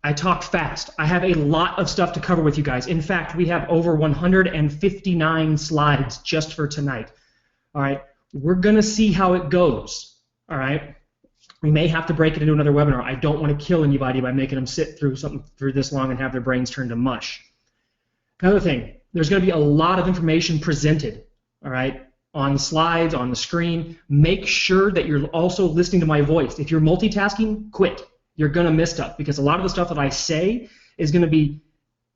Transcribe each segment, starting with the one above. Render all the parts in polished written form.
I talk fast. I have a lot of stuff to cover with you guys. In fact, we have over 159 slides just for tonight. All right, we're gonna see how it goes. All right, we may have to break it into another webinar. I don't want to kill anybody by making them sit through something for this long and have their brains turn to mush. Another thing, there's gonna be a lot of information presented. All right, on the slides, on the screen. Make sure that you're also listening to my voice. If you're multitasking, quit. You're going to miss stuff because a lot of the stuff that I say is going to be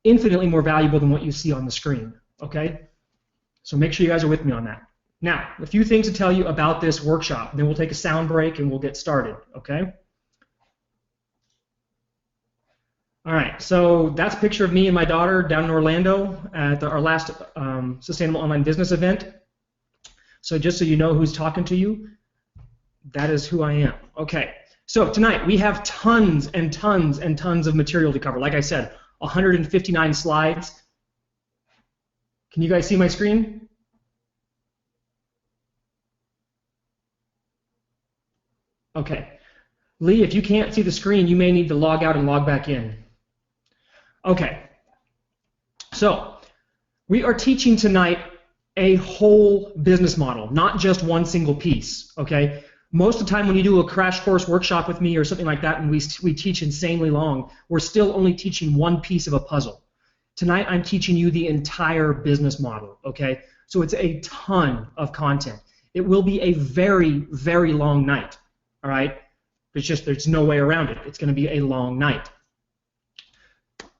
infinitely more valuable than what you see on the screen, okay? So make sure you guys are with me on that. Now, a few things to tell you about this workshop, and then we'll take a sound break and we'll get started, okay? All right, so that's a picture of me and my daughter down in Orlando at our last Sustainable Online Business event. So just so you know who's talking to you, that is who I am. Okay. So tonight we have tons and tons and tons of material to cover. Like I said, 159 slides. Can you guys see my screen? Okay. Lee, if you can't see the screen, you may need to log out and log back in. Okay. So we are teaching tonight a whole business model, not just one single piece, okay? Most of the time when you do a crash course workshop with me or something like that and we teach insanely long, we're still only teaching one piece of a puzzle. Tonight I'm teaching you the entire business model, okay? So it's a ton of content. It will be a very, very long night, all right? There's no way around it. It's going to be a long night.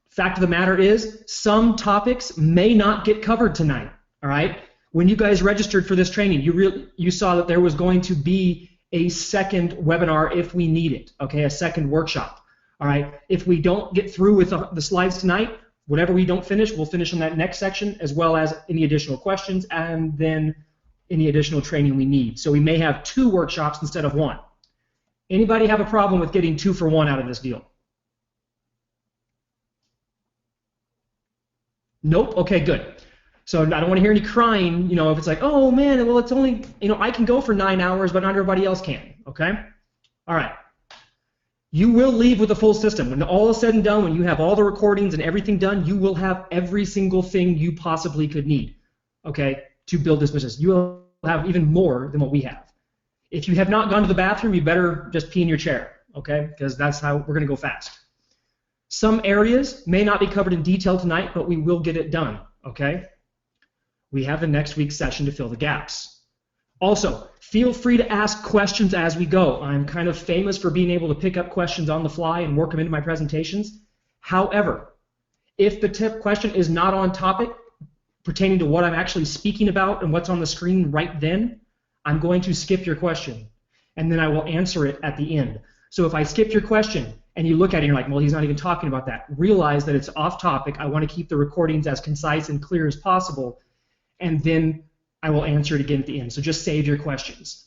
Fact of the matter is, some topics may not get covered tonight, all right? When you guys registered for this training, you saw that there was going to be a second webinar if we need it, okay, a second workshop, all right? If we don't get through with the slides tonight, whatever we don't finish, we'll finish on that next section, as well as any additional questions and then any additional training we need. So we may have 2 workshops instead of 1. Anybody have a problem with getting 2 for 1 out of this deal? Nope? Okay, good. So I don't want to hear any crying, you know, if it's like, oh man, well it's only, you know, I can go for 9 hours, but not everybody else can, okay? All right. You will leave with a full system. When all is said and done, when you have all the recordings and everything done, you will have every single thing you possibly could need, okay, to build this business. You will have even more than what we have. If you have not gone to the bathroom, you better just pee in your chair, okay, because that's how we're going to go fast. Some areas may not be covered in detail tonight, but we will get it done, okay? We have the next week's session to fill the gaps. Also, feel free to ask questions as we go. I'm kind of famous for being able to pick up questions on the fly and work them into my presentations. However, if the question is not on topic pertaining to what I'm actually speaking about and what's on the screen right then, I'm going to skip your question, and then I will answer it at the end. So if I skip your question and you look at it and you're like, well, he's not even talking about that, realize that it's off topic. I want to keep the recordings as concise and clear as possible, and then I will answer it again at the end. So just save your questions.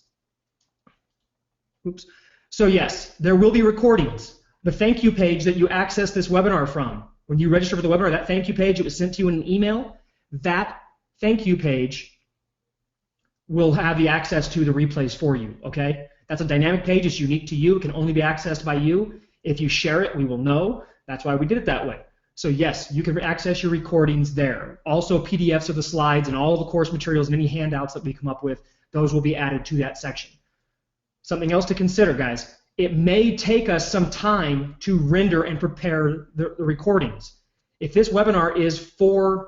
Oops. So yes, there will be recordings. The thank you page that you access this webinar from, when you register for the webinar, that thank you page, it was sent to you in an email, that thank you page will have the access to the replays for you, okay? That's a dynamic page. It's unique to you. It can only be accessed by you. If you share it, we will know. That's why we did it that way. So yes, you can access your recordings there. Also PDFs of the slides and all the course materials and any handouts that we come up with, those will be added to that section. Something else to consider, guys. It may take us some time to render and prepare the recordings. If this webinar is 4+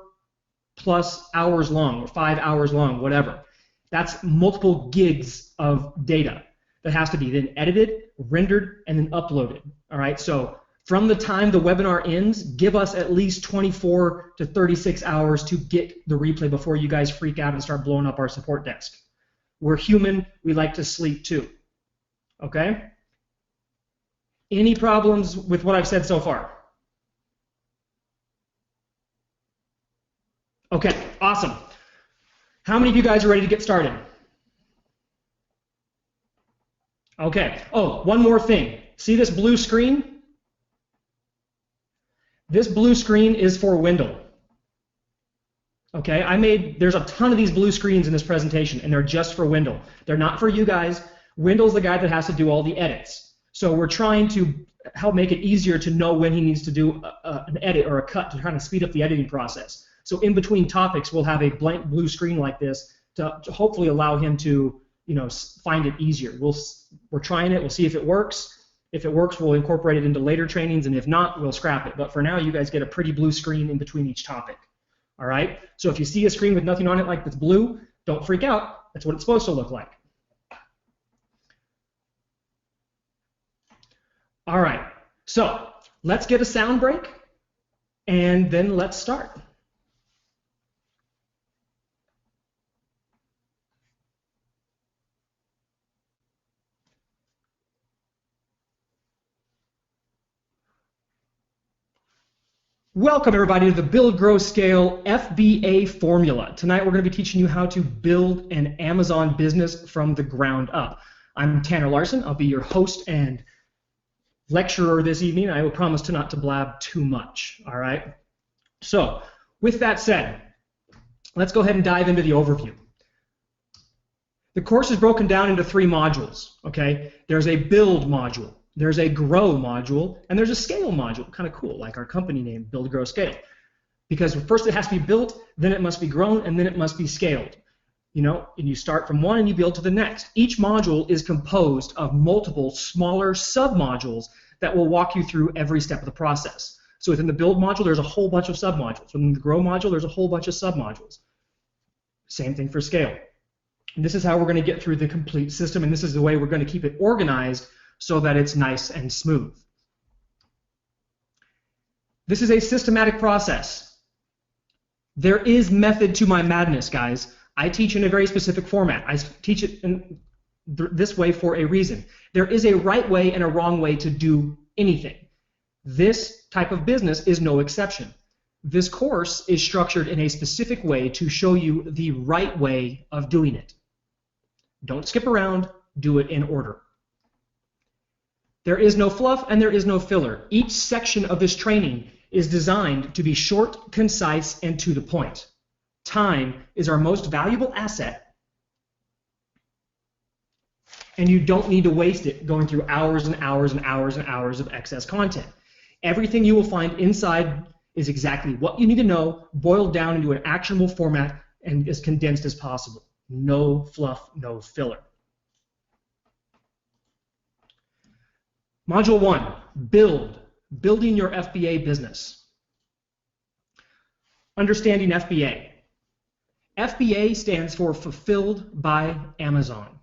hours long or 5 hours long, whatever, that's multiple gigs of data that has to be then edited, rendered, and then uploaded. All right, so from the time the webinar ends, give us at least 24 to 36 hours to get the replay before you guys freak out and start blowing up our support desk. We're human, we like to sleep too. Okay? Any problems with what I've said so far? Okay, awesome. How many of you guys are ready to get started? Okay. Oh, one more thing. See this blue screen? This blue screen is for Wendell. Okay, there's a ton of these blue screens in this presentation, and they're just for Wendell. They're not for you guys. Wendell's the guy that has to do all the edits. So we're trying to help make it easier to know when he needs to do an edit or a cut to kind of speed up the editing process. So in between topics, we'll have a blank blue screen like this to hopefully allow him to, find it easier. We're trying it. We'll see if it works. If it works, we'll incorporate it into later trainings, and if not, we'll scrap it. But for now, you guys get a pretty blue screen in between each topic. All right? So if you see a screen with nothing on it like that's blue, don't freak out. That's what it's supposed to look like. All right. So let's get a sound break, and then let's start. Welcome everybody to the Build, Grow, Scale FBA formula. Tonight we're going to be teaching you how to build an Amazon business from the ground up. I'm Tanner Larson. I'll be your host and lecturer this evening. I will promise to not to blab too much. All right. So with that said, let's go ahead and dive into the overview. The course is broken down into 3 modules. Okay. There's a build module. There's a grow module, and there's a scale module. Kind of cool, like our company name, Build, Grow, Scale. Because first it has to be built, then it must be grown, and then it must be scaled. And you start from one and you build to the next. Each module is composed of multiple smaller sub-modules that will walk you through every step of the process. So within the build module, there's a whole bunch of sub-modules. Within the grow module, there's a whole bunch of sub-modules. Same thing for scale. And this is how we're going to get through the complete system, and this is the way we're going to keep it organized so that it's nice and smooth. This is a systematic process. There is method to my madness, guys. I teach in a very specific format. I teach it in this way for a reason. There is a right way and a wrong way to do anything. This type of business is no exception. This course is structured in a specific way to show you the right way of doing it. Don't skip around, do it in order. There is no fluff and there is no filler. Each section of this training is designed to be short, concise, and to the point. Time is our most valuable asset, and you don't need to waste it going through hours and hours and hours and hours of excess content. Everything you will find inside is exactly what you need to know, boiled down into an actionable format and as condensed as possible. No fluff, no filler. Module 1, building your FBA business. Understanding FBA. FBA stands for Fulfilled by Amazon.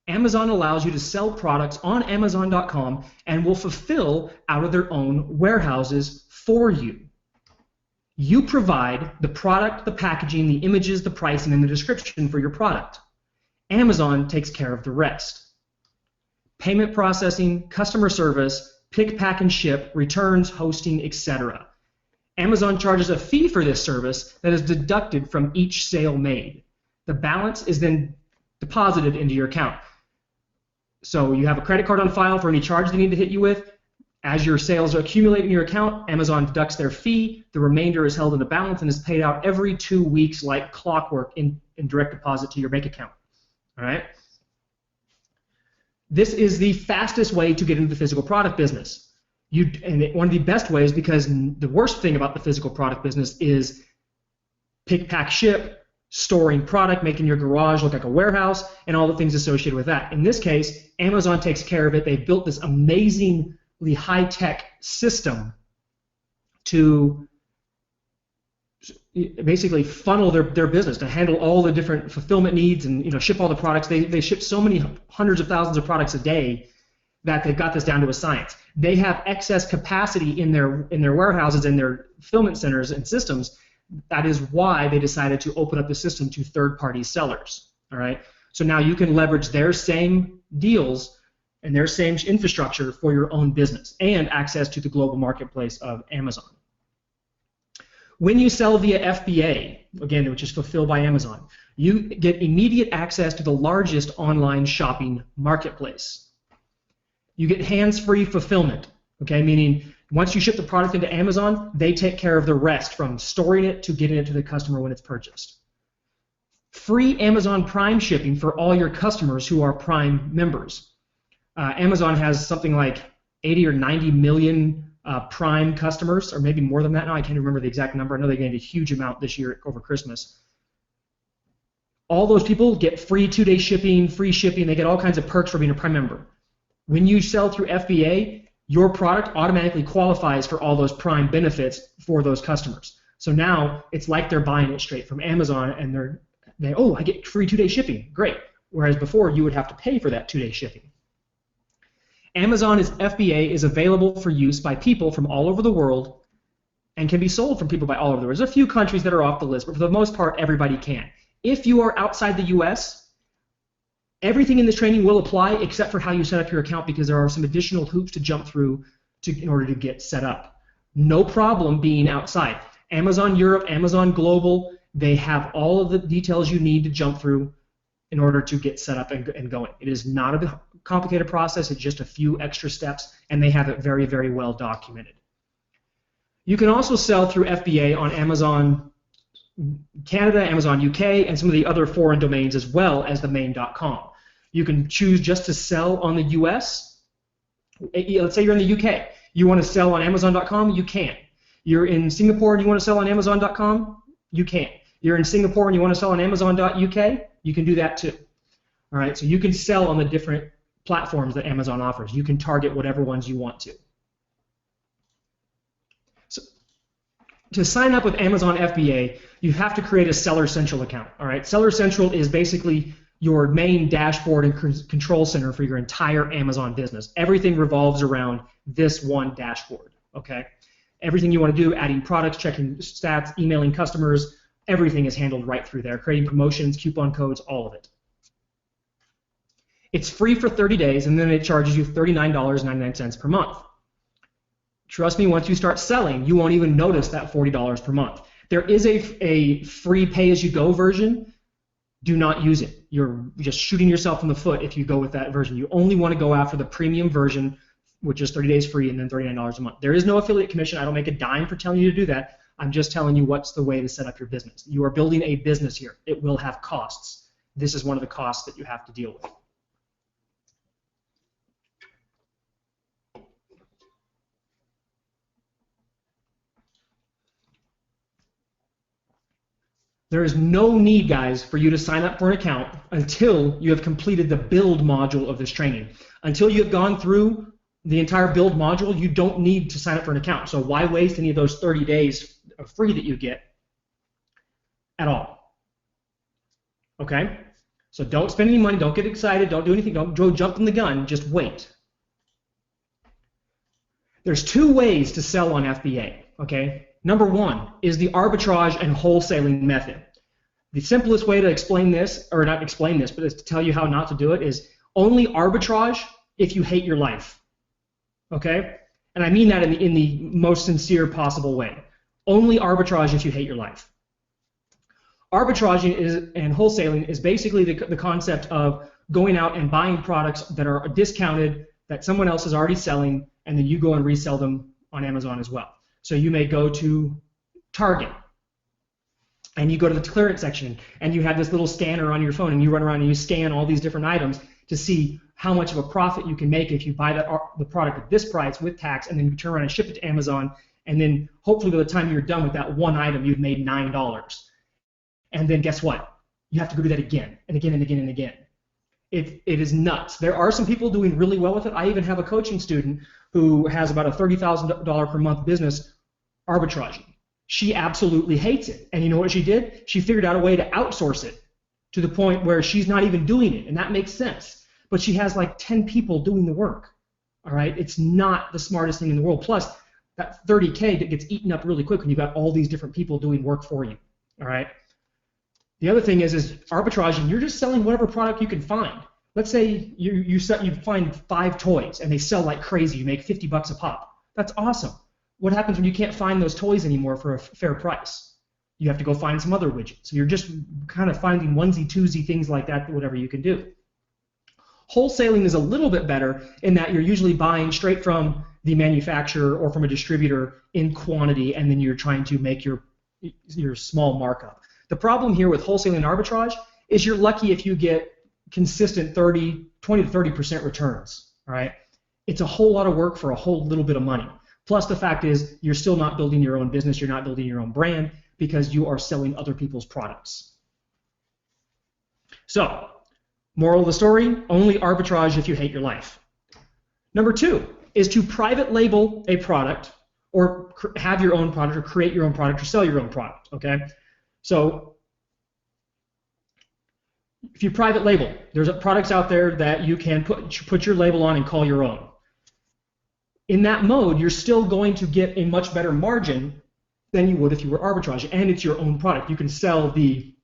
Amazon allows you to sell products on Amazon.com and will fulfill out of their own warehouses for you. You provide the product, the packaging, the images, the pricing, and the description for your product. Amazon takes care of the rest. Payment processing, customer service, pick, pack, and ship, returns, hosting, etc. Amazon charges a fee for this service that is deducted from each sale made. The balance is then deposited into your account. So you have a credit card on file for any charge they need to hit you with. As your sales accumulate in your account, Amazon deducts their fee. The remainder is held in the balance and is paid out every 2 weeks like clockwork in direct deposit to your bank account. All right? This is the fastest way to get into the physical product business. One of the best ways, because the worst thing about the physical product business is pick, pack, ship, storing product, making your garage look like a warehouse, and all the things associated with that. In this case, Amazon takes care of it. They've built this amazingly high-tech system to basically funnel their business, to handle all the different fulfillment needs and ship all the products. They ship so many hundreds of thousands of products a day that they've got this down to a science. They have excess capacity in their warehouses and their fulfillment centers and systems. That is why they decided to open up the system to third-party sellers. All right. So now you can leverage their same deals and their same infrastructure for your own business and access to the global marketplace of Amazon. When you sell via FBA, again, which is fulfilled by Amazon, you get immediate access to the largest online shopping marketplace. You get hands-free fulfillment, okay, meaning once you ship the product into Amazon, they take care of the rest from storing it to getting it to the customer when it's purchased. Free Amazon Prime shipping for all your customers who are Prime members. Amazon has something like 80 or 90 million Prime customers, or maybe more than that now. I can't remember the exact number. I know they gained a huge amount this year over Christmas. All those people get free 2-day shipping, free shipping. They get all kinds of perks for being a Prime member. When you sell through FBA, your product automatically qualifies for all those Prime benefits for those customers. So now it's like they're buying it straight from Amazon, and oh, I get free 2-day shipping. Great. Whereas before, you would have to pay for that 2-day shipping. Amazon FBA is available for use by people from all over the world and can be sold from people by all over the world. There's a few countries that are off the list, but for the most part, everybody can. If you are outside the US, everything in this training will apply except for how you set up your account, because there are some additional hoops to jump through in order to get set up. No problem being outside. Amazon Europe, Amazon Global, they have all of the details you need to jump through in order to get set up and going. It is not a complicated process. It's just a few extra steps, and they have it very, very well documented. You can also sell through FBA on Amazon Canada, Amazon UK, and some of the other foreign domains, as well as the main.com. You can choose just to sell on the US. Let's say you're in the UK. You want to sell on Amazon.com, you can. You're in Singapore and you want to sell on Amazon.com, you can. You're in Singapore and you want to sell on Amazon.uk, you can do that too. All right, so you can sell on the different platforms that Amazon offers. You can target whatever ones you want to. So to sign up with Amazon FBA, you have to create a Seller Central account. All right, Seller Central is basically your main dashboard and control center for your entire Amazon business. Everything revolves around this one dashboard. Okay, everything you want to do, adding products, checking stats, emailing customers, everything is handled right through there. Creating promotions, coupon codes, all of it. It's free for 30 days, and then it charges you $39.99 per month. Trust me, once you start selling, you won't even notice that $40 per month. There is a free pay-as-you-go version. Do not use it. You're just shooting yourself in the foot if you go with that version. You only want to go after the premium version, which is 30 days free and then $39 a month. There is no affiliate commission. I don't make a dime for telling you to do that. I'm just telling you what's the way to set up your business. You are building a business here. It will have costs. This is one of the costs that you have to deal with. There is no need, guys, for you to sign up for an account until you have completed the build module of this training. Until you have gone through the entire build module, you don't need to sign up for an account. So why waste any of those 30 days of free that you get at all? Okay? So don't spend any money, don't get excited, don't do anything, don't go jump in the gun, just wait. There's two ways to sell on FBA, okay? Number one is the arbitrage and wholesaling method. The simplest way to explain this, or not explain this, but is to tell you how not to do it, is only arbitrage if you hate your life. Okay? And I mean that in the most sincere possible way. Only arbitrage if you hate your life. Arbitraging and wholesaling is basically the concept of going out and buying products that are discounted, that someone else is already selling, and then you go and resell them on Amazon as well. So you may go to Target, and you go to the clearance section, and you have this little scanner on your phone, and you run around and you scan all these different items to see how much of a profit you can make if you buy the product at this price with tax, and then you turn around and ship it to Amazon, and then hopefully by the time you're done with that one item, you've made $9. And then guess what? You have to go do that again and again and again and again. It is nuts. There are some people doing really well with it. I even have a coaching student who has about a $30,000 per month business arbitraging. She absolutely hates it. And you know what she did? She figured out a way to outsource it to the point where she's not even doing it, and that makes sense. But she has like 10 people doing the work. All right? It's not the smartest thing in the world. Plus, that 30K that gets eaten up really quick when you've got all these different people doing work for you. All right? The other thing is arbitraging. You're just selling whatever product you can find. Let's say you find 5 toys and they sell like crazy. You make $50 a pop. That's awesome. What happens when you can't find those toys anymore for a fair price? You have to go find some other widgets. So you're just kind of finding onesie-twosie things like that, whatever you can do. Wholesaling is a little bit better in that you're usually buying straight from the manufacturer or from a distributor in quantity, and then you're trying to make your small markup. The problem here with wholesaling and arbitrage is you're lucky if you get consistent 20 to 30% returns. All right? It's a whole lot of work for a whole little bit of money. Plus the fact is you're still not building your own business, you're not building your own brand because you are selling other people's products. So, moral of the story, only arbitrage if you hate your life. Number 2 is to private label a product or have your own product or create your own product or sell your own product, okay? So, if you private label, there's products out there that you can put your label on and call your own. In that mode, you're still going to get a much better margin than you would if you were arbitrage, and it's your own product. You can sell the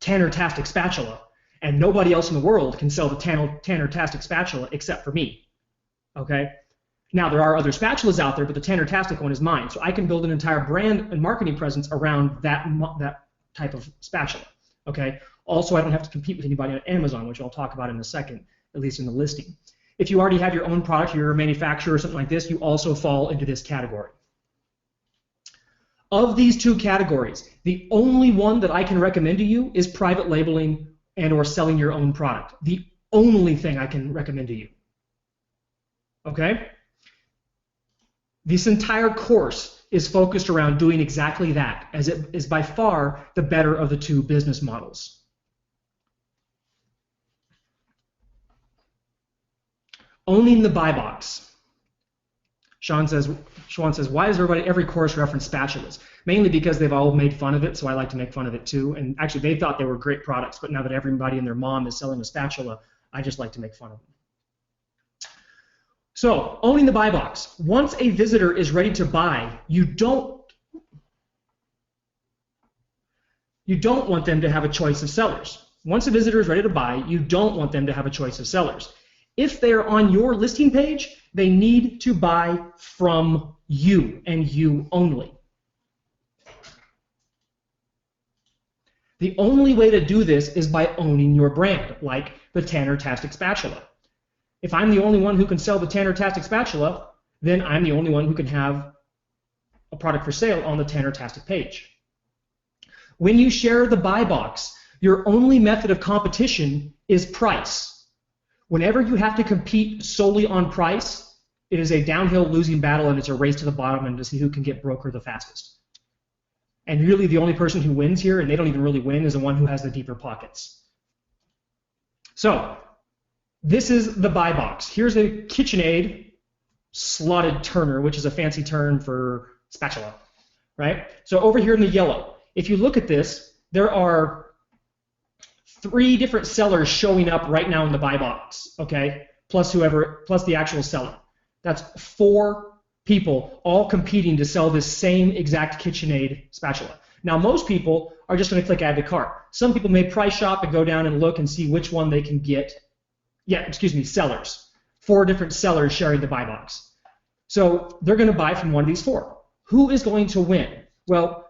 TANN3R spatula, and nobody else in the world can sell the TANN3R spatula except for me, okay? Now, there are other spatulas out there, but the TANN3R one is mine, so I can build an entire brand and marketing presence around that type of spatula, okay? Also, I don't have to compete with anybody on Amazon, which I'll talk about in a second, at least in the listing. If you already have your own product, you're a manufacturer or something like this, you also fall into this category. Of these 2 categories, the only one that I can recommend to you is private labeling and or selling your own product. The only thing I can recommend to you. Okay? This entire course is focused around doing exactly that, as it is by far the better of the 2 business models. Owning the buy box. Sean says, why does every course reference spatulas? Mainly because they've all made fun of it, so I like to make fun of it too. And actually, they thought they were great products, but now that everybody and their mom is selling a spatula, I just like to make fun of them. So, owning the buy box. Once a visitor is ready to buy, you don't want them to have a choice of sellers. Once a visitor is ready to buy, you don't want them to have a choice of sellers. If they're on your listing page, they need to buy from you and you only. The only way to do this is by owning your brand, like the TANN3R spatula. If I'm the only one who can sell the TANN3R spatula, then I'm the only one who can have a product for sale on the TANN3R page. When you share the buy box, your only method of competition is price. Whenever you have to compete solely on price, it is a downhill losing battle and it's a race to the bottom and to see who can get broker the fastest. And really the only person who wins here, and they don't even really win, is the one who has the deeper pockets. So, this is the buy box. Here's a KitchenAid slotted turner, which is a fancy term for spatula, right? So over here in the yellow, if you look at this, there are 3 different sellers showing up right now in the buy box, okay? Plus the actual seller. That's 4 people all competing to sell this same exact KitchenAid spatula. Now, most people are just going to click add to cart. Some people may price shop and go down and look and see which one they can get. Yeah, excuse me, sellers. 4 different sellers sharing the buy box. So they're going to buy from one of these 4. Who is going to win? Well,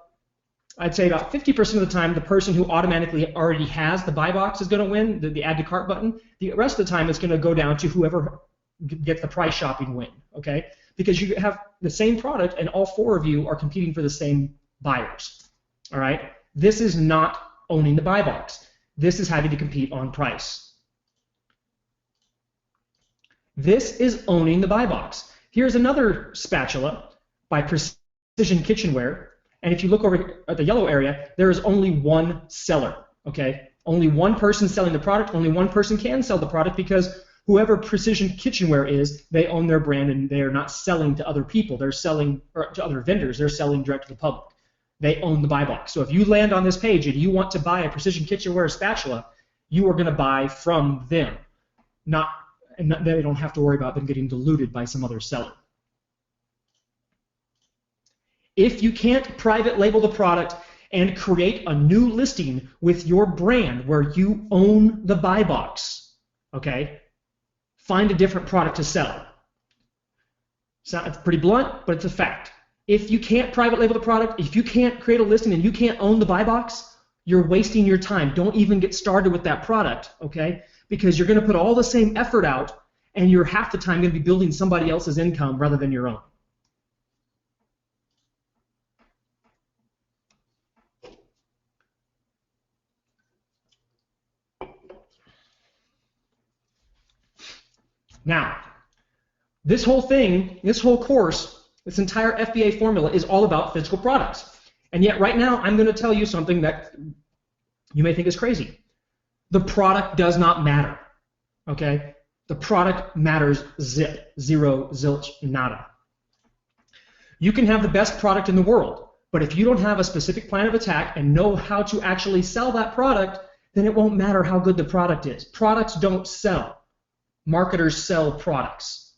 I'd say about 50% of the time, the person who automatically already has the buy box is going to win, the add to cart button. The rest of the time, it's going to go down to whoever gets the price shopping win, okay? Because you have the same product and all 4 of you are competing for the same buyers, all right? This is not owning the buy box. This is having to compete on price. This is owning the buy box. Here's another spatula by Precision Kitchenware. And if you look over at the yellow area, there is only 1 seller, okay? Only 1 person selling the product. Only 1 person can sell the product because whoever Precision Kitchenware is, they own their brand and they are not selling to other people. They're selling to other vendors. They're selling direct to the public. They own the buy box. So if you land on this page and you want to buy a Precision Kitchenware spatula, you are going to buy from them. They don't have to worry about them getting diluted by some other seller. If you can't private label the product and create a new listing with your brand where you own the buy box, okay, find a different product to sell. It's pretty blunt, but it's a fact. If you can't private label the product, if you can't create a listing and you can't own the buy box, you're wasting your time. Don't even get started with that product, okay, because you're going to put all the same effort out and you're half the time going to be building somebody else's income rather than your own. Now, This whole thing, this whole course, this entire FBA formula is all about physical products. And yet right now I'm going to tell you something that you may think is crazy. The product does not matter. Okay? The product matters zip, zero, zilch, nada. You can have the best product in the world, but if you don't have a specific plan of attack and know how to actually sell that product, then it won't matter how good the product is. Products don't sell. Marketers sell products.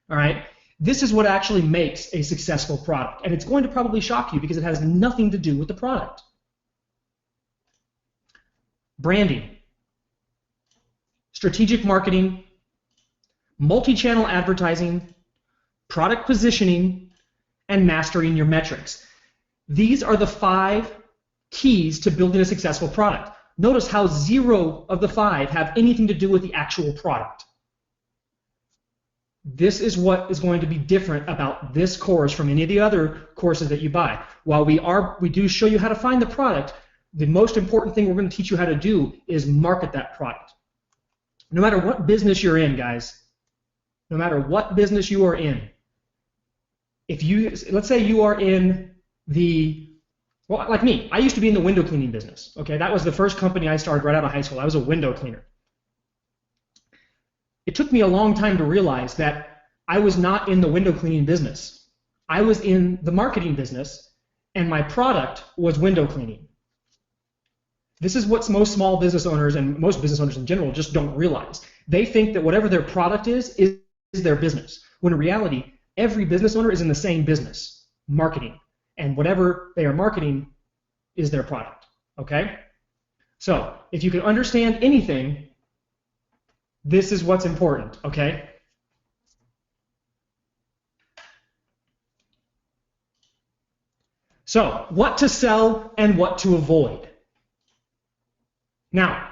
All right? This is what actually makes a successful product, and it's going to probably shock you because it has nothing to do with the product. Branding, strategic marketing, multi-channel advertising, product positioning, and mastering your metrics. These are the 5 keys to building a successful product. Notice how 0 of the 5 have anything to do with the actual product. This is what is going to be different about this course from any of the other courses that you buy. While we do show you how to find the product, the most important thing we're going to teach you how to do is market that product. No matter what business you're in, guys, no matter what business you are in, let's say you are in well, like me, I used to be in the window cleaning business. Okay, that was the first company I started right out of high school. I was a window cleaner. It took me a long time to realize that I was not in the window cleaning business. I was in the marketing business, and my product was window cleaning. This is what most small business owners and most business owners in general just don't realize. They think that whatever their product is their business, when in reality, every business owner is in the same business, marketing, and whatever they are marketing is their product, okay? So if you can understand anything, this is what's important, okay? So, what to sell and what to avoid. Now,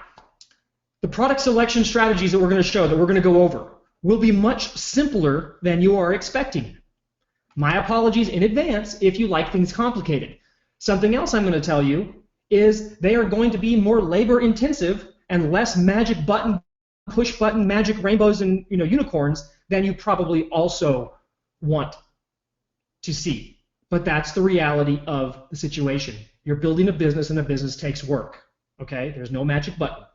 the product selection strategies that we're going to show, that we're going to go over, will be much simpler than you are expecting. My apologies in advance if you like things complicated. Something else I'm going to tell you is they are going to be more labor intensive and less magic button, push button, magic rainbows and unicorns than you probably also want to see. But that's the reality of the situation. You're building a business and a business takes work. Okay? There's no magic button.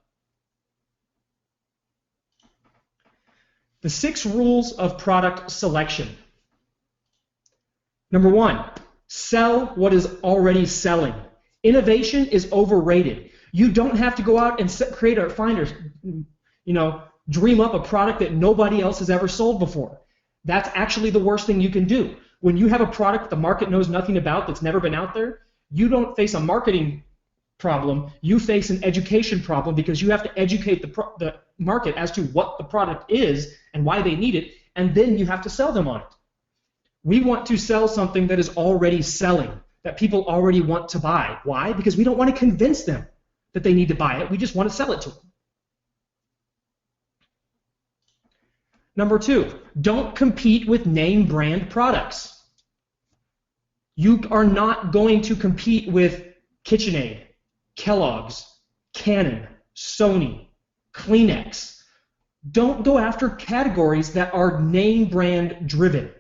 The 6 rules of product selection. Number 1, sell what is already selling. Innovation is overrated. You don't have to go out and create or find or dream up a product that nobody else has ever sold before. That's actually the worst thing you can do. When you have a product that the market knows nothing about, that's never been out there, you don't face a marketing problem, you face an education problem, because you have to educate the market as to what the product is and why they need it, and then you have to sell them on it. We want to sell something that is already selling, that people already want to buy. Why? Because we don't want to convince them that they need to buy it. We just want to sell it to them. Number 2, don't compete with name brand products. You are not going to compete with KitchenAid, Kellogg's, Canon, Sony, Kleenex. Don't go after categories that are name brand driven.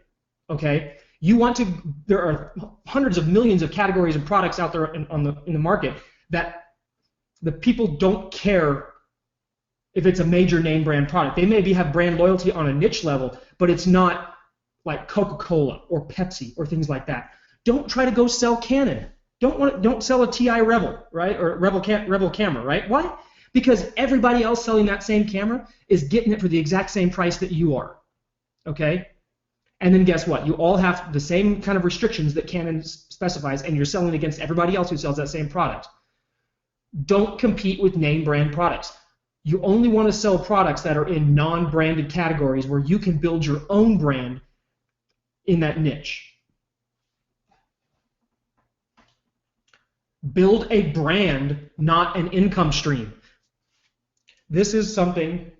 Okay? There are hundreds of millions of categories of products out there in the market that the people don't care if it's a major name brand product. They maybe have brand loyalty on a niche level, but it's not like Coca-Cola or Pepsi or things like that. Don't try to go sell Canon. Don't sell a TI Rebel, right? Or Rebel camera, right? Why? Because everybody else selling that same camera is getting it for the exact same price that you are. Okay? And then guess what? You all have the same kind of restrictions that Canon specifies, and you're selling against everybody else who sells that same product. Don't compete with name brand products. You only want to sell products that are in non-branded categories where you can build your own brand in that niche. Build a brand, not an income stream. This is something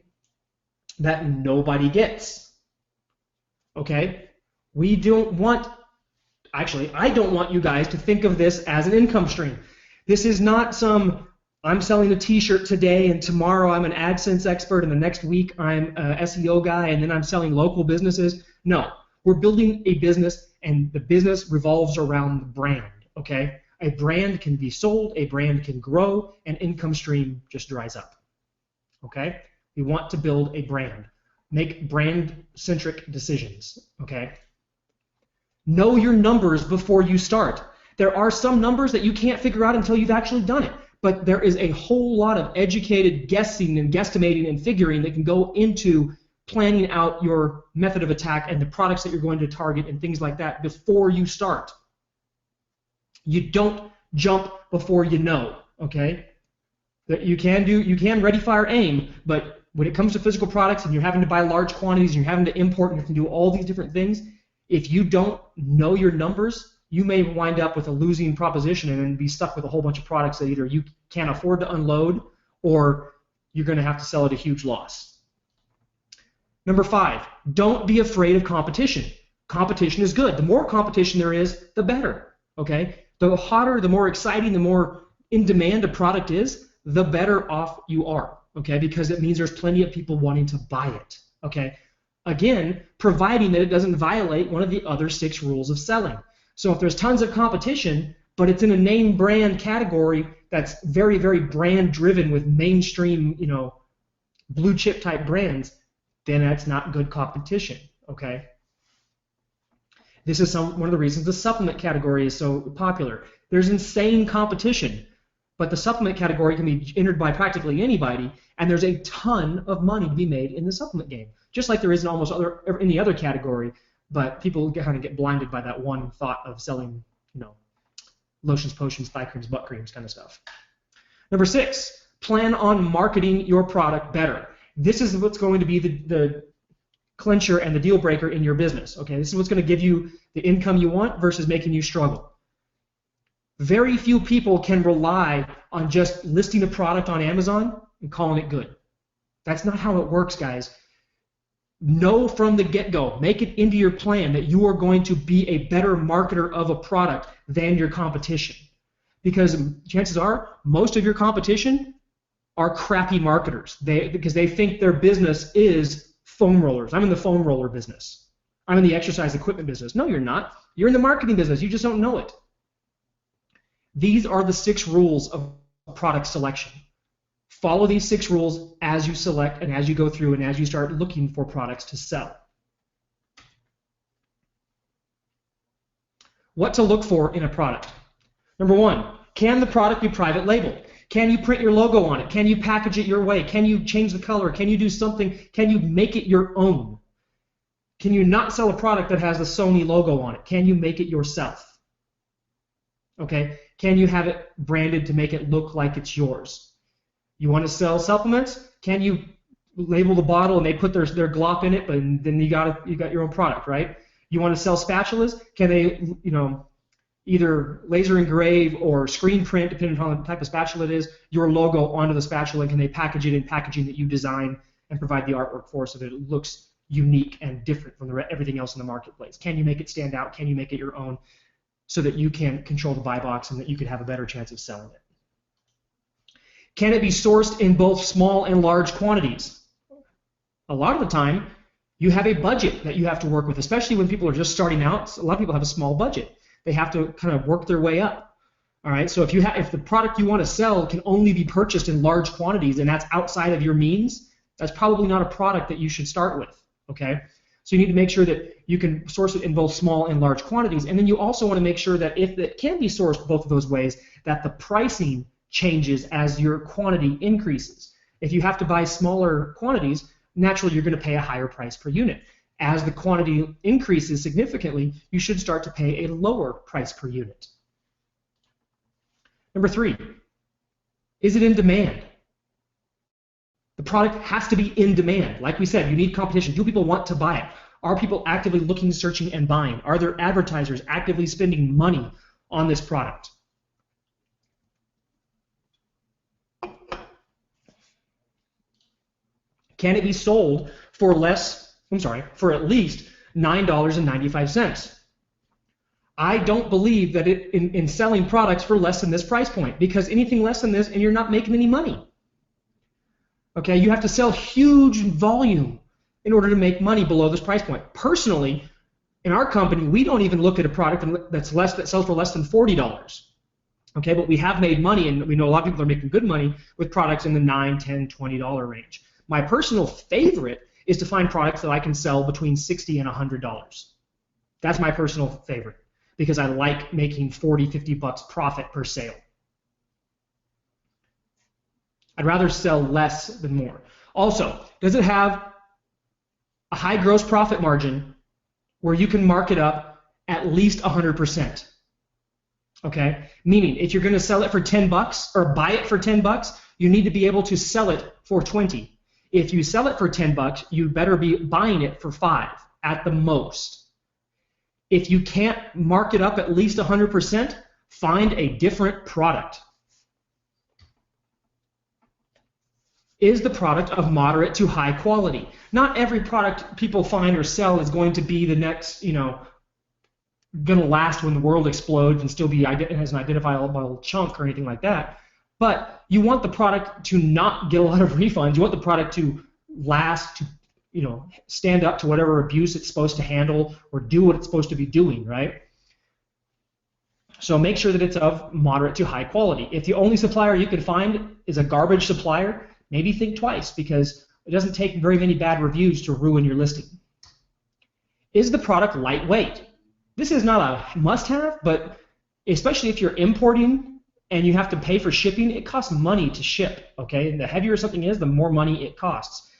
that nobody gets. Okay? I don't want you guys to think of this as an income stream. This is not some I'm selling a t-shirt today, and tomorrow I'm an AdSense expert, and the next week I'm an SEO guy, and then I'm selling local businesses. No, we're building a business, and the business revolves around the brand, okay? A brand can be sold, a brand can grow, and income stream just dries up, okay? We want to build a brand. Make brand-centric decisions, okay? Know your numbers before you start. There are some numbers that you can't figure out until you've actually done it. But there is a whole lot of educated guessing and guesstimating and figuring that can go into planning out your method of attack and the products that you're going to target and things like that before you start. You don't jump before you know, okay? That you can ready, fire, aim, but when it comes to physical products and you're having to buy large quantities and you're having to import and you can do all these different things, if you don't know your numbers, you may wind up with a losing proposition and then be stuck with a whole bunch of products that either you can't afford to unload or you're going to have to sell at a huge loss. Number 5, don't be afraid of competition. Competition is good. The more competition there is, the better. Okay? The hotter, the more exciting, the more in demand a product is, the better off you are. Okay? Because it means there's plenty of people wanting to buy it. Okay? Again, providing that it doesn't violate one of the other 6 rules of selling. So if there's tons of competition, but it's in a name brand category that's very, very brand driven with mainstream, blue chip type brands, then that's not good competition, okay? This is one of the reasons the supplement category is so popular. There's insane competition, but the supplement category can be entered by practically anybody, and there's a ton of money to be made in the supplement game, just like there is in almost any other category. But people kind of get blinded by that one thought of selling, lotions, potions, thigh creams, butt creams, kind of stuff. Number 6, plan on marketing your product better. This is what's going to be the clincher and the deal breaker in your business. Okay, this is what's going to give you the income you want versus making you struggle. Very few people can rely on just listing a product on Amazon and calling it good. That's not how it works, guys. Know from the get-go, make it into your plan that you are going to be a better marketer of a product than your competition. Because chances are, most of your competition are crappy marketers. Because they think their business is foam rollers. I'm in the foam roller business. I'm in the exercise equipment business. No, you're not. You're in the marketing business. You just don't know it. These are the 6 rules of product selection. Follow these 6 rules as you select and as you go through and as you start looking for products to sell. What to look for in a product. Number 1, can the product be private labeled? Can you print your logo on it? Can you package it your way? Can you change the color? Can you do something? Can you make it your own? Can you not sell a product that has the Sony logo on it? Can you make it yourself? Okay? Can you have it branded to make it look like it's yours? You want to sell supplements? Can you label the bottle and they put their glop in it, but then you got your own product, right? You want to sell spatulas? Can they, either laser engrave or screen print, depending on the type of spatula it is, your logo onto the spatula, and can they package it in packaging that you design and provide the artwork for so that it looks unique and different from everything else in the marketplace? Can you make it stand out? Can you make it your own so that you can control the buy box and that you could have a better chance of selling it? Can it be sourced in both small and large quantities? A lot of the time, you have a budget that you have to work with, especially when people are just starting out. A lot of people have a small budget. They have to kind of work their way up. All right, so if the product you want to sell can only be purchased in large quantities and that's outside of your means, that's probably not a product that you should start with. Okay, so you need to make sure that you can source it in both small and large quantities, and then you also want to make sure that if it can be sourced both of those ways, that the pricing changes as your quantity increases. If you have to buy smaller quantities, naturally you're going to pay a higher price per unit. As the quantity increases significantly, you should start to pay a lower price per unit. Number 3, is it in demand? The product has to be in demand. Like we said, you need competition. Do people want to buy it? Are people actively looking, searching, and buying? Are there advertisers actively spending money on this product? Can it be sold for at least $9.95? I don't believe that in selling products for less than this price point, because anything less than this and you're not making any money. Okay, you have to sell huge volume in order to make money below this price point. Personally, in our company, we don't even look at a product that sells for less than $40. Okay, but we have made money, and we know a lot of people are making good money with products in the $9, $10, $20 range. My personal favorite is to find products that I can sell between $60 and $100. That's my personal favorite, because I like making 40, 50 bucks profit per sale. I'd rather sell less than more. Also, does it have a high gross profit margin where you can mark it up at least 100%? Okay, meaning if you're going to sell it for 10 bucks or buy it for 10 bucks, you need to be able to sell it for 20. If you sell it for 10 bucks, you better be buying it for 5 at the most. If you can't mark it up at least 100%, find a different product. Is the product of moderate to high quality? Not every product people find or sell is going to be the next, going to last when the world explodes and still be as an identifiable chunk or anything like that. But you want the product to not get a lot of refunds. You want the product to last, to stand up to whatever abuse it's supposed to handle or do what it's supposed to be doing, right? So make sure that it's of moderate to high quality. If the only supplier you can find is a garbage supplier, maybe think twice, because it doesn't take very many bad reviews to ruin your listing. Is the product lightweight? This is not a must-have, but especially if you're importing and you have to pay for shipping, it costs money to ship, okay? And the heavier something is, the more money it costs.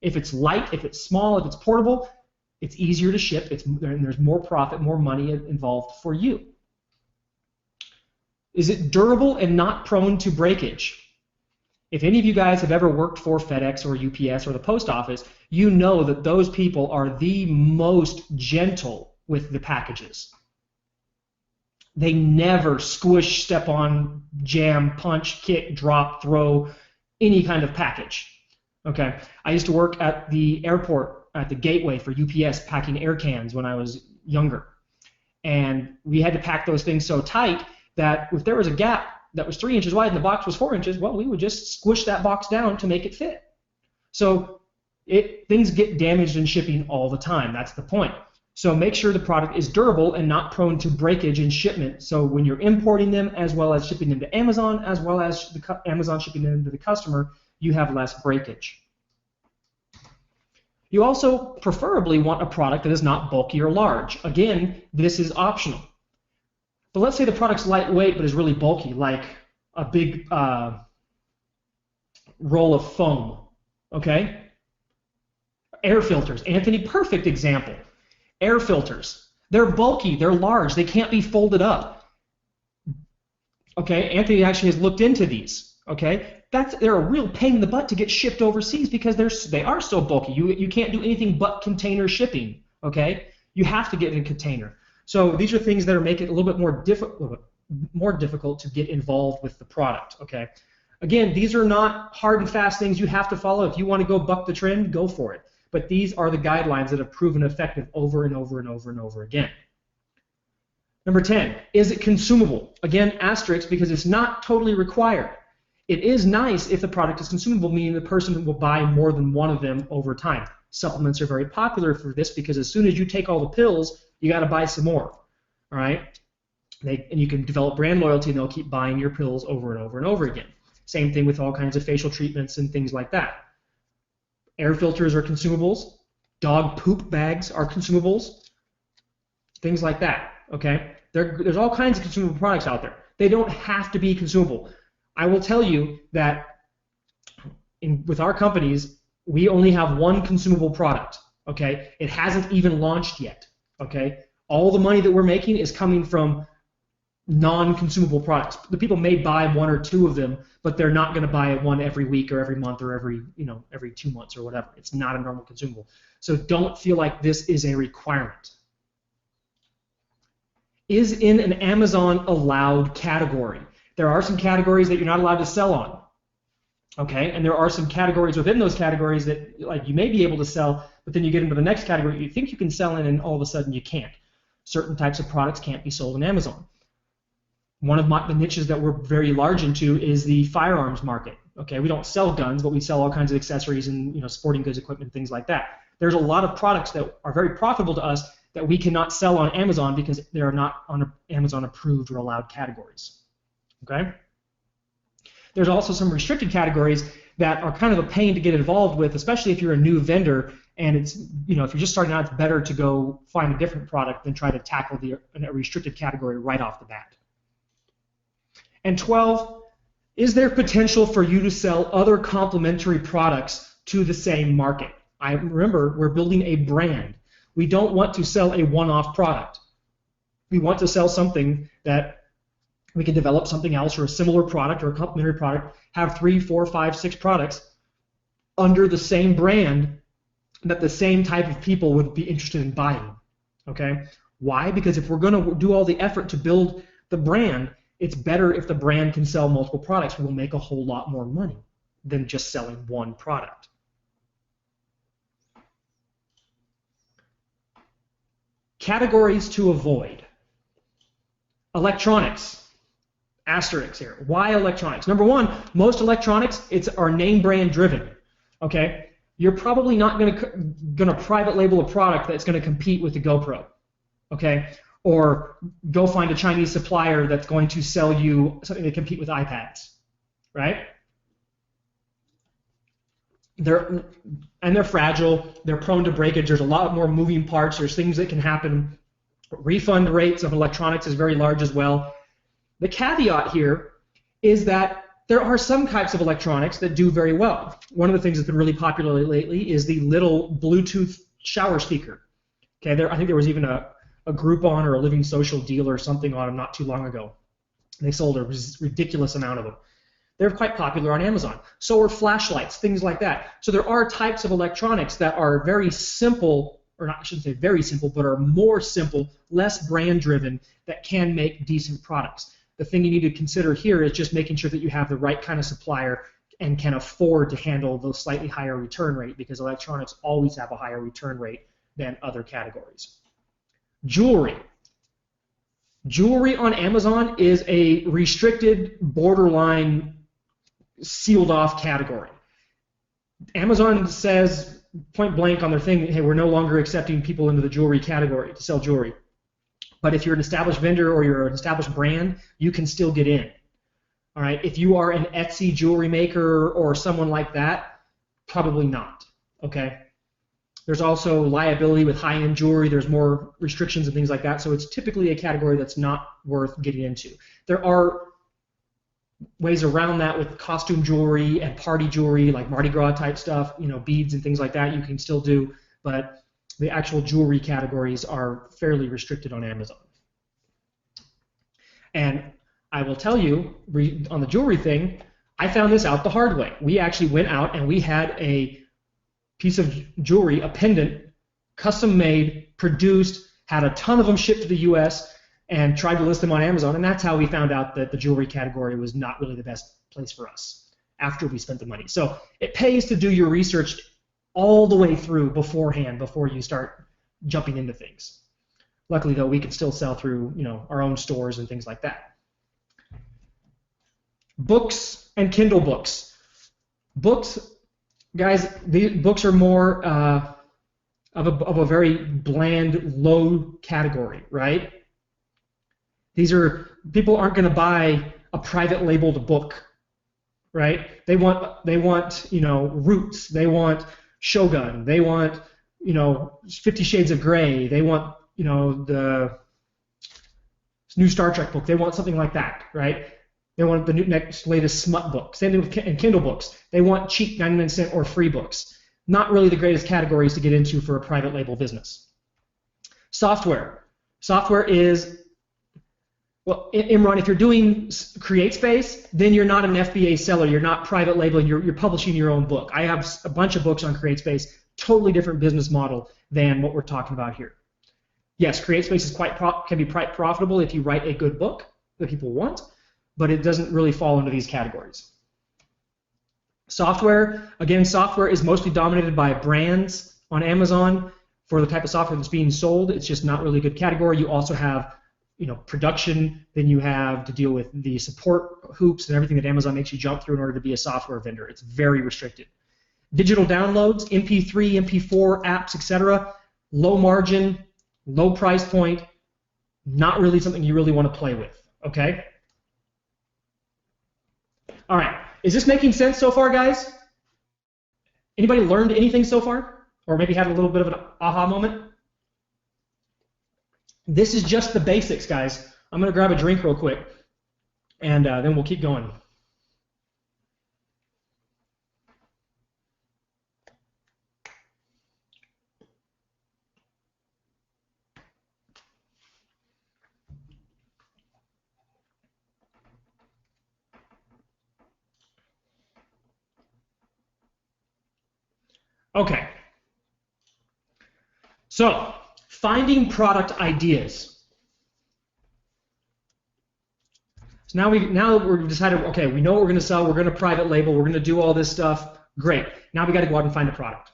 If it's light, if it's small, if it's portable, it's easier to ship, and there's more profit, more money involved for you. Is it durable and not prone to breakage? If any of you guys have ever worked for FedEx or UPS or the post office, you know that those people are the most gentle with the packages. They never squish, step on, jam, punch, kick, drop, throw any kind of package. Okay, I used to work at the airport at the gateway for UPS packing air cans when I was younger, and we had to pack those things so tight that if there was a gap that was 3 inches wide and the box was 4 inches, well, we would just squish that box down to make it fit. So things get damaged in shipping all the time. That's the point. So make sure the product is durable and not prone to breakage in shipment. So when you're importing them, as well as shipping them to Amazon, as well as Amazon shipping them to the customer, you have less breakage. You also preferably want a product that is not bulky or large. Again, this is optional. But let's say the product's lightweight but is really bulky, like a big roll of foam, okay? Air filters. Anthony, perfect example. Air filters. They're bulky, they're large, they can't be folded up. Okay, Anthony actually has looked into these, okay? They're a real pain in the butt to get shipped overseas because they are so bulky. You can't do anything but container shipping, okay? You have to get in a container. So these are things that make it a little bit more difficult to get involved with the product, okay? Again, these are not hard and fast things you have to follow. If you want to go buck the trend, go for it. But these are the guidelines that have proven effective over and over and over and over again. Number 10, is it consumable? Again, asterisk, because it's not totally required. It is nice if the product is consumable, meaning the person will buy more than one of them over time. Supplements are very popular for this because as soon as you take all the pills, you got to buy some more, all right? And you can develop brand loyalty, and they'll keep buying your pills over and over and over again. Same thing with all kinds of facial treatments and things like that. Air filters are consumables. Dog poop bags are consumables. Things like that, okay? There's all kinds of consumable products out there. They don't have to be consumable. I will tell you that with our companies, we only have one consumable product, okay? It hasn't even launched yet, okay? All the money that we're making is coming from non-consumable products. The people may buy one or two of them, but they're not going to buy one every week or every month or every 2 months or whatever. It's not a normal consumable. So don't feel like this is a requirement. Is in an Amazon allowed category? There are some categories that you're not allowed to sell on. Okay, and there are some categories within those categories that you may be able to sell, but then you get into the next category you think you can sell in, and all of a sudden you can't. certain types of products can't be sold on Amazon. One of the niches that we're very large into is the firearms market. Okay, we don't sell guns, but we sell all kinds of accessories and sporting goods equipment, things like that. There's a lot of products that are very profitable to us that we cannot sell on Amazon because they are not on Amazon approved or allowed categories. Okay. There's also some restricted categories that are kind of a pain to get involved with, especially if you're a new vendor and it's, if you're just starting out, it's better to go find a different product than try to tackle a restricted category right off the bat. And 12, is there potential for you to sell other complementary products to the same market? Remember, we're building a brand. We don't want to sell a one-off product. We want to sell something that we can develop something else or a similar product or a complementary product, have 3, 4, 5, 6 products under the same brand that the same type of people would be interested in buying. Okay? Why? Because if we're going to do all the effort to build the brand, it's better if the brand can sell multiple products. We'll make a whole lot more money than just selling one product. Categories to avoid. Electronics. Asterisk here. Why electronics? Number one, most electronics are name brand driven. Okay? You're probably not going to private label a product that's going to compete with the GoPro. Okay? Or go find a Chinese supplier that's going to sell you something that compete with iPads. Right? They're fragile. They're prone to breakage. There's a lot more moving parts. There's things that can happen. Refund rates of electronics is very large as well. The caveat here is that there are some types of electronics that do very well. One of the things that's been really popular lately is the little Bluetooth shower speaker. Okay, I think there was even a Groupon or a Living Social deal or something on them not too long ago. They sold a ridiculous amount of them. They're quite popular on Amazon. So are flashlights, things like that. So there are types of electronics that are very simple, or not, I shouldn't say very simple, but are more simple, less brand driven, that can make decent products. The thing you need to consider here is just making sure that you have the right kind of supplier and can afford to handle the slightly higher return rate, because electronics always have a higher return rate than other categories. Jewelry. Jewelry on Amazon is a restricted, borderline, sealed off category. Amazon says point blank on their thing, hey, we're no longer accepting people into the jewelry category to sell jewelry. But if you're an established vendor or you're an established brand, you can still get in. All right. If you are an Etsy jewelry maker or someone like that, probably not. Okay. There's also liability with high-end jewelry. There's more restrictions and things like that. So it's typically a category that's not worth getting into. There are ways around that with costume jewelry and party jewelry, like Mardi Gras type stuff, beads and things like that you can still do, but the actual jewelry categories are fairly restricted on Amazon. And I will tell you, on the jewelry thing, I found this out the hard way. We actually went out and we had a piece of jewelry, a pendant, custom made, produced, had a ton of them shipped to the US, and tried to list them on Amazon, and that's how we found out that the jewelry category was not really the best place for us after we spent the money. So it pays to do your research all the way through beforehand before you start jumping into things. Luckily, though, we can still sell through our own stores and things like that. Books and Kindle books. Books, guys, these books are more of a very bland, low category, right? People aren't going to buy a private labeled book, right? They want Roots, they want Shogun, they want 50 Shades of Grey, they want the new Star Trek book, they want something like that, right? They want the next latest smut book. Same thing with Kindle books. They want cheap 99-cent or free books. Not really the greatest categories to get into for a private label business. Software. Software is, well, Imran, if you're doing CreateSpace, then you're not an FBA seller. You're not private labeling. You're publishing your own book. I have a bunch of books on CreateSpace, totally different business model than what we're talking about here. Yes, CreateSpace can be quite profitable if you write a good book that people want, but it doesn't really fall into these categories. Software, again, software is mostly dominated by brands on Amazon. for the type of software that's being sold. It's just not really a good category. You also have, production. Then you have to deal with the support hoops and everything that Amazon makes you jump through in order to be a software vendor. It's very restricted. Digital downloads, MP3, MP4, apps, etc. Low margin, low price point. Not really something you really want to play with. Okay. All right. Is this making sense so far, guys? Anybody learned anything so far? Or maybe had a little bit of an aha moment? This is just the basics, guys. I'm going to grab a drink real quick, and then we'll keep going. Okay. So, finding product ideas. So now we've decided, okay, we know what we're going to sell, we're going to private label, we're going to do all this stuff. Great. Now we got to go out and find a product.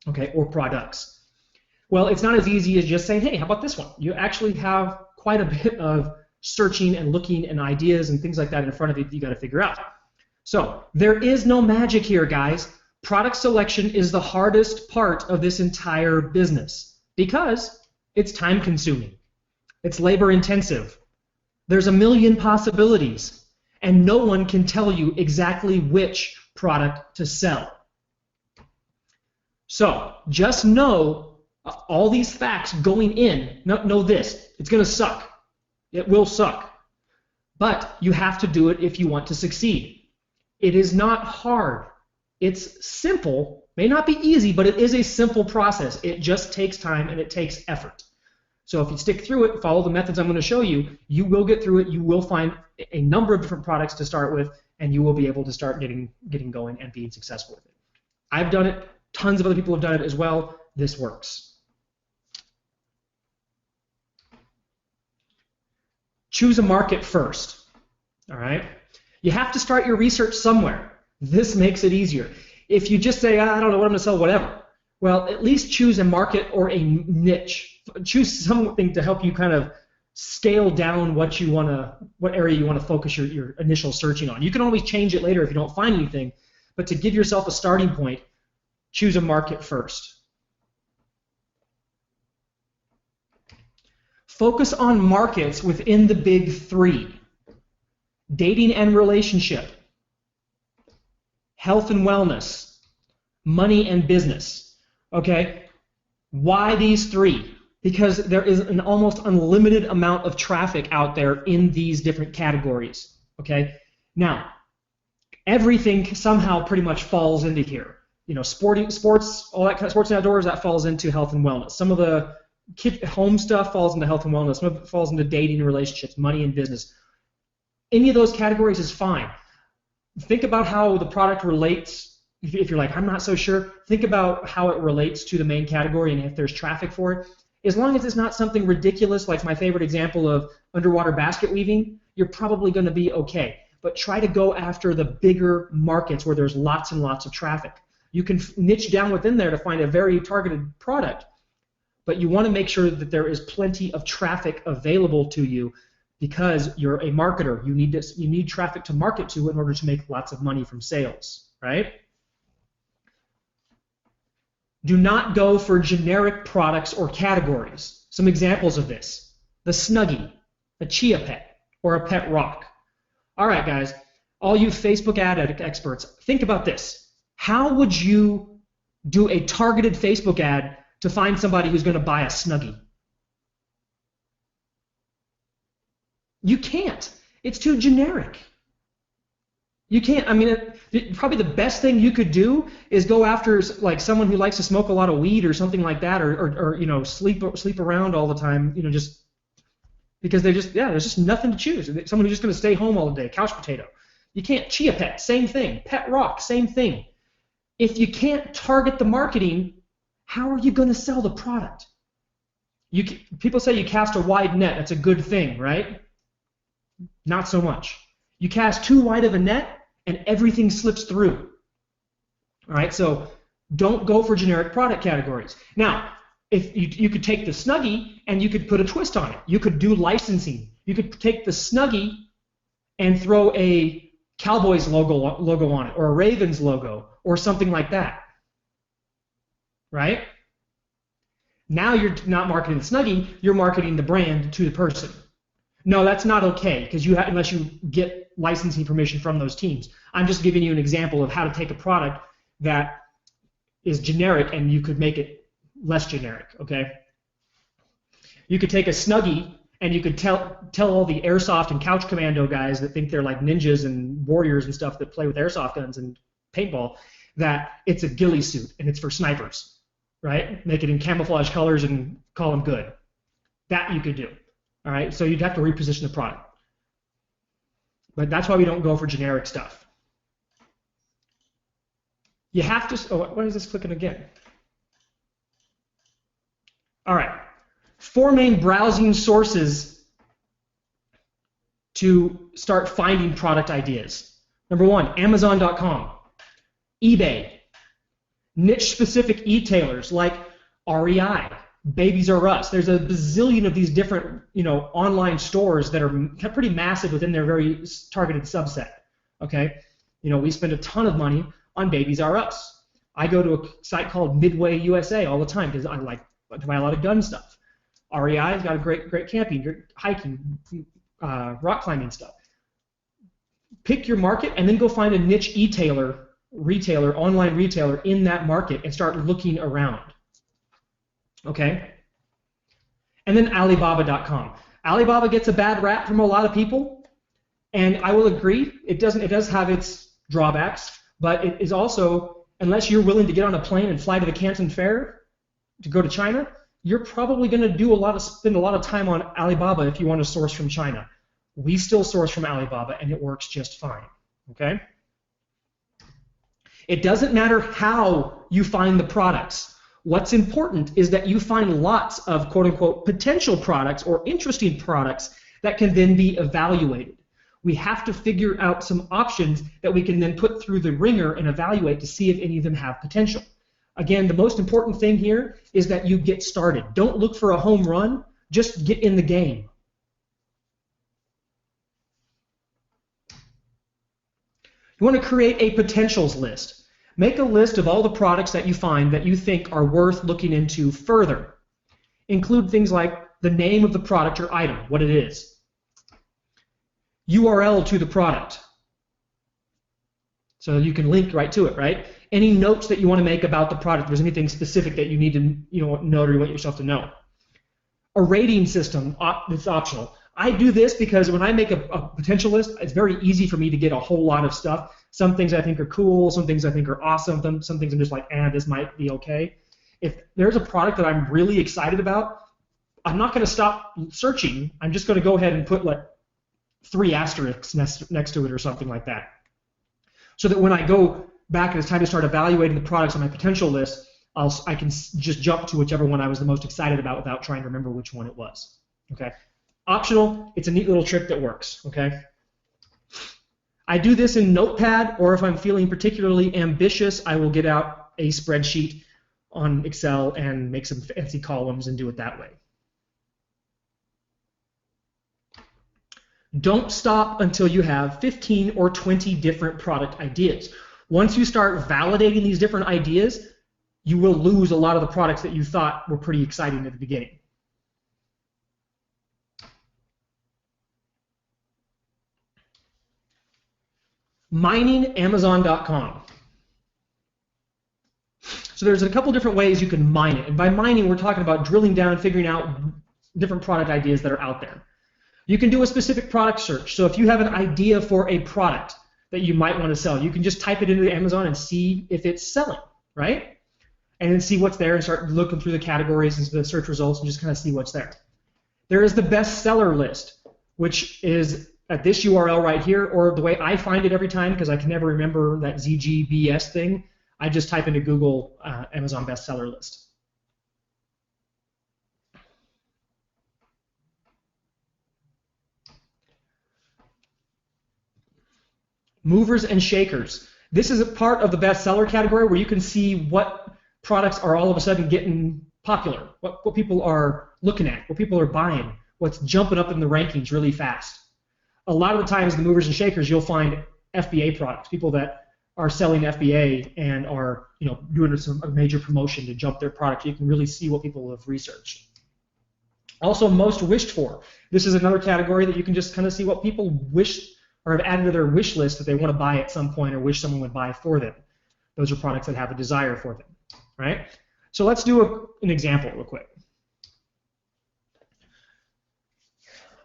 Okay, or products. Well, it's not as easy as just saying, hey, how about this one? You actually have quite a bit of searching and looking and ideas and things like that in front of you that you got to figure out. So, there is no magic here, guys. Product selection is the hardest part of this entire business because it's time consuming. It's labor intensive. There's a million possibilities and no one can tell you exactly which product to sell. So just know all these facts going in. Know this, it's going to suck. It will suck. But you have to do it if you want to succeed. It is not hard. It's simple, may not be easy, but it is a simple process. It just takes time and it takes effort. So if you stick through it, follow the methods I'm going to show you, you will get through it. You will find a number of different products to start with, and you will be able to start getting going and being successful with it. I've done it. Tons of other people have done it as well. This works. Choose a market first. All right? You have to start your research somewhere. This makes it easier. If you just say, I don't know what I'm going to sell, whatever, well, at least choose a market or a niche. Choose something to help you kind of scale down what area you want to focus your initial searching on. You can always change it later if you don't find anything, but to give yourself a starting point, choose a market first. Focus on markets within the big three: dating and relationship, health and wellness, money and business. Okay? Why these three? Because there is an almost unlimited amount of traffic out there in these different categories. Okay? Now, everything somehow pretty much falls into here. Sports, all that kind of sports and outdoors, that falls into health and wellness. Some of the home stuff falls into health and wellness. Some of it falls into dating and relationships, money and business. Any of those categories is fine. Think about how the product relates. If you're like, I'm not so sure, think about how it relates to the main category and if there's traffic for it. As long as it's not something ridiculous, like my favorite example of underwater basket weaving, you're probably going to be okay. But try to go after the bigger markets where there's lots and lots of traffic. You can niche down within there to find a very targeted product, but you want to make sure that there is plenty of traffic available to you because you're a marketer. You need traffic to market to in order to make lots of money from sales, right? Do not go for generic products or categories. Some examples of this: the Snuggie, a Chia Pet, or a Pet Rock. All right, guys, all you Facebook ad experts, think about this. How would you do a targeted Facebook ad to find somebody who's going to buy a Snuggie? You can't. It's too generic. You can't. I mean, probably the best thing you could do is go after like someone who likes to smoke a lot of weed or something like that, or sleep around all the time. Just because there's just nothing to choose. Someone who's just going to stay home all day, couch potato. You can't. Chia Pet, same thing. Pet Rock, same thing. If you can't target the marketing, how are you going to sell the product? People say you cast a wide net. That's a good thing, right? Not so much. You cast too wide of a net, and everything slips through. All right, so Don't go for generic product categories. Now, if you could take the Snuggie and you could put a twist on it. You could do licensing. You could take the Snuggie and throw a Cowboys logo on it, or a Ravens logo, or something like that. Right? Now you're not marketing the Snuggie, you're marketing the brand to the person. No, that's not okay, because unless you get licensing permission from those teams. I'm just giving you an example of how to take a product that is generic and you could make it less generic, okay? You could take a Snuggie and you could tell all the airsoft and couch commando guys that think they're like ninjas and warriors and stuff that play with airsoft guns and paintball that it's a ghillie suit and it's for snipers, right? Make it in camouflage colors and call them good. That you could do, all right? So you'd have to reposition the product. But that's why we don't go for generic stuff. You have to, oh, what is this clicking again? All right, 4 main browsing sources to start finding product ideas. Number 1, Amazon.com, eBay, niche-specific e-tailers like REI, Babies R Us. There's a bazillion of these different, online stores that are pretty massive within their very targeted subset. Okay, we spend a ton of money on Babies R Us. I go to a site called Midway USA all the time because I like to buy a lot of gun stuff. REI's got a great camping, great hiking, rock climbing stuff. Pick your market and then go find a niche retailer, online retailer in that market and start looking around. Okay? And then Alibaba.com. Alibaba gets a bad rap from a lot of people, and I will agree, it does have its drawbacks, but it is also, unless you're willing to get on a plane and fly to the Canton Fair to go to China, you're probably going to spend a lot of time on Alibaba if you want to source from China. We still source from Alibaba, and it works just fine. Okay? It doesn't matter how you find the products. What's important is that you find lots of quote-unquote potential products or interesting products that can then be evaluated. We have to figure out some options that we can then put through the ringer and evaluate to see if any of them have potential. Again, the most important thing here is that you get started. Don't look for a home run, just get in the game. You want to create a potentials list. Make a list of all the products that you find that you think are worth looking into further. Include things like the name of the product or item, what it is, URL to the product, so you can link right to it, right? Any notes that you want to make about the product, if there's anything specific that you need to note or you want yourself to know. A rating system, it's optional. I do this because when I make a potential list, it's very easy for me to get a whole lot of stuff. Some things I think are cool, some things I think are awesome, some things I'm just like, this might be okay. If there's a product that I'm really excited about, I'm not going to stop searching. I'm just going to go ahead and put like 3 asterisks next to it or something like that. So that when I go back and it's time to start evaluating the products on my potential list, I can just jump to whichever one I was the most excited about without trying to remember which one it was. Okay. Optional, it's a neat little trick that works, okay? I do this in Notepad, or if I'm feeling particularly ambitious, I will get out a spreadsheet on Excel and make some fancy columns and do it that way. Don't stop until you have 15 or 20 different product ideas. Once you start validating these different ideas, you will lose a lot of the products that you thought were pretty exciting at the beginning. Mining Amazon.com. So there's a couple different ways you can mine it. And by mining, we're talking about drilling down, figuring out different product ideas that are out there. You can do a specific product search. So if you have an idea for a product that you might want to sell, you can just type it into Amazon and see if it's selling, right? And then see what's there and start looking through the categories and the search results and just kind of see what's there. There is the bestseller list, which is at this URL right here, or the way I find it every time, because I can never remember that ZGBS thing, I just type into Google Amazon bestseller list. Movers and shakers. This is a part of the bestseller category where you can see what products are all of a sudden getting popular, what people are looking at, what people are buying, what's jumping up in the rankings really fast. A lot of the times, the movers and shakers, you'll find FBA products, people that are selling FBA and are doing a major promotion to jump their product. You can really see what people have researched. Also, most wished for. This is another category that you can just kind of see what people wish or have added to their wish list that they want to buy at some point or wish someone would buy for them. Those are products that have a desire for them, right? So let's do an example real quick.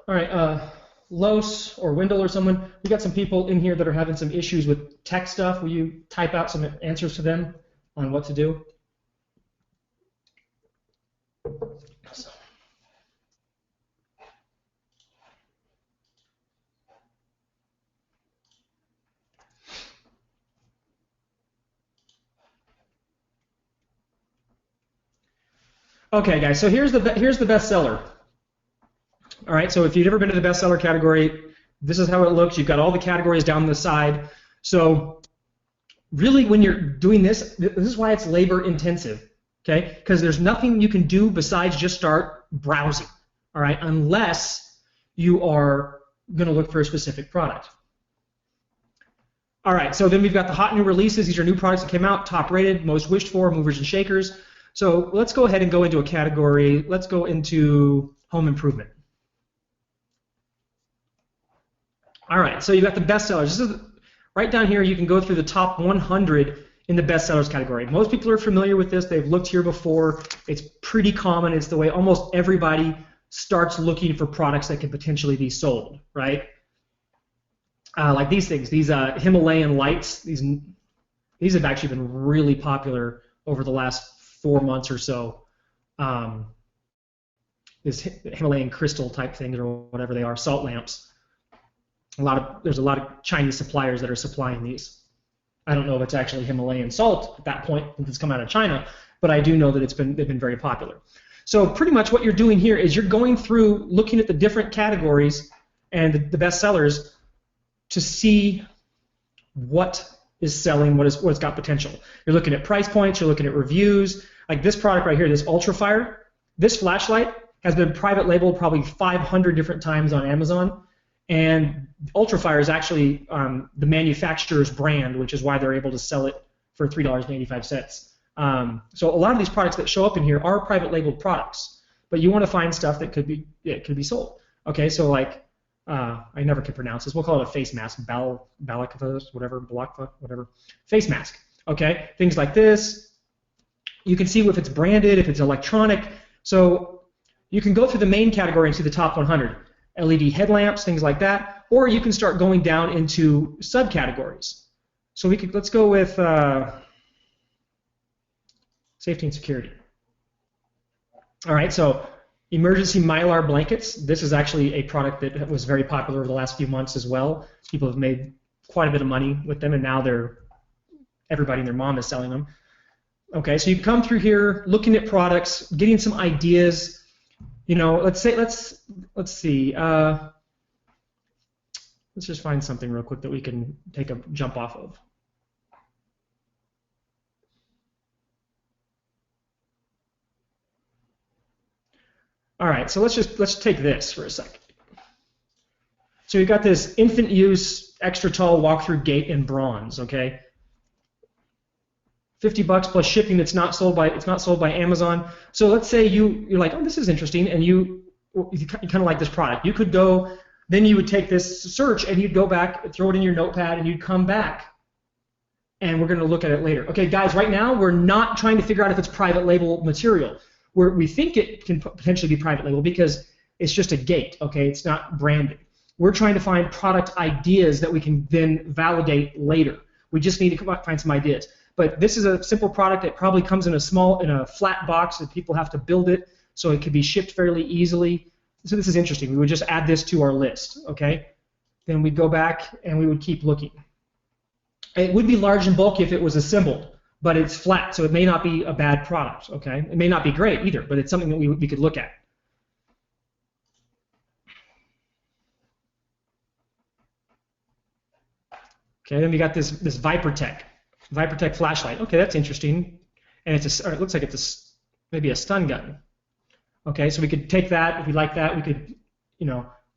All right, Los or Wendell or someone, we got some people in here that are having some issues with tech stuff. Will you type out some answers to them on what to do? Okay, guys, so here's the bestseller. All right, so if you've ever been to the bestseller category, this is how it looks. You've got all the categories down the side. So really, when you're doing this is why it's labor intensive, okay? Because there's nothing you can do besides just start browsing, all right, unless you are going to look for a specific product. All right, so then we've got the hot new releases. These are new products that came out, top rated, most wished for, movers and shakers. So let's go ahead and go into a category. Let's go into home improvement. All right, so you've got the bestsellers. This is right down here. You can go through the top 100 in the bestsellers category. Most people are familiar with this. They've looked here before. It's pretty common. It's the way almost everybody starts looking for products that could potentially be sold, right? Like these things, these Himalayan lights. These have actually been really popular over the last 4 months or so. This Himalayan crystal type things or whatever they are, salt lamps. There's a lot of Chinese suppliers that are supplying these. I don't know if it's actually Himalayan salt at that point since it's come out of China, but I do know that they've been very popular. So pretty much what you're doing here is you're going through looking at the different categories and the best sellers to see what is selling, what's got potential. You're looking at price points, you're looking at reviews. Like this product right here, this Ultrafire, this flashlight has been private labeled probably 500 different times on Amazon. And Ultrafire is actually the manufacturer's brand, which is why they're able to sell it for $3.85. So a lot of these products that show up in here are private labeled products, but you want to find stuff that could be sold. Okay, so like I never can pronounce this. We'll call it a face mask, balaclava, whatever, face mask. Okay, things like this. You can see if it's branded, if it's electronic. So you can go through the main category and see the top 100. LED headlamps, things like that, or you can start going down into subcategories. So let's go with safety and security. All right, so emergency Mylar blankets. This is actually a product that was very popular over the last few months as well. People have made quite a bit of money with them, and now everybody and their mom is selling them. Okay, so you come through here, looking at products, getting some ideas. Let's see. Let's just find something real quick that we can take a jump off of. All right, so let's take this for a second. So you've got this infant use extra tall walk-through gate in bronze, okay? $50 plus shipping. It's not sold by Amazon. So let's say you're like, oh, this is interesting, and you kind of like this product. You could go, then you would take this search and you'd go back, throw it in your notepad, and you'd come back, and we're going to look at it later. Okay, guys, right now we're not trying to figure out if it's private label material. We think it can potentially be private label because it's just a gate. Okay, it's not branded. We're trying to find product ideas that we can then validate later. We just need to find some ideas. But this is a simple product that probably comes in a flat box that people have to build it, so it could be shipped fairly easily. So this is interesting. We would just add this to our list, okay? Then we'd go back and we would keep looking. It would be large and bulky if it was assembled, but it's flat, so it may not be a bad product, okay? It may not be great either, but it's something that we could look at. Okay, then we got this ViperTech flashlight. Okay, that's interesting. and or it looks like it's maybe a stun gun. Okay, so we could take that if we like that. We could,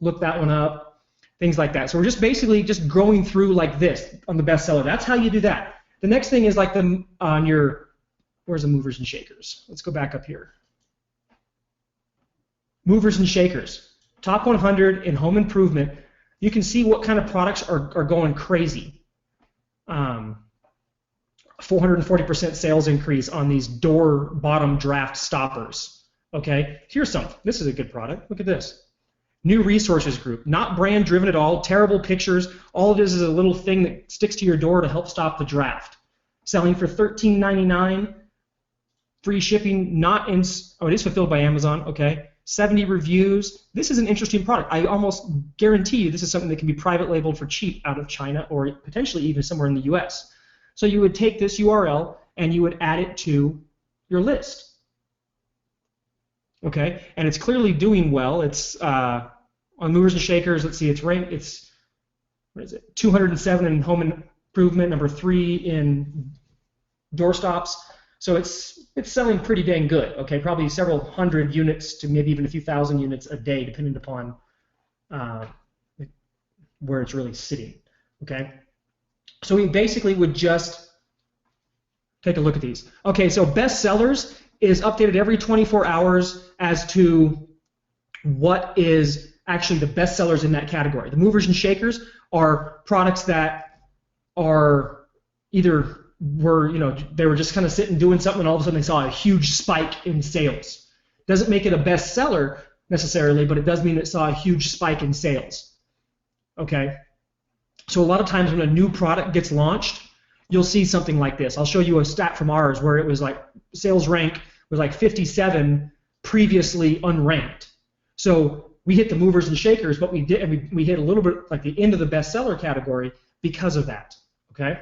look that one up, things like that. So we're just basically just going through like this on the bestseller. That's how you do that. The next thing is like where's the movers and shakers? Let's go back up here. Movers and shakers. Top 100 in home improvement. You can see what kind of products are going crazy. 440% sales increase on these door bottom draft stoppers. Okay, here's some. This is a good product. Look at this. New resources group. Not brand driven at all. Terrible pictures. All it is a little thing that sticks to your door to help stop the draft. Selling for $13.99. Free shipping. Not in. Oh, it is fulfilled by Amazon. Okay. 70 reviews. This is an interesting product. I almost guarantee you this is something that can be private labeled for cheap out of China or potentially even somewhere in the US. So you would take this URL and you would add it to your list. Okay, and it's clearly doing well. It's on movers and shakers. Let's see, it's ranked. It's what is it? 207 in home improvement, number 3 in doorstops. So it's selling pretty dang good. Okay, probably several hundred units to maybe even a few thousand units a day, depending upon where it's really sitting. Okay, so we basically would just take a look at these. Okay, so bestsellers is updated every 24 hours as to what is actually the best sellers in that category. The movers and shakers are products that are either they were just kind of sitting doing something and all of a sudden they saw a huge spike in sales. Doesn't make it a bestseller necessarily, but it does mean it saw a huge spike in sales. Okay, so a lot of times when a new product gets launched, you'll see something like this. I'll show you a stat from ours where it was like sales rank was like 57 previously unranked. So we hit the movers and shakers, but we hit a little bit like the end of the bestseller category because of that. Okay.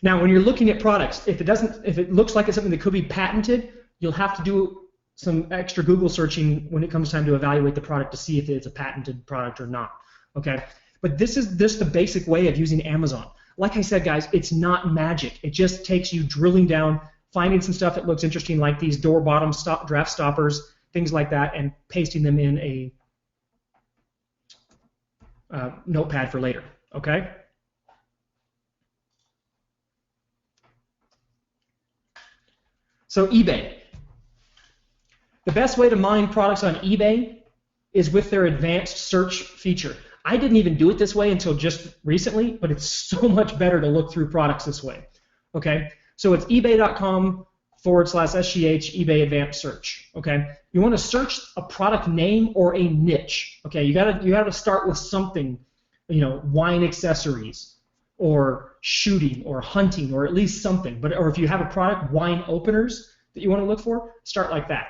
Now, when you're looking at products, if it looks like it's something that could be patented, you'll have to do some extra Google searching when it comes time to evaluate the product to see if it's a patented product or not. Okay. But this is the basic way of using Amazon. Like I said, guys, it's not magic. It just takes you drilling down, finding some stuff that looks interesting, like these door bottom draft stoppers, things like that, and pasting them in a notepad for later. Okay? So eBay. The best way to mine products on eBay is with their advanced search feature. I didn't even do it this way until just recently, but it's so much better to look through products this way. Okay, so it's ebay.com/SGH eBay advanced search. Okay, you want to search a product name or a niche. Okay, you gotta start with something, wine accessories or shooting or hunting or at least something. Or if you have a product, wine openers that you want to look for, start like that.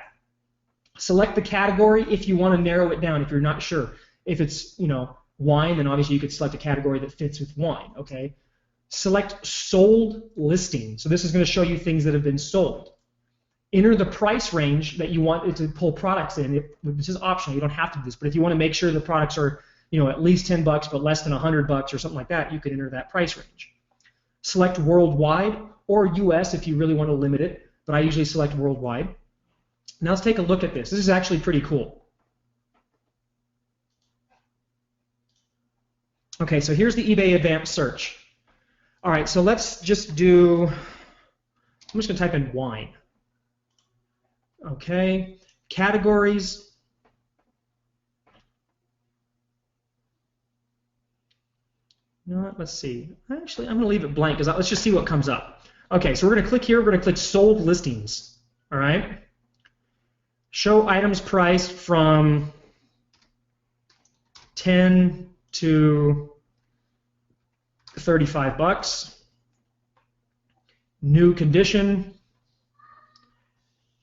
Select the category if you want to narrow it down if you're not sure. If it's, wine, then obviously you could select a category that fits with wine, okay? Select sold listing. So this is going to show you things that have been sold. Enter the price range that you want it to pull products in. This is optional. You don't have to do this, but if you want to make sure the products are, at least $10 but less than $100 or something like that, you could enter that price range. Select worldwide or US if you really want to limit it, but I usually select worldwide. Now let's take a look at this. This is actually pretty cool. Okay, so here's the eBay advanced search. All right, so let's just do, I'm just going to type in wine. Okay, categories. Let's see. Actually, I'm going to leave it blank because let's just see what comes up. Okay, so we're going to click here. We're going to click sold listings. All right. Show items priced from 10 to $35. New condition.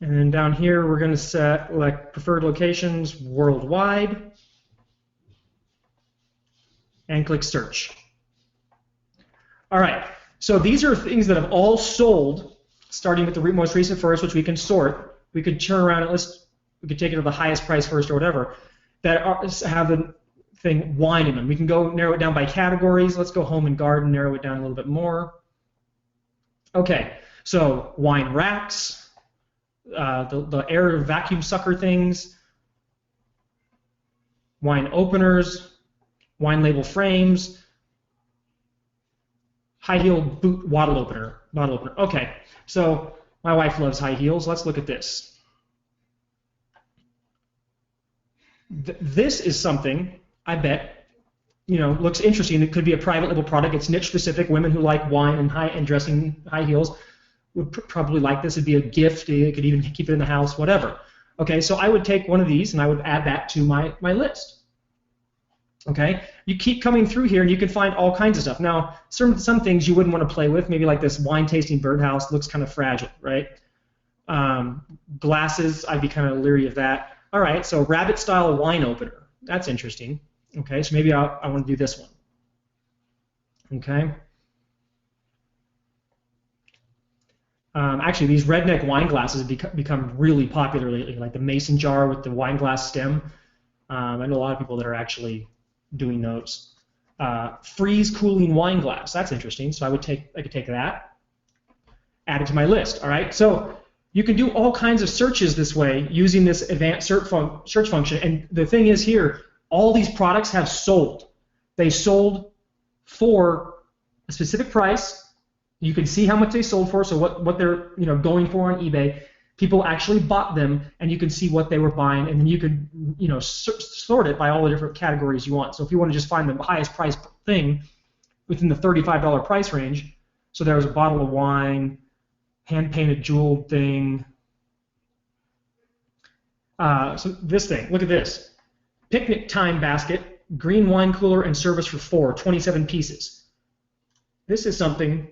And then down here we're going to select preferred locations worldwide and click search. All right, so these are things that have all sold, starting with the most recent first, which we can sort. We could turn around and we could take it to the highest price first or whatever, that have the thing wine in them. We can go narrow it down by categories. Let's go home and garden, narrow it down a little bit more. Okay, so wine racks, the air vacuum sucker things, wine openers, wine label frames, high heel boot bottle opener. Okay, so my wife loves high heels. Let's look at this. This is something I bet looks interesting. It could be a private label product. It's niche specific. Women who like wine and dressing high heels would probably like this. It'd be a gift. You could even keep it in the house, whatever. Okay, so I would take one of these and I would add that to my list. Okay, you keep coming through here and you can find all kinds of stuff. Now, some things you wouldn't want to play with, maybe like this wine tasting birdhouse, looks kind of fragile, right? Glasses, I'd be kind of leery of that. All right, so rabbit style wine opener, that's interesting. Okay, so maybe I want to do this one. Okay. Actually, these redneck wine glasses have become really popular lately, like the mason jar with the wine glass stem. I know a lot of people that are actually doing those. Freeze cooling wine glass, that's interesting. So I could take that, add it to my list. All right, so you can do all kinds of searches this way using this advanced search function. And the thing is here, all these products have sold. They sold for a specific price. You can see how much they sold for, so what they're going for on eBay. People actually bought them, and you can see what they were buying, and then you can sort it by all the different categories you want. So if you want to just find the highest price thing within the $35 price range, so there was a bottle of wine, hand-painted jeweled thing. So this thing, look at this. Picnic time basket, green wine cooler, and service for 4, 27 pieces. This is something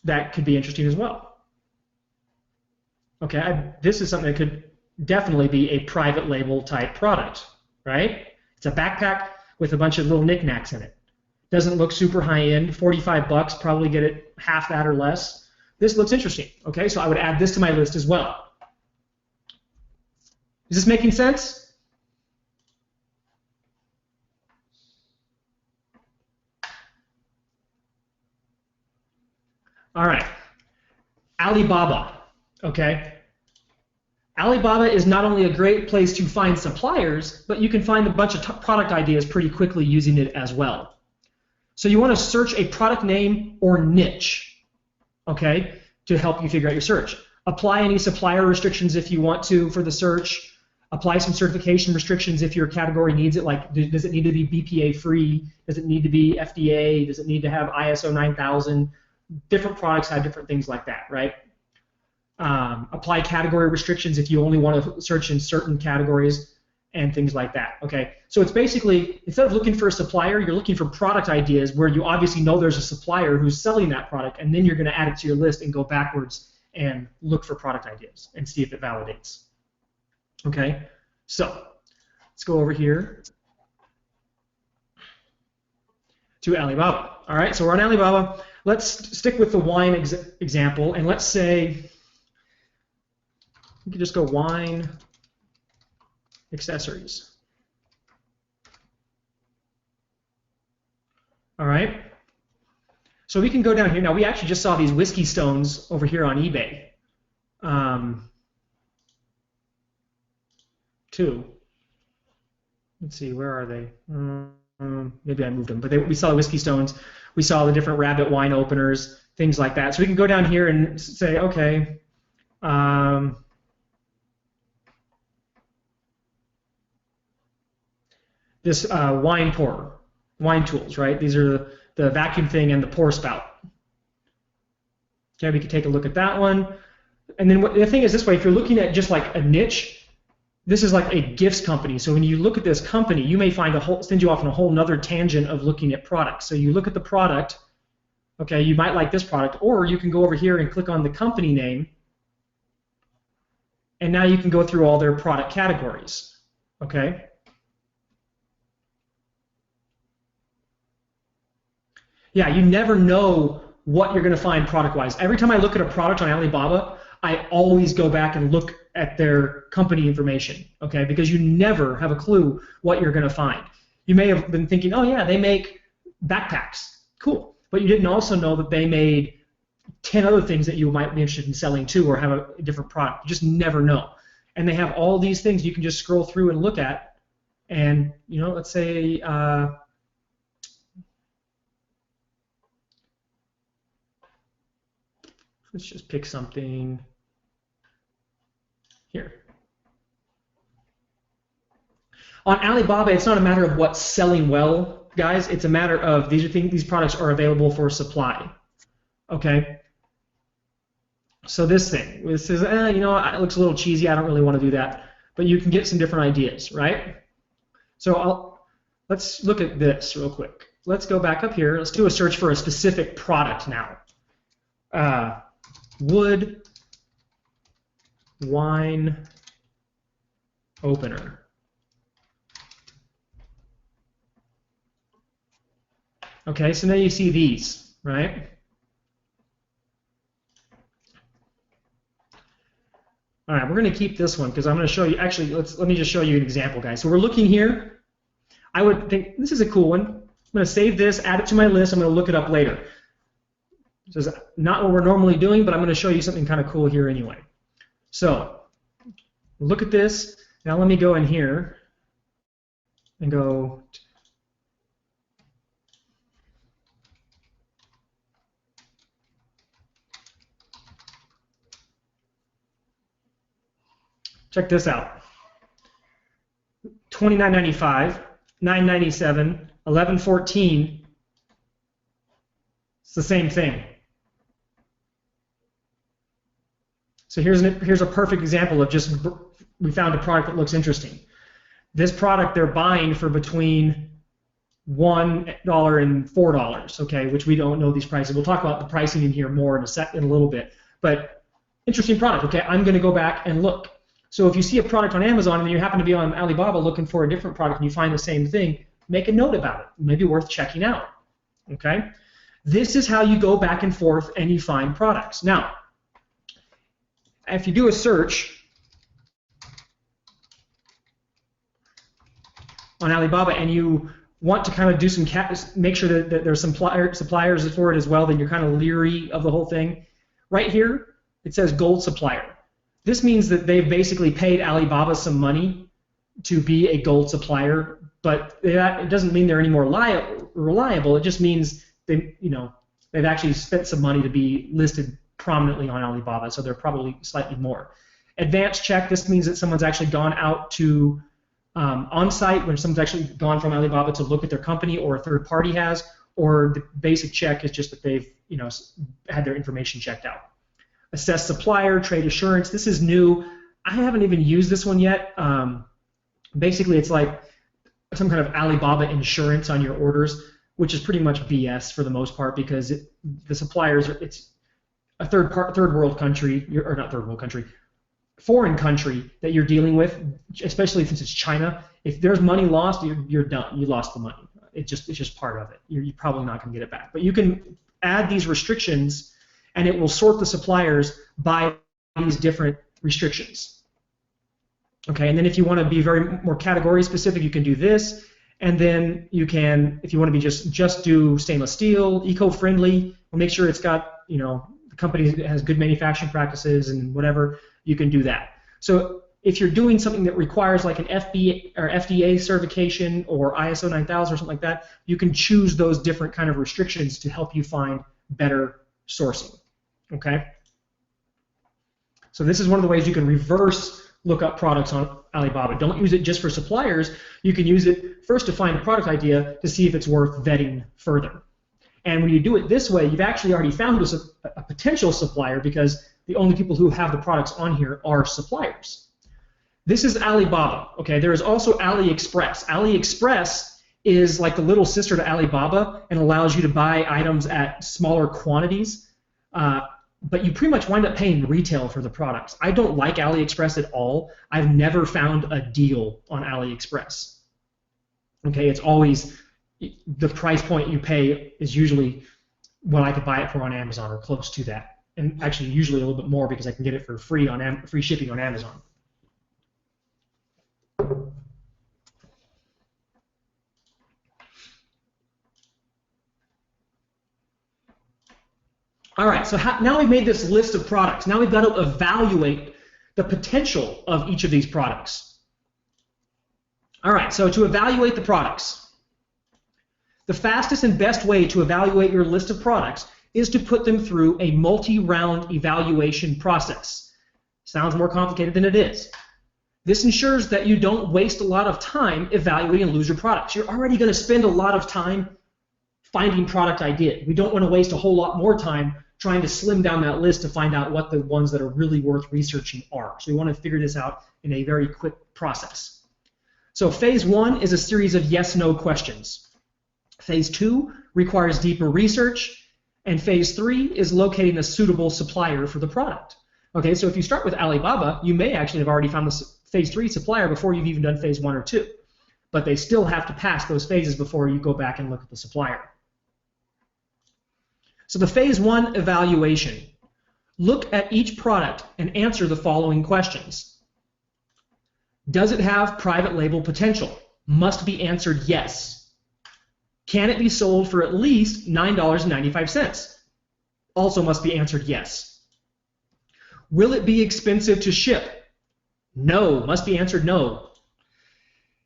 that could be interesting as well. Okay, this is something that could definitely be a private label type product, right? It's a backpack with a bunch of little knickknacks in it. Doesn't look super high end, 45 bucks, probably get it half that or less. This looks interesting, okay? So I would add this to my list as well. Is this making sense? All right, Alibaba, okay? Alibaba is not only a great place to find suppliers, but you can find a bunch of product ideas pretty quickly using it as well. So you want to search a product name or niche, okay, to help you figure out your search. Apply any supplier restrictions if you want to for the search. Apply some certification restrictions if your category needs it, like does it need to be BPA free? Does it need to be FDA? Does it need to have ISO 9000? Different products have different things like that, right? Apply category restrictions if you only want to search in certain categories and things like that, okay? So it's basically, instead of looking for a supplier, you're looking for product ideas where you obviously know there's a supplier who's selling that product, and then you're going to add it to your list and go backwards and look for product ideas and see if it validates. Okay, so let's go over here to Alibaba. All right, so we're on Alibaba. Let's stick with the wine example, and let's say we could just go wine accessories. All right, so we can go down here. Now, we actually just saw these whiskey stones over here on eBay. Two. Let's see, where are they? Maybe I moved them, but we saw the whiskey stones. We saw the different rabbit wine openers, things like that. So we can go down here and say, okay, this wine pourer, wine tools, right? These are the vacuum thing and the pour spout. Okay, we could take a look at that one. And then the thing is this way, if you're looking at just like a niche, this is like a gifts company. So when you look at this company, you may find send you off on a whole nother tangent of looking at products. So you look at the product, okay, you might like this product, or you can go over here and click on the company name, and now you can go through all their product categories, okay? Yeah, you never know what you're going to find product-wise. Every time I look at a product on Alibaba, I always go back and look at their company information, okay? Because you never have a clue what you're going to find. You may have been thinking, oh yeah, they make backpacks. Cool. but you didn't also know that they made 10 other things that you might be interested in selling too, or have a different product. You just never know. And they have all these things you can just scroll through and look at. And, you know, let's say, let's just pick something here. On Alibaba, it's not a matter of what's selling well, guys. It's a matter of these products are available for supply. Okay. So this thing, this is, you know, it looks a little cheesy. I don't really want to do that, but you can get some different ideas, right? So let's look at this real quick. Let's go back up here. Let's do a search for a specific product now. Wood wine opener. Okay, so now you see these, right? All right, we're going to keep this one because I'm going to show you. Actually, let me just show you an example, guys. So we're looking here. I would think this is a cool one. I'm going to save this, add it to my list. I'm going to look it up later. This is not what we're normally doing, but I'm going to show you something kind of cool here anyway. So look at this. Now let me go in here and go. Check this out. $29.95, $9.97, $11.14. It's the same thing. So here's a perfect example of just we found a product that looks interesting. This product they're buying for between $1 and $4, okay, which we don't know these prices. We'll talk about the pricing in here more in a little bit. But interesting product, okay? I'm going to go back and look. So if you see a product on Amazon and you happen to be on Alibaba looking for a different product and you find the same thing, make a note about it. Maybe worth checking out, okay? This is how you go back and forth and you find products. Now, if you do a search on Alibaba and you want to kind of do some make sure that there's some suppliers for it as well, then you're kind of leery of the whole thing. Right here, it says gold supplier. This means that they've basically paid Alibaba some money to be a gold supplier, but it doesn't mean they're any more reliable. It just means they've actually spent some money to be listed prominently on Alibaba, so they're probably slightly more. Advanced check, this means that someone's actually gone out to on-site, when someone's actually gone from Alibaba to look at their company, or a third party has, or the basic check is just that they've had their information checked out. Assess supplier, trade assurance, this is new. I haven't even used this one yet. Basically, it's like some kind of Alibaba insurance on your orders, which is pretty much BS for the most part, because the suppliers, it's a third world country, or not third world country, foreign country that you're dealing with, especially since it's China. If there's money lost, you're done. You lost the money. It's just part of it. You're probably not going to get it back. But you can add these restrictions, and it will sort the suppliers by these different restrictions. Okay, and then if you want to be more category specific, you can do this, and then you can, if you want to be just do stainless steel, eco-friendly, or make sure it's got, the company has good manufacturing practices and whatever, you can do that. So if you're doing something that requires like an FDA certification or ISO 9000 or something like that, you can choose those different kind of restrictions to help you find better sourcing. Okay? So this is one of the ways you can reverse look up products on Alibaba. Don't use it just for suppliers. You can use it first to find a product idea to see if it's worth vetting further. And when you do it this way, you've actually already found a potential supplier, because the only people who have the products on here are suppliers. This is Alibaba. Okay, there is also AliExpress. AliExpress is like the little sister to Alibaba and allows you to buy items at smaller quantities. But you pretty much wind up paying retail for the products. I don't like AliExpress at all. I've never found a deal on AliExpress. Okay, it's always the price point you pay is usually what I could buy it for on Amazon, or close to that, and actually usually a little bit more because I can get it for free on free shipping on Amazon. All right, so now we've made this list of products. Now we've got to evaluate the potential of each of these products. All right, so to evaluate the products, the fastest and best way to evaluate your list of products is to put them through a multi-round evaluation process. Sounds more complicated than it is. This ensures that you don't waste a lot of time evaluating and lose your products. You're already going to spend a lot of time finding product ideas. We don't want to waste a whole lot more time trying to slim down that list to find out what the ones that are really worth researching are. So we want to figure this out in a very quick process. So phase 1 is a series of yes-no questions. Phase 2 requires deeper research, and phase 3 is locating a suitable supplier for the product. Okay, so if you start with Alibaba, you may actually have already found the phase 3 supplier before you've even done phase 1 or 2, but they still have to pass those phases before you go back and look at the supplier. So the phase 1 evaluation. Look at each product and answer the following questions. Does it have private label potential? Must be answered yes. Can it be sold for at least $9.95? Also must be answered yes. Will it be expensive to ship? No, must be answered no.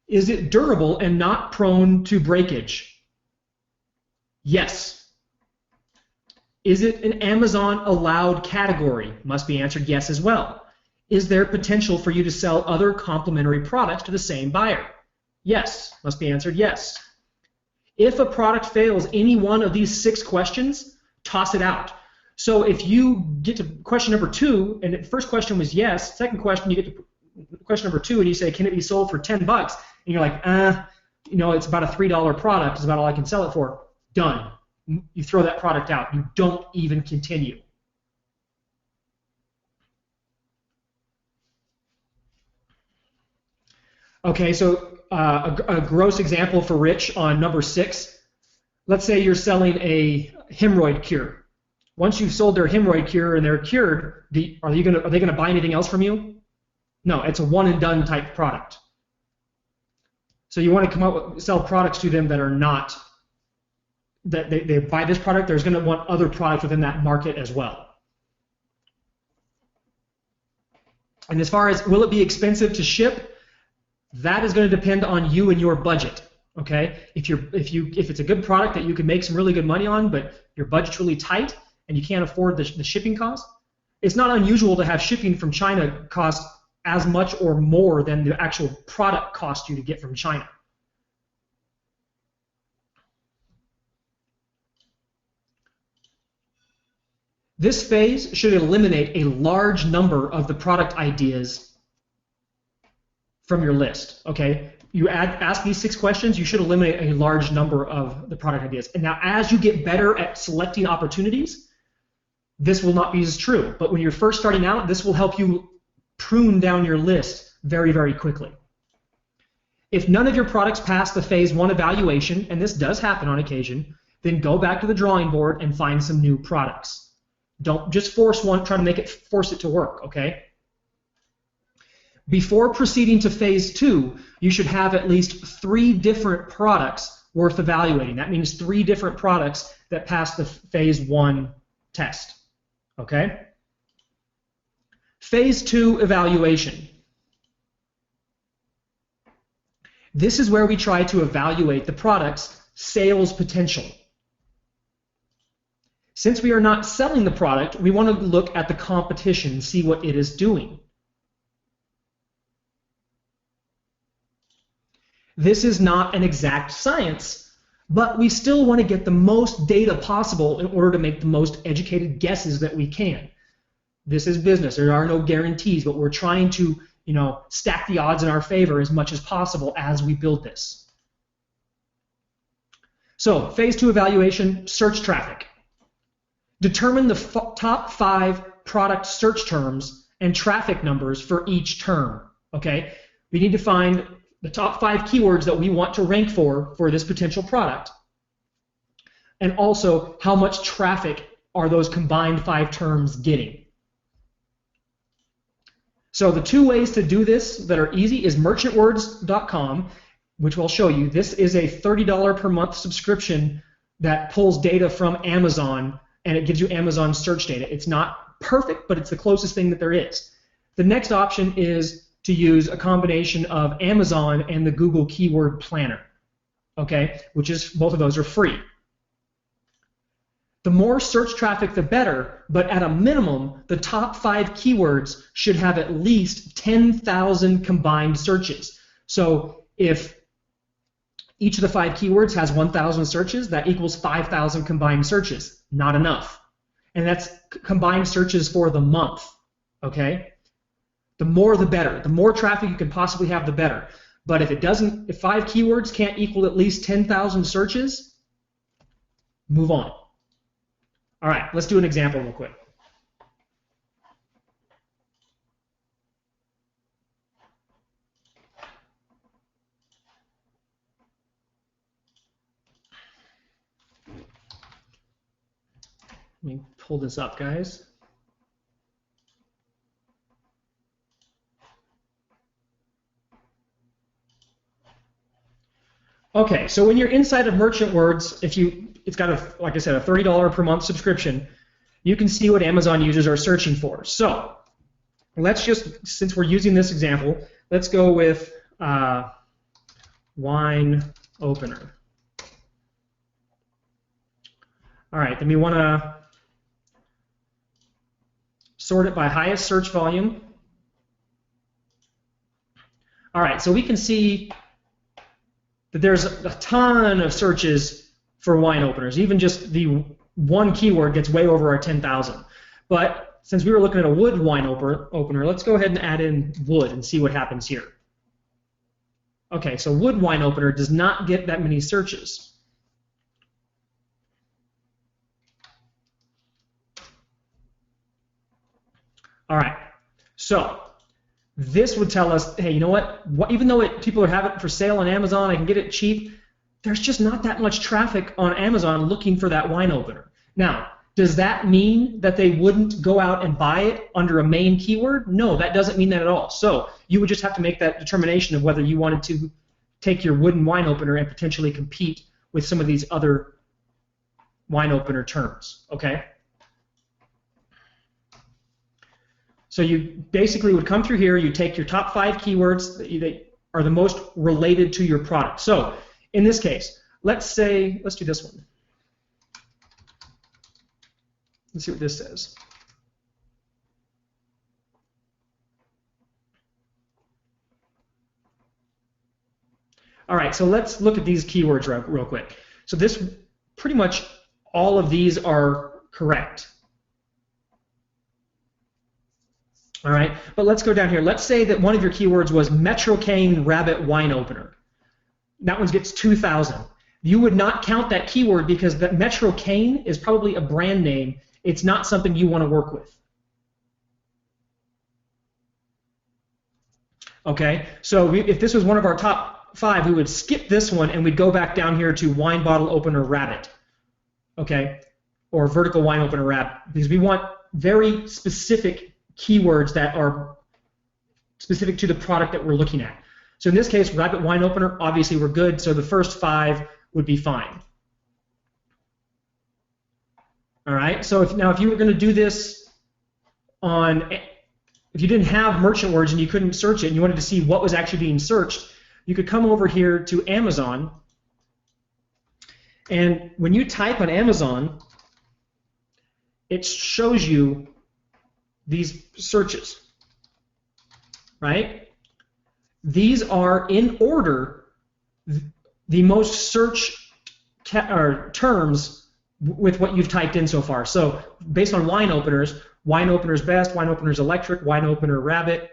Is it durable and not prone to breakage? Yes. Is it an Amazon allowed category? Must be answered yes as well. Is there potential for you to sell other complementary products to the same buyer? Yes, must be answered yes. If a product fails any one of these 6 questions, toss it out. So if you get to question number 2, and the first question was yes, second question you get to question number 2 and you say, can it be sold for 10 bucks? And you're like, it's about a $3 product, it's about all I can sell it for. Done. You throw that product out. You don't even continue. Okay, so a gross example for Rich on number 6. Let's say you're selling a hemorrhoid cure. Once you've sold their hemorrhoid cure and they're cured, are they going to buy anything else from you? No, it's a one and done type product. So you want to come up with sell products to them that are not that they buy this product. There's going to want other products within that market as well. And as far as will it be expensive to ship, that is going to depend on you and your budget. Okay, if it's a good product that you can make some really good money on, but your budget's really tight and you can't afford the shipping cost, it's not unusual to have shipping from China cost as much or more than the actual product cost you to get from China. This phase should eliminate a large number of the product ideas from your list. Okay, you ask these 6 questions, you should eliminate a large number of the product ideas. And now as you get better at selecting opportunities, this will not be as true. But when you're first starting out, this will help you prune down your list very, very quickly. If none of your products pass the phase 1 evaluation, and this does happen on occasion, then go back to the drawing board and find some new products. Don't just try to force it to work, okay? Before proceeding to phase 2, you should have at least 3 different products worth evaluating. That means 3 different products that pass the phase 1 test, okay? Phase 2 evaluation. This is where we try to evaluate the product's sales potential. Since we are not selling the product, we want to look at the competition, see what it is doing. This is not an exact science, but we still want to get the most data possible in order to make the most educated guesses that we can. This is business. There are no guarantees, but we're trying to, stack the odds in our favor as much as possible as we build this. So, phase 2 evaluation, search traffic. Determine the top 5 product search terms and traffic numbers for each term. Okay, we need to find the top 5 keywords that we want to rank for this potential product, and also how much traffic are those combined 5 terms getting. So the 2 ways to do this that are easy is merchantwords.com, which I'll show you. This is a $30 per month subscription that pulls data from Amazon and it gives you Amazon search data. It's not perfect, but it's the closest thing that there is. The next option is to use a combination of Amazon and the Google Keyword Planner, okay, which is, both of those are free. The more search traffic, the better, but at a minimum, the top 5 keywords should have at least 10,000 combined searches. So if each of the 5 keywords has 1,000 searches, that equals 5,000 combined searches. Not enough. And that's combined searches for the month, okay? The more the better. The more traffic you can possibly have, the better. But if it doesn't, if 5 keywords can't equal at least 10,000 searches, move on. All right, let's do an example real quick. Let me pull this up, guys. Okay, so when you're inside of Merchant Words, it's got a, like I said, a $30 per month subscription, you can see what Amazon users are searching for. So let's just, since we're using this example, let's go with wine opener. All right, then we want to sort it by highest search volume. All right, so we can see that there's a ton of searches for wine openers. Even just the one keyword gets way over our 10,000. But since we were looking at a wood wine opener, let's go ahead and add in wood and see what happens here. Okay, so wood wine opener does not get that many searches. All right, so this would tell us, hey, you know what? Even though people are having it for sale on Amazon, I can get it cheap, there's just not that much traffic on Amazon looking for that wine opener. Now, does that mean that they wouldn't go out and buy it under a main keyword? No, that doesn't mean that at all. So you would just have to make that determination of whether you wanted to take your wooden wine opener and potentially compete with some of these other wine opener terms, okay? So you basically would come through here, you take your top 5 keywords that are the most related to your product. So in this case, let's do this one. Let's see what this says. All right, so let's look at these keywords real quick. So this, pretty much all of these are correct. All right, but let's go down here. Let's say that one of your keywords was Metro Cane Rabbit Wine Opener. That one gets 2,000. You would not count that keyword because that Metro Cane is probably a brand name. It's not something you want to work with. Okay, so if this was one of our top 5, we would skip this one and we'd go back down here to Wine Bottle Opener Rabbit. Okay, or Vertical Wine Opener Rabbit, because we want very specific keywords that are specific to the product that we're looking at. So in this case, Rabbit Wine Opener, obviously we're good, so the first 5 would be fine. All right, so if you were going to do this if you didn't have Merchant Words and you couldn't search it and you wanted to see what was actually being searched, you could come over here to Amazon, and when you type on Amazon, it shows you these searches, right? These are in order the most search terms with what you've typed in so far. So based on wine openers best, wine openers electric, wine opener rabbit.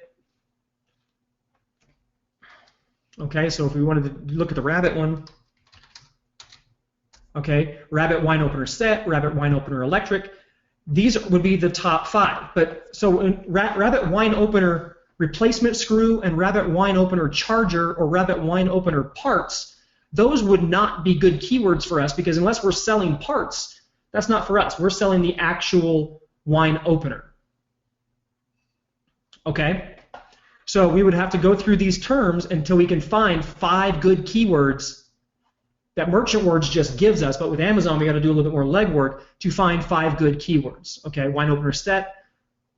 Okay, so if we wanted to look at the rabbit one, okay, rabbit wine opener set, rabbit wine opener electric. These would be the top 5. But so in rabbit wine opener replacement screw and rabbit wine opener charger or rabbit wine opener parts, those would not be good keywords for us because unless we're selling parts, that's not for us. We're selling the actual wine opener. Okay? So we would have to go through these terms until we can find 5 good keywords that Merchant Words just gives us, but with Amazon we got to do a little bit more legwork to find 5 good keywords. Okay, wine opener set,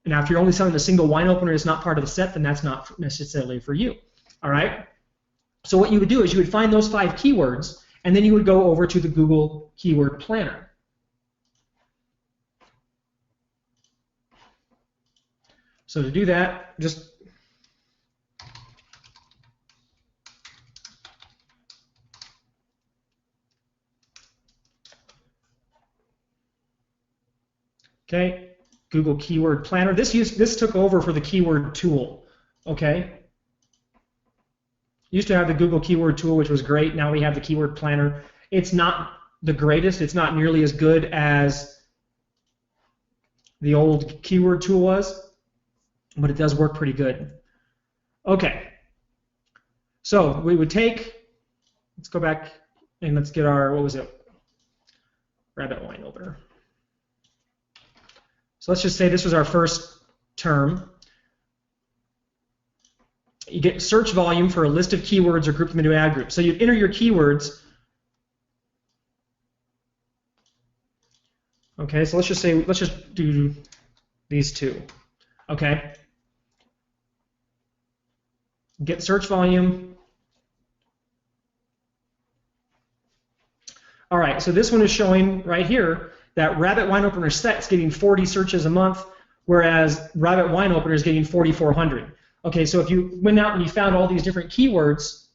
and after you're only selling a single wine opener, it's not part of the set, then that's not necessarily for you. All right. So what you would do is you would find those 5 keywords, and then you would go over to the Google Keyword Planner. So to do that, just okay, Google Keyword Planner. This took over for the keyword tool. Okay. Used to have the Google Keyword Tool, which was great. Now we have the Keyword Planner. It's not the greatest. It's not nearly as good as the old Keyword Tool was, but it does work pretty good. Okay. So we would take, let's go back and let's get our, what was it? Rabbit wine opener. So let's just say this was our first term. You get search volume for a list of keywords or group them into ad groups. So you enter your keywords. Okay, so let's just do these 2. Okay. Get search volume. All right, so this one is showing right here that Rabbit Wine Opener set is getting 40 searches a month, whereas Rabbit Wine Opener is getting 4,400. Okay, so if you went out and you found all these different keywords,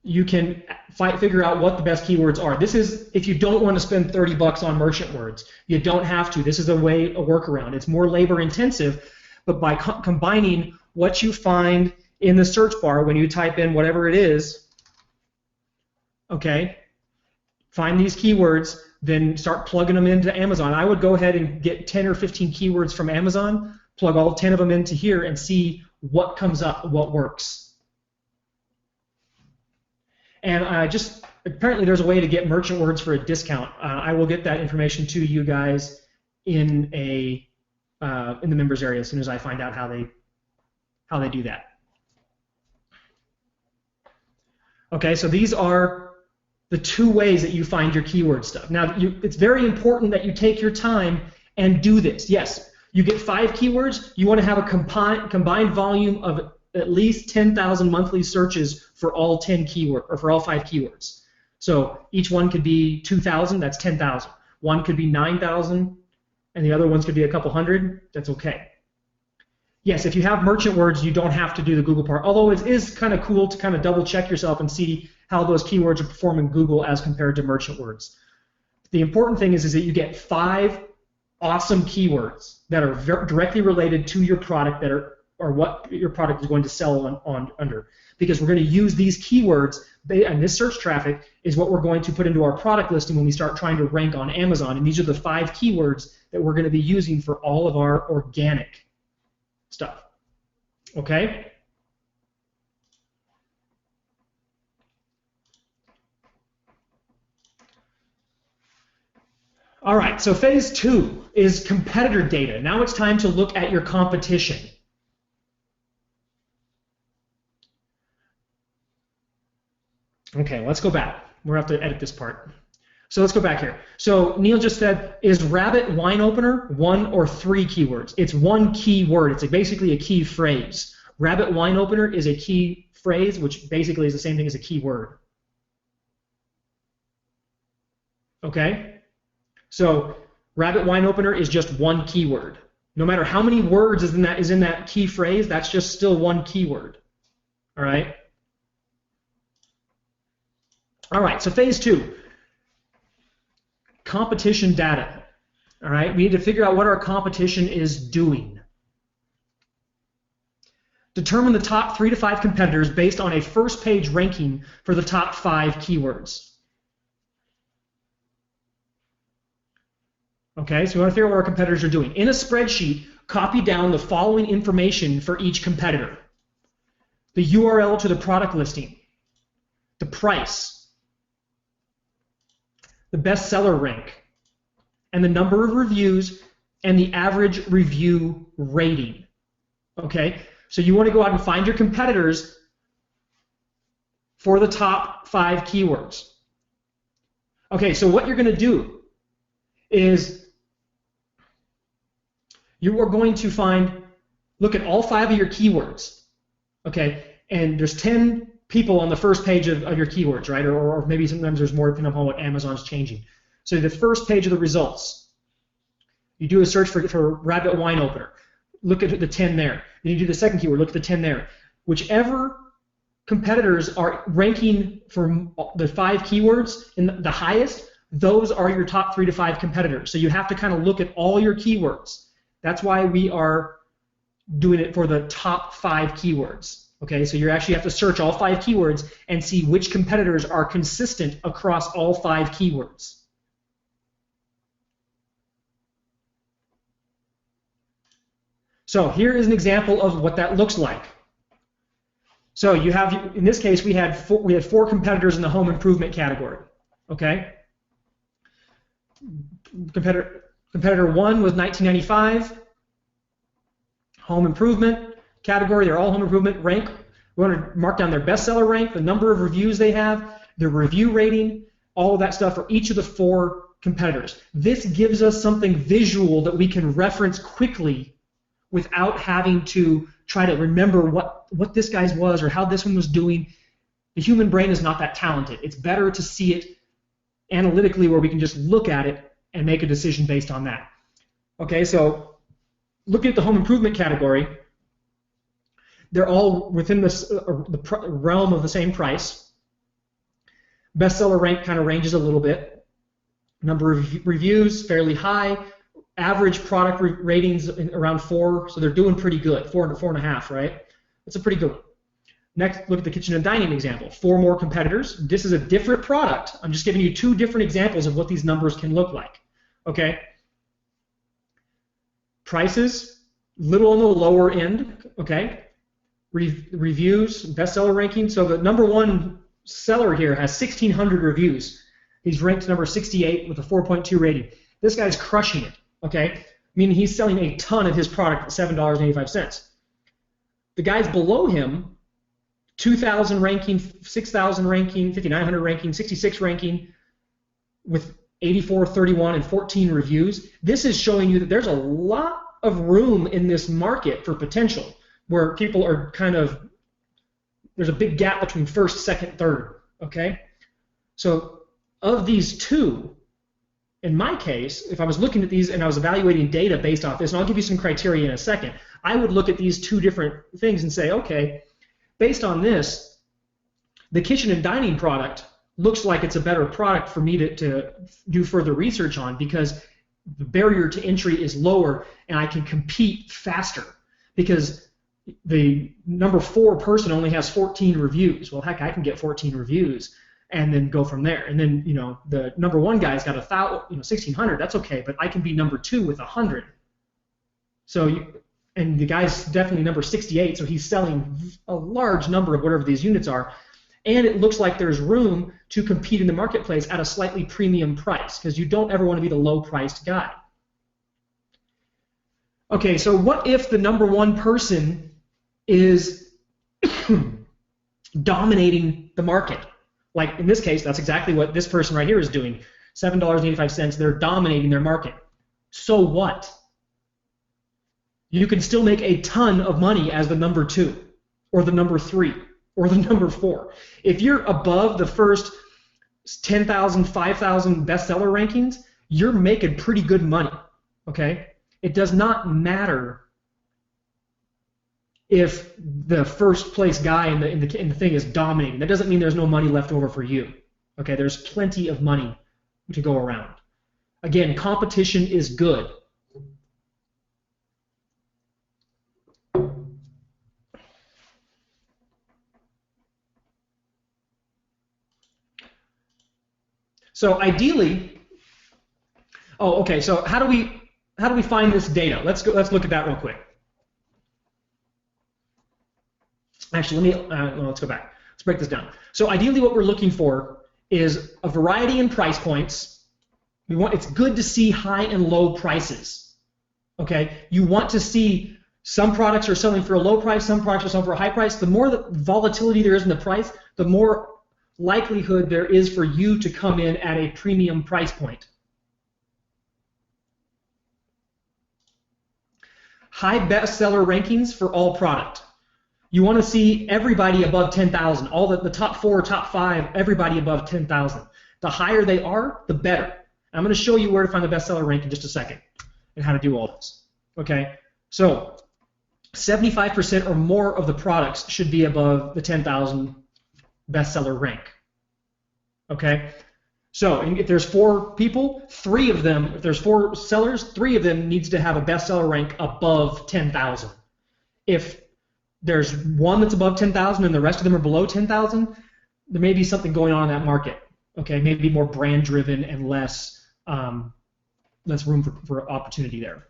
you can figure out what the best keywords are. This is if you don't want to spend $30 on Merchant Words. You don't have to. This is a workaround. It's more labor intensive, but by combining what you find in the search bar when you type in whatever it is, okay, find these keywords, then start plugging them into Amazon. I would go ahead and get 10 or 15 keywords from Amazon, plug all 10 of them into here, and see what comes up, what works. And apparently there's a way to get Merchant Words for a discount. I will get that information to you guys in the members area as soon as I find out how they do that. Okay, so these are the 2 ways that you find your keyword stuff. Now, it's very important that you take your time and do this. Yes, you get 5 keywords. You want to have a combined volume of at least 10,000 monthly searches for all 10 keywords, or for all 5 keywords. So each one could be 2,000. That's 10,000. One could be 9,000, and the other ones could be a couple hundred. That's okay. Yes, if you have Merchant Words, you don't have to do the Google part, although it is kind of cool to kind of double check yourself and see how those keywords are performing in Google as compared to Merchant Words. The important thing is that you get 5 awesome keywords that are directly related to your product or what your product is going to sell under. Because we're going to use these keywords, and this search traffic is what we're going to put into our product listing when we start trying to rank on Amazon. And these are the 5 keywords that we're going to be using for all of our organic stuff. Okay? All right, so phase 2 is competitor data. Now it's time to look at your competition. Okay, let's go back. We're going to have to edit this part. So let's go back here. So Neil just said, is Rabbit Wine Opener 1 or 3 keywords? It's 1 key word. It's basically a key phrase. Rabbit Wine Opener is a key phrase, which basically is the same thing as a keyword. Okay? So Rabbit Wine Opener is just 1 keyword. No matter how many words is in that key phrase, that's just still 1 keyword. All right? All right, so phase 2. Competition data. All right, we need to figure out what our competition is doing. Determine the top 3 to 5 competitors based on a first page ranking for the top 5 keywords. Okay, so we want to figure out what our competitors are doing. In a spreadsheet, copy down the following information for each competitor. The URL to the product listing, the price, the bestseller rank, and the number of reviews and the average review rating. Okay, So you want to go out and find your competitors for the top 5 keywords. Okay, so what you're going to do is you are going to look at all 5 of your keywords, okay, and there's 10 people on the first page of your keywords, right, or maybe sometimes there's more depending upon what Amazon's changing. So the first page of the results, you do a search for rabbit wine opener, look at the 10 there. Then you do the second keyword, look at the 10 there. Whichever competitors are ranking for the 5 keywords in the highest, those are your top 3 to 5 competitors. So you have to kind of look at all your keywords. That's why we are doing it for the top 5 keywords. Okay, so you actually have to search all 5 keywords and see which competitors are consistent across all 5 keywords. So here is an example of what that looks like. So you have, in this case, we had 4 competitors in the home improvement category. Okay. Competitor 1 was 1995. Home improvement category. They're all home improvement. Rank. We want to mark down their bestseller rank, the number of reviews they have, their review rating, all of that stuff for each of the 4 competitors. This gives us something visual that we can reference quickly without having to try to remember what this guy's was or how this one was doing. The human brain is not that talented. It's better to see it analytically where we can just look at it and make a decision based on that. Okay, so looking at the home improvement category, they're all within the realm of the same price. Bestseller rank kind of ranges a little bit. Number of reviews, fairly high. Average product ratings around 4, so they're doing pretty good. 4 to 4.5, right? That's a pretty good one. Next, look at the kitchen and dining example. 4 more competitors. This is a different product. I'm just giving you 2 different examples of what these numbers can look like. Okay. Prices, little on the lower end. Okay. Reviews, bestseller ranking. So the number 1 seller here has 1,600 reviews. He's ranked number 68 with a 4.2 rating. This guy's crushing it. Okay, meaning he's selling a ton of his product at $7.85. The guys below him, 2,000 ranking, 6,000 ranking, 5,900 ranking, 66 ranking, with 84, 31, and 14 reviews. This is showing you that there's a lot of room in this market for potential, where people are kind of, there's a big gap between first, second, third. Okay, so of these 2. In my case, if I was looking at these and I was evaluating data based off this, and I'll give you some criteria in a second, I would look at these 2 different things and say, okay, based on this, the kitchen and dining product looks like it's a better product for me to do further research on because the barrier to entry is lower and I can compete faster because the number 4 person only has 14 reviews. Well, heck, I can get 14 reviews and then go from there. And then, you know, the number 1 guy's got 1,600. That's okay, but I can be number 2 with 100. So, and the guy's definitely number 68, so he's selling a large number of whatever these units are. And it looks like there's room to compete in the marketplace at a slightly premium price because you don't ever want to be the low-priced guy. Okay, so what if the number 1 person is dominating the market? Like in this case, that's exactly what this person right here is doing. $7.85, they're dominating their market. So what? You can still make a ton of money as the number 2, or the number 3, or the number 4. If you're above the first 10,000, 5,000 bestseller rankings, you're making pretty good money. Okay? It does not matter if the first place guy in the thing is dominating. That doesn't mean there's no money left over for you. Okay, there's plenty of money to go around. Again, competition is good. So ideally, okay. So how do we find this data? Let's look at that real quick. Actually, let's go back. Let's break this down. So ideally what we're looking for is a variety in price points. It's good to see high and low prices. Okay? You want to see Some products are selling for a low price, some products are selling for a high price. The more the volatility there is in the price, the more likelihood there is for you to come in at a premium price point. High bestseller rankings for all product. You want to see everybody above 10,000, all the top 4, top 5, everybody above 10,000. The higher they are, the better. I'm going to show you where to find the bestseller rank in just a second and how to do all this. Okay, so 75% or more of the products should be above the 10,000 bestseller rank. Okay, so if there's 4 people, 3 of them, if there's 4 sellers, 3 of them needs to have a bestseller rank above 10,000. If there's 1 that's above 10,000 and the rest of them are below 10,000, there may be something going on in that market. Okay, maybe more brand driven and less room for opportunity there.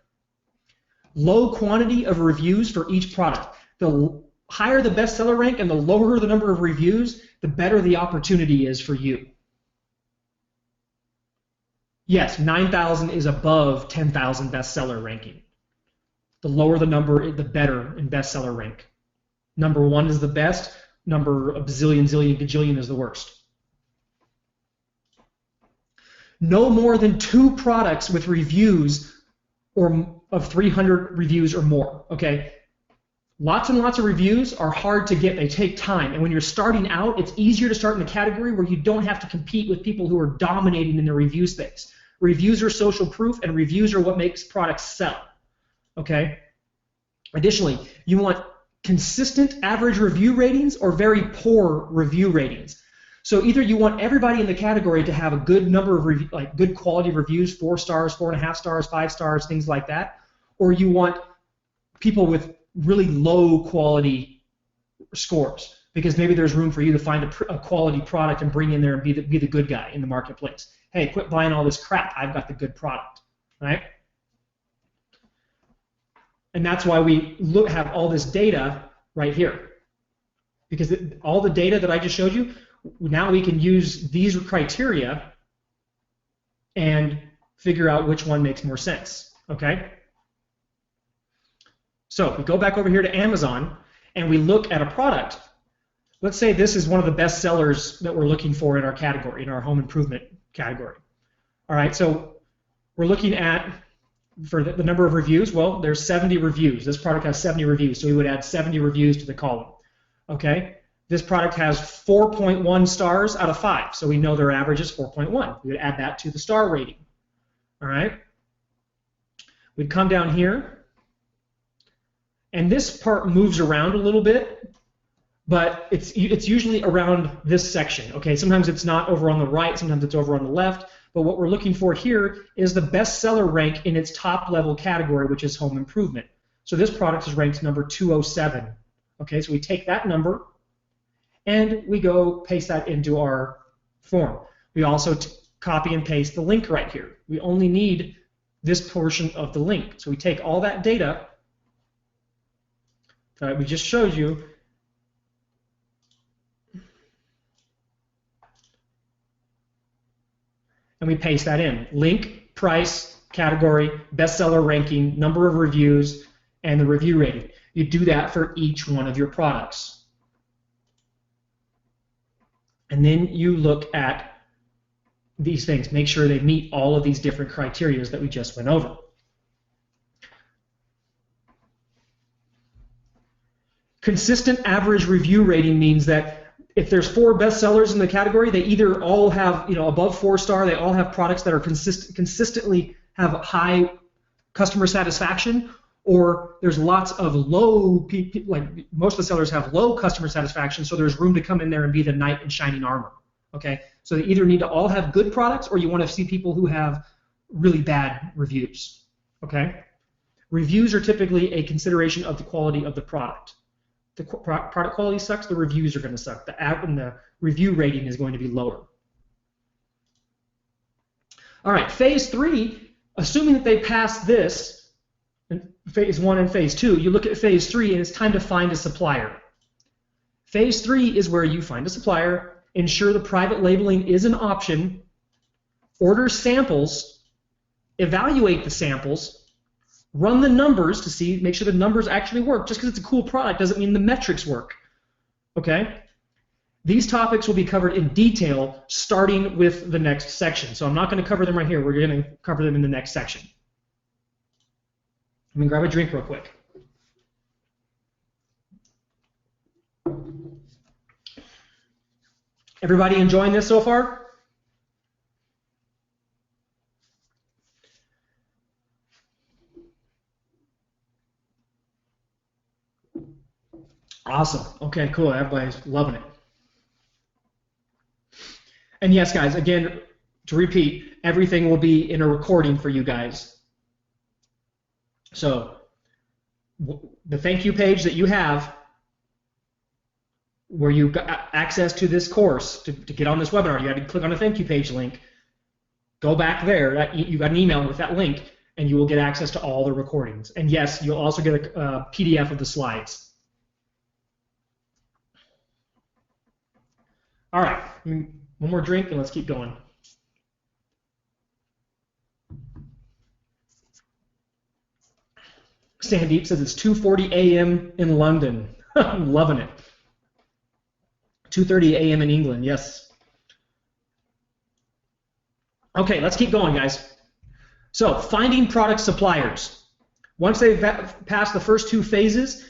Low quantity of reviews for each product. The higher the bestseller rank and the lower the number of reviews, the better the opportunity is for you. Yes, 9,000 is above 10,000 bestseller ranking. The lower the number, the better in bestseller rank. Number 1 is the best. Number a bazillion, zillion, gajillion is the worst. No more than 2 products with reviews or of 300 reviews or more. Okay, lots and lots of reviews are hard to get. They take time, and when you're starting out, it's easier to start in a category where you don't have to compete with people who are dominating in the review space. Reviews are social proof, and reviews are what makes products sell. Okay. Additionally, you want consistent average review ratings or very poor review ratings. So either you want everybody in the category to have a good number of good quality reviews, 4 stars, 4.5 stars, 5 stars, things like that, or you want people with really low quality scores because maybe there's room for you to find a quality product and bring in there and be the good guy in the marketplace. Hey, quit buying all this crap. I've got the good product, right? And that's why we have all this data right here, because all the data that I just showed you, now we can use these criteria and figure out which one makes more sense, okay? So if we go back over here to Amazon and we look at a product, let's say this is one of the best sellers that we're looking for in our category, in our home improvement category. All right, so we're looking at, for the number of reviews, well, there's 70 reviews. This product has 70 reviews, so we would add 70 reviews to the column, okay? This product has 4.1 stars out of 5, so we know their average is 4.1. We would add that to the star rating. All right. We'd come down here, and this part moves around a little bit, but it's usually around this section. Okay. Sometimes it's not over on the right, sometimes it's over on the left. But what we're looking for here is the bestseller rank in its top level category, which is home improvement. So this product is ranked number 207. Okay. So we take that number and we go paste that into our form. We also copy and paste the link right here. We only need this portion of the link. So we take all that data that we just showed you, and we paste that in. Link, price, category, bestseller ranking, number of reviews, and the review rating. You do that for each one of your products. And then you look at these things. Make sure they meet all of these different criteria that we just went over. Consistent average review rating means that if there's 4 bestsellers in the category, they either all have, above 4-star, they all have products that are consistently have high customer satisfaction, or there's lots of low, like most of the sellers have low customer satisfaction, so there's room to come in there and be the knight in shining armor. Okay, so they either need to all have good products, or you want to see people who have really bad reviews. Okay, reviews are typically a consideration of the quality of the product. The product quality sucks, the reviews are going to suck. The app and the review rating is going to be lower. All right, phase 3, assuming that they pass this, phase 1 and phase 2, you look at phase 3 and it's time to find a supplier. Phase 3 is where you find a supplier, ensure the private labeling is an option, order samples, evaluate the samples, Run the numbers to see, make sure the numbers actually work. Just because it's a cool product doesn't mean the metrics work. Okay? These topics will be covered in detail starting with the next section. So I'm not going to cover them right here. We're going to cover them in the next section. Let me grab a drink real quick. Everybody enjoying this so far? Awesome. Okay, cool. Everybody's loving it. And yes, guys, again, to repeat, everything will be in a recording for you guys. So the thank you page that you have where you got access to this course, to get on this webinar, you had to click on a thank you page link. Go back there. You got an email with that link, and you will get access to all the recordings. And yes, you'll also get a PDF of the slides. All right, one more drink and let's keep going. Sandeep says it's 2:40 a.m. in London. I'm loving it. 2:30 a.m. in England, yes. Okay, let's keep going, guys. So, finding product suppliers. Once they've passed the first two phases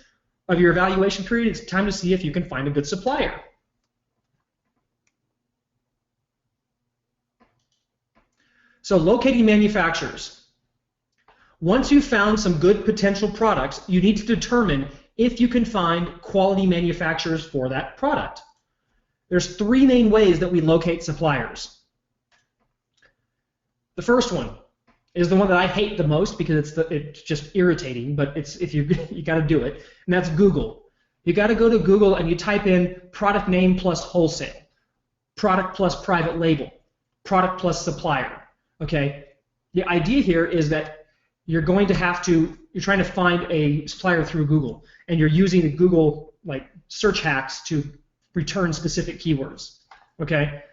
of your evaluation period, it's time to see if you can find a good supplier. So locating manufacturers. Once you've found some good potential products, you need to determine if you can find quality manufacturers for that product. There's three main ways that we locate suppliers. The first one is the one that I hate the most because it's just irritating, but you got to do it, and that's Google. You got to go to Google and you type in product name plus wholesale, product plus private label, product plus supplier. Okay, the idea here is that you're trying to find a supplier through Google, and you're using the Google search hacks to return specific keywords. Okay,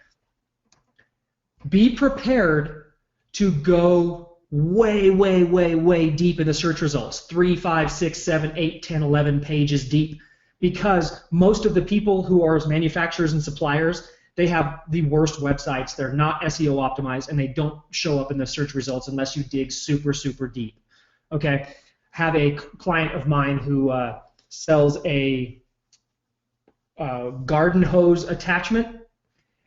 be prepared to go way, way, way, way deep in the search results, 3, 5, 6, 7, 8, 10, 11 pages deep, because most of the people who are manufacturers and suppliers, they have the worst websites. They're not SEO optimized, and they don't show up in the search results unless you dig super, super deep. Okay, have a client of mine who sells a garden hose attachment,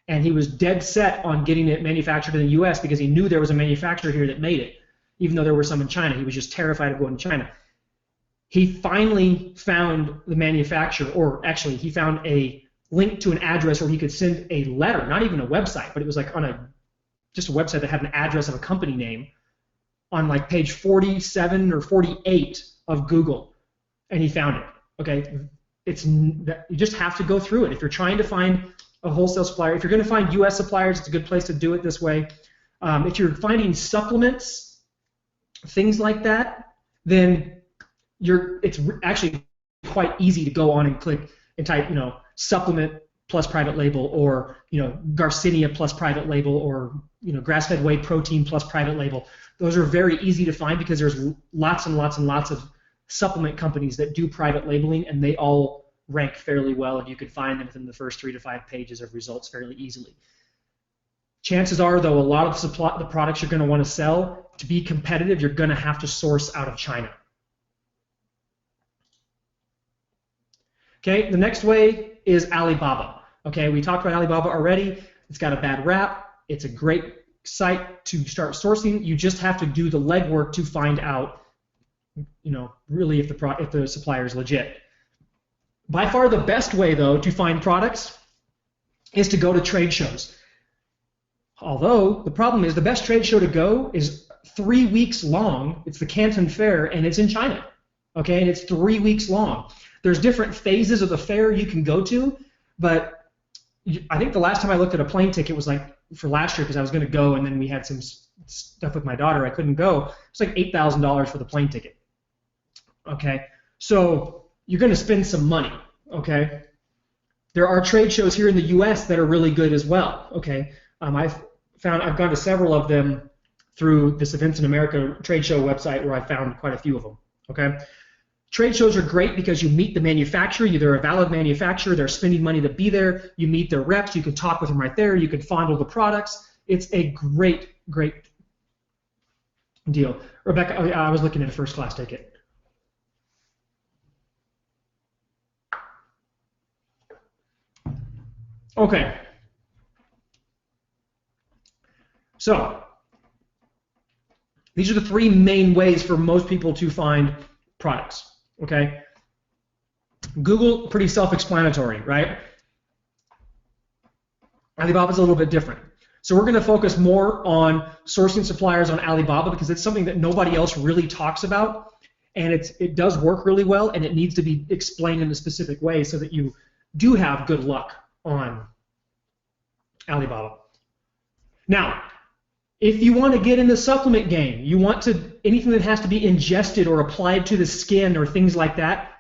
and he was dead set on getting it manufactured in the U.S. because he knew there was a manufacturer here that made it, even though there were some in China. He was just terrified of going to China. He finally found the manufacturer, or actually he found a link to an address where he could send a letter, not even a website, but it was like on just a website that had an address of a company name on like page 47 or 48 of Google, and he found it. Okay, you just have to go through it. If you're trying to find a wholesale supplier, if you're going to find U.S. suppliers, it's a good place to do it this way. If you're finding supplements, things like that, then it's actually quite easy to go on and click and type, supplement plus private label, or Garcinia plus private label, or grass-fed whey protein plus private label. Those are very easy to find because there's lots and lots and lots of supplement companies that do private labeling, and they all rank fairly well, and you can find them within the first 3 to 5 pages of results fairly easily. Chances are, though, a lot of the products you're going to want to sell, to be competitive, you're going to have to source out of China. Okay, the next way is Alibaba. Okay, we talked about Alibaba already. It's got a bad rap. It's a great site to start sourcing. You just have to do the legwork to find out, really if the supplier is legit. By far the best way, though, to find products is to go to trade shows. Although the problem is the best trade show to go is 3 weeks long. It's the Canton Fair, and it's in China. Okay, and it's 3 weeks long. There's different phases of the fair you can go to, but I think the last time I looked at a plane ticket was like for last year because I was going to go, and then we had some stuff with my daughter. I couldn't go. It's like $8,000 for the plane ticket. Okay, so you're going to spend some money. Okay, there are trade shows here in the U.S. that are really good as well. Okay, I've gone to several of them through this Events in America trade show website where I found quite a few of them. Okay, trade shows are great because you meet the manufacturer. They're a valid manufacturer. They're spending money to be there. You meet their reps. You can talk with them right there. You can fondle the products. It's a great, great deal. Rebecca, oh, yeah, I was looking at a first class ticket. Okay. So these are the three main ways for most people to find products. Okay. Google, pretty self-explanatory, right? Alibaba's a little bit different. So we're going to focus more on sourcing suppliers on Alibaba because it's something that nobody else really talks about, and it does work really well, and it needs to be explained in a specific way so that you do have good luck on Alibaba. Now, if you want to get in the supplement game, you want to anything that has to be ingested or applied to the skin or things like that,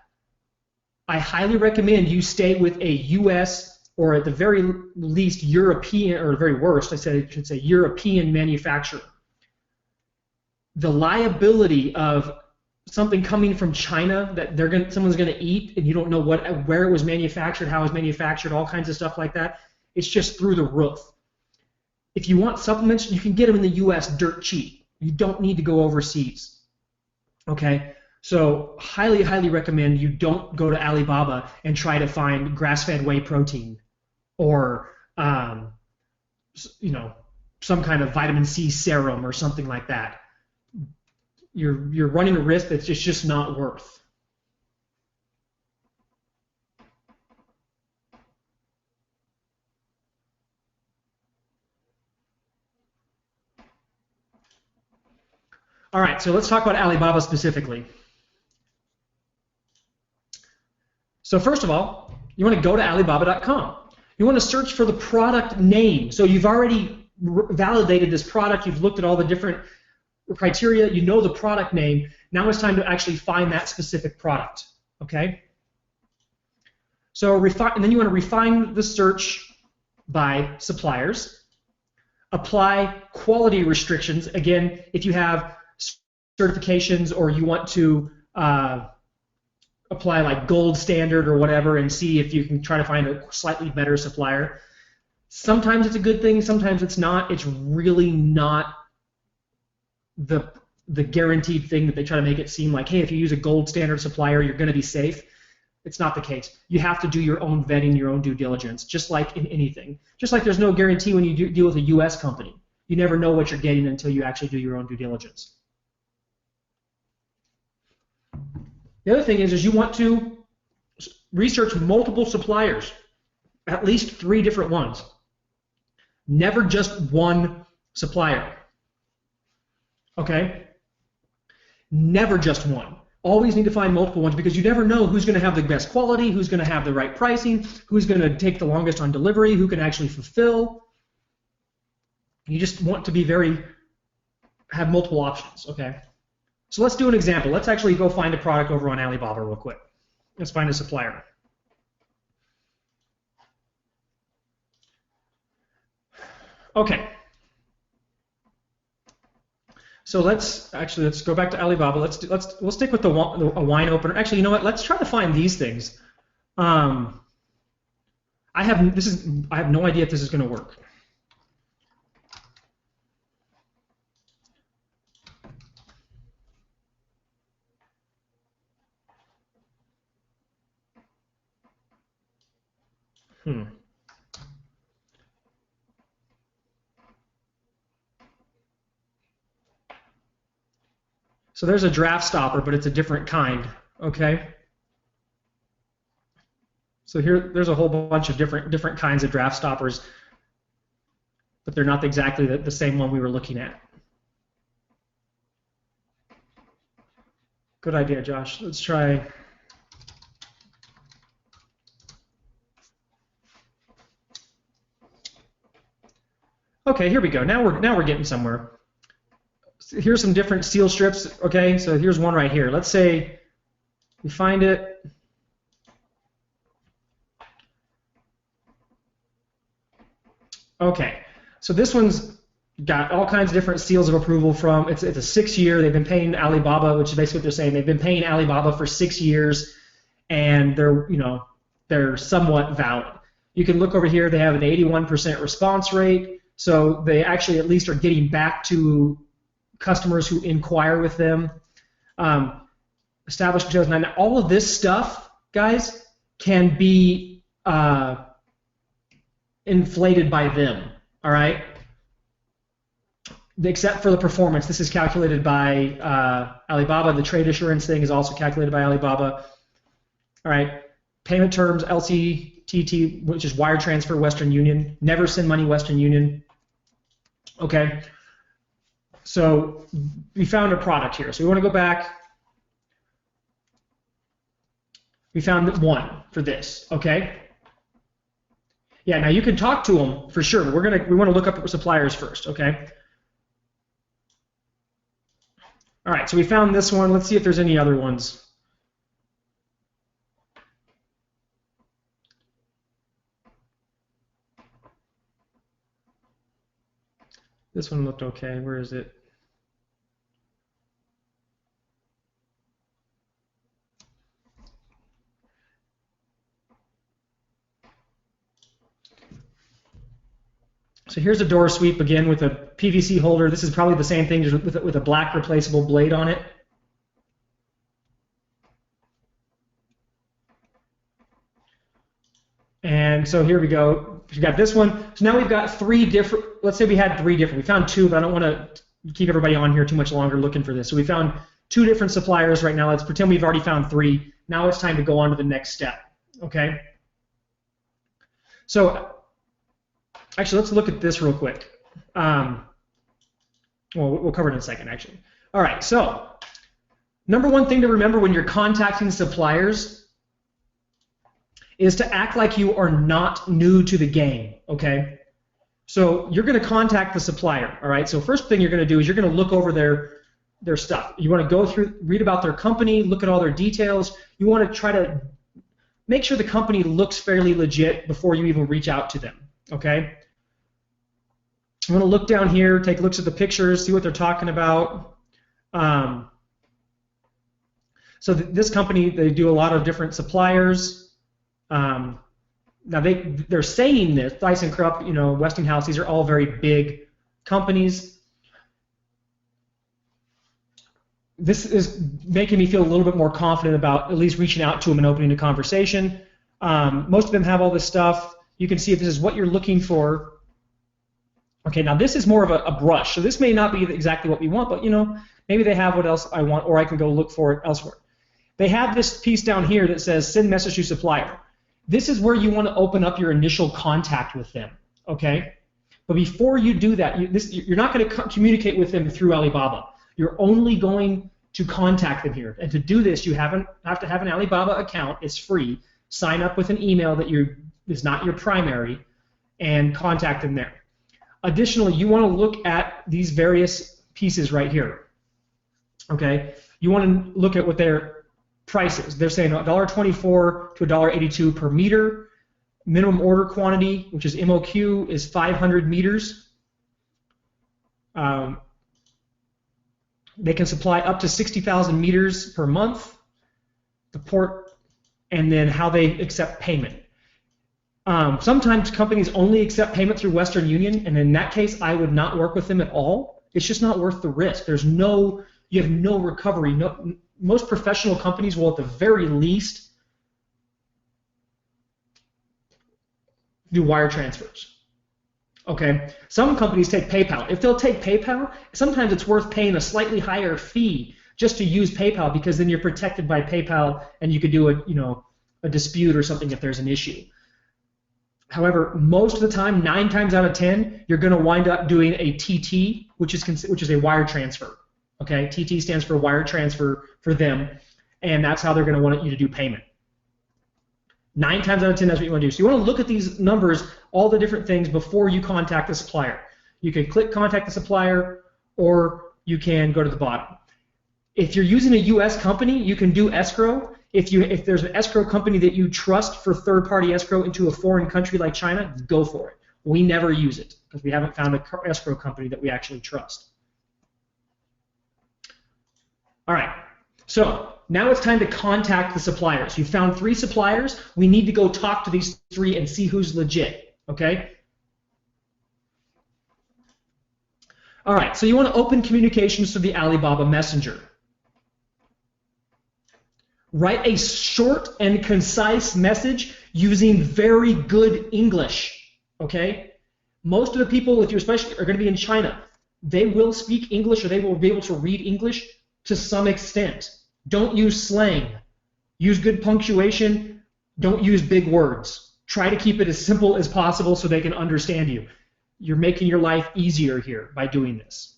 I highly recommend you stay with a US or at the very least European, or the very worst, I should say European manufacturer. The liability of something coming from China that someone's going to eat and you don't know where it was manufactured, how it was manufactured, all kinds of stuff like that, it's just through the roof. If you want supplements, you can get them in the US dirt cheap. You don't need to go overseas. Okay? So highly, highly recommend you don't go to Alibaba and try to find grass-fed whey protein or some kind of vitamin C serum or something like that. You're running a risk that's just not worth. All right, so let's talk about Alibaba specifically. So first of all, you want to go to Alibaba.com. You want to search for the product name. So you've already validated this product. You've looked at all the different criteria. You know the product name. Now it's time to actually find that specific product. Okay? So and then you want to refine the search by suppliers. Apply quality restrictions. Again, if you have certifications or you want to apply like gold standard or whatever and see if you can try to find a slightly better supplier. Sometimes it's a good thing, sometimes it's not. It's really not the guaranteed thing that they try to make it seem like, hey, if you use a gold standard supplier, you're going to be safe. It's not the case. You have to do your own vetting, your own due diligence, just like in anything. Just like there's no guarantee when you deal with a US company. You never know what you're getting until you actually do your own due diligence. The other thing is you want to research multiple suppliers, at least 3 different ones. Never just one supplier. Okay? Never just one. Always need to find multiple ones because you never know who's going to have the best quality, who's going to have the right pricing, who's going to take the longest on delivery, who can actually fulfill. You just want to have multiple options, okay? So let's do an example. Let's actually go find a product over on Alibaba real quick. Let's find a supplier. Okay. So let's go back to Alibaba. We'll stick with a wine opener. Actually, you know what? Let's try to find these things. I have no idea if this is going to work. So there's a draft stopper, but it's a different kind, okay? So there's a whole bunch of different kinds of draft stoppers, but they're not exactly the same one we were looking at. Good idea, Josh. Let's try. Okay, here we go. Now we're getting somewhere. Here's some different seal strips. Okay, so here's one right here. Let's say we find it. Okay, so this one's got all kinds of different seals of approval from. It's a 6-year. They've been paying Alibaba, which is basically what they're saying. They've been paying Alibaba for 6 years, and they're somewhat valid. You can look over here. They have an 81% response rate, so they actually at least are getting back to customers who inquire with them. Established in 2009. All of this stuff, guys, can be inflated by them. All right. Except for the performance. This is calculated by Alibaba. The trade assurance thing is also calculated by Alibaba. All right. Payment terms, LCTT, which is wire transfer, Western Union. Never send money, Western Union. Okay. So we found a product here. So we want to go back. We found one for this. Okay. Yeah. Now you can talk to them for sure. But we want to look up suppliers first. Okay. All right, so we found this one. Let's see if there's any other ones. This one looked okay. Where is it? So here's a door sweep again with a PVC holder. This is probably the same thing, just with a black replaceable blade on it. And so here we go. We got this one. So now we've got 3 different. Let's say we had 3 different. We found 2, but I don't want to keep everybody on here too much longer looking for this. So we found 2 different suppliers right now. Let's pretend we've already found 3. Now it's time to go on to the next step. Okay. So actually, let's look at this real quick. Well, we'll cover it in a second, actually. All right, so number 1 thing to remember when you're contacting suppliers is to act like you are not new to the game, okay? So you're going to contact the supplier, all right? So first thing you're going to do is you're going to look over their stuff. You want to go through, read about their company, look at all their details. You want to try to make sure the company looks fairly legit before you even reach out to them, okay? I'm going to look down here, take looks at the pictures, see what they're talking about. So this company, they do a lot of different suppliers. Now they're saying this, ThyssenKrupp, Westinghouse, these are all very big companies. This is making me feel a little bit more confident about at least reaching out to them and opening a conversation. Most of them have all this stuff. You can see if this is what you're looking for. Okay, now this is more of a brush, so this may not be exactly what we want, but maybe they have what else I want, or I can go look for it elsewhere. They have this piece down here that says send message to supplier. This is where you want to open up your initial contact with them, okay? But before you do that, you're not going to communicate with them through Alibaba. You're only going to contact them here, and to do this, you have to have an Alibaba account. It's free. Sign up with an email that is not your primary, and contact them there. Additionally, you want to look at these various pieces right here. Okay, you want to look at what their price is. They're saying $1.24 to $1.82 per meter. Minimum order quantity, which is MOQ, is 500 meters. They can supply up to 60,000 meters per month. The port, and then how they accept payment. Sometimes companies only accept payment through Western Union, and in that case, I would not work with them at all. It's just not worth the risk. You have no recovery. Most professional companies will, at the very least, do wire transfers. Okay. Some companies take PayPal. If they'll take PayPal, sometimes it's worth paying a slightly higher fee just to use PayPal, because then you're protected by PayPal, and you could do a dispute or something if there's an issue. However, most of the time, 9 times out of 10, you're going to wind up doing a TT, which is a wire transfer. Okay, TT stands for wire transfer for them, and that's how they're going to want you to do payment. 9 times out of 10, that's what you want to do. So you want to look at these numbers, all the different things, before you contact the supplier. You can click contact the supplier, or you can go to the bottom. If you're using a U.S. company, you can do escrow. If there's an escrow company that you trust for third-party escrow into a foreign country like China, go for it. We never use it because we haven't found an escrow company that we actually trust. All right, so now it's time to contact the suppliers. You found 3 suppliers. We need to go talk to these 3 and see who's legit, okay? All right, so you want to open communications through the Alibaba Messenger. Write a short and concise message using very good English, okay? Most of the people, if you especially are going to be in China, they will speak English or they will be able to read English to some extent. Don't use slang. Use good punctuation. Don't use big words. Try to keep it as simple as possible so they can understand you. You're making your life easier here by doing this.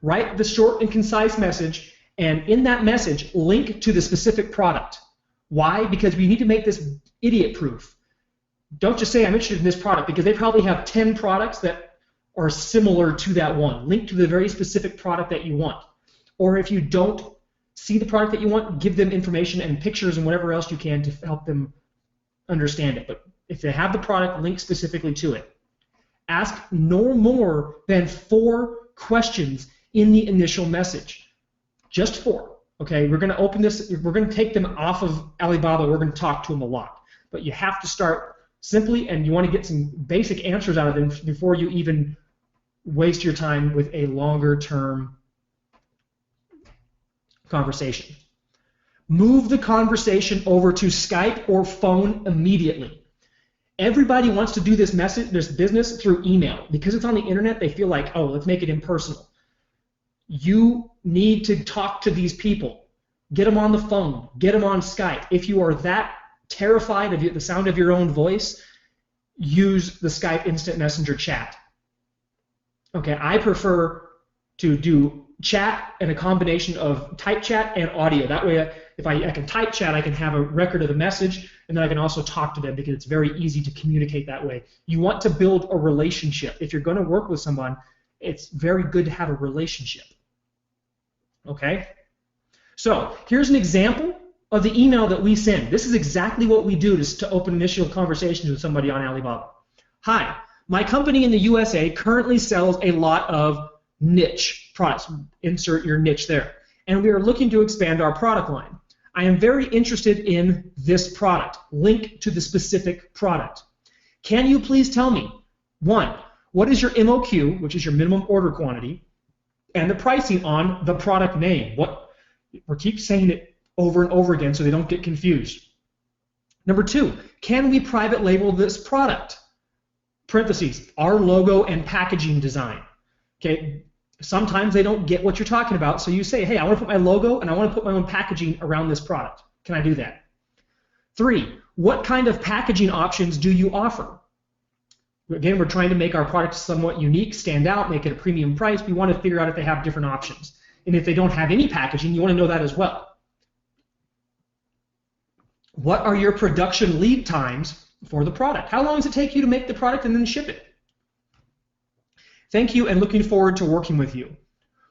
Write the short and concise message, and in that message, link to the specific product. Why? Because we need to make this idiot-proof. Don't just say, I'm interested in this product, because they probably have 10 products that are similar to that one. Link to the very specific product that you want. Or if you don't see the product that you want, give them information and pictures and whatever else you can to help them understand it. But if they have the product, link specifically to it. Ask no more than 4 questions in the initial message. Just 4. Okay, we're going to open this, we're going to take them off of Alibaba, we're going to talk to them a lot. But you have to start simply, and you want to get some basic answers out of them before you even waste your time with a longer term conversation. Move the conversation over to Skype or phone immediately. Everybody wants to do this business through email. Because it's on the internet, they feel like, oh, let's make it impersonal. You need to talk to these people. Get them on the phone. Get them on Skype. If you are that terrified of the sound of your own voice, use the Skype Instant Messenger chat. Okay, I prefer to do chat and a combination of type chat and audio. That way, if I can type chat, I can have a record of the message, and then I can also talk to them because it's very easy to communicate that way. You want to build a relationship. If you're going to work with someone, it's very good to have a relationship. Okay? So here's an example of the email that we send. This is exactly what we do to open initial conversations with somebody on Alibaba. Hi, my company in the USA currently sells a lot of niche products. Insert your niche there. And we are looking to expand our product line. I am very interested in this product. Link to the specific product. Can you please tell me, 1, what is your MOQ, which is your minimum order quantity, and the pricing on the product name? We keep saying it over and over again so they don't get confused. Number 2, can we private label this product? Parentheses, our logo and packaging design. Okay. Sometimes they don't get what you're talking about, so you say, hey, I want to put my logo and I want to put my own packaging around this product. Can I do that? 3, what kind of packaging options do you offer? Again, we're trying to make our product somewhat unique, stand out, make it a premium price. We want to figure out if they have different options. And if they don't have any packaging, you want to know that as well. What are your production lead times for the product? How long does it take you to make the product and then ship it? Thank you, and looking forward to working with you.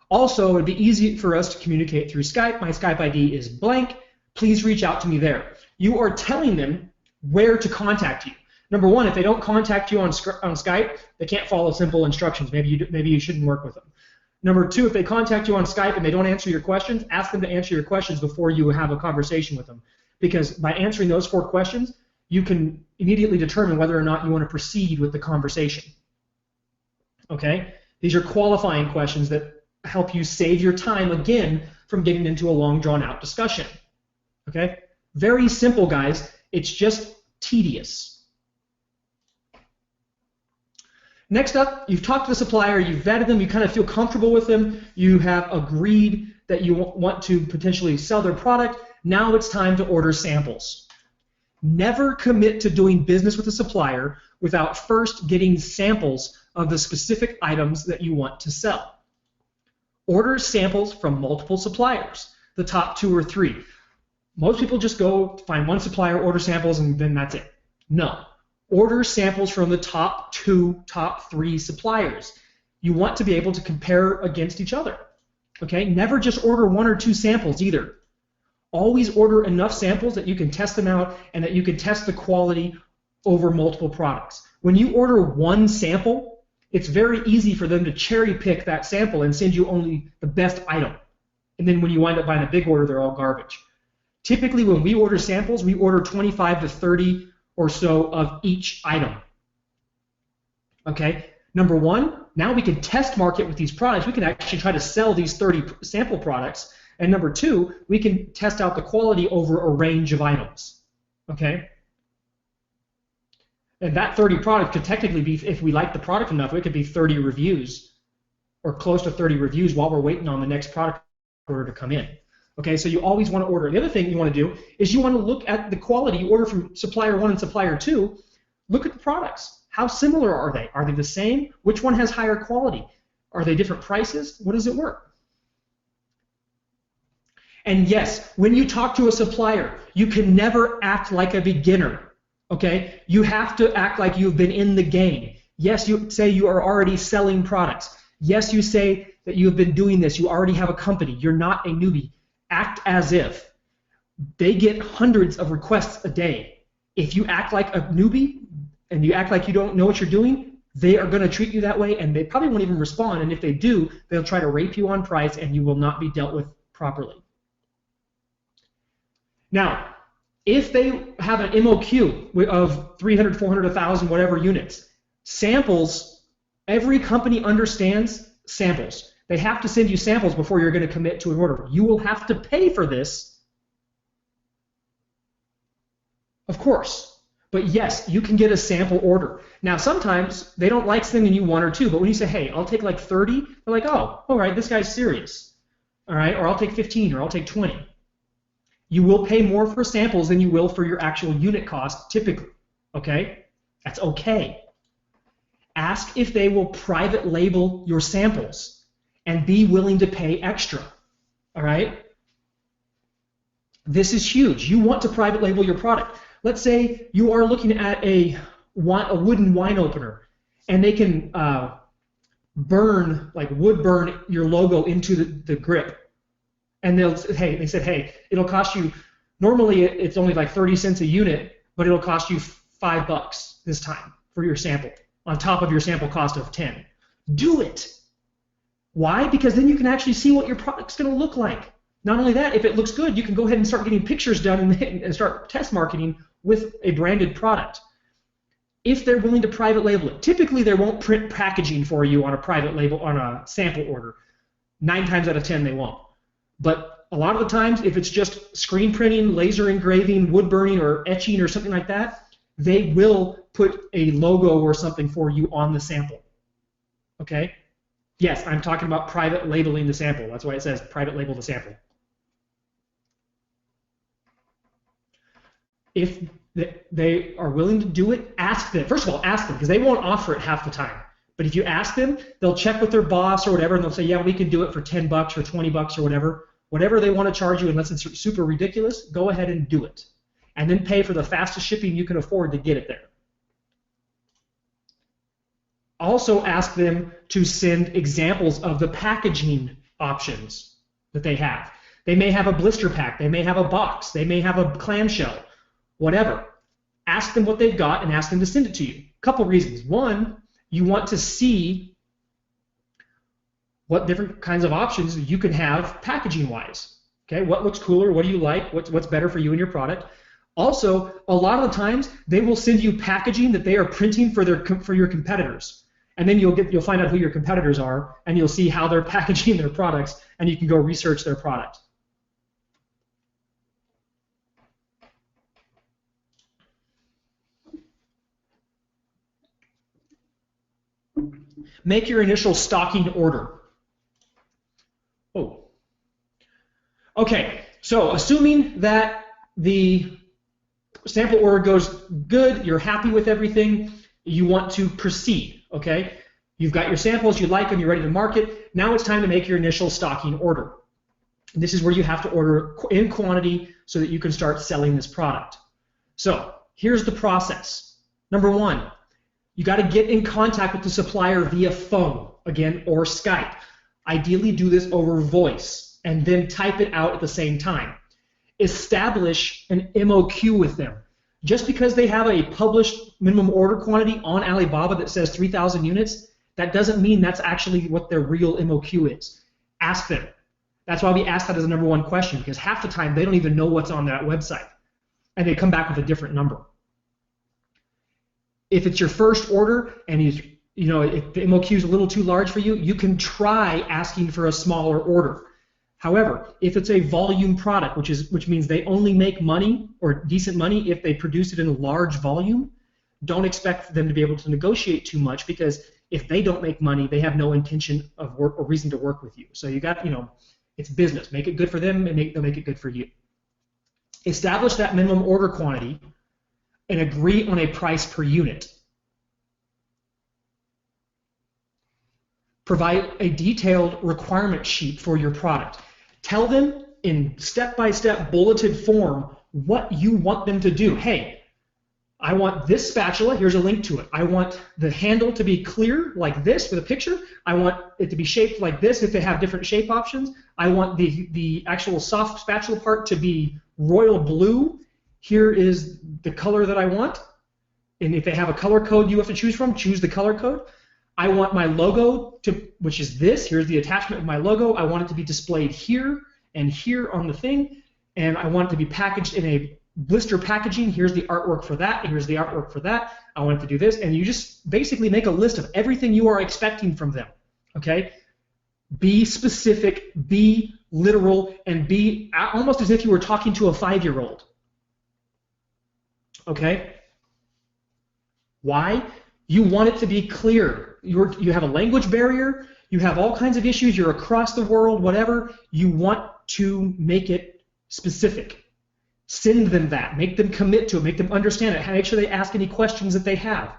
Also, it would be easy for us to communicate through Skype. My Skype ID is blank. Please reach out to me there. You are telling them where to contact you. Number 1, if they don't contact you on Skype, they can't follow simple instructions. Maybe you shouldn't work with them. Number 2, if they contact you on Skype and they don't answer your questions, ask them to answer your questions before you have a conversation with them. Because by answering those 4 questions, you can immediately determine whether or not you want to proceed with the conversation. Okay? These are qualifying questions that help you save your time, again, from getting into a long, drawn-out discussion. Okay? Very simple, guys. It's just tedious. Next up, you've talked to the supplier, you've vetted them, you kind of feel comfortable with them, you have agreed that you want to potentially sell their product. Now it's time to order samples. Never commit to doing business with a supplier without first getting samples of the specific items that you want to sell. Order samples from multiple suppliers, the top 2 or 3. Most people just go find one supplier, order samples, and then that's it. No. Order samples from the top 2, top 3 suppliers. You want to be able to compare against each other. Okay? Never just order 1 or 2 samples either. Always order enough samples that you can test them out and that you can test the quality over multiple products. When you order one sample, it's very easy for them to cherry pick that sample and send you only the best item. And then when you wind up buying a big order, they're all garbage. Typically, when we order samples, we order 25 to 30 or so of each item. Okay, number one, now we can test market with these products. We can actually try to sell these 30 sample products. And number two, we can test out the quality over a range of items. Okay? And that 30 product could technically be, if we like the product enough, it could be 30 reviews or close to 30 reviews while we're waiting on the next product order to come in. Okay, so you always want to order. The other thing you want to do is you want to look at the quality. You order from supplier 1 and supplier 2. Look at the products. How similar are they? Are they the same? Which one has higher quality? Are they different prices? What does it work? And yes, when you talk to a supplier, you can never act like a beginner. Okay? You have to act like you've been in the game. Yes, you say you are already selling products. Yes, you say that you have been doing this. You already have a company. You're not a newbie. Act as if. They get hundreds of requests a day. If you act like a newbie and you act like you don't know what you're doing, they are going to treat you that way, and they probably won't even respond. And if they do, they'll try to rape you on price, and you will not be dealt with properly. Now, if they have an MOQ of 300, 400, 1,000, whatever units, samples, every company understands samples. They have to send you samples before you're going to commit to an order. You will have to pay for this, of course. But yes, you can get a sample order. Now, sometimes they don't like sending you 1 or 2, but when you say, hey, I'll take like 30, they're like, oh, all right, this guy's serious. All right, or I'll take 15, or I'll take 20. You will pay more for samples than you will for your actual unit cost, typically. Okay? That's okay. Ask if they will private label your samples and be willing to pay extra. All right? This is huge. You want to private label your product. Let's say you are looking at a wooden wine opener, and they can burn, like wood burn your logo into the grip. And they said, hey, it'll cost you, normally it's only like 30 cents a unit, but it'll cost you $5 this time for your sample, on top of your sample cost of 10. Do it. Why? Because then you can actually see what your product's going to look like. Not only that, if it looks good, you can go ahead and start getting pictures done and start test marketing with a branded product. If they're willing to private label it, typically they won't print packaging for you on a private label, on a sample order. 9 times out of 10 they won't. But a lot of the times, if it's just screen printing, laser engraving, wood burning, or etching or something like that, they will put a logo or something for you on the sample. Okay? Yes, I'm talking about private labeling the sample. That's why it says private label the sample. If they are willing to do it, ask them. First of all, ask them, because they won't offer it half the time. But if you ask them, they'll check with their boss or whatever, and they'll say, yeah, we can do it for $10 or $20 or whatever. Whatever they want to charge you, unless it's super ridiculous, go ahead and do it. And then pay for the fastest shipping you can afford to get it there. Also ask them to send examples of the packaging options that they have. They may have a blister pack. They may have a box. They may have a clamshell. Whatever. Ask them what they've got and ask them to send it to you. A couple reasons. One, you want to see what different kinds of options you can have packaging-wise. Okay, what looks cooler? What do you like? What's better for you and your product? Also, a lot of the times they will send you packaging that they are printing for your competitors, and then you'll find out who your competitors are, and you'll see how they're packaging their products, and you can go research their product. Make your initial stocking order. Oh. Okay, so assuming that the sample order goes good, you're happy with everything, you want to proceed, okay? You've got your samples, you like them, you're ready to market. Now it's time to make your initial stocking order. This is where you have to order in quantity so that you can start selling this product. So here's the process. Number one, you got to get in contact with the supplier via phone, again, or Skype. Ideally do this over voice and then type it out at the same time. Establish an MOQ with them. Just because they have a published minimum order quantity on Alibaba that says 3,000 units, that doesn't mean that's actually what their real MOQ is. Ask them. That's why we ask that as the #1 question, because half the time they don't even know what's on that website, and they come back with a different number. If it's your first order and if the MOQ is a little too large for you, you can try asking for a smaller order. However, if it's a volume product, which means they only make money or decent money if they produce it in a large volume, don't expect them to be able to negotiate too much, because if they don't make money, they have no intention of work or reason to work with you. So you got, it's business. Make it good for them, and they'll make it good for you. Establish that minimum order quantity and agree on a price per unit. Provide a detailed requirement sheet for your product. Tell them in step-by-step bulleted form what you want them to do. Hey, I want this spatula, here's a link to it. I want the handle to be clear like this with a picture. I want it to be shaped like this if they have different shape options. I want the actual soft spatula part to be royal blue. Here is the color that I want. And if they have a color code you have to choose from, choose the color code. I want my logo which is this. Here's the attachment of my logo. I want it to be displayed here and here on the thing. And I want it to be packaged in a blister packaging. Here's the artwork for that. Here's the artwork for that. I want it to do this. And you just basically make a list of everything you are expecting from them. Okay? Be specific, be literal, and be almost as if you were talking to a 5-year-old. Okay? Why? You want it to be clear. You have a language barrier. You have all kinds of issues. You're across the world, whatever. You want to make it specific. Send them that. Make them commit to it. Make them understand it. Make sure they ask any questions that they have.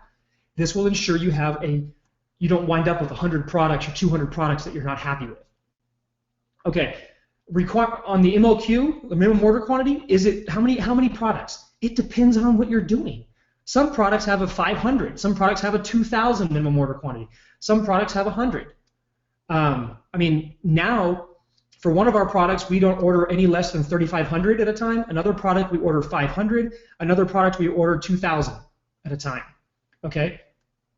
This will ensure you don't wind up with 100 products or 200 products that you're not happy with. Okay. On the MOQ, the minimum order quantity, is it how many products? It depends on what you're doing. Some products have a 500. Some products have a 2,000 minimum order quantity. Some products have 100. Now, for one of our products, we don't order any less than 3,500 at a time. Another product, we order 500. Another product, we order 2,000 at a time. Okay?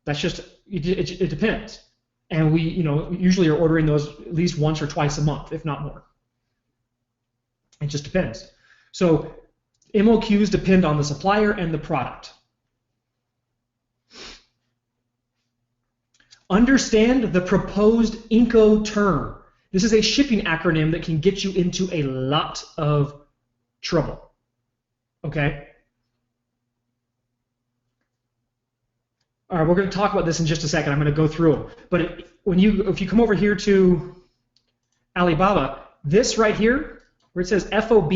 That's just, it depends. And we, usually are ordering those at least once or twice a month, if not more. It just depends. So MOQs depend on the supplier and the product. Understand the proposed Incoterm. This is a shipping acronym that can get you into a lot of trouble. Okay? All right, we're going to talk about this in just a second. I'm going to go through them. But if you come over here to Alibaba, this right here, where it says FOB,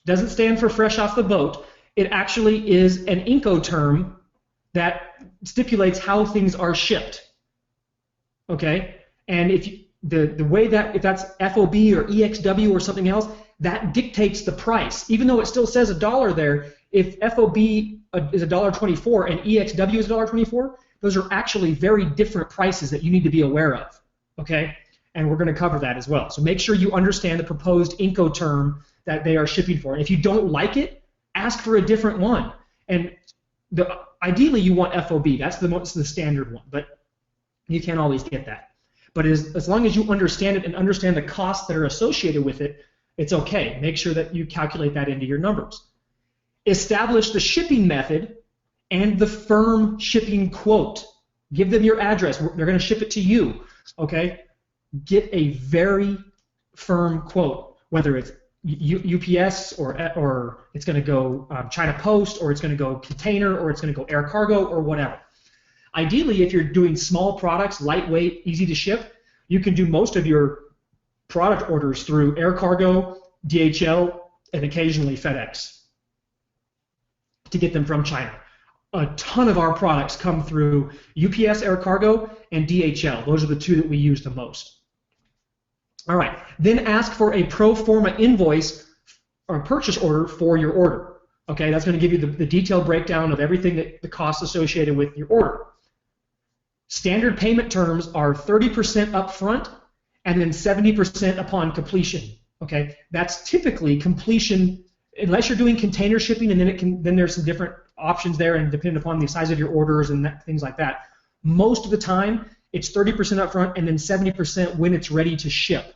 doesn't stand for fresh off the boat. It actually is an Incoterm that stipulates how things are shipped. Okay? And if that's FOB or EXW or something else, that dictates the price. Even though it still says $1 there, if FOB is $1.24 and EXW is $1.24, those are actually very different prices that you need to be aware of. Okay? And we're going to cover that as well. So make sure you understand the proposed Incoterm that they are shipping for. And if you don't like it, ask for a different one. And ideally, you want FOB. That's the standard one, but you can't always get that. But as long as you understand it and understand the costs that are associated with it, it's okay. Make sure that you calculate that into your numbers. Establish the shipping method and the firm shipping quote. Give them your address. They're going to ship it to you. Okay? Get a very firm quote, whether it's UPS or it's going to go China Post, or it's going to go container, or it's going to go air cargo, or whatever. Ideally, if you're doing small products, lightweight, easy to ship, you can do most of your product orders through air cargo, DHL, and occasionally FedEx to get them from China. A ton of our products come through UPS, air cargo, and DHL. Those are the two that we use the most. All right, then ask for a pro forma invoice or a purchase order for your order. Okay, that's going to give you the detailed breakdown of everything that the costs associated with your order. Standard payment terms are 30% up front and then 70% upon completion. Okay, that's typically completion unless you're doing container shipping, and then there's some different options there, and depending upon the size of your orders and things like that. Most of the time, it's 30% up front and then 70% when it's ready to ship.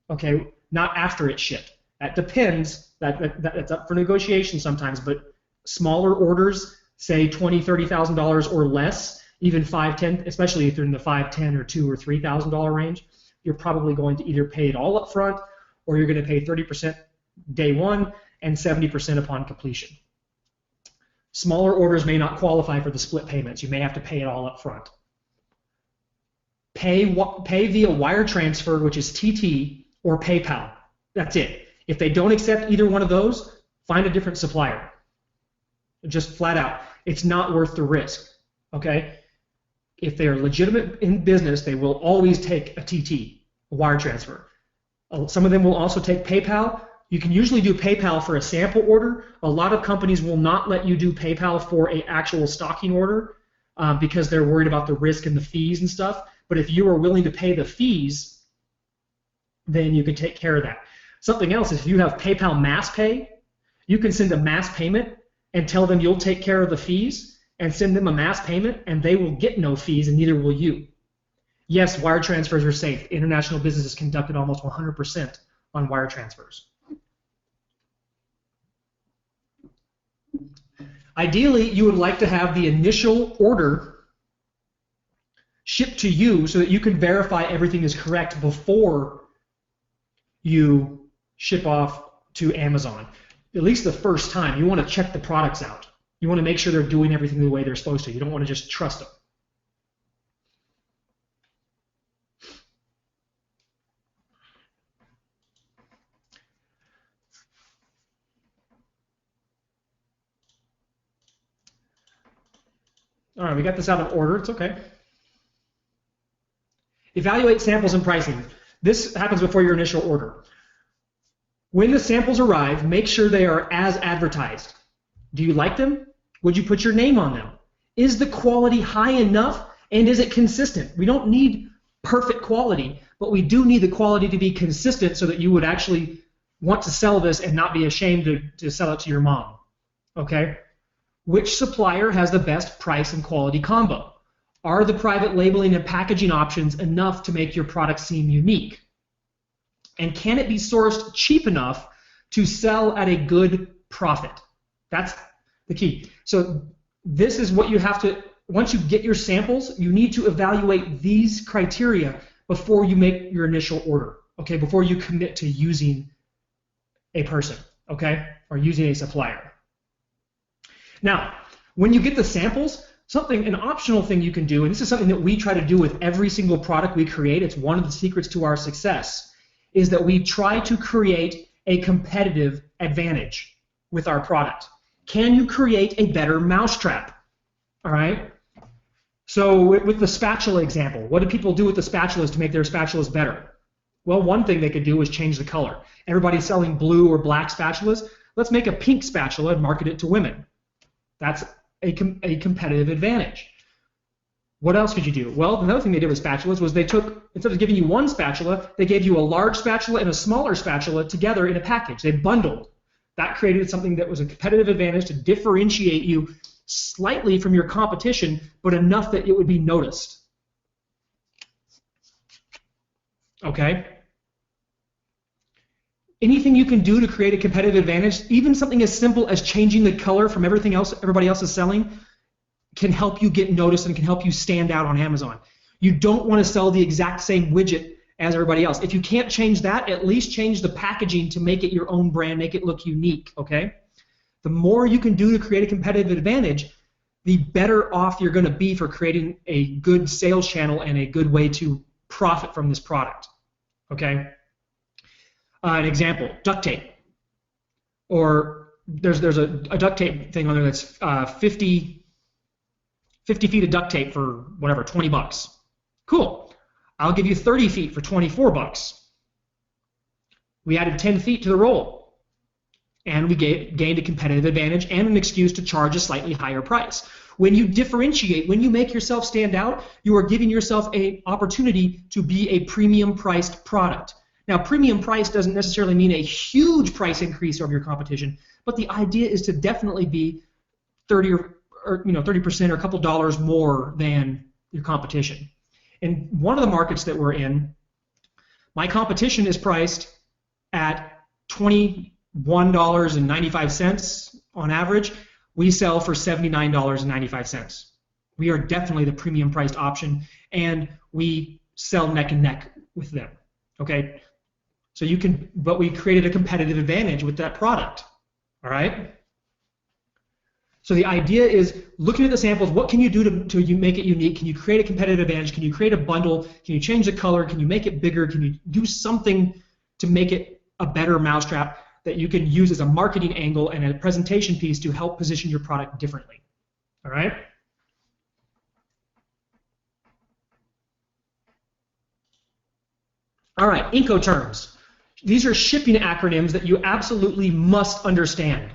Okay, not after it's shipped. That depends. That's up for negotiation sometimes, but smaller orders, say $20,000, $30,000 or less, even $5,000, $10,000, especially if you're in the $5,000, $10,000, or $2,000 or $3,000 range, you're probably going to either pay it all up front, or you're going to pay 30% day one and 70% upon completion. Smaller orders may not qualify for the split payments. You may have to pay it all up front. Pay via wire transfer, which is TT, or PayPal. That's it. If they don't accept either one of those, find a different supplier. Just flat out. It's not worth the risk. Okay? If they are legitimate in business, they will always take a TT, a wire transfer. Some of them will also take PayPal. You can usually do PayPal for a sample order. A lot of companies will not let you do PayPal for an actual stocking order because they're worried about the risk and the fees and stuff. But if you are willing to pay the fees, then you can take care of that. Something else is if you have PayPal Mass Pay, you can send a mass payment and tell them you'll take care of the fees and send them a mass payment, and they will get no fees, and neither will you. Yes, wire transfers are safe. International business is conducted almost 100% on wire transfers. Ideally, you would like to have the initial order shipped to you so that you can verify everything is correct before you ship off to Amazon. At least the first time, you want to check the products out. You want to make sure they're doing everything the way they're supposed to. You don't want to just trust them. All right, we got this out of order. It's okay. Evaluate samples and pricing. This happens before your initial order. When the samples arrive, make sure they are as advertised. Do you like them? Would you put your name on them? Is the quality high enough, and is it consistent? We don't need perfect quality, but we do need the quality to be consistent so that you would actually want to sell this and not be ashamed to sell it to your mom. Okay? Which supplier has the best price and quality combo? Are the private labeling and packaging options enough to make your product seem unique? And can it be sourced cheap enough to sell at a good profit? That's the key. So this is what you have to, once you get your samples, you need to evaluate these criteria before you make your initial order, okay, before you commit to using a person, okay, or using a supplier. Now, when you get the samples, an optional thing you can do, and this is something that we try to do with every single product we create, it's one of the secrets to our success, is that we try to create a competitive advantage with our product. Can you create a better mousetrap? All right? So with the spatula example, what do people do with the spatulas to make their spatulas better? Well, one thing they could do is change the color. Everybody's selling blue or black spatulas. Let's make a pink spatula and market it to women. That's a competitive advantage. What else could you do? Well, another thing they did with spatulas was they took, instead of giving you one spatula, they gave you a large spatula and a smaller spatula together in a package. They bundled. That created something that was a competitive advantage to differentiate you slightly from your competition, but enough that it would be noticed. Okay? Anything you can do to create a competitive advantage, even something as simple as changing the color from everything else everybody else is selling, can help you get noticed and can help you stand out on Amazon. You don't want to sell the exact same widget as everybody else. If you can't change that, at least change the packaging to make it your own brand, make it look unique, okay? The more you can do to create a competitive advantage, the better off you're going to be for creating a good sales channel and a good way to profit from this product, okay? An example, duct tape. Or there's a duct tape thing on there that's 50 feet of duct tape for whatever, 20 bucks. Cool. I'll give you 30 feet for 24 bucks. We added 10 feet to the roll. And we gained a competitive advantage and an excuse to charge a slightly higher price. When you differentiate, when you make yourself stand out, you are giving yourself an opportunity to be a premium priced product. Now, premium price doesn't necessarily mean a huge price increase over your competition, but the idea is to definitely be 30% or a couple dollars more than your competition. In one of the markets that we're in, my competition is priced at $21.95 on average. We sell for $79.95. We are definitely the premium priced option, and we sell neck and neck with them. Okay, so you can, but we created a competitive advantage with that product. All right. So the idea is looking at the samples. What can you do to make it unique? Can you create a competitive advantage? Can you create a bundle? Can you change the color? Can you make it bigger? Can you do something to make it a better mousetrap that you can use as a marketing angle and a presentation piece to help position your product differently? All right. All right, Incoterms. These are shipping acronyms that you absolutely must understand.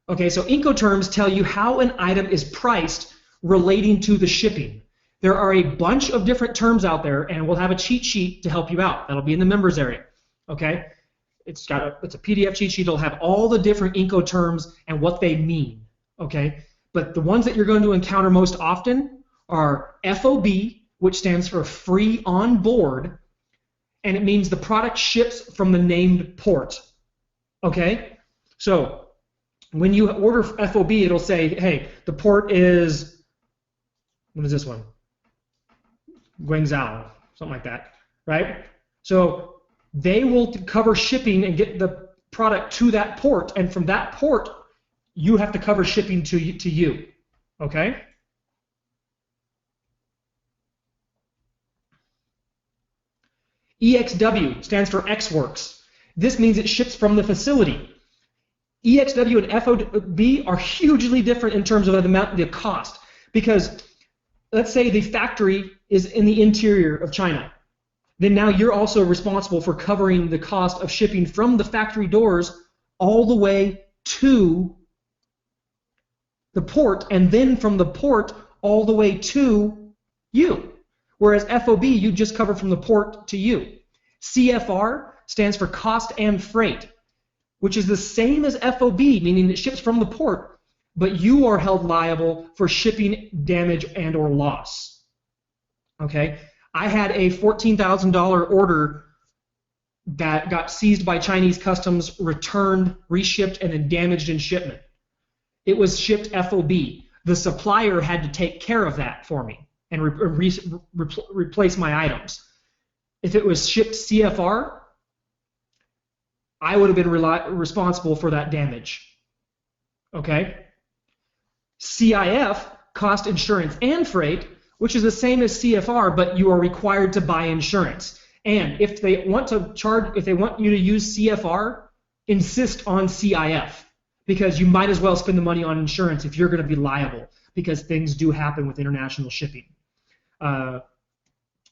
Okay, so Incoterms tell you how an item is priced relating to the shipping. There are a bunch of different terms out there, and we'll have a cheat sheet to help you out. That'll be in the members area. Okay, it's a PDF cheat sheet. It'll have all the different Incoterms and what they mean. Okay, but the ones that you're going to encounter most often are FOB, which stands for free on board, and it means the product ships from the named port. Okay, so when you order FOB, it'll say, hey, the port is, what is this one? Guangzhou, something like that, right? So they will cover shipping and get the product to that port, and from that port, you have to cover shipping to you, okay? EXW stands for Ex-Works. This means it ships from the facility. EXW and FOB are hugely different in terms of the cost, because let's say the factory is in the interior of China. Then now you're also responsible for covering the cost of shipping from the factory doors all the way to the port, and then from the port all the way to you. Whereas FOB, you just cover from the port to you. CFR stands for cost and freight, which is the same as FOB, meaning it ships from the port, but you are held liable for shipping damage and or loss. Okay, I had a $14,000 order that got seized by Chinese customs, returned, reshipped, and then damaged in shipment. It was shipped FOB. The supplier had to take care of that for me and replace my items. If it was shipped CFR, I would have been responsible for that damage. Okay? CIF, cost, insurance, and freight, which is the same as CFR, but you are required to buy insurance. And if they want to charge, if they want you to use CFR, insist on CIF, because you might as well spend the money on insurance if you're going to be liable, because things do happen with international shipping.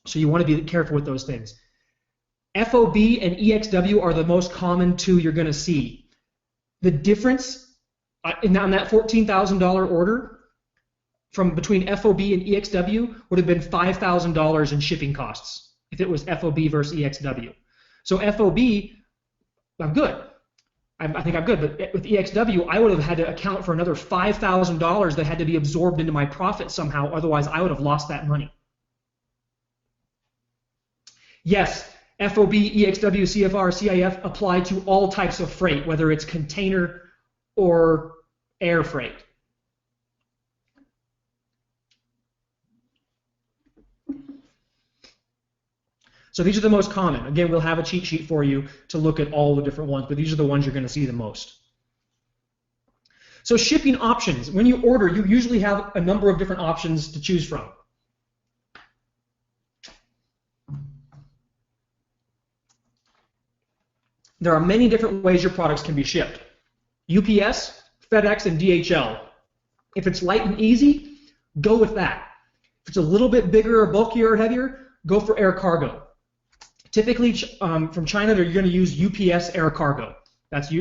So you want to be careful with those things. FOB and EXW are the most common two you're going to see. The difference on that $14,000 order from between FOB and EXW would have been $5,000 in shipping costs if it was FOB versus EXW. So FOB, I'm good. I think I'm good, but with EXW, I would have had to account for another $5,000 that had to be absorbed into my profit somehow, otherwise I would have lost that money. Yes, FOB, EXW, CFR, CIF apply to all types of freight, whether it's container or air freight. So these are the most common. Again, we'll have a cheat sheet for you to look at all the different ones, but these are the ones you're going to see the most. So shipping options. When you order, you usually have a number of different options to choose from. There are many different ways your products can be shipped. UPS, FedEx, and DHL. If it's light and easy, go with that. If it's a little bit bigger or bulkier or heavier, go for air cargo. Typically, from China, you're going to use UPS air cargo. That's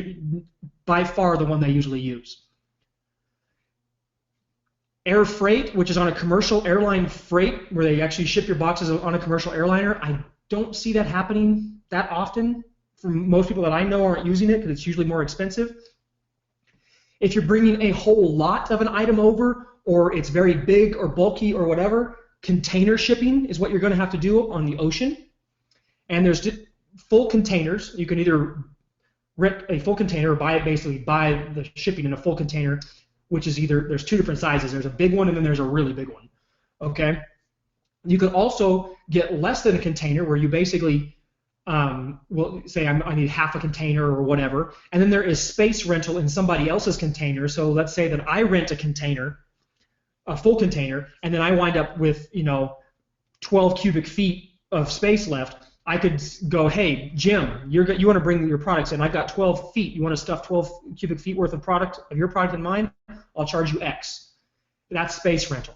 by far the one they usually use. Air freight, which is on a commercial airline freight, where they actually ship your boxes on a commercial airliner, I don't see that happening that often. For most people that I know aren't using it because it's usually more expensive. If you're bringing a whole lot of an item over, or it's very big or bulky or whatever, container shipping is what you're going to have to do on the ocean. And there's full containers. You can either rent a full container or buy the shipping in a full container, which is either, there's two different sizes. There's a big one and then there's a really big one. Okay? You can also get less than a container where you basically well, say I need half a container or whatever, and then there is space rental in somebody else's container. So let's say that I rent a container, a full container, and then I wind up with 12 cubic feet of space left. I could go, hey, Jim, you want to bring your products in. I've got 12 feet. You want to stuff 12 cubic feet worth of your product in mine? I'll charge you X. That's space rental.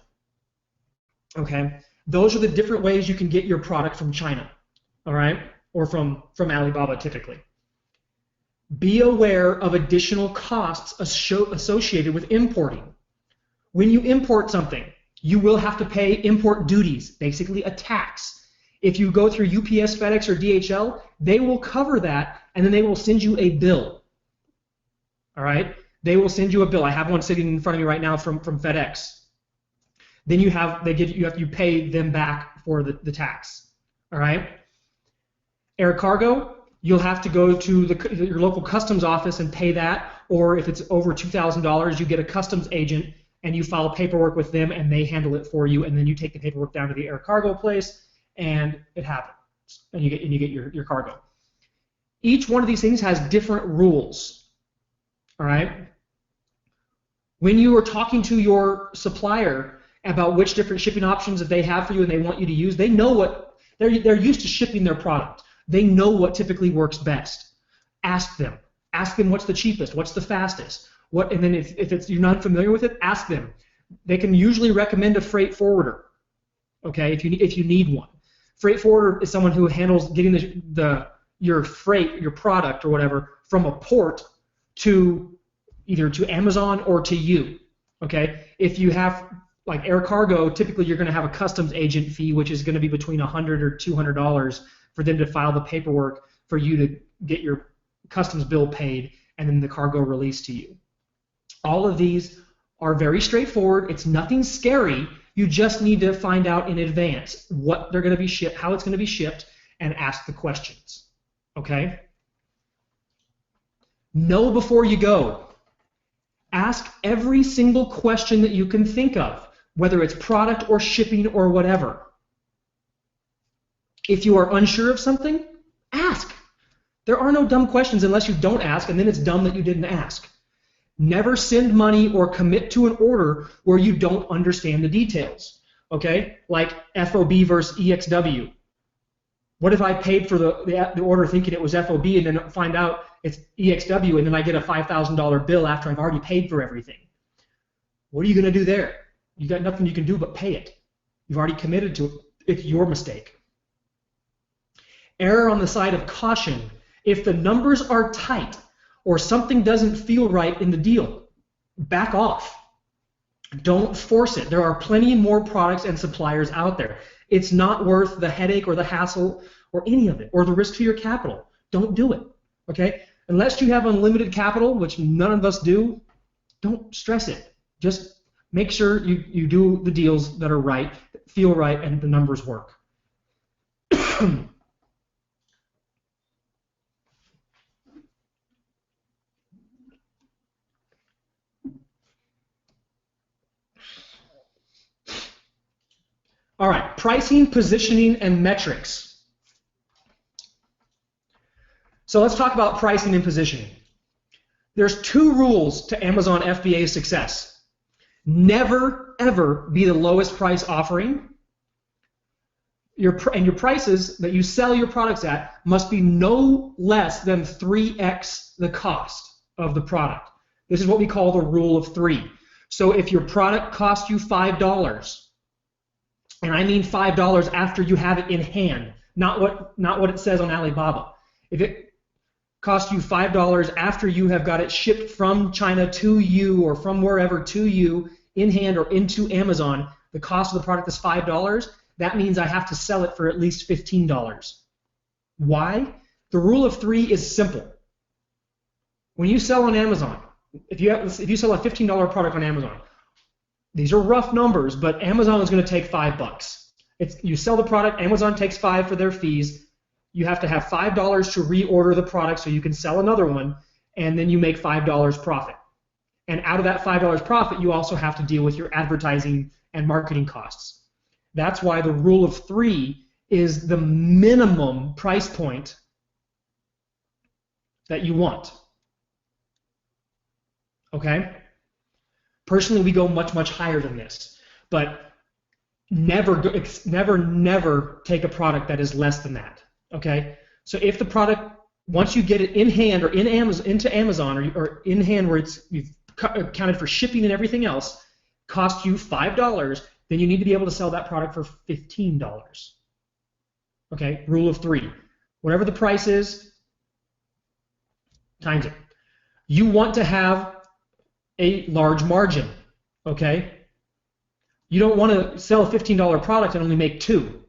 Okay? Those are the different ways you can get your product from China. All right? Or from Alibaba typically. Be aware of additional costs associated with importing. When you import something, you will have to pay import duties, basically a tax. If you go through UPS, FedEx, or DHL, they will cover that, and then they will send you a bill. All right? They will send you a bill. I have one sitting in front of me right now from FedEx. Then you pay them back for the tax. All right? Air cargo, you'll have to go to your local customs office and pay that, or if it's over $2,000, you get a customs agent and you file paperwork with them and they handle it for you, and then you take the paperwork down to the air cargo place and it happens, and you get your cargo. Each one of these things has different rules. All right? When you are talking to your supplier about which different shipping options that they have for you and they want you to use, they know what they're used to shipping their product. They know what typically works best. Ask them. Ask them what's the cheapest, what's the fastest. And then if you're not familiar with it, ask them. They can usually recommend a freight forwarder. Okay, if you need one. Freight forwarder is someone who handles getting your freight, your product or whatever, from a port to either to Amazon or to you. Okay, if you have like air cargo, typically you're going to have a customs agent fee, which is going to be between $100 or $200 for them to file the paperwork for you to get your customs bill paid and then the cargo released to you. All of these are very straightforward. It's nothing scary. You just need to find out in advance what they're going to be shipped, how it's going to be shipped, and ask the questions. Okay? Know before you go. Ask every single question that you can think of, whether it's product or shipping or whatever. If you are unsure of something, ask. There are no dumb questions unless you don't ask, and then it's dumb that you didn't ask. Never send money or commit to an order where you don't understand the details. Okay? Like FOB versus EXW. What if I paid for the order thinking it was FOB and then find out it's EXW and then I get a $5,000 bill after I've already paid for everything? What are you going to do there? You got nothing you can do but pay it. You've already committed to it. It's your mistake. Err on the side of caution. If the numbers are tight or something doesn't feel right in the deal, back off. Don't force it. There are plenty more products and suppliers out there. It's not worth the headache or the hassle or any of it, or the risk to your capital. Don't do it. Okay? Unless you have unlimited capital, which none of us do, don't stress it. Just make sure you do the deals that are right, that feel right, and the numbers work. All right, pricing, positioning, and metrics. So let's talk about pricing and positioning. There's two rules to Amazon FBA success. Never, ever be the lowest price offering. Your prices that you sell your products at must be no less than 3x the cost of the product. This is what we call the rule of 3. So if your product costs you $5, and I mean $5 after you have it in hand, not what it says on Alibaba. If it costs you $5 after you have got it shipped from China to you or from wherever to you in hand or into Amazon, the cost of the product is $5, that means I have to sell it for at least $15. Why? The rule of 3 is simple. When you sell on Amazon, if you sell a $15 product on Amazon, these are rough numbers, but Amazon is going to take $5. You sell the product, Amazon takes $5 for their fees. You have to have $5 to reorder the product so you can sell another one, and then you make $5 profit. And out of that $5 profit, you also have to deal with your advertising and marketing costs. That's why the rule of 3 is the minimum price point that you want. Okay? Personally, we go much, much higher than this, but never take a product that is less than that. Okay? So if the product, once you get it in hand or in Amazon, into Amazon, or in hand where you've accounted for shipping and everything else, cost you $5, then you need to be able to sell that product for $15. Okay? Rule of 3. Whatever the price is, times it. You want to have a large margin, okay? You don't want to sell a $15 product and only make 2,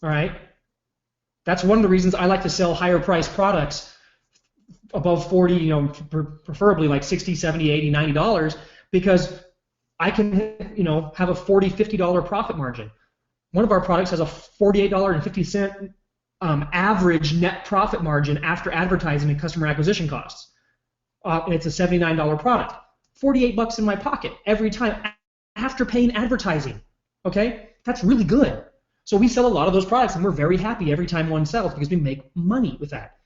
all right? That's one of the reasons I like to sell higher priced products above 40, you know, preferably like 60, 70, 80, $90, because I can, you know, have a $40, $50 profit margin. One of our products has a $48.50 average net profit margin after advertising and customer acquisition costs. And it's a $79 product. $48 in my pocket every time after paying advertising. Okay? That's really good. So we sell a lot of those products, and we're very happy every time one sells because we make money with that.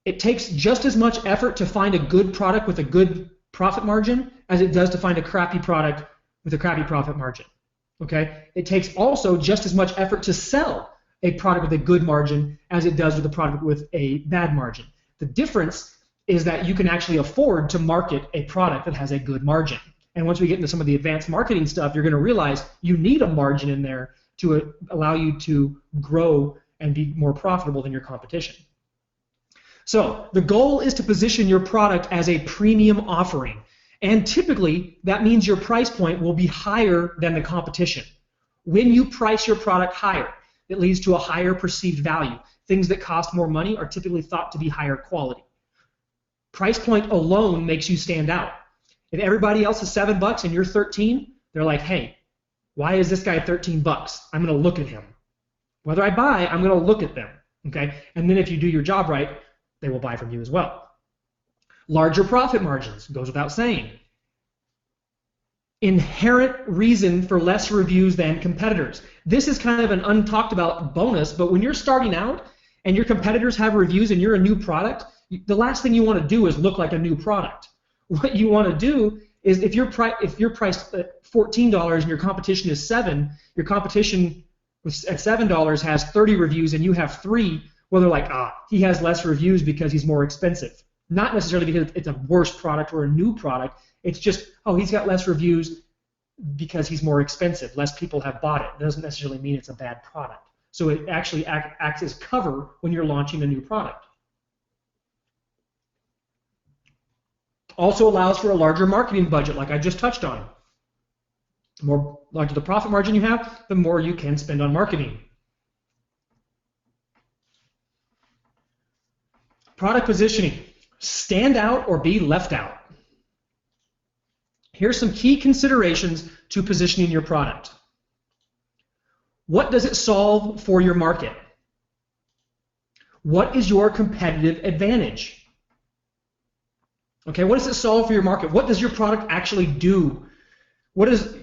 It takes just as much effort to find a good product with a good profit margin as it does to find a crappy product with a crappy profit margin. Okay? It takes also just as much effort to sell a product with a good margin as it does with a product with a bad margin. The difference is that you can actually afford to market a product that has a good margin. And once we get into some of the advanced marketing stuff, you're going to realize you need a margin in there to allow you to grow and be more profitable than your competition. So the goal is to position your product as a premium offering. And typically, that means your price point will be higher than the competition. When you price your product higher, it leads to a higher perceived value. Things that cost more money are typically thought to be higher quality. Price point alone makes you stand out. If everybody else is $7 and you're 13, they're like, hey, why is this guy 13 bucks? I'm going to look at him. Whether I buy, I'm going to look at them. Okay? And then if you do your job right, they will buy from you as well. Larger profit margins, goes without saying. Inherent reason for less reviews than competitors. This is kind of an untalked about bonus, but when you're starting out and your competitors have reviews and you're a new product, the last thing you want to do is look like a new product. What you want to do is if you're priced at $14 and your competition is $7, your competition at $7 has 30 reviews and you have 3, well, they're like, he has less reviews because he's more expensive. Not necessarily because it's a worse product or a new product. It's just, he's got less reviews because he's more expensive. Less people have bought it. It doesn't necessarily mean it's a bad product. So it actually acts as cover when you're launching a new product. Also allows for a larger marketing budget, like I just touched on. The larger the profit margin you have, the more you can spend on marketing. Product positioning. Stand out or be left out. Here's some key considerations to positioning your product. What does it solve for your market? What is your competitive advantage? Okay, what does it solve for your market? What does your product actually do? What is,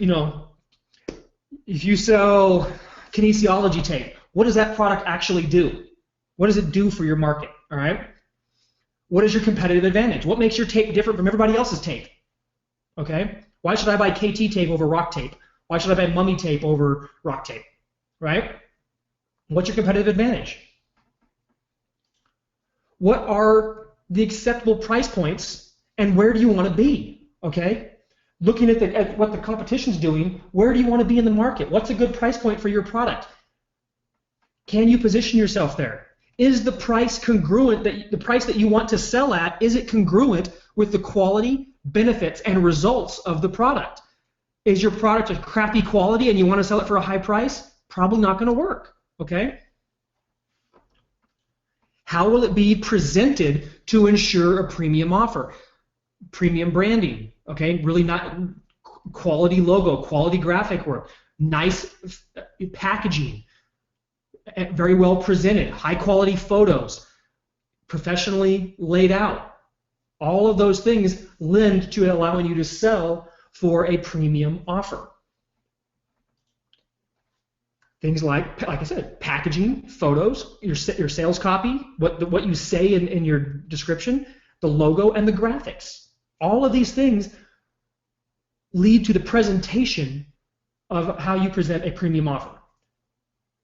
if you sell kinesiology tape, what does that product actually do? What does it do for your market? All right? What is your competitive advantage? What makes your tape different from everybody else's tape? Okay? Why should I buy KT tape over rock tape? Why should I buy mummy tape over rock tape? Right? What's your competitive advantage? What are the acceptable price points and where do you want to be? Okay? Looking at what the competition's doing, where do you want to be in the market? What's a good price point for your product? Can you position yourself there? Is the price congruent, the price that you want to sell at, is it congruent with the quality, benefits, and results of the product? Is your product of crappy quality and you want to sell it for a high price? Probably not going to work, okay? How will it be presented to ensure a premium offer? premium branding, okay, really not quality logo, quality graphic work, nice packaging, very well presented, high quality photos, professionally laid out. All of those things lend to allowing you to sell for a premium offer. Things like I said, packaging, photos, your sales copy, what you say in your description, the logo, and the graphics. All of these things lead to the presentation of how you present a premium offer.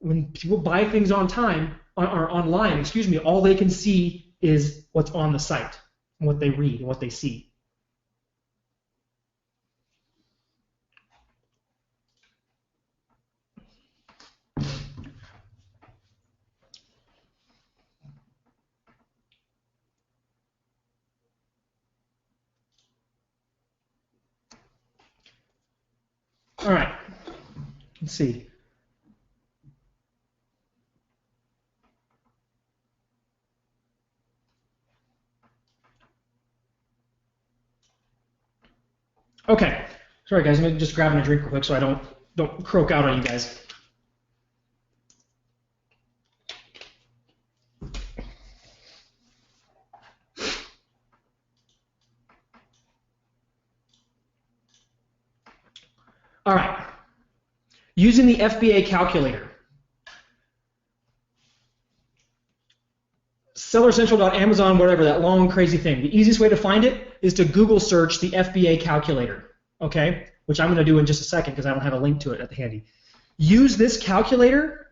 When people buy things on time or online, excuse me, all they can see is what's on the site, and what they read, and what they see. All right, let's see. Okay, sorry guys, I'm just grabbing a drink real quick so I don't croak out on you guys. All right, using the FBA calculator. SellerCentral.Amazon, whatever, that long crazy thing. The easiest way to find it is to Google search the FBA calculator, okay? Which I'm going to do in just a second because I don't have a link to it at the handy. Use this calculator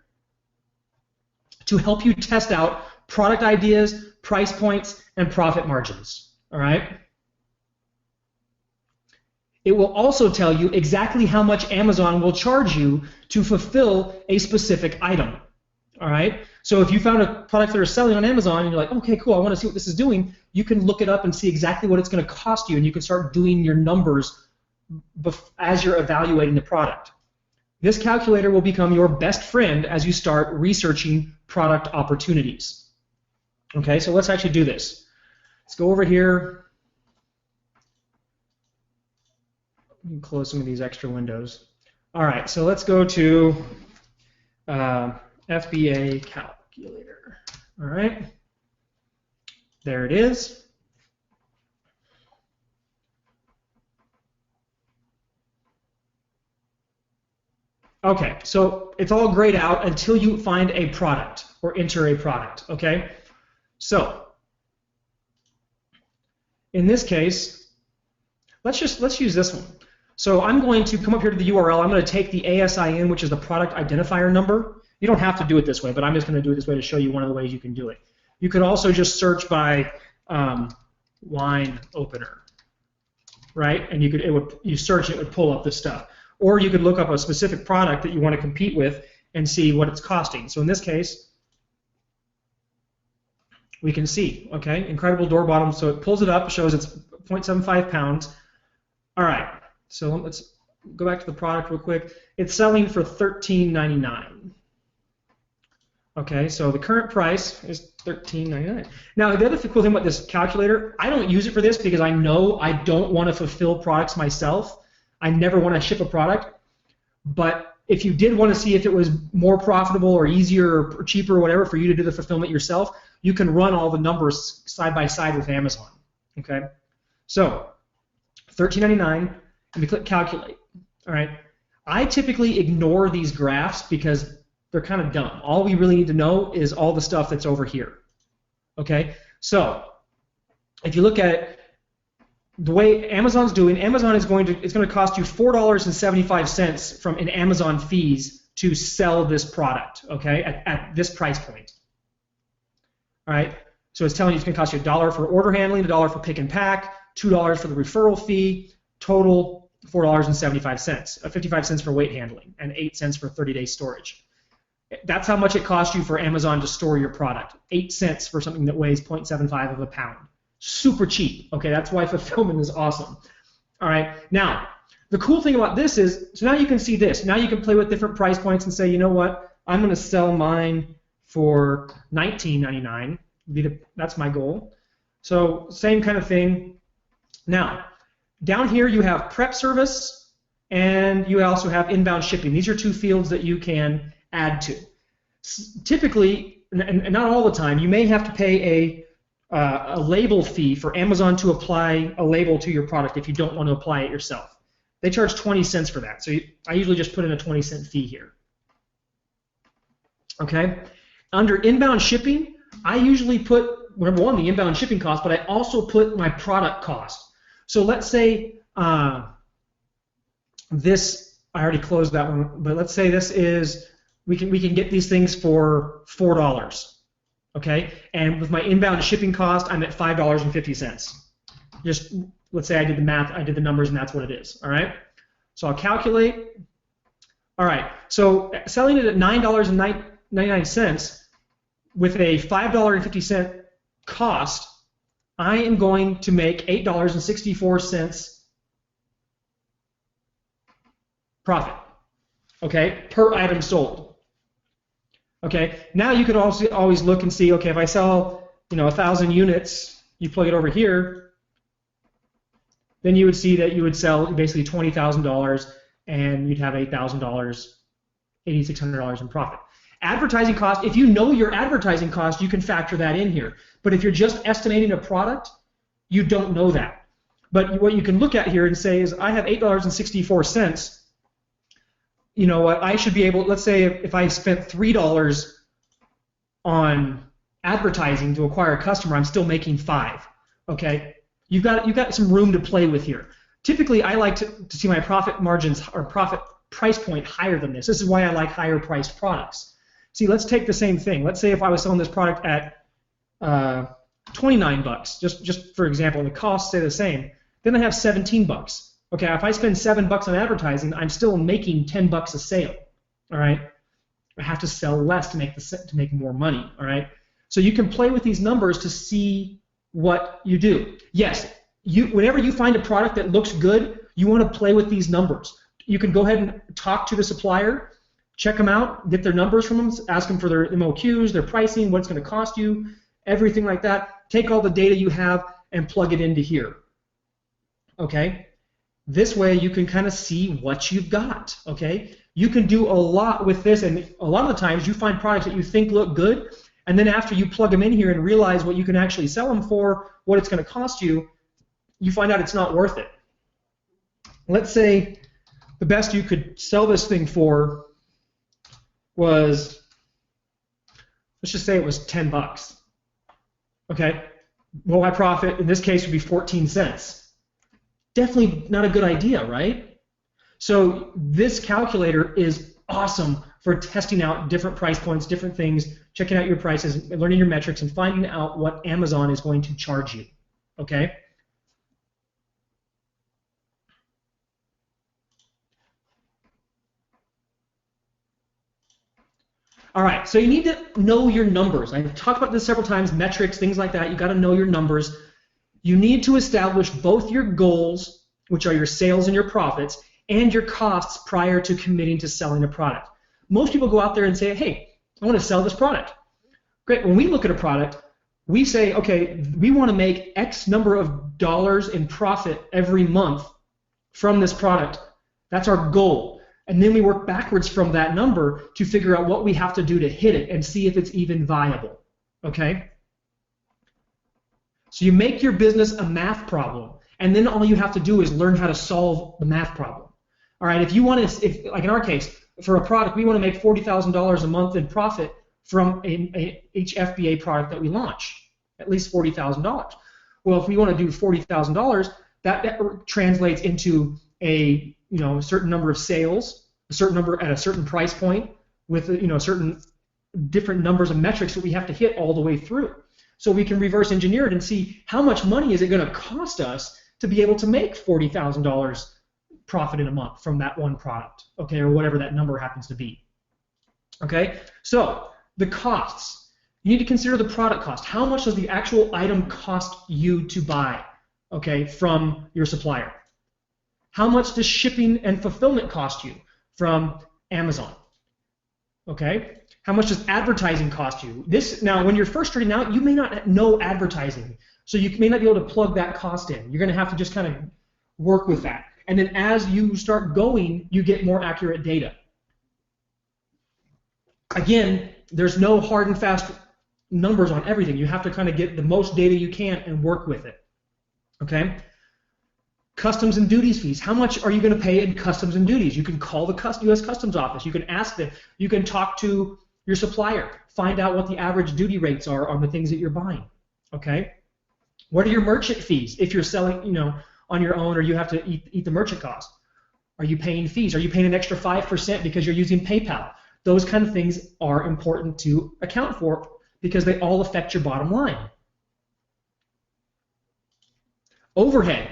to help you test out product ideas, price points, and profit margins, all right? It will also tell you exactly how much Amazon will charge you to fulfill a specific item, all right? So if you found a product that are selling on Amazon and you're like, okay, cool, I want to see what this is doing, you can look it up and see exactly what it's going to cost you, and you can start doing your numbers as you're evaluating the product. This calculator will become your best friend as you start researching product opportunities. Okay, so let's actually do this. Let's go over here. Let me close some of these extra windows. All right, so let's go to FBA calculator. All right, there it is. Okay, so it's all grayed out until you find a product or enter a product, okay? So, in this case, let's use this one. So I'm going to come up here to the URL. I'm going to take the ASIN, which is the product identifier number. You don't have to do it this way, but I'm just going to do it this way to show you one of the ways you can do it. You could also just search by wine opener, right? And you search it would pull up this stuff. Or you could look up a specific product that you want to compete with and see what it's costing. So in this case, we can see, okay, incredible door bottom. So it pulls it up, shows it's 0.75 pounds. All right, so let's go back to the product real quick. It's selling for $13.99. Okay, so the current price is $13.99. Now, the other cool thing about this calculator, I don't use it for this because I know I don't want to fulfill products myself. I never want to ship a product, but if you did want to see if it was more profitable or easier or cheaper or whatever for you to do the fulfillment yourself, you can run all the numbers side by side with Amazon. Okay, so $13.99, and we click calculate. All right, I typically ignore these graphs because they're kind of dumb. All we really need to know is all the stuff that's over here. Okay, so if you look at it, the way Amazon's doing, Amazon is going to cost you $4.75 in Amazon fees to sell this product, okay, at this price point. All right, so it's telling you it's going to cost you $1 for order handling, $1 for pick and pack, $2 for the referral fee, total $4.75, 55 cents for weight handling, and 8 cents for 30-day storage. That's how much it costs you for Amazon to store your product. 8 cents for something that weighs 0.75 of a pound. Super cheap. Okay, that's why fulfillment is awesome. All right, now the cool thing about this is, so now you can see this. Now you can play with different price points and say, you know what, I'm going to sell mine for $19.99. That's my goal. So same kind of thing. Now, down here you have prep service, and you also have inbound shipping. These are two fields that you can add to. Typically, and not all the time, you may have to pay a label fee for Amazon to apply a label to your product if you don't want to apply it yourself. They charge 20 cents for that, so I usually just put in a 20-cent fee here. Okay? Under inbound shipping, I usually put, number one, the inbound shipping cost, but I also put my product cost. So let's say this, I already closed that one, but let's say this is, we can get these things for $4. Okay? And with my inbound shipping cost, I'm at $5.50. Just, let's say I did the math, I did the numbers, and that's what it is. All right? So I'll calculate. All right. So selling it at $9.99 with a $5.50 cost, I am going to make $8.64 profit, okay, per item sold. Okay, now you could also always look and see, okay, if I sell, 1,000 units, you plug it over here, then you would see that you would sell basically $20,000 and you'd have $8,000, $8,600 in profit. Advertising cost, if you know your advertising cost, you can factor that in here. But if you're just estimating a product, you don't know that. But what you can look at here and say is, I have $8.64. You know what? I should be able, let's say if I spent $3 on advertising to acquire a customer, I'm still making $5. Okay? You've got some room to play with here. Typically, I like to see my profit margins or profit price point higher than this. This is why I like higher priced products. See, let's take the same thing. Let's say if I was selling this product at $29, just for example, the costs stay the same, then I have $17. Okay, if I spend $7 on advertising, I'm still making $10 a sale. All right, I have to sell less to make more money. All right, so you can play with these numbers to see what you do. Yes, whenever you find a product that looks good, you want to play with these numbers. You can go ahead and talk to the supplier, check them out, get their numbers from them, ask them for their MOQs, their pricing, what it's going to cost you, everything like that. Take all the data you have and plug it into here. Okay? This way you can kind of see what you've got. Okay? You can do a lot with this, and a lot of the times you find products that you think look good, and then after you plug them in here and realize what you can actually sell them for, what it's going to cost you, you find out it's not worth it. Let's say the best you could sell this thing for was, let's just say it was $10. Okay? Well, my profit in this case would be 14 cents. Definitely not a good idea, right? So this calculator is awesome for testing out different price points, different things, checking out your prices, learning your metrics, and finding out what Amazon is going to charge you. Okay? All right, so you need to know your numbers. I've talked about this several times, metrics, things like that. You've got to know your numbers. You need to establish both your goals, which are your sales and your profits, and your costs prior to committing to selling a product. Most people go out there and say, hey, I want to sell this product. Great, when we look at a product, we say, okay, we want to make X number of dollars in profit every month from this product. That's our goal. And then we work backwards from that number to figure out what we have to do to hit it and see if it's even viable. Okay? So you make your business a math problem, and then all you have to do is learn how to solve the math problem. All right, if you want to, like in our case, for a product, we want to make $40,000 a month in profit from each FBA product that we launch, at least $40,000. Well, if we want to do $40,000, that translates into a certain number of sales, a certain number at a certain price point, with certain different numbers of metrics that we have to hit all the way through. So we can reverse engineer it and see how much money is it going to cost us to be able to make $40,000 profit in a month from that one product, okay, or whatever that number happens to be. Okay, so the costs. You need to consider the product cost. How much does the actual item cost you to buy, okay, from your supplier? How much does shipping and fulfillment cost you from Amazon? Okay? How much does advertising cost you? Now, when you're first starting out, you may not know advertising. So you may not be able to plug that cost in. You're going to have to just kind of work with that. And then as you start going, you get more accurate data. Again, there's no hard and fast numbers on everything. You have to kind of get the most data you can and work with it. Okay? Customs and duties fees. How much are you going to pay in customs and duties? You can call the U.S. Customs Office. You can ask them. You can talk to your supplier. Find out what the average duty rates are on the things that you're buying. Okay? What are your merchant fees if you're selling, you know, on your own, or you have to eat the merchant cost? Are you paying fees? Are you paying an extra 5% because you're using PayPal? Those kind of things are important to account for because they all affect your bottom line. Overhead.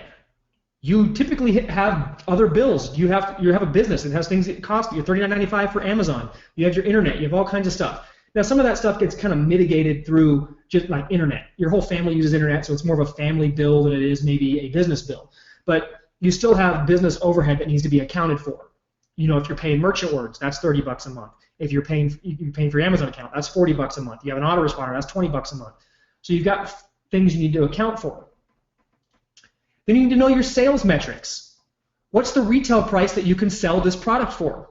You typically have other bills. You have a business that has things that cost you. $39.95 for Amazon. You have your internet. You have all kinds of stuff. Now, some of that stuff gets kind of mitigated through just like internet. Your whole family uses internet, so it's more of a family bill than it is maybe a business bill. But you still have business overhead that needs to be accounted for. You know, if you're paying merchant words, that's $30 a month. If you're paying for your Amazon account, that's $40 a month. You have an autoresponder, that's $20 a month. So you've got things you need to account for. Then you need to know your sales metrics. What's the retail price that you can sell this product for?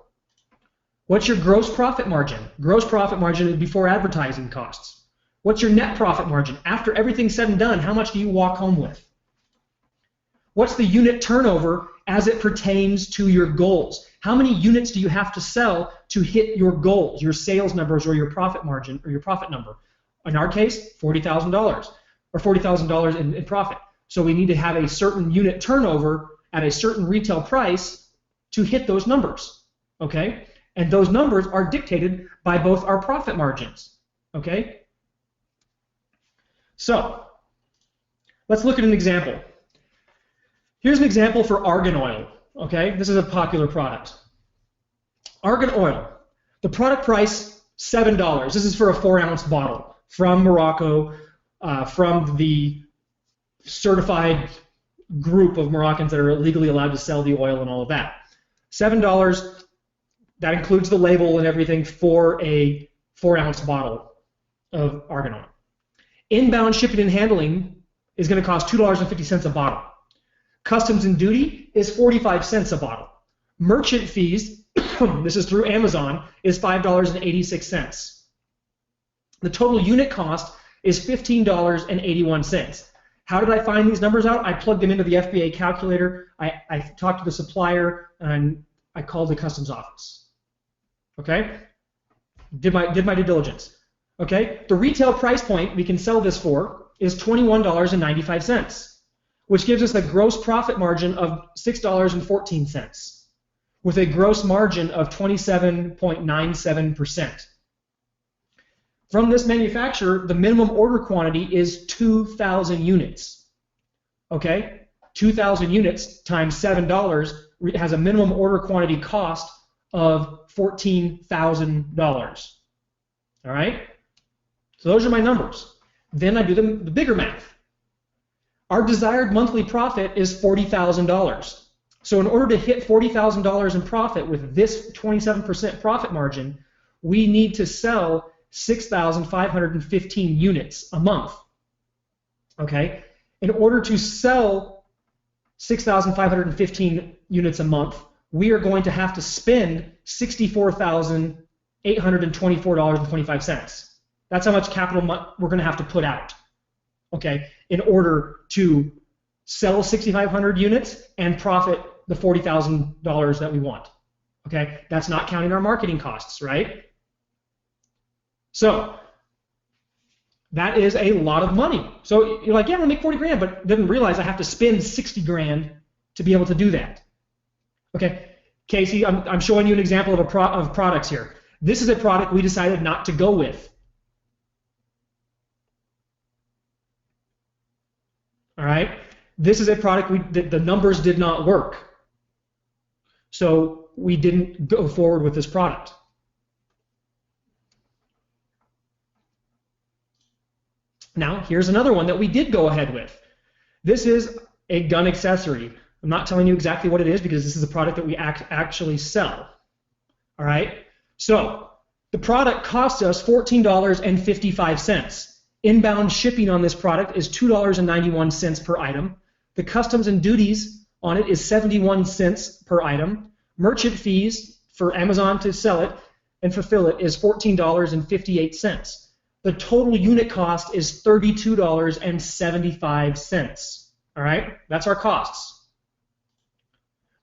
What's your gross profit margin? Gross profit margin is before advertising costs. What's your net profit margin? After everything's said and done, how much do you walk home with? What's the unit turnover as it pertains to your goals? How many units do you have to sell to hit your goals, your sales numbers, or your profit margin, or your profit number? In our case, $40,000, or $40,000 in profit. So we need to have a certain unit turnover at a certain retail price to hit those numbers, okay? And those numbers are dictated by both our profit margins, okay? So let's look at an example. Here's an example for argan oil, okay? This is a popular product. Argan oil, the product price, $7. This is for a 4-ounce bottle from Morocco, from the certified group of Moroccans that are legally allowed to sell the oil and all of that. $7, that includes the label and everything for a 4-ounce bottle of argan oil. Inbound shipping and handling is going to cost $2.50 a bottle. Customs and duty is 45 cents a bottle. Merchant fees, this is through Amazon, is $5.86. The total unit cost is $15.81. How did I find these numbers out? I plugged them into the FBA calculator. I talked to the supplier, and I called the customs office. Okay? Did my due diligence. Okay? The retail price point we can sell this for is $21.95, which gives us a gross profit margin of $6.14, with a gross margin of 27.97%. From this manufacturer, the minimum order quantity is 2,000 units. Okay? 2,000 units times $7 has a minimum order quantity cost of $14,000. All right? So those are my numbers. Then I do the bigger math. Our desired monthly profit is $40,000. So in order to hit $40,000 in profit with this 27% profit margin, we need to sell 6,515 units a month. Okay? In order to sell 6,515 units a month, we are going to have to spend $64,824.25. That's how much capital we're going to have to put out, okay, in order to sell 6,500 units and profit the $40,000 that we want. Okay? That's not counting our marketing costs, right? So that is a lot of money. So you're like, yeah, I'll make 40 grand, but didn't realize I have to spend 60 grand to be able to do that. Okay, Casey, I'm showing you an example of of products here. This is a product we decided not to go with. All right, this is a product the numbers did not work, so we didn't go forward with this product. Now, here's another one that we did go ahead with. This is a gun accessory. I'm not telling you exactly what it is because this is a product that we actually sell. All right? So, the product cost us $14.55. Inbound shipping on this product is $2.91 per item. The customs and duties on it is 71 cents per item. Merchant fees for Amazon to sell it and fulfill it is $14.58. The total unit cost is $32.75. All right, that's our costs.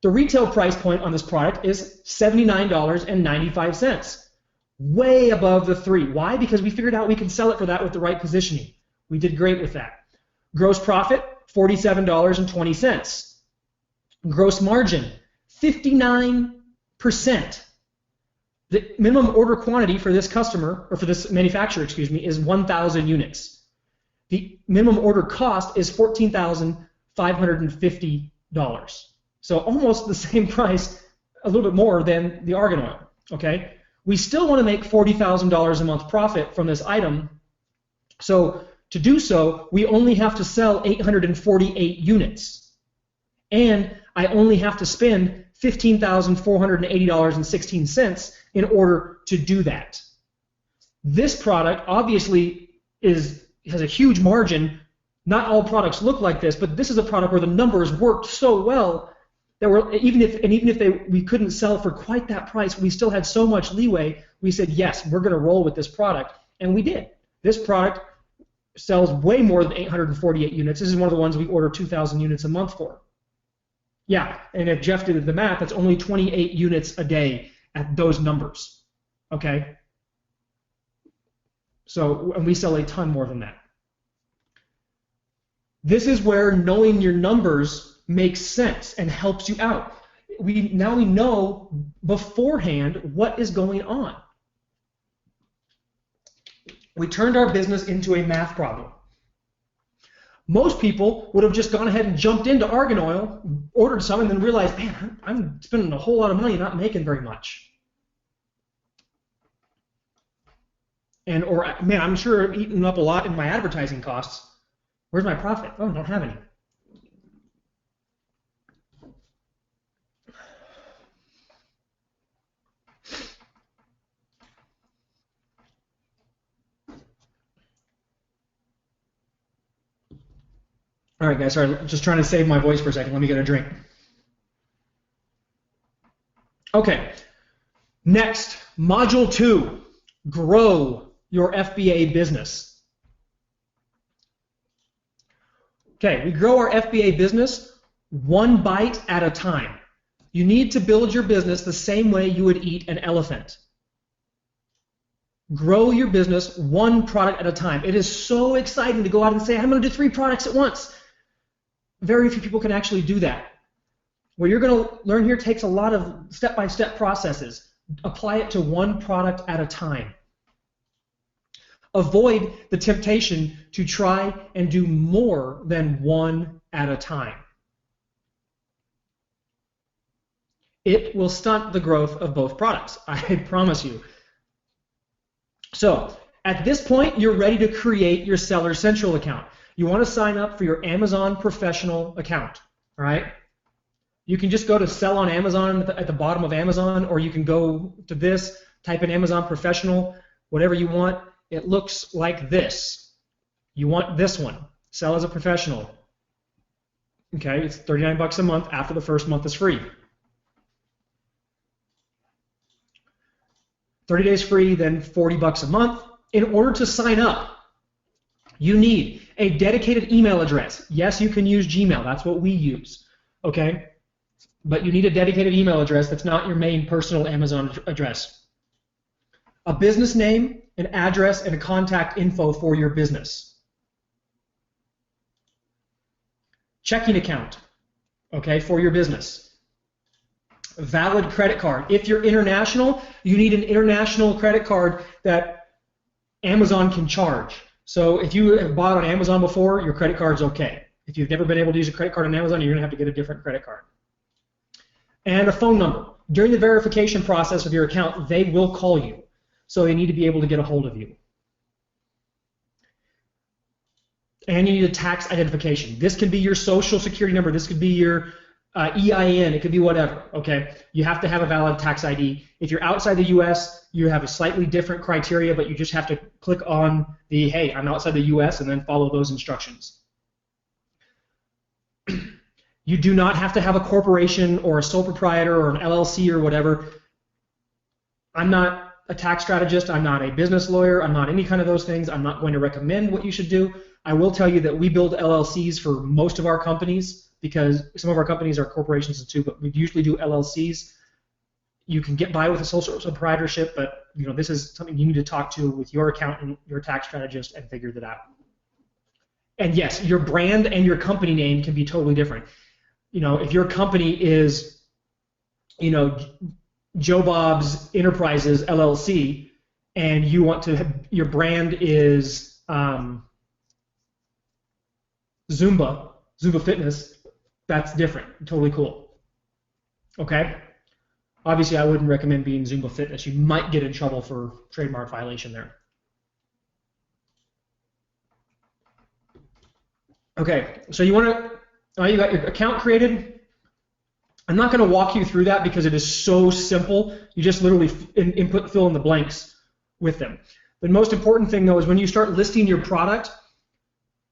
The retail price point on this product is $79.95. Way above the 3. Why? Because we figured out we can sell it for that with the right positioning. We did great with that. Gross profit, $47.20. Gross margin, 59%. The minimum order quantity for this customer, or for this manufacturer, excuse me, is 1,000 units. The minimum order cost is $14,550. So almost the same price, a little bit more than the argan oil, okay? We still want to make $40,000 a month profit from this item. So to do so, we only have to sell 848 units. And I only have to spend $15,480.16 in order to do that. This product obviously has a huge margin. Not all products look like this, but this is a product where the numbers worked so well that even if we couldn't sell for quite that price, we still had so much leeway. We said, yes, we're going to roll with this product, and we did. This product sells way more than 848 units. This is one of the ones we order 2,000 units a month for. Yeah, and if Jeff did the math, that's only 28 units a day at those numbers, okay? So, and we sell a ton more than that. This is where knowing your numbers makes sense and helps you out. Now we know beforehand what is going on. We turned our business into a math problem. Most people would have just gone ahead and jumped into argan oil, ordered some, and then realized, man, I'm spending a whole lot of money not making very much. Or, man, I'm sure I'm eating up a lot in my advertising costs. Where's my profit? Oh, I don't have any. All right, guys, sorry, just trying to save my voice for a second. Let me get a drink. Okay, next, Module 2, grow your FBA business. Okay, we grow our FBA business one bite at a time. You need to build your business the same way you would eat an elephant. Grow your business one product at a time. It is so exciting to go out and say, I'm going to do 3 products at once. Very few people can actually do that. What you're going to learn here takes a lot of step-by-step processes. Apply it to one product at a time. Avoid the temptation to try and do more than one at a time. It will stunt the growth of both products, I promise you. So, at this point, you're ready to create your Seller Central account. You want to sign up for your Amazon Professional account, all right? You can just go to Sell on Amazon at the bottom of Amazon, or you can go to this, type in Amazon Professional, whatever you want. It looks like this. You want this one, Sell as a Professional. Okay, it's $39 a month. After the first month is free. 30 days free, then $40 a month. In order to sign up, you need a dedicated email address. Yes, you can use Gmail. That's what we use. Okay? But you need a dedicated email address that's not your main personal Amazon address. A business name, an address, and a contact info for your business. Checking account, okay, for your business. Valid credit card. If you're international, you need an international credit card that Amazon can charge. So if you have bought on Amazon before, your credit card's okay. If you've never been able to use a credit card on Amazon, you're going to have to get a different credit card. And a phone number. During the verification process of your account, they will call you. So they need to be able to get a hold of you. And you need a tax identification. This could be your social security number. This could be your EIN, it could be whatever, okay? You have to have a valid tax ID. If you're outside the US, you have a slightly different criteria, but you just have to click on the, hey, I'm outside the US, and then follow those instructions. You do not have to have a corporation or a sole proprietor or an LLC or whatever. I'm not a tax strategist, I'm not a business lawyer, I'm not any kind of those things. I'm not going to recommend what you should do. I will tell you that we build LLCs for most of our companies, because some of our companies are corporations too, but we usually do LLCs. You can get by with a sole proprietorship, but this is something you need to talk to with your accountant, your tax strategist, and figure that out. And yes, your brand and your company name can be totally different. If your company is, Joe Bob's Enterprises LLC, and you want to, your brand is Zumba Fitness, that's different, totally cool. Okay? Obviously, I wouldn't recommend being Zumba Fitness. You might get in trouble for trademark violation there. Okay, so you got your account created. I'm not going to walk you through that because it is so simple. You just literally fill in the blanks with them. The most important thing, though, is when you start listing your product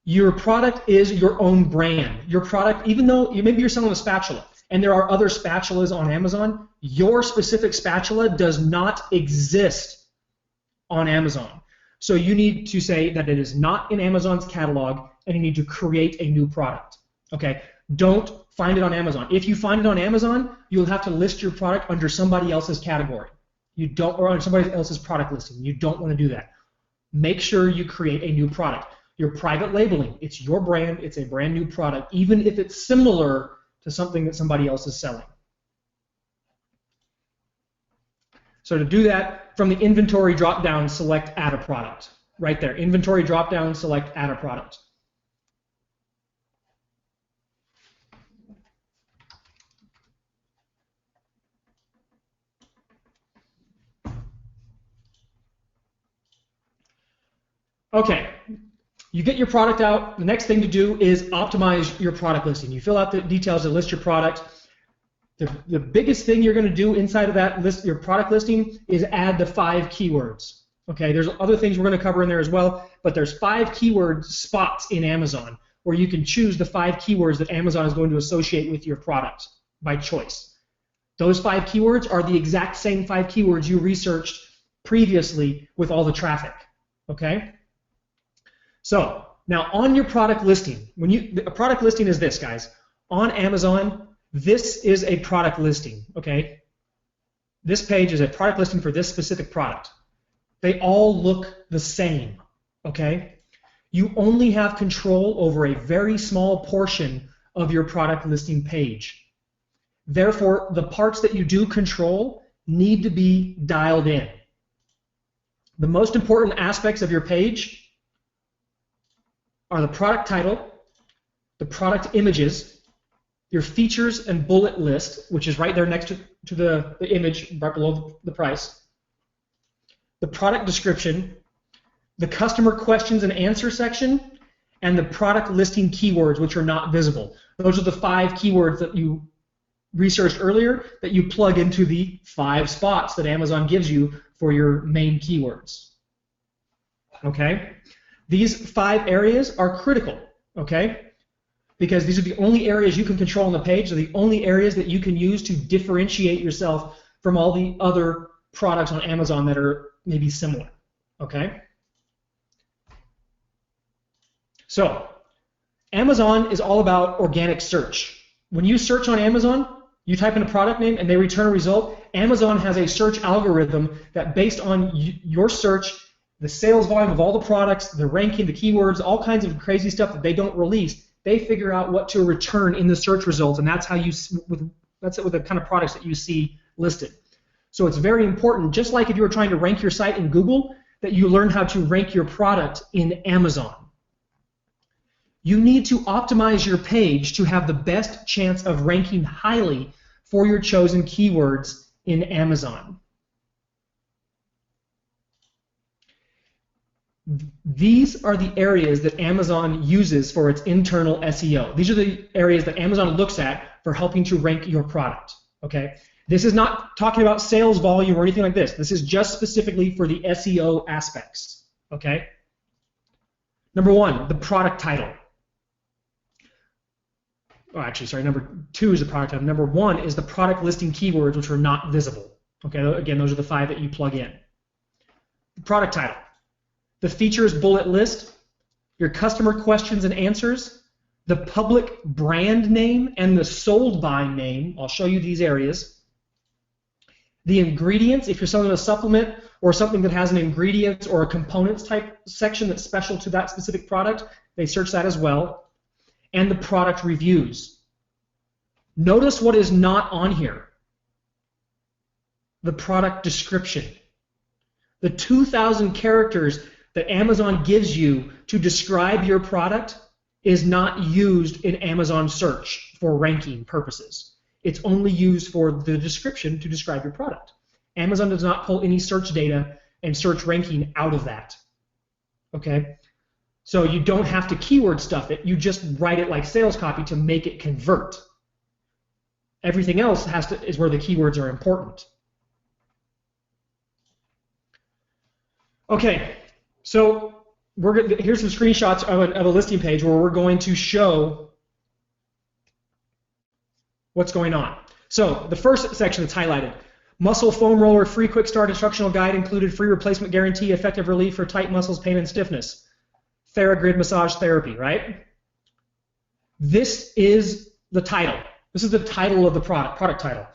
is your own brand. Your product, even though maybe you're selling a spatula, and there are other spatulas on Amazon, your specific spatula does not exist on Amazon. So you need to say that it is not in Amazon's catalog, and you need to create a new product. Okay? Don't find it on Amazon. If you find it on Amazon, you'll have to list your product under somebody else's category. Or on somebody else's product listing. You don't want to do that. Make sure you create a new product. Your private labeling, it's your brand, it's a brand new product, even if it's similar to something that somebody else is selling. So to do that, from the inventory drop-down, select Add a Product. Right there, inventory drop-down, select Add a Product. Okay, you get your product out. The next thing to do is optimize your product listing. You fill out the details to list your product. The biggest thing you're going to do inside of that list, your product listing, is add the 5 keywords. Okay, there's other things we're going to cover in there as well, but there's 5 keyword spots in Amazon where you can choose the 5 keywords that Amazon is going to associate with your product by choice. Those 5 keywords are the exact same 5 keywords you researched previously with all the traffic. Okay? So now on your product listing, a product listing is this, guys. On Amazon, this is a product listing, okay? This page is a product listing for this specific product. They all look the same, okay? You only have control over a very small portion of your product listing page. Therefore, the parts that you do control need to be dialed in. The most important aspects of your page are the product title, the product images, your features and bullet list, which is right there next to the image, right below the price, the product description, the customer questions and answer section, and the product listing keywords, which are not visible. Those are the 5 keywords that you researched earlier that you plug into the 5 spots that Amazon gives you for your main keywords. Okay? These 5 areas are critical, okay? Because these are the only areas you can control on the page. They're the only areas that you can use to differentiate yourself from all the other products on Amazon that are maybe similar, okay? So, Amazon is all about organic search. When you search on Amazon, you type in a product name and they return a result. Amazon has a search algorithm that, based on your search, the sales volume of all the products, the ranking, the keywords, all kinds of crazy stuff that they don't release, they figure out what to return in the search results, and that's how that's with the kind of products that you see listed. So it's very important, just like if you were trying to rank your site in Google, that you learn how to rank your product in Amazon. You need to optimize your page to have the best chance of ranking highly for your chosen keywords in Amazon. These are the areas that Amazon uses for its internal SEO. These are the areas that Amazon looks at for helping to rank your product. Okay? This is not talking about sales volume or anything like this. This is just specifically for the SEO aspects. Okay? Number one, the product title. Oh, actually, sorry, number two is the product title. Number one is the product listing keywords, which are not visible. Okay, again, those are the 5 that you plug in. The product title. The features bullet list, your customer questions and answers, the public brand name and the sold by name. I'll show you these areas. The ingredients, if you're selling a supplement or something that has an ingredients or a components type section that's special to that specific product, they search that as well. And the product reviews. Notice what is not on here. The product description. The 2,000 characters that Amazon gives you to describe your product is not used in Amazon search for ranking purposes. It's only used for the description to describe your product. Amazon does not pull any search data and search ranking out of that. Okay? So you don't have to keyword stuff it. You just write it like sales copy to make it convert. Everything else is where the keywords are important. Okay, so here's some screenshots of a listing page where we're going to show what's going on. So the first section that's highlighted. Muscle foam roller, free quick start instructional guide included, free replacement guarantee, effective relief for tight muscles, pain and stiffness. TheraGrid massage therapy, right? This is the title. This is the title of the product title.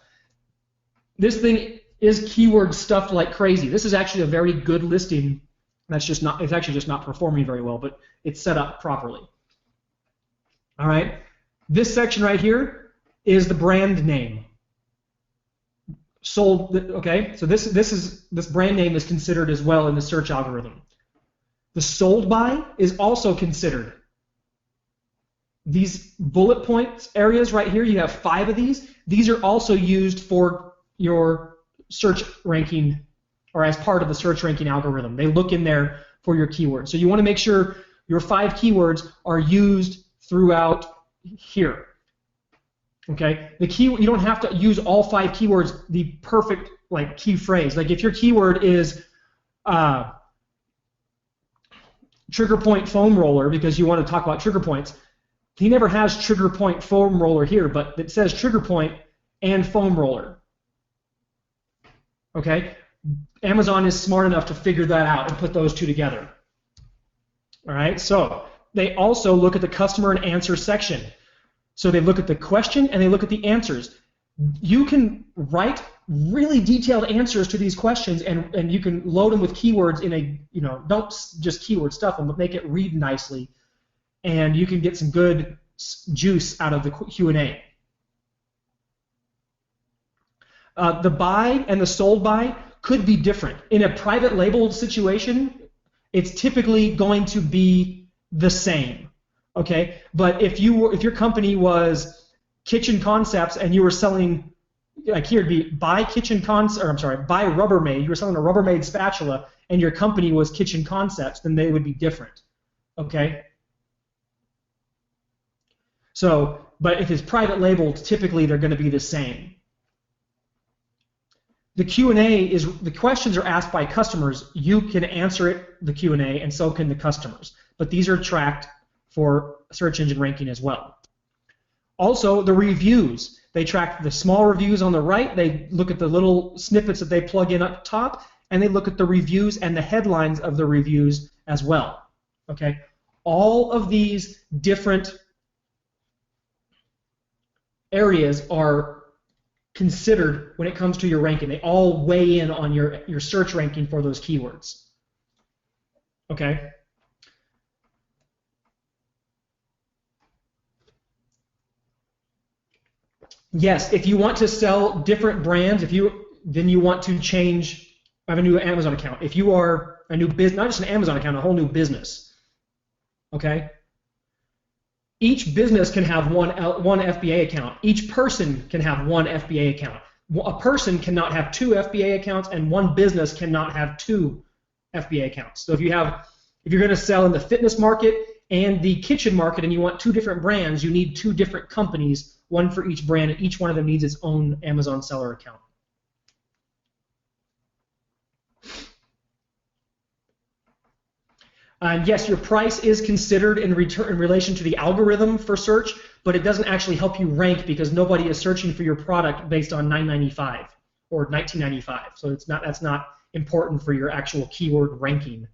This thing is keyword stuffed like crazy. This is actually a very good listing. It's actually just not performing very well, but it's set up properly. All right. This section right here is the brand name. Sold. Okay. So this brand name is considered as well in the search algorithm. The sold by is also considered. These bullet points areas right here, you have 5 of these. These are also used for your search ranking or as part of the search ranking algorithm. They look in there for your keywords. So you want to make sure your 5 keywords are used throughout here. Okay? You don't have to use all 5 keywords the perfect like key phrase. Like if your keyword is trigger point foam roller because you want to talk about trigger points, he never has trigger point foam roller here, but it says trigger point and foam roller. Okay? Amazon is smart enough to figure that out and put those 2 together. All right? So they also look at the customer and answer section. So they look at the question and they look at the answers. You can write really detailed answers to these questions and you can load them with keywords in a, don't just keyword stuff them, but make it read nicely. And you can get some good juice out of the Q&A. The buy and the sold by could be different. In a private label situation, it's typically going to be the same. Okay, but if your company was Kitchen Concepts and you were selling, like here it'd be buy buy Rubbermaid. You were selling a Rubbermaid spatula, and your company was Kitchen Concepts, then they would be different. Okay. So, but if it's private labeled, typically they're going to be the same. The Q&A is the questions are asked by customers. You can answer it, the Q&A, and so can the customers. But these are tracked for search engine ranking as well. Also, the reviews. They track the small reviews on the right. They look at the little snippets that they plug in up top, and they look at the reviews and the headlines of the reviews as well. Okay? All of these different areas are considered when it comes to your ranking. They all weigh in on your search ranking for those keywords. Okay? Yes, if you want to sell different brands, then you want to have a new Amazon account. If you are a new business, not just an Amazon account, a whole new business. Okay? Each business can have one FBA account. Each person can have one FBA account. A person cannot have 2 FBA accounts, and one business cannot have 2 FBA accounts. So if you have If you're going to sell in the fitness market and the kitchen market and you want two different brands, you need two different companies, one for each brand, and each one of them needs its own Amazon seller account. And yes, your price is considered in relation to the algorithm for search, but it doesn't actually help you rank because nobody is searching for your product based on $9.95 or $19.95. So that's not important for your actual keyword ranking.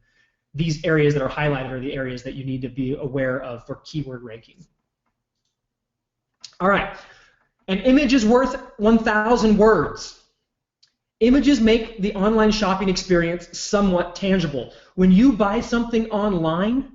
These areas that are highlighted are the areas that you need to be aware of for keyword ranking. All right, an image is worth 1,000 words. Images make the online shopping experience somewhat tangible. When you buy something online,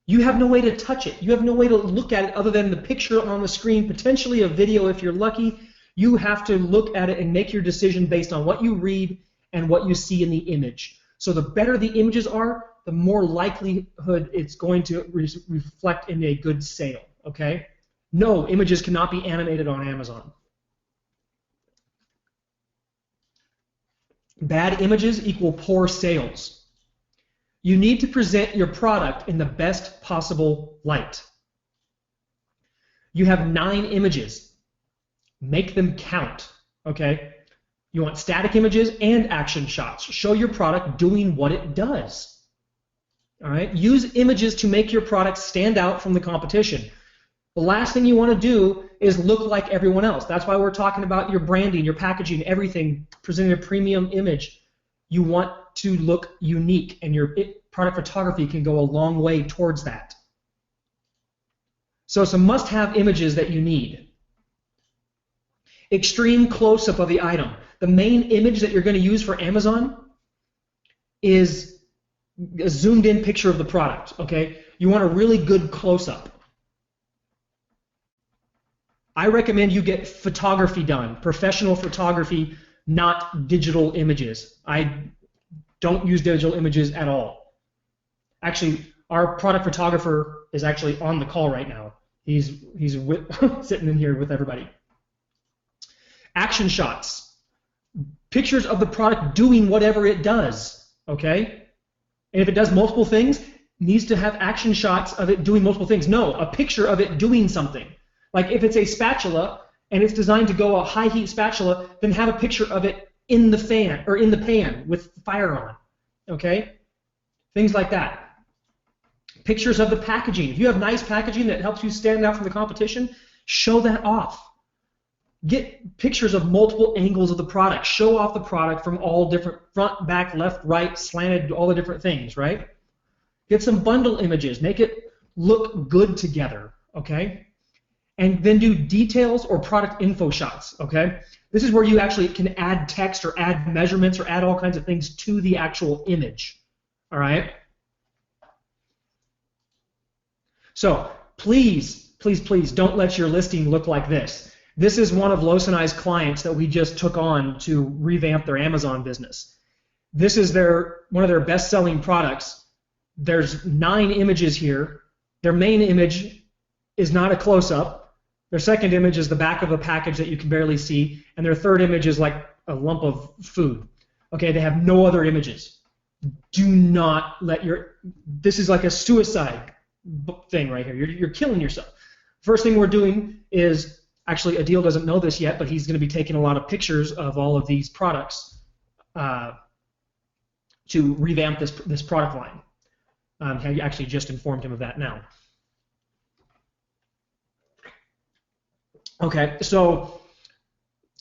you have no way to touch it. You have no way to look at it other than the picture on the screen, potentially a video if you're lucky. You have to look at it and make your decision based on what you read and what you see in the image. So the better the images are, the more likelihood it's going to reflect in a good sale, okay? No, images cannot be animated on Amazon. Bad images equal poor sales. You need to present your product in the best possible light. You have 9 images. Make them count, okay? You want static images and action shots. Show your product doing what it does. All right? Use images to make your product stand out from the competition. The last thing you want to do is look like everyone else. That's why we're talking about your branding, your packaging, everything, presenting a premium image. You want to look unique, and your product photography can go a long way towards that. So some must-have images that you need. Extreme close-up of the item. The main image that you're going to use for Amazon is a zoomed-in picture of the product, okay? You want a really good close-up. I recommend you get photography done, professional photography, not digital images. I don't use digital images at all. Actually, our product photographer is actually on the call right now. He's sitting in here with everybody. Action shots, pictures of the product doing whatever it does, okay? And if it does multiple things, it needs to have action shots of it doing multiple things. No, a picture of it doing something. Like if it's a spatula and it's designed to go a high heat spatula, then have a picture of it in the fan or in the pan with fire on, okay? Things like that. Pictures of the packaging. If you have nice packaging that helps you stand out from the competition, show that off. Get pictures of multiple angles of the product. Show off the product from all different front, back, left, right, slanted, all the different things, right? Get some bundle images. Make it look good together, okay? And then do details or product info shots, okay? This is where you actually can add text or add measurements or add all kinds of things to the actual image, all right? So please, please, please don't let your listing look like this. This is one of Los and I's clients that we just took on to revamp their Amazon business. This is one of their best-selling products. There's 9 images here. Their main image is not a close-up. Their second image is the back of a package that you can barely see, and their third image is like a lump of food. Okay, they have no other images. Do not let this is like a suicide thing right here. You're killing yourself. First thing we're doing is, actually Adil doesn't know this yet, but he's going to be taking a lot of pictures of all of these products to revamp this product line. I actually just informed him of that now. Okay, so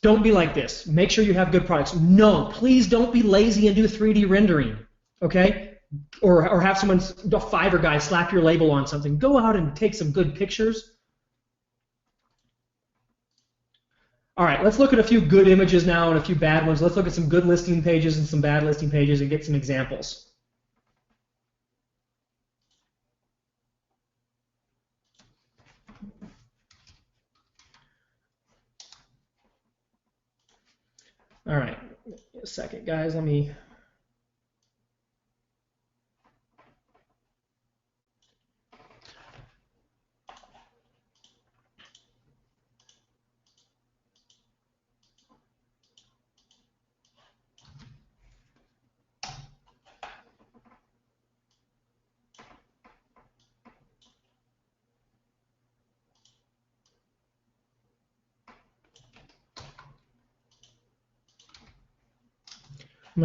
don't be like this. Make sure you have good products. No, please don't be lazy and do 3D rendering, okay? Or have someone, a Fiverr guy, slap your label on something. Go out and take some good pictures. All right, let's look at a few good images now and a few bad ones. Let's look at some good listing pages and some bad listing pages and get some examples. All right, a second, guys. Let me.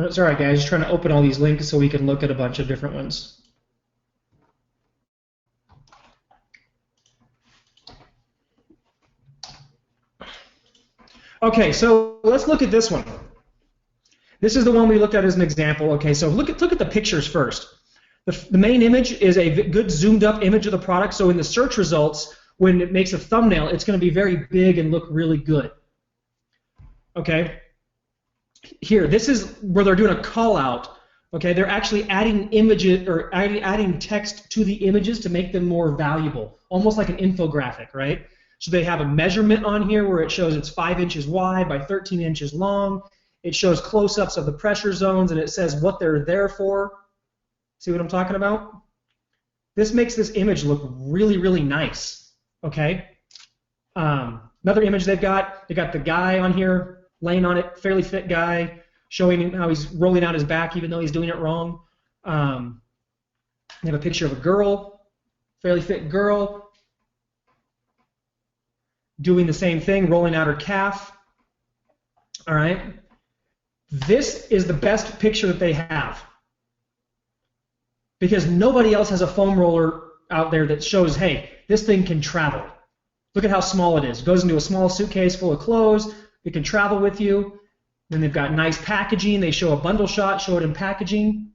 Sorry, guys, just trying to open all these links so we can look at a bunch of different ones. Okay, so let's look at this one. This is the one we looked at as an example. Okay, so look at the pictures first. The main image is a good zoomed up image of the product, so in the search results, when it makes a thumbnail, it's going to be very big and look really good. Okay, here, this is where they're doing a call out. Okay, they're actually adding images or adding text to the images to make them more valuable, almost like an infographic, right? So they have a measurement on here where it shows it's 5 inches wide by 13 inches long. It shows close-ups of the pressure zones, and it says what they're there for. See what I'm talking about? This makes this image look really, really nice. Okay. Another image they got the guy on here laying on it, fairly fit guy, showing how he's rolling out his back even though he's doing it wrong. They have a picture of a girl, fairly fit girl, doing the same thing, rolling out her calf. All right. This is the best picture that they have, because nobody else has a foam roller out there that shows, hey, this thing can travel. Look at how small it is. It goes into a small suitcase full of clothes. It can travel with you. Then they've got nice packaging. They show a bundle shot, show it in packaging.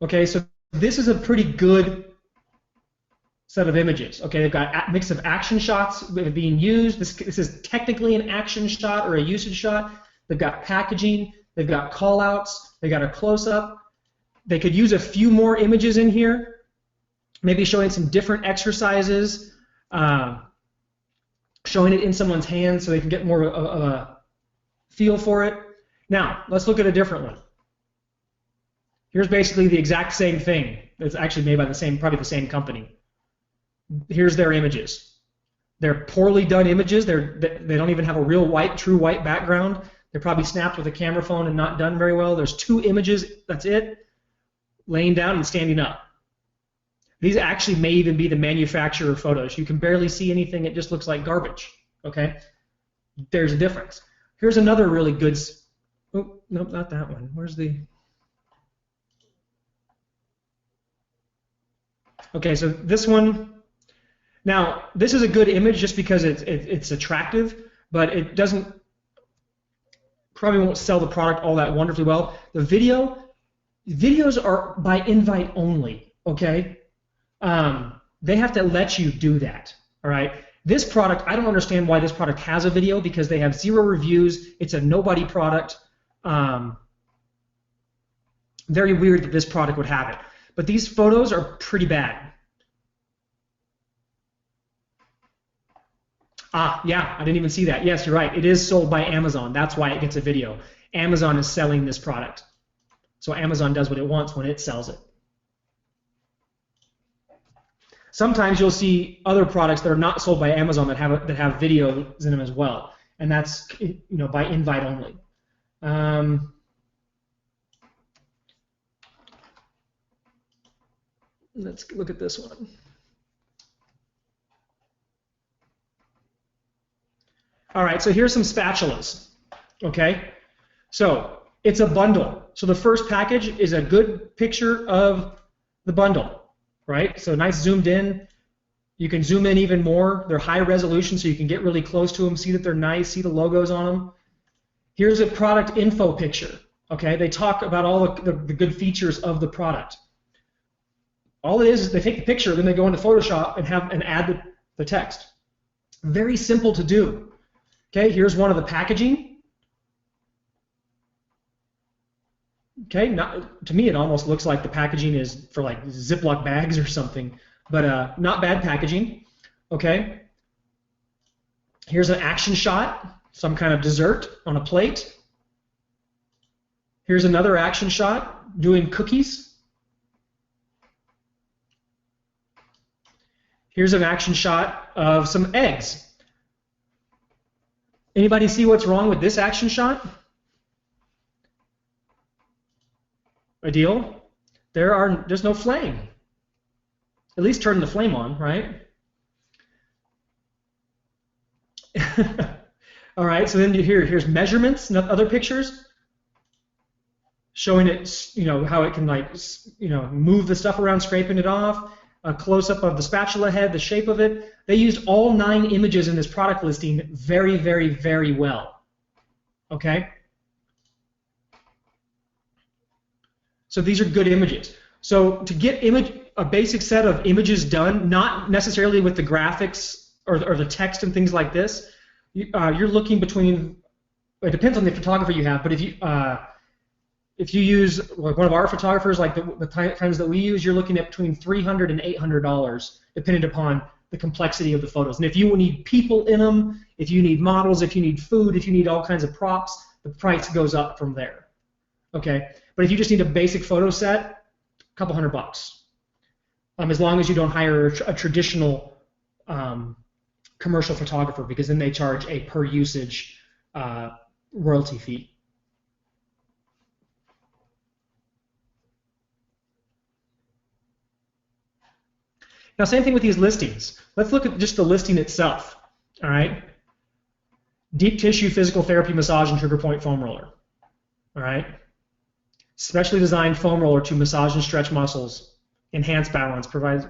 Okay, so this is a pretty good set of images. Okay, they've got a mix of action shots being used. This is technically an action shot or a usage shot. They've got packaging. They've got call-outs. They've got a close-up. They could use a few more images in here, maybe showing some different exercises, showing it in someone's hands so they can get more of a feel for it. Now, let's look at a different one. Here's basically the exact same thing. It's actually made by probably the same company. Here's their images. They're poorly done images. They don't even have a real true white background. They're probably snapped with a camera phone and not done very well. There's 2 images, that's it, laying down and standing up. These actually may even be the manufacturer photos. You can barely see anything. It just looks like garbage. Okay? There's a difference. Here's another really good. Oh, nope, not that one. Where's the? Okay, so this one. Now, this is a good image just because it's attractive, but it probably won't sell the product all that wonderfully well. The videos are by invite only, okay? They have to let you do that, all right? This product, I don't understand why this product has a video, because they have 0 reviews. It's a nobody product. Very weird that this product would have it. But these photos are pretty bad. Ah, yeah, I didn't even see that. Yes, you're right. It is sold by Amazon. That's why it gets a video. Amazon is selling this product. So Amazon does what it wants when it sells it. Sometimes you'll see other products that are not sold by Amazon that have videos in them as well, and that's by invite only. Let's look at this one. All right, so here's some spatulas. Okay, so it's a bundle. So the first package is a good picture of the bundle, right? So nice zoomed in. You can zoom in even more. They're high resolution, so you can get really close to them, see that they're nice, see the logos on them. Here's a product info picture. Okay, they talk about all the good features of the product. All it is they take the picture, then they go into Photoshop and add the text. Very simple to do. Okay, here's one of the packaging. Okay, to me it almost looks like the packaging is for like Ziploc bags or something, but not bad packaging. Okay, here's an action shot, some kind of dessert on a plate. Here's another action shot doing cookies. Here's an action shot of some eggs. Anybody see what's wrong with this action shot? A deal? There's no flame. At least turn the flame on, right? All right, so then here's measurements and other pictures showing it, how it can move the stuff around, scraping it off. A close-up of the spatula head, the shape of it. They used all 9 images in this product listing very, very, very well. Okay? So these are good images. So to get a basic set of images done, not necessarily with the graphics or the text and things like this, you're looking between, it depends on the photographer you have, but if you use one of our photographers, like the times that we use, you're looking at between $300 and $800, depending upon the complexity of the photos. And if you need people in them, if you need models, if you need food, if you need all kinds of props, the price goes up from there. Okay, but if you just need a basic photo set, a couple $100, as long as you don't hire a traditional commercial photographer, because then they charge a per usage royalty fee. Now, same thing with these listings. Let's look at just the listing itself. All right, deep tissue physical therapy massage and trigger point foam roller. All right, specially designed foam roller to massage and stretch muscles, enhance balance, provides.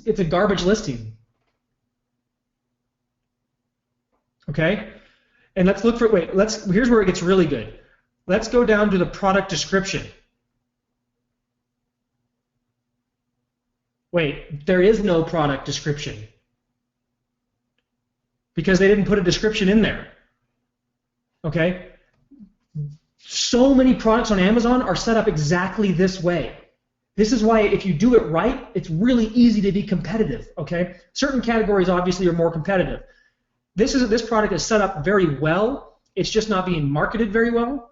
It's a garbage listing. Okay, and let's look for. Here's where it gets really good. Let's go down to the product description. Wait, there is no product description because they didn't put a description in there. Okay? So many products on Amazon are set up exactly this way. This is why if you do it right, it's really easy to be competitive. Okay? Certain categories obviously are more competitive. This product is set up very well. It's just not being marketed very well.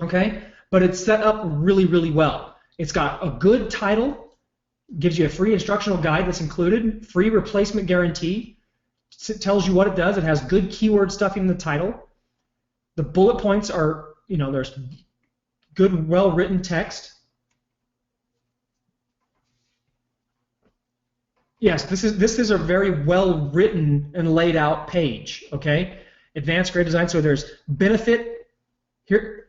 Okay? But it's set up really, really well. It's got a good title. Gives you a free instructional guide that's included, free replacement guarantee. It tells you what it does. It has good keyword stuff in the title. The bullet points are, there's good, well-written text. Yes, this is a very well-written and laid out page. Okay, advanced grade design. So there's benefit here.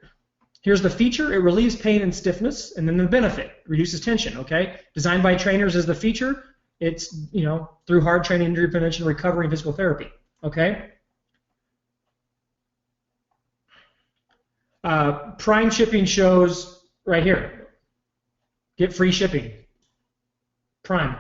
Here's the feature, it relieves pain and stiffness, and then the benefit, reduces tension, okay? Designed by trainers is the feature. It's, through hard training, injury prevention, recovery, and physical therapy, okay? Prime shipping shows right here. Get free shipping. Prime.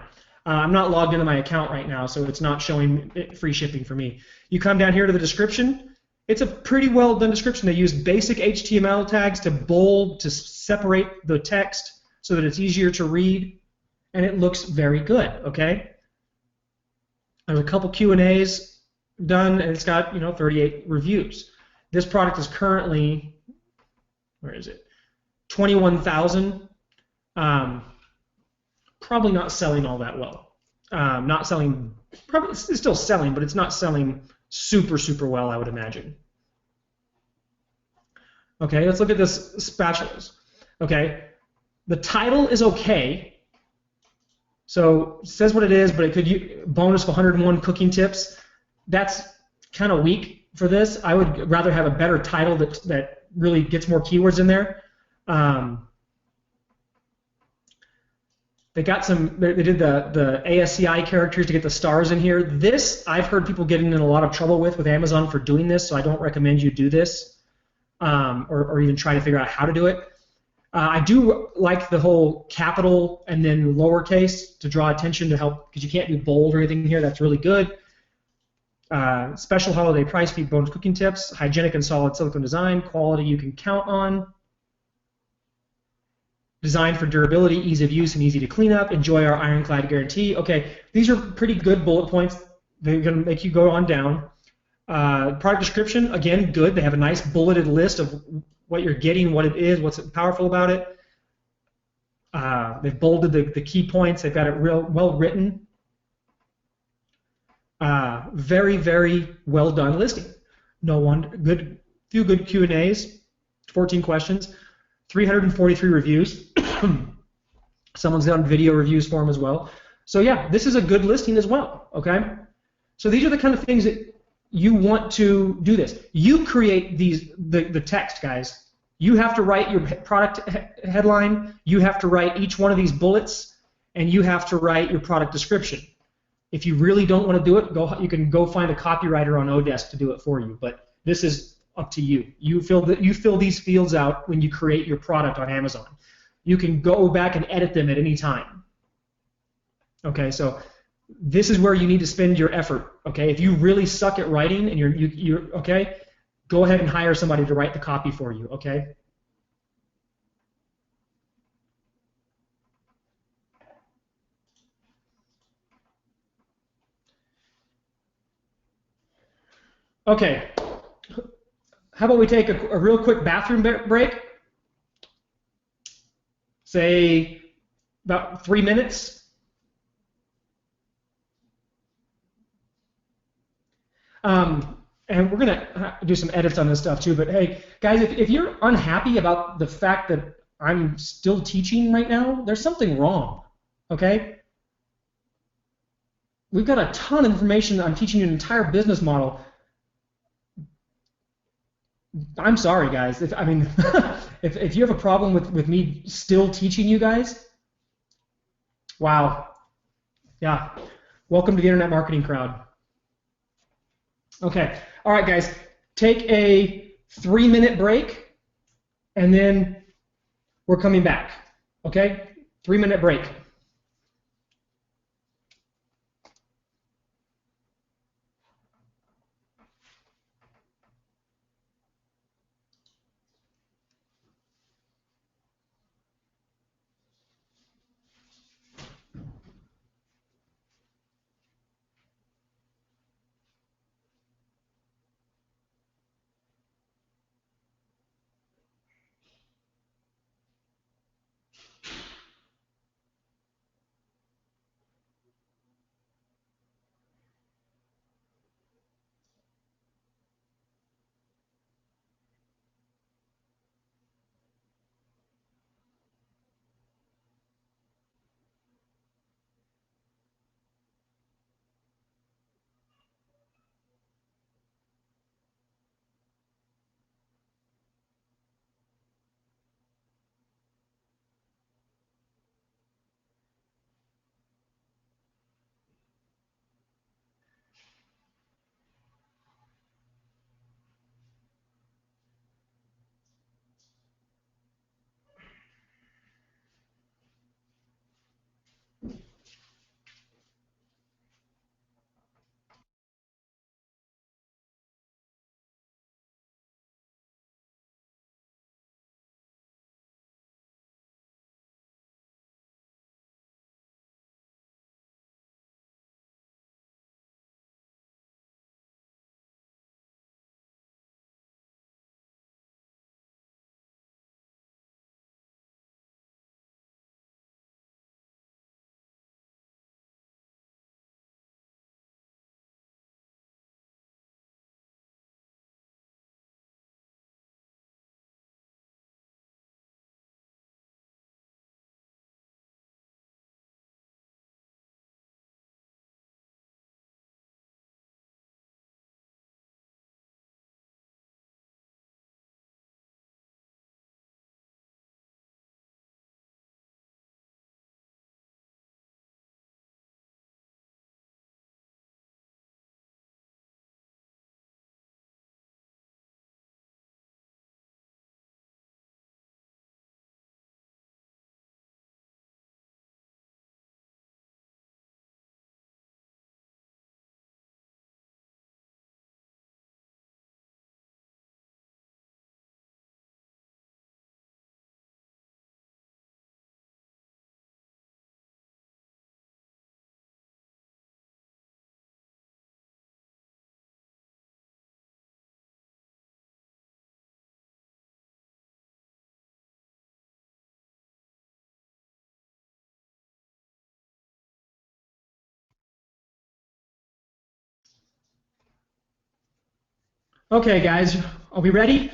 I'm not logged into my account right now, so it's not showing free shipping for me. You come down here to the description. It's a pretty well done description. They use basic HTML tags to bold, to separate the text so that it's easier to read, and it looks very good, okay? There's a couple Q&As done, and it's got, 38 reviews. This product is currently, where is it? 21,000. Probably not selling all that well. Not selling, probably it's still selling, but it's not selling super, super well, I would imagine. Okay, let's look at this spatulas. Okay, the title is okay. So it says what it is, but it could bonus of 101 cooking tips. That's kind of weak for this. I would rather have a better title that really gets more keywords in there. They did the ASCII characters to get the stars in here. This, I've heard people getting in a lot of trouble with Amazon for doing this, so I don't recommend you do this or even try to figure out how to do it. I do like the whole capital and then lowercase to draw attention to help, because you can't do bold or anything here. That's really good. Special holiday price, feed bonus cooking tips, hygienic and solid silicone design, quality you can count on. Designed for durability, ease of use, and easy to clean up. Enjoy our ironclad guarantee. Okay, these are pretty good bullet points. They're going to make you go on down. Product description, again, good. They have a nice bulleted list of what you're getting, what it is, what's powerful about it. They've bolded the key points. They've got it real well written. Very, very well done listing. No wonder. Good, few good Q&As. 14 questions. 343 reviews. Someone's done video reviews for them as well. So yeah, this is a good listing as well. Okay. So these are the kind of things that you want to do this. You create the text, guys. You have to write your product headline. You have to write each one of these bullets, and you have to write your product description. If you really don't want to do it, you can go find a copywriter on Odesk to do it for you. But this is up to you. You fill these fields out when you create your product on Amazon. You can go back and edit them at any time. Okay, so this is where you need to spend your effort. Okay, if you really suck at writing and you're okay, go ahead and hire somebody to write the copy for you. Okay. Okay. How about we take a real quick bathroom break? Say about 3 minutes. And we're going to do some edits on this stuff too. But hey, guys, if you're unhappy about the fact that I'm still teaching right now, there's something wrong. Okay? We've got a ton of information. I'm teaching you an entire business model. I'm sorry, guys. If you have a problem with me still teaching you guys, wow. Yeah. Welcome to the internet marketing crowd. Okay. All right, guys. Take a 3-minute break, and then we're coming back. Okay? 3-minute break. Okay, guys, are we ready?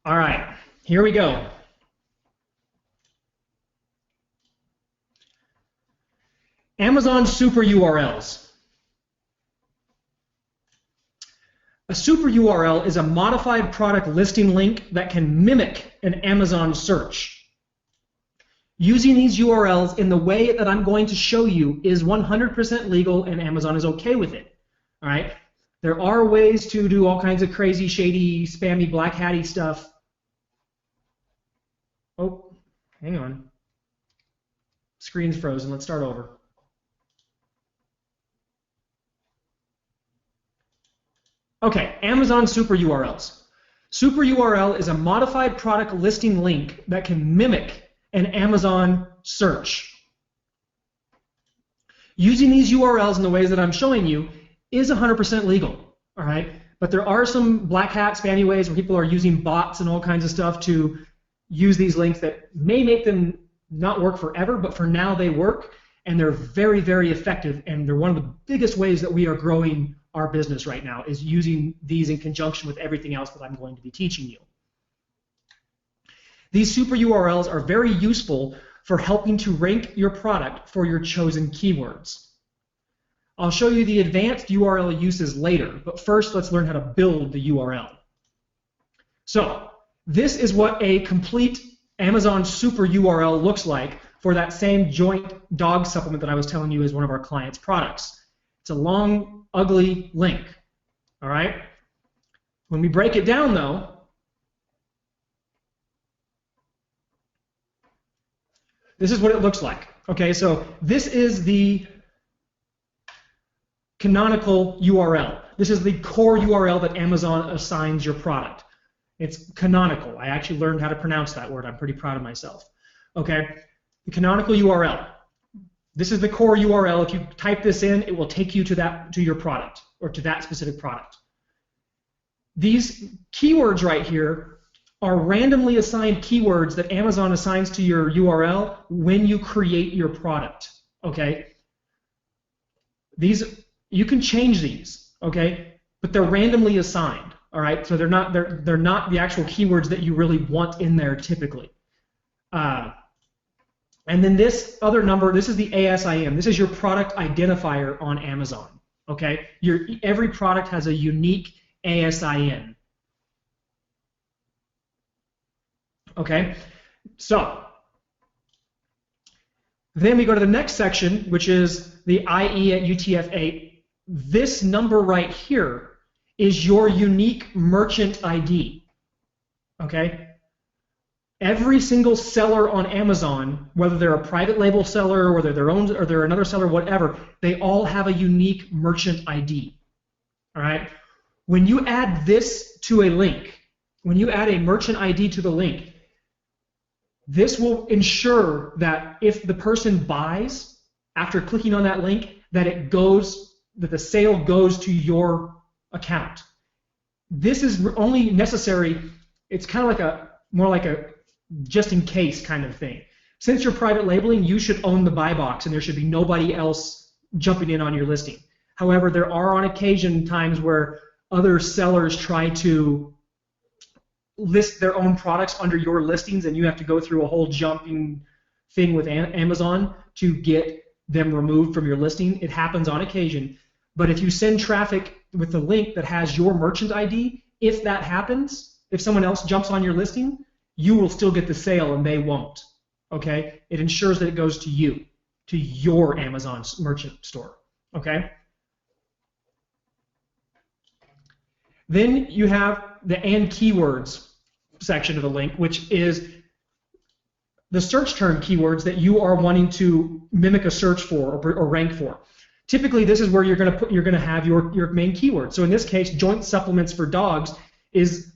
All right. Here we go. Amazon super URLs. A super URL is a modified product listing link that can mimic an Amazon search. Using these URLs in the way that I'm going to show you is 100% legal, and Amazon is okay with it. All right? There are ways to do all kinds of crazy, shady, spammy, black hatty stuff. Oh, hang on. Screen's frozen. Let's start over. Okay, Amazon super URLs. Super URL is a modified product listing link that can mimic an Amazon search. Using these URLs in the ways that I'm showing you is 100% legal, all right? But there are some black hat spammy ways where people are using bots and all kinds of stuff to use these links that may make them not work forever, but for now they work, and they're very, very effective, and they're one of the biggest ways that we are growing our business right now, is using these in conjunction with everything else that I'm going to be teaching you. These super URLs are very useful for helping to rank your product for your chosen keywords. I'll show you the advanced URL uses later, but first let's learn how to build the URL. So this is what a complete Amazon super URL looks like for that same joint dog supplement that I was telling you is one of our clients' products. It's a long, ugly link, all right? When we break it down, though, this is what it looks like. Okay, so this is the canonical URL. This is the core URL that Amazon assigns your product. It's canonical. I actually learned how to pronounce that word. I'm pretty proud of myself. Okay, the canonical URL. This is the core URL. If you type this in, it will take you to your product, or to that specific product. These keywords right here are randomly assigned keywords that Amazon assigns to your URL when you create your product. Okay? These, you can change these, okay? But they're randomly assigned. All right? So they're not the actual keywords that you really want in there typically. And then this other number, this is the ASIN. This is your product identifier on Amazon. Okay? Every product has a unique ASIN. Okay? So then we go to the next section, which is the IE at UTF-8. This number right here is your unique merchant ID. Okay? Every single seller on Amazon, whether they're a private label seller, or they're their own, or they're another seller, whatever, they all have a unique merchant ID. All right? When you add this to a link, when you add a merchant ID to the link, this will ensure that if the person buys after clicking on that link, that the sale goes to your account. This is only necessary. It's kind of more like a just in case kind of thing. Since you're private labeling, you should own the buy box, and there should be nobody else jumping in on your listing. However, there are on occasion times where other sellers try to list their own products under your listings, and you have to go through a whole jumping thing with Amazon to get them removed from your listing. It happens on occasion. But if you send traffic with the link that has your merchant ID, if that happens, if someone else jumps on your listing, you will still get the sale and they won't. Okay? It ensures that it goes to you, to your Amazon merchant store. Okay? Then you have the and keywords section of the link, which is the search term keywords that you are wanting to mimic a search for or rank for. Typically, this is where you're going to have your main keyword. So in this case, joint supplements for dogs is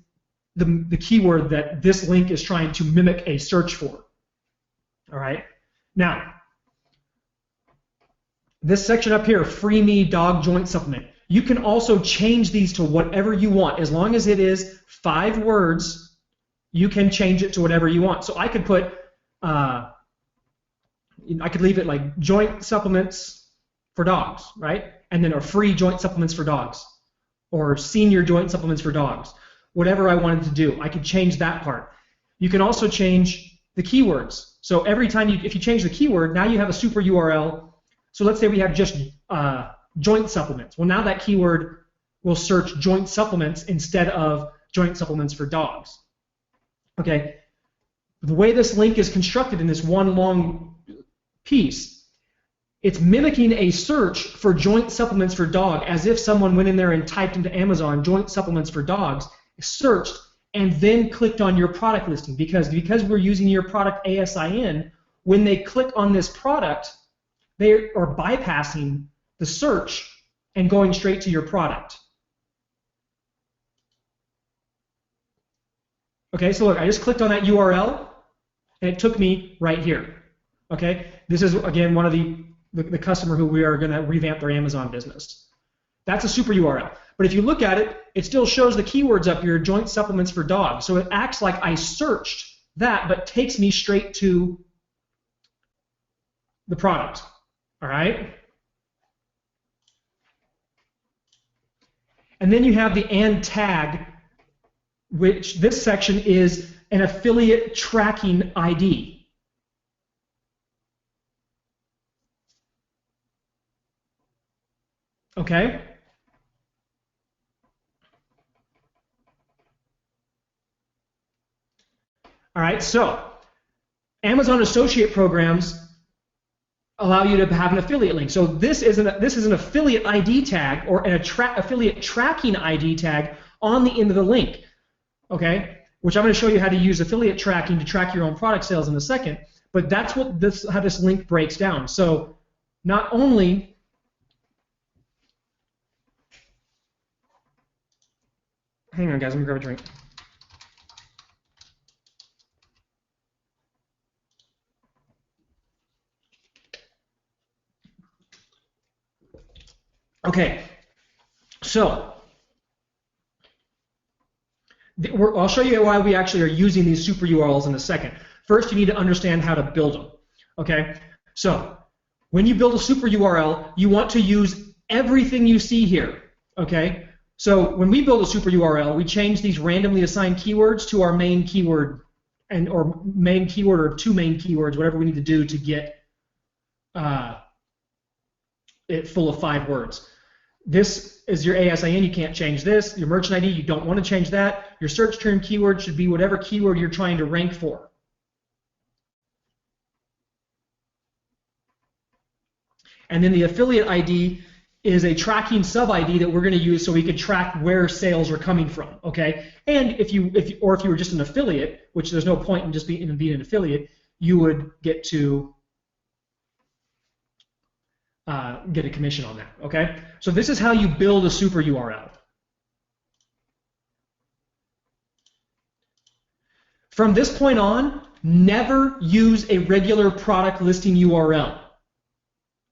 the keyword that this link is trying to mimic a search for. All right. Now, this section up here, free me dog joint supplement. You can also change these to whatever you want. As long as it is 5 words, you can change it to whatever you want. So I could put, I could leave it like joint supplements for dogs, right? And then or free joint supplements for dogs, or senior joint supplements for dogs. Whatever I wanted to do, I could change that part. You can also change the keywords. So every time if you change the keyword, now you have a super URL. So let's say we have just joint supplements. Well, now that keyword will search joint supplements instead of joint supplements for dogs. Okay. The way this link is constructed in this one long piece, it's mimicking a search for joint supplements for dog, as if someone went in there and typed into Amazon joint supplements for dogs, searched, and then clicked on your product listing. Because we're using your product ASIN, when they click on this product, they are bypassing the search and going straight to your product. Okay, so look, I just clicked on that URL, and it took me right here. Okay, this is, again, one of the customer who we are going to revamp their Amazon business. That's a super URL. But if you look at it, it still shows the keywords up here, joint supplements for dogs. So it acts like I searched that, but takes me straight to the product. All right? And then you have the and tag, which this section is an affiliate tracking ID. Okay? All right, so Amazon Associate programs allow you to have an affiliate link. So this is an affiliate ID tag or an affiliate tracking ID tag on the end of the link. Okay, which I'm going to show you how to use affiliate tracking to track your own product sales in a second. But that's how this link breaks down. So not only hang on, guys, let me grab a drink. Okay, so I'll show you why we actually are using these super URLs in a second. First, you need to understand how to build them. Okay, so when you build a super URL, you want to use everything you see here. Okay, so when we build a super URL, we change these randomly assigned keywords to our main keyword or main keyword or two main keywords, whatever we need to do to get it full of 5 words. This is your ASIN, you can't change this. Your merchant ID, you don't want to change that. Your search term keyword should be whatever keyword you're trying to rank for. And then the affiliate ID is a tracking sub-ID that we're going to use so we can track where sales are coming from, okay? And if you were just an affiliate, which there's no point in just being an affiliate, you would get to get a commission on that, okay? So this is how you build a super URL. From this point on, never use a regular product listing URL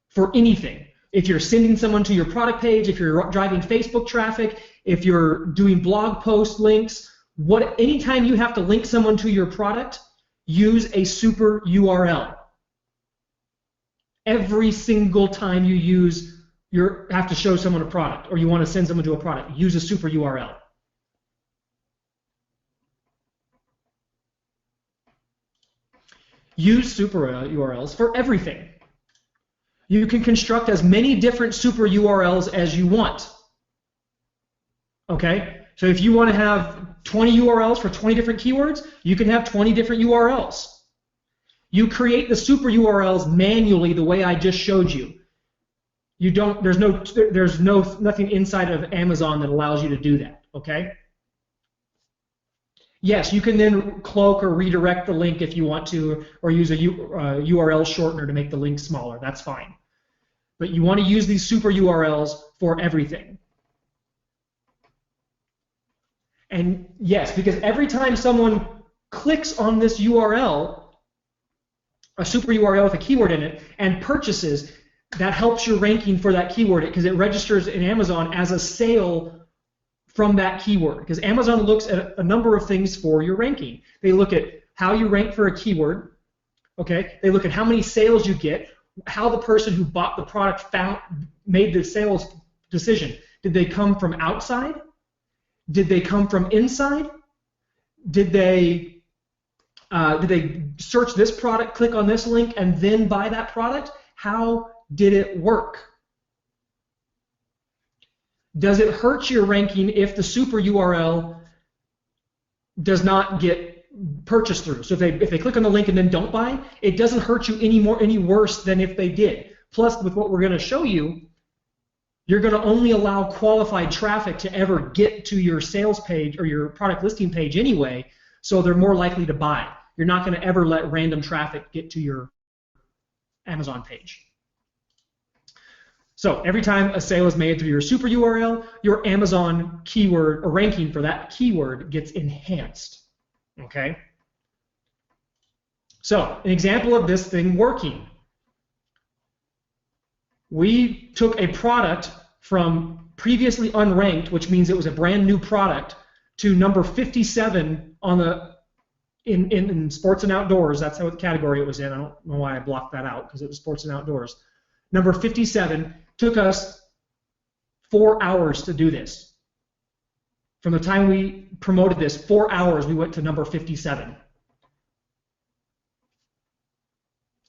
for anything. If you're sending someone to your product page, if you're driving Facebook traffic, if you're doing blog post links, anytime you have to link someone to your product, use a super URL. Every single time you have to show someone a product or you want to send someone to a product, use a super URL. Use super URLs for everything. You can construct as many different super URLs as you want. Okay? So if you want to have 20 URLs for 20 different keywords, you can have 20 different URLs. You create the super URLs manually the way I just showed you. There's nothing inside of Amazon that allows you to do that, okay? Yes, you can then cloak or redirect the link if you want to, or use a URL shortener to make the link smaller. That's fine. But you want to use these super URLs for everything. And yes, because every time someone clicks on this URL, a super URL with a keyword in it, and purchases, that helps your ranking for that keyword because it registers in Amazon as a sale from that keyword. Because Amazon looks at a number of things for your ranking. They look at how you rank for a keyword. Okay. They look at how many sales you get, how the person who bought the product made the sales decision. Did they come from outside? Did they come from inside? Did they Did they search this product, click on this link, and then buy that product? How did it work? Does it hurt your ranking if the super URL does not get purchased through? So if they click on the link and then don't buy, it doesn't hurt you any worse than if they did. Plus, with what we're going to show you, you're going to only allow qualified traffic to ever get to your sales page or your product listing page anyway, so they're more likely to buy. You're not going to ever let random traffic get to your Amazon page. So every time a sale is made through your super URL, your Amazon keyword or ranking for that keyword gets enhanced. Okay? So an example of this thing working. We took a product from previously unranked, which means it was a brand new product, to number 57 on the in sports and outdoors. That's what category it was in. I don't know why I blocked that out, because it was sports and outdoors. Number 57. Took us 4 hours to do this. From the time we promoted this, 4 hours, we went to number 57.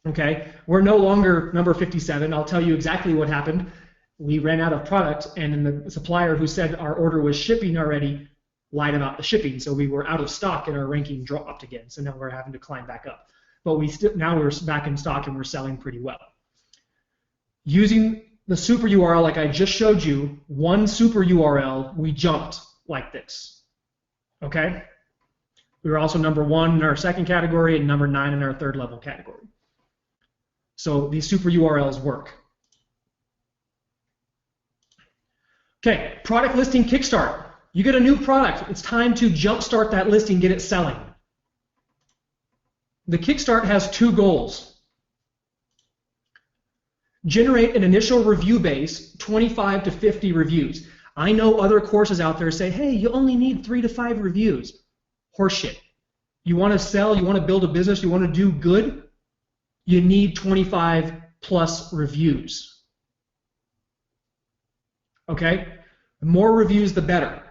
Okay, we're no longer number 57. I'll tell you exactly what happened. We ran out of product, and then the supplier who said our order was shipping already lied about the shipping, so we were out of stock and our ranking dropped again. So now we're having to climb back up. But now we're back in stock and we're selling pretty well. Using the super URL like I just showed you, one super URL, we jumped like this. Okay? We were also number 1 in our second category and number 9 in our third level category. So these super URLs work. Okay, product listing kickstart. You get a new product. It's time to jumpstart that listing, get it selling. The kickstart has 2 goals. Generate an initial review base, 25 to 50 reviews. I know other courses out there say, hey, you only need 3 to 5 reviews. Horseshit. You want to sell, you want to build a business, you want to do good, you need 25 plus reviews. Okay? The more reviews, the better.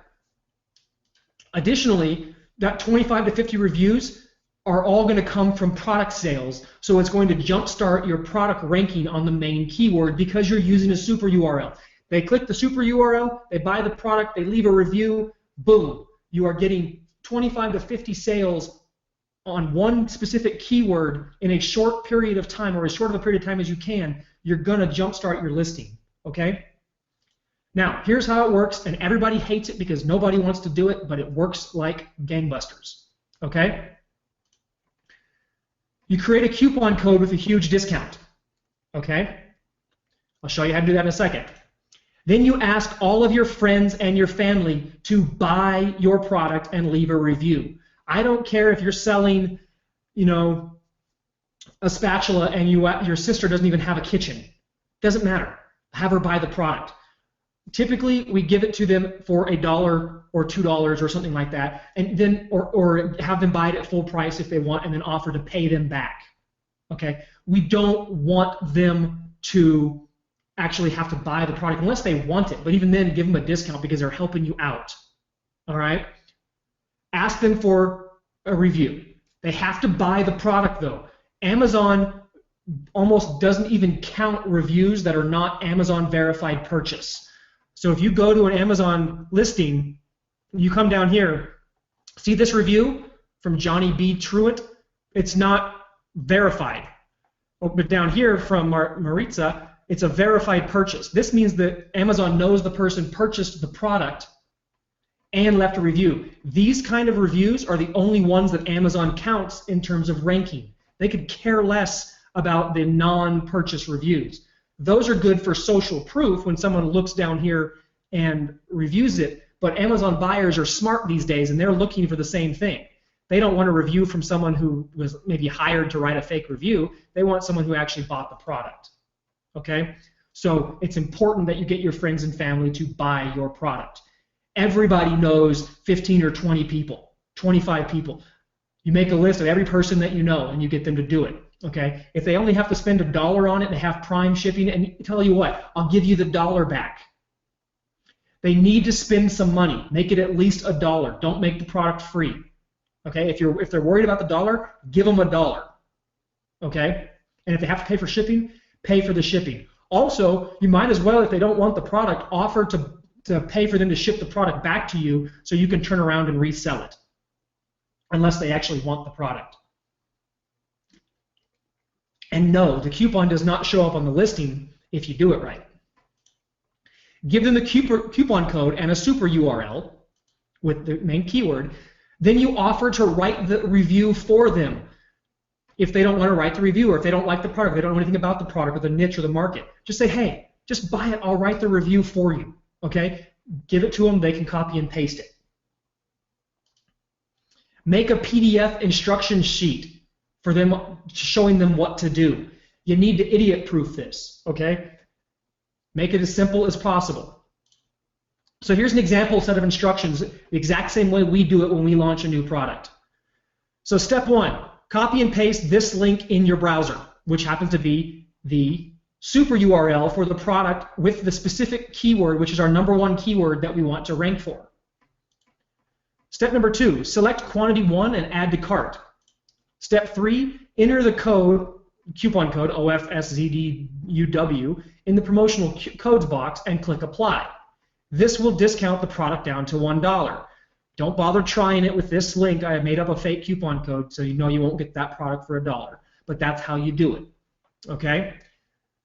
Additionally, that 25 to 50 reviews are all going to come from product sales, so it's going to jumpstart your product ranking on the main keyword because you're using a super URL. They click the super URL, they buy the product, they leave a review, boom, you are getting 25 to 50 sales on one specific keyword in a short period of time, or as short of a period of time as you can. You're going to jumpstart your listing, okay? Now, here's how it works, and everybody hates it because nobody wants to do it, but it works like gangbusters, okay? You create a coupon code with a huge discount, okay? I'll show you how to do that in a second. Then you ask all of your friends and your family to buy your product and leave a review. I don't care if you're selling, you know, a spatula and your sister doesn't even have a kitchen. Doesn't matter. Have her buy the product. Typically, we give it to them for $1 or $2 or something like that, and then or have them buy it at full price if they want, and then offer to pay them back. Okay, we don't want them to actually have to buy the product unless they want it. But even then, give them a discount because they're helping you out. All right. Ask them for a review. They have to buy the product though. Amazon almost doesn't even count reviews that are not Amazon verified purchase. So if you go to an Amazon listing, you come down here, see this review from Johnny B. Truitt? It's not verified. But down here from Maritza, it's a verified purchase. This means that Amazon knows the person purchased the product and left a review. These kind of reviews are the only ones that Amazon counts in terms of ranking. They could care less about the non-purchase reviews. Those are good for social proof when someone looks down here and reviews it, but Amazon buyers are smart these days and they're looking for the same thing. They don't want a review from someone who was maybe hired to write a fake review. They want someone who actually bought the product. Okay? So it's important that you get your friends and family to buy your product. Everybody knows 15 or 20 people, 25 people. You make a list of every person that you know and you get them to do it. Okay? If they only have to spend $1 on it and they have Prime shipping, and tell you what, I'll give you the $1 back. They need to spend some money. Make it at least $1. Don't make the product free. Okay, if they're worried about the dollar, give them $1. Okay, and if they have to pay for shipping, pay for the shipping. Also, you might as well, if they don't want the product, offer to pay for them to ship the product back to you so you can turn around and resell it, unless they actually want the product. And no, the coupon does not show up on the listing if you do it right. Give them the coupon code and a super URL with the main keyword. Then you offer to write the review for them. If they don't want to write the review, or if they don't like the product, they don't know anything about the product or the niche or the market, just say, hey, just buy it, I'll write the review for you. Okay? Give it to them, they can copy and paste it. Make a PDF instruction sheet for them, showing them what to do. You need to idiot-proof this, okay? Make it as simple as possible. So here's an example set of instructions, the exact same way we do it when we launch a new product. So step 1, copy and paste this link in your browser, which happens to be the super URL for the product with the specific keyword, which is our #1 keyword that we want to rank for. Step number 2, select quantity 1 and add to cart. Step 3, enter the code, coupon code OFSZDUW in the promotional codes box and click apply. This will discount the product down to $1. Don't bother trying it with this link. I have made up a fake coupon code so you know you won't get that product for $1. But that's how you do it. Okay?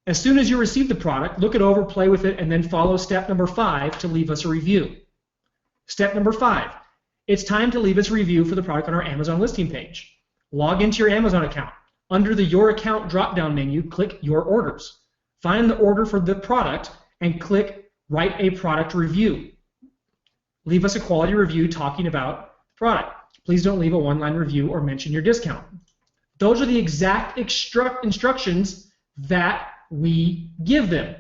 As soon as you receive the product, look it over, play with it, and then follow step number 5 to leave us a review. Step number 5, it's time to leave us a review for the product on our Amazon listing page. Log into your Amazon account. Under the Your Account drop-down menu, click Your Orders. Find the order for the product and click Write a Product Review. Leave us a quality review talking about the product. Please don't leave a one-line review or mention your discount. Those are the exact instructions that we give them.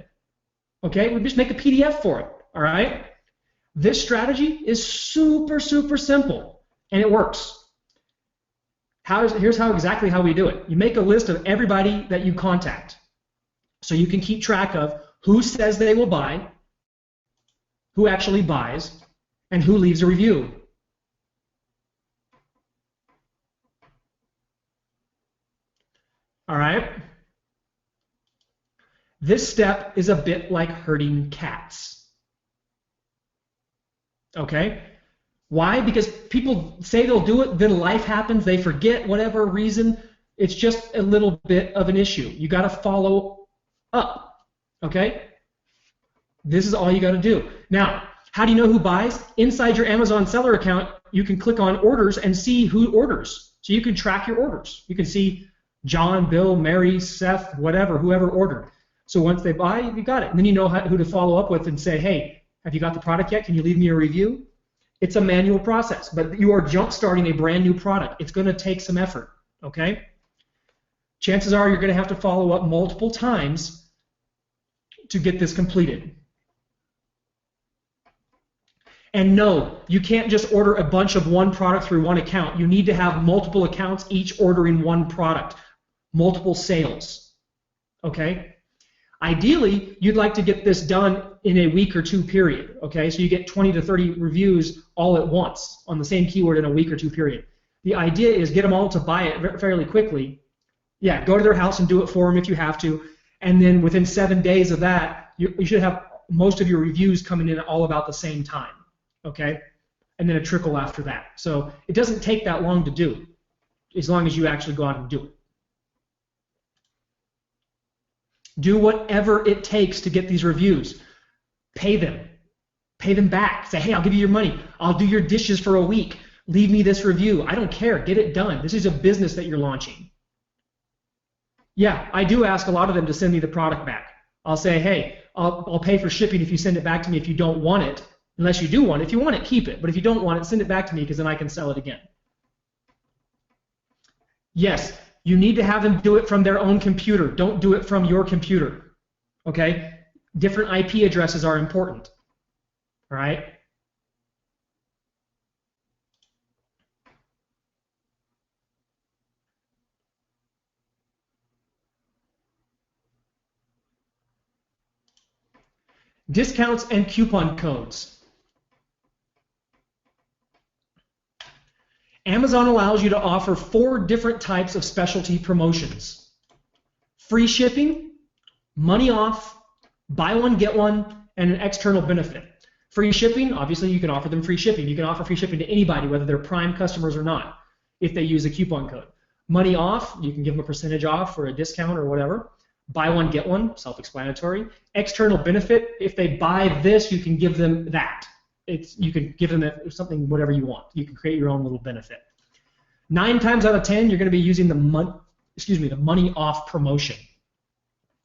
Okay, we just make a PDF for it. All right. This strategy is super, super simple, and it works. Here's exactly how we do it. You make a list of everybody that you contact, so you can keep track of who says they will buy, who actually buys, and who leaves a review. All right. This step is a bit like herding cats. Okay? Why? Because people say they'll do it, then life happens, they forget, whatever reason. It's just a little bit of an issue. You got to follow up. Okay? This is all you got to do. Now, how do you know who buys? Inside your Amazon seller account, you can click on orders and see who orders. So you can track your orders. You can see John, Bill, Mary, Seth, whatever, whoever ordered. So once they buy, you got it. And then you know who to follow up with and say, hey, have you got the product yet? Can you leave me a review? It's a manual process, but you are jump-starting a brand new product. It's going to take some effort, okay? Chances are you're going to have to follow up multiple times to get this completed. And no, you can't just order a bunch of one product through one account. You need to have multiple accounts, each ordering one product, multiple sales, okay? Ideally, you'd like to get this done in a week or two period, okay? So you get 20 to 30 reviews all at once on the same keyword in a week or two period. The idea is get them all to buy it fairly quickly. Yeah, go to their house and do it for them if you have to, and then within 7 days of that, you should have most of your reviews coming in all about the same time, okay? And then a trickle after that. So it doesn't take that long to do, as long as you actually go out and do it. Do whatever it takes to get these reviews. Pay them. Pay them back. Say, hey, I'll give you your money. I'll do your dishes for a week. Leave me this review. I don't care. Get it done. This is a business that you're launching. Yeah, I do ask a lot of them to send me the product back. I'll say, hey, I'll pay for shipping if you send it back to me if you don't want it. Unless you do want it. If you want it, keep it. But if you don't want it, send it back to me because then I can sell it again. Yes. You need to have them do it from their own computer. Don't do it from your computer. Okay? Different IP addresses are important. All right? Discounts and coupon codes. Amazon allows you to offer 4 different types of specialty promotions. Free shipping, money off, buy one, get one, and an external benefit. Free shipping, obviously you can offer them free shipping. You can offer free shipping to anybody, whether they're Prime customers or not, if they use a coupon code. Money off, you can give them a percentage off or a discount or whatever. Buy one, get one, self-explanatory. External benefit, if they buy this, you can give them that. You can give them something, whatever you want. You can create your own little benefit. 9 times out of 10, you're going to be using the money off promotion.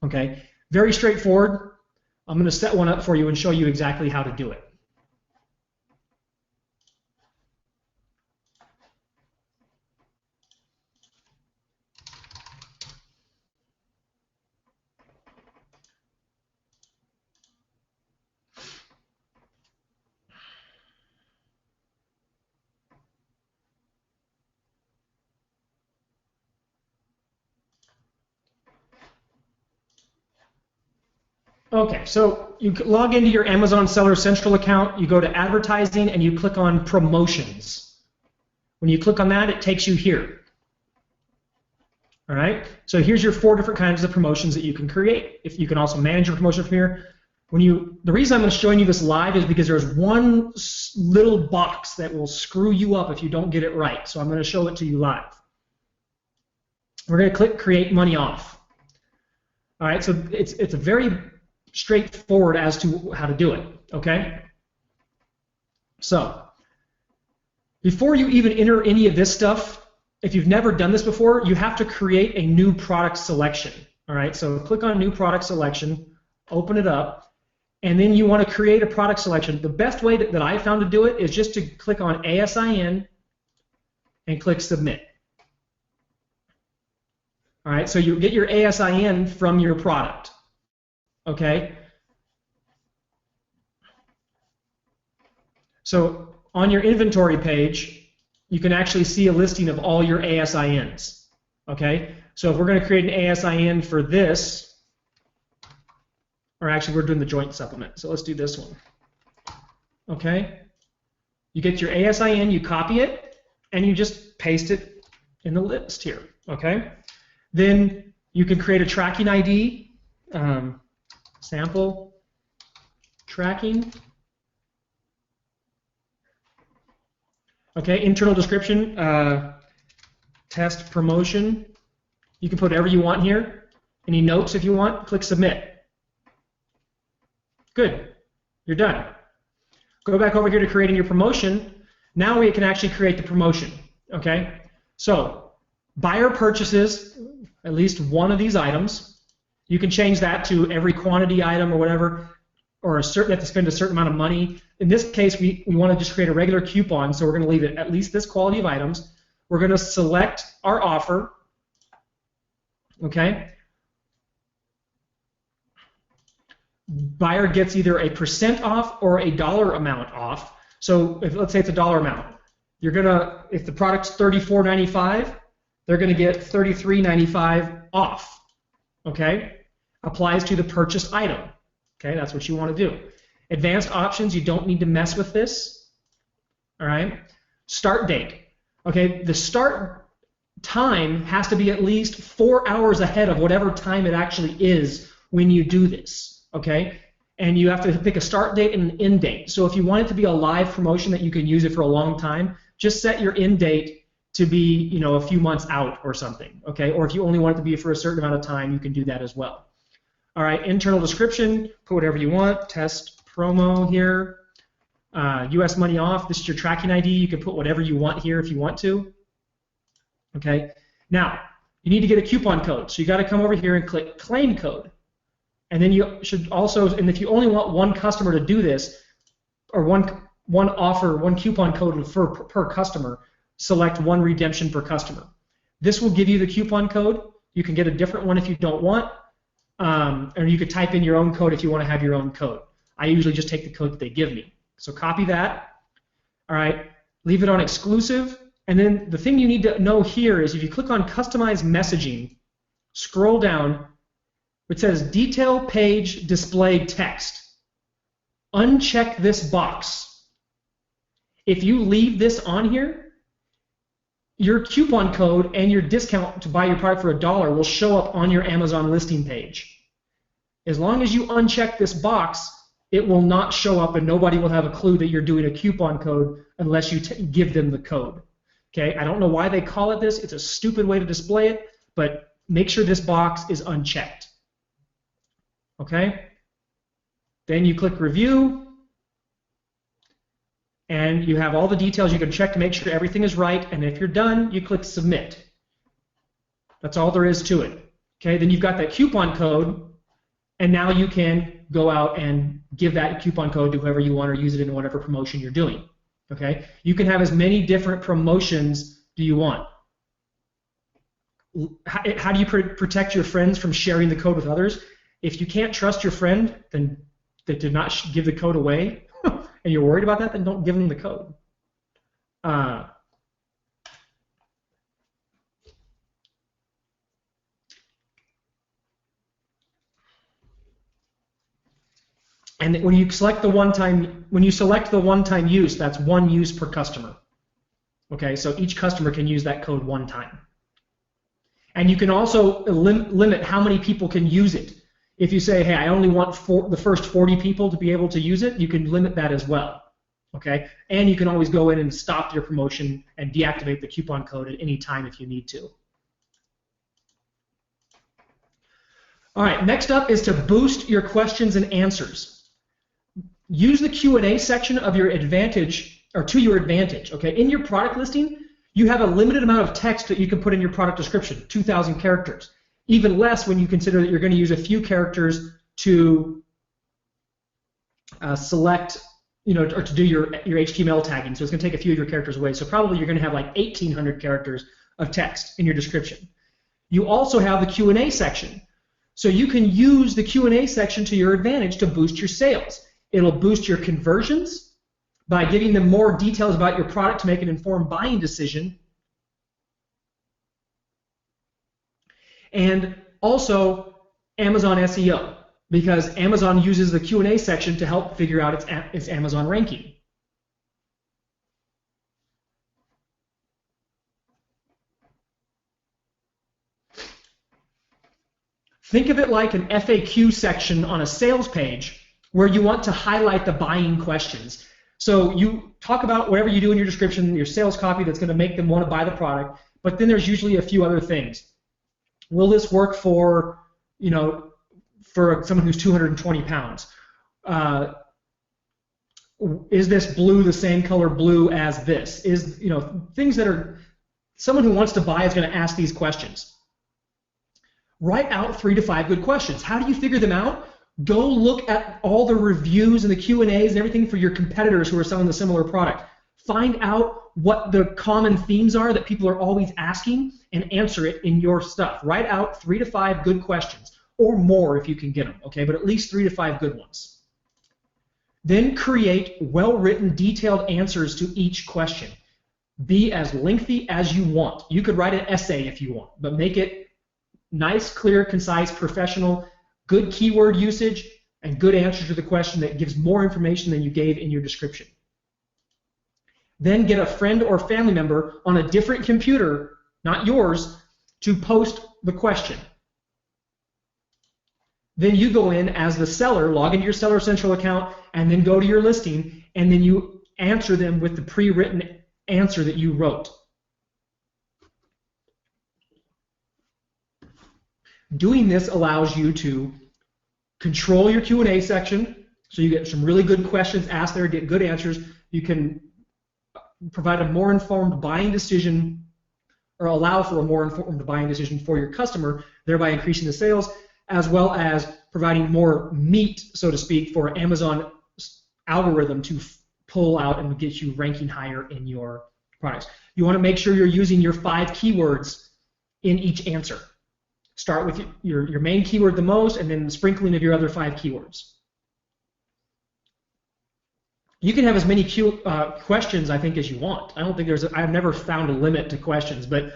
Okay, very straightforward. I'm going to set one up for you and show you exactly how to do it. Okay, so you log into your Amazon Seller Central account, you go to Advertising, and you click on Promotions. When you click on that, it takes you here. All right, so here's your 4 different kinds of promotions that you can create. If you can also manage your promotion from here. The reason I'm showing you this live is because there's one little box that will screw you up if you don't get it right. So I'm going to show it to you live. We're going to click Create Money Off. All right, so it's a very straightforward as to how to do it, okay? So, before you even enter any of this stuff, if you've never done this before, you have to create a new product selection, all right? So click on New Product Selection, open it up, and then you want to create a product selection. The best way that I found to do it is just to click on ASIN and click Submit. All right, so you get your ASIN from your product. Okay, so on your inventory page, you can actually see a listing of all your ASINs. Okay, so if we're going to create an ASIN for this, or actually we're doing the joint supplement, so let's do this one. Okay, you get your ASIN, you copy it, and you just paste it in the list here. Okay, then you can create a tracking ID. Sample tracking. Okay, internal description, test promotion. You can put whatever you want here. Any notes if you want, click Submit. Good, you're done. Go back over here to creating your promotion. Now we can actually create the promotion, okay? So, buyer purchases at least one of these items. You can change that to every quantity item or whatever, or you have to spend a certain amount of money. In this case, we want to just create a regular coupon, so we're going to leave it at least this quality of items. We're going to select our offer, okay? Buyer gets either a % off or a dollar amount off. So let's say it's a dollar amount. You're going to, if the product's $34.95, they're going to get $33.95 off. Okay, applies to the purchased item. Okay, that's what you want to do. Advanced options, you don't need to mess with this. All right, start date. Okay, the start time has to be at least 4 hours ahead of whatever time it actually is when you do this. Okay, and you have to pick a start date and an end date. So if you want it to be a live promotion that you can use it for a long time, just set your end date to be, a few months out or something, okay? Or if you only want it to be for a certain amount of time, you can do that as well. All right, internal description, put whatever you want. Test promo here. US money off, this is your tracking ID. You can put whatever you want here if you want to. Okay, now, you need to get a coupon code. So you got to come over here and click claim code. And then you should also, and if you only want one customer to do this, or one offer, one coupon code per customer, select one redemption per customer. This will give you the coupon code. You can get a different one if you don't want, or you could type in your own code if you want to have your own code. I usually just take the code that they give me. So copy that. All right, leave it on exclusive. And then the thing you need to know here is if you click on Customize Messaging, scroll down, it says Detail Page Display Text. Uncheck this box. If you leave this on here, your coupon code and your discount to buy your product for $1 will show up on your Amazon listing page. As long as you uncheck this box, it will not show up and nobody will have a clue that you're doing a coupon code unless you give them the code. Okay, I don't know why they call it this. It's a stupid way to display it, but make sure this box is unchecked. Okay? Then you click review, and you have all the details you can check to make sure everything is right, and if you're done, you click submit. That's all there is to it. Okay, then you've got that coupon code, and now you can go out and give that coupon code to whoever you want or use it in whatever promotion you're doing. Okay, you can have as many different promotions do you want. How do you protect your friends from sharing the code with others? If you can't trust your friend, then that did not give the code away, and you're worried about that, then don't give them the code. And when you select the one-time use, that's one use per customer. Okay, so each customer can use that code one time. And you can also limit how many people can use it. If you say, hey, I only want the first 40 people to be able to use it, you can limit that as well. Okay, and you can always go in and stop your promotion and deactivate the coupon code at any time if you need to. All right, next up is to boost your questions and answers. Use the Q&A section of your advantage, or to your advantage. Okay, in your product listing, you have a limited amount of text that you can put in your product description, 2,000 characters. Even less when you consider that you're going to use a few characters to select, or to do your HTML tagging. So it's going to take a few of your characters away. So probably you're going to have like 1,800 characters of text in your description. You also have the Q&A section. So you can use the Q&A section to your advantage to boost your sales. It'll boost your conversions by giving them more details about your product to make an informed buying decision. And also Amazon SEO, because Amazon uses the Q&A section to help figure out its Amazon ranking. Think of it like an FAQ section on a sales page where you want to highlight the buying questions. So you talk about whatever you do in your description, your sales copy that's going to make them want to buy the product, but then there's usually a few other things. Will this work for, for someone who's 220 pounds? Is this blue the same color blue as this? Is, things that are, someone who wants to buy is going to ask these questions. Write out 3 to 5 good questions. How do you figure them out? Go look at all the reviews and the Q&As and everything for your competitors who are selling the similar product. Find out what the common themes are that people are always asking and answer it in your stuff. Write out 3 to 5 good questions, or more if you can get them, okay? But at least 3 to 5 good ones. Then create well-written, detailed answers to each question. Be as lengthy as you want. You could write an essay if you want, but make it nice, clear, concise, professional, good keyword usage, and good answer to the question that gives more information than you gave in your description. Then get a friend or family member on a different computer, not yours, to post the question. Then you go in as the seller, log into your Seller Central account, and then go to your listing, and then you answer them with the pre-written answer that you wrote. Doing this allows you to control your Q&A section, so you get some really good questions asked there, get good answers. You can provide a more informed buying decision, or allow for a more informed buying decision for your customer, thereby increasing the sales, as well as providing more meat, so to speak, for Amazon algorithm to pull out and get you ranking higher in your products. You want to make sure you're using your 5 keywords in each answer. Start with your main keyword the most, and then the sprinkling of your other 5 keywords. You can have as many questions, I think, as you want. I don't think I've never found a limit to questions, but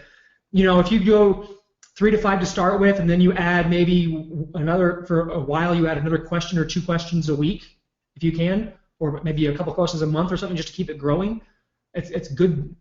if you go 3 to 5 to start with, and then you add maybe another, for a while you add another question or 2 questions a week, if you can, or maybe a couple questions a month or something, just to keep it growing. It's good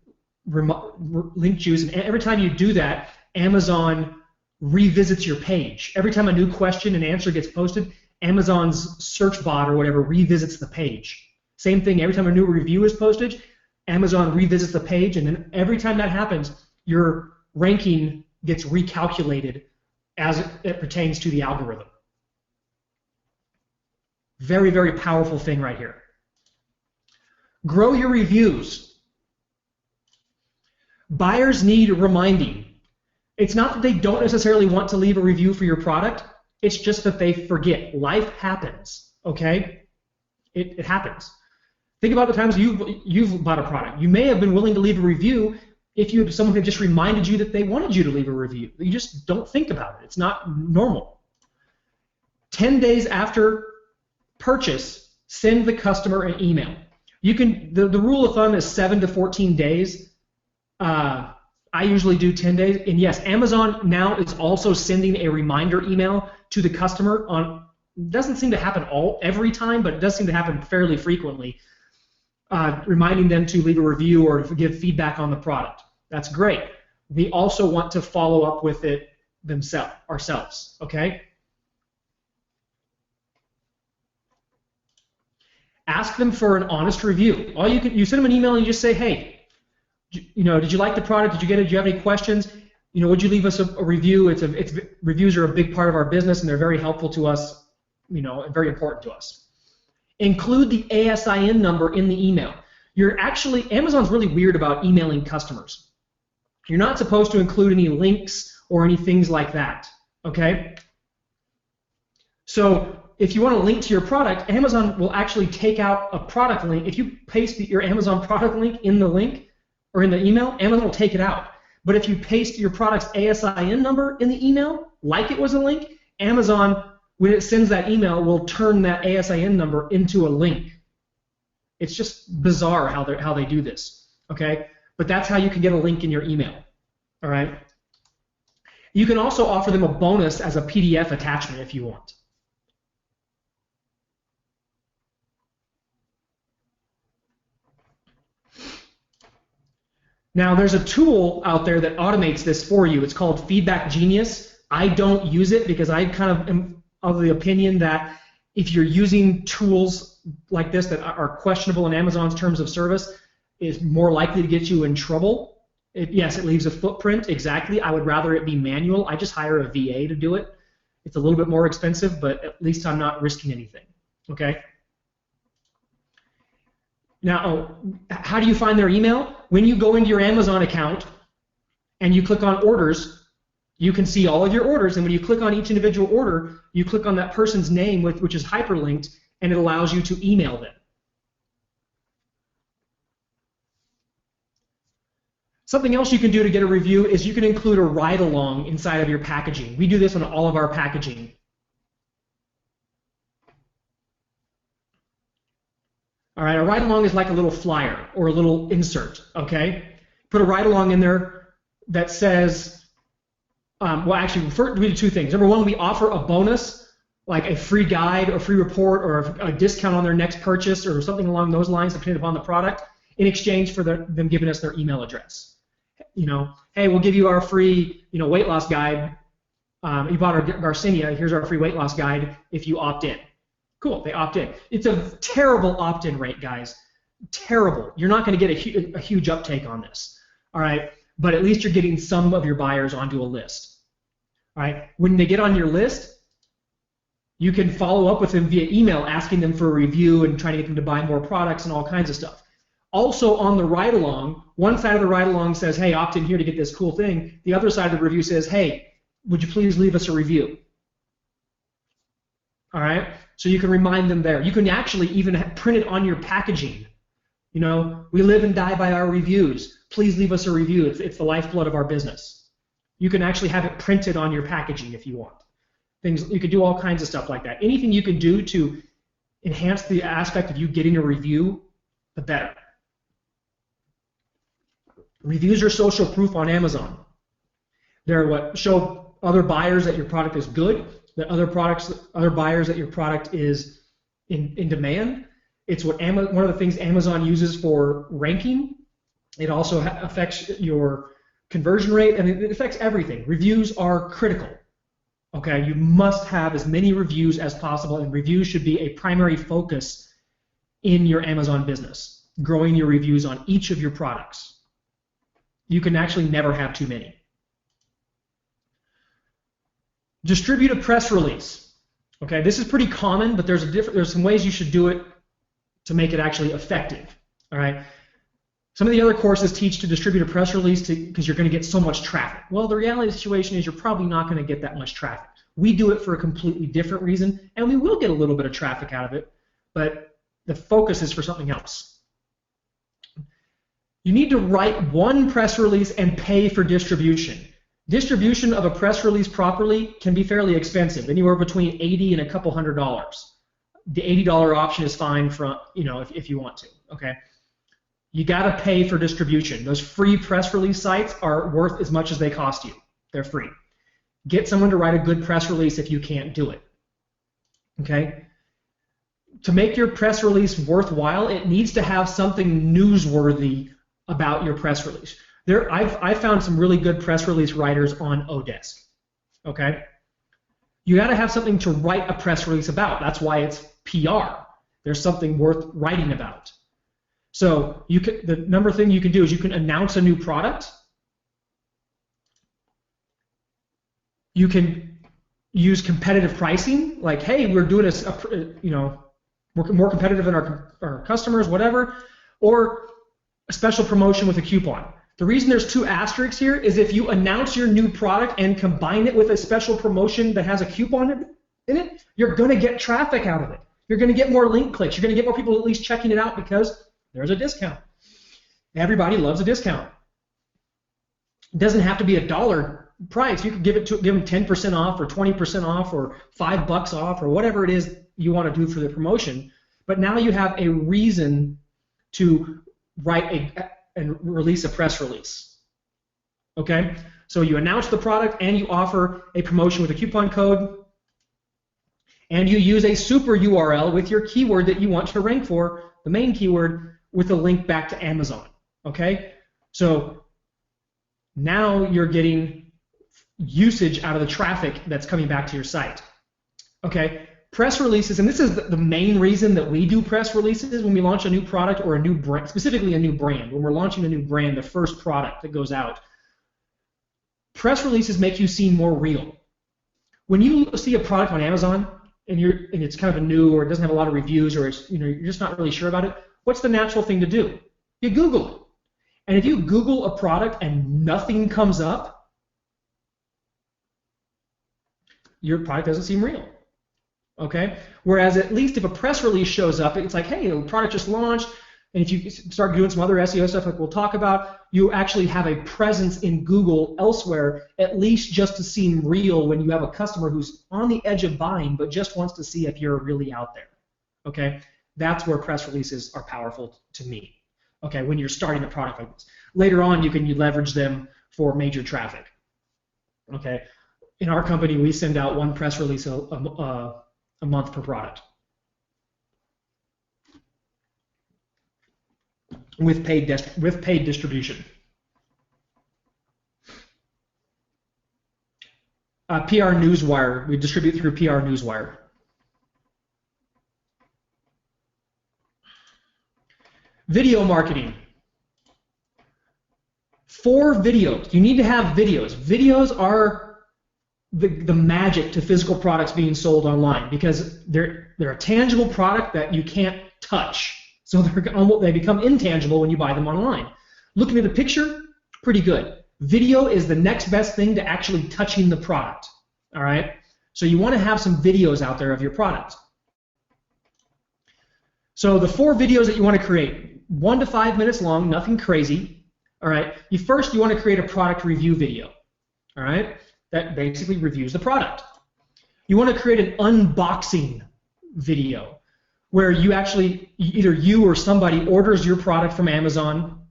link juice, and every time you do that, Amazon revisits your page. Every time a new question and answer gets posted, Amazon's search bot or whatever revisits the page. Same thing, every time a new review is posted, Amazon revisits the page, and then every time that happens, your ranking gets recalculated as it pertains to the algorithm. Very, very powerful thing right here. Grow your reviews. Buyers need reminding. It's not that they don't necessarily want to leave a review for your product, it's just that they forget. Life happens, okay? It happens. Think about the times you've bought a product. You may have been willing to leave a review if someone had just reminded you that they wanted you to leave a review. You just don't think about it. It's not normal. 10 days after purchase, send the customer an email. You can. The rule of thumb is 7 to 14 days. I usually do 10 days. And yes, Amazon now is also sending a reminder email to the customer. It doesn't seem to happen every time, but it does seem to happen fairly frequently. Reminding them to leave a review or to give feedback on the product. That's great. We also want to follow up with it ourselves, okay? Ask them for an honest review. You send them an email and you just say, hey, did you like the product? Did you get it? Do you have any questions? Would you leave us a review? Reviews are a big part of our business and they're very helpful to us, and very important to us. Include the ASIN number in the email. Amazon's really weird about emailing customers. You're not supposed to include any links or any things like that, okay? So if you want to link to your product, Amazon will actually take out a product link. If you paste your Amazon product link in the link or in the email, Amazon will take it out. But if you paste your product's ASIN number in the email, like it was a link, Amazon, when it sends that email, will turn that ASIN number into a link. It's just bizarre how they do this, okay? But that's how you can get a link in your email, all right? You can also offer them a bonus as a PDF attachment if you want. Now, there's a tool out there that automates this for you. It's called Feedback Genius. I don't use it because I kind of am of the opinion that if you're using tools like this that are questionable in Amazon's terms of service, is more likely to get you in trouble. Yes, it leaves a footprint, exactly. I would rather it be manual. I just hire a VA to do it. It's a little bit more expensive, but at least I'm not risking anything, okay? Now, how do you find their email? When you go into your Amazon account and you click on orders, you can see all of your orders, and when you click on each individual order, you click on that person's name, which is hyperlinked, and it allows you to email them. Something else you can do to get a review is you can include a ride-along inside of your packaging. We do this on all of our packaging. All right, a ride-along is like a little flyer or a little insert, okay? Put a ride-along in there that says, well, actually, we do two things. Number one, we offer a bonus, like a free guide or free report or a discount on their next purchase or something along those lines, depending upon the product, in exchange for them giving us their email address. Hey, we'll give you our free, weight loss guide. You bought our Garcinia, here's our free weight loss guide if you opt in. Cool, they opt in. It's a terrible opt-in rate, guys. Terrible. You're not going to get a huge uptake on this. All right, but at least you're getting some of your buyers onto a list. All right, when they get on your list, you can follow up with them via email, asking them for a review and trying to get them to buy more products and all kinds of stuff. Also on the ride-along, one side of the ride-along says, hey, opt in here to get this cool thing. The other side of the review says, hey, would you please leave us a review? All right, so you can remind them there. You can actually even print it on your packaging. We live and die by our reviews. Please leave us a review. It's the lifeblood of our business. You can actually have it printed on your packaging if you want. You could do all kinds of stuff like that. Anything you can do to enhance the aspect of you getting a review, the better. Reviews are social proof on Amazon. They're what show other buyers that your product is good, that other buyers that your product is in demand. It's one of the things Amazon uses for ranking. It also affects your conversion rate, and it affects everything. Reviews are critical. Okay, you must have as many reviews as possible, and reviews should be a primary focus in your Amazon business, growing your reviews on each of your products. You can actually never have too many. Distribute a press release. Okay, this is pretty common, but there's some ways you should do it to make it actually effective. All right. Some of the other courses teach to distribute a press release because you're going to get so much traffic. Well, the reality of the situation is you're probably not going to get that much traffic. We do it for a completely different reason, and we will get a little bit of traffic out of it, but the focus is for something else. You need to write one press release and pay for distribution. Distribution of a press release properly can be fairly expensive, anywhere between $80 and a couple $100. The $80 option is fine from, if you want to, okay? You got to pay for distribution. Those free press release sites are worth as much as they cost you. They're free. Get someone to write a good press release if you can't do it. Okay? To make your press release worthwhile, it needs to have something newsworthy about your press release. I've found some really good press release writers on Odesk. Okay? You got to have something to write a press release about. That's why it's PR. There's something worth writing about. So the number thing you can do is you can announce a new product. You can use competitive pricing, like, hey, we're doing we're more competitive than our customers, whatever, or a special promotion with a coupon. The reason there's two asterisks here is if you announce your new product and combine it with a special promotion that has a coupon in it, you're going to get traffic out of it. You're going to get more link clicks. You're going to get more people at least checking it out because there's a discount. Everybody loves a discount. It doesn't have to be $1 price. You could give them 10% off or 20% off or $5 off or whatever it is you want to do for the promotion. But now you have a reason to write and release a press release. Okay? So you announce the product and you offer a promotion with a coupon code, and you use a super URL with your keyword that you want to rank for, the main keyword, with a link back to Amazon. Okay? So now you're getting usage out of the traffic that's coming back to your site. Okay? Press releases, and this is the main reason that we do press releases when we launch a new product or a new brand, specifically a new brand. When we're launching a new brand, the first product that goes out, press releases make you seem more real. When you see a product on Amazon and it's kind of a new, or it doesn't have a lot of reviews, or it's, you're just not really sure about it, what's the natural thing to do? You Google it. And if you Google a product and nothing comes up, your product doesn't seem real. Okay? Whereas at least if a press release shows up, it's like, hey, the product just launched, and if you start doing some other SEO stuff like we'll talk about, you actually have a presence in Google elsewhere, at least just to seem real when you have a customer who's on the edge of buying but just wants to see if you're really out there. Okay? That's where press releases are powerful to me. Okay, when you're starting a product like this. Later on, you leverage them for major traffic. Okay? In our company, we send out one press release a month per product with paid distribution. PR Newswire, we distribute through PR Newswire. Video marketing. For videos, you need to have videos. Videos are the magic to physical products being sold online because they're a tangible product that you can't touch. So they become intangible when you buy them online. Looking at a picture, pretty good. Video is the next best thing to actually touching the product. All right? So you want to have some videos out there of your product. So the 4 videos that you want to create, 1 to 5 minutes long, nothing crazy. All right? First, you want to create a product review video. All right? That basically reviews the product. You want to create an unboxing video where you actually, either you or somebody orders your product from Amazon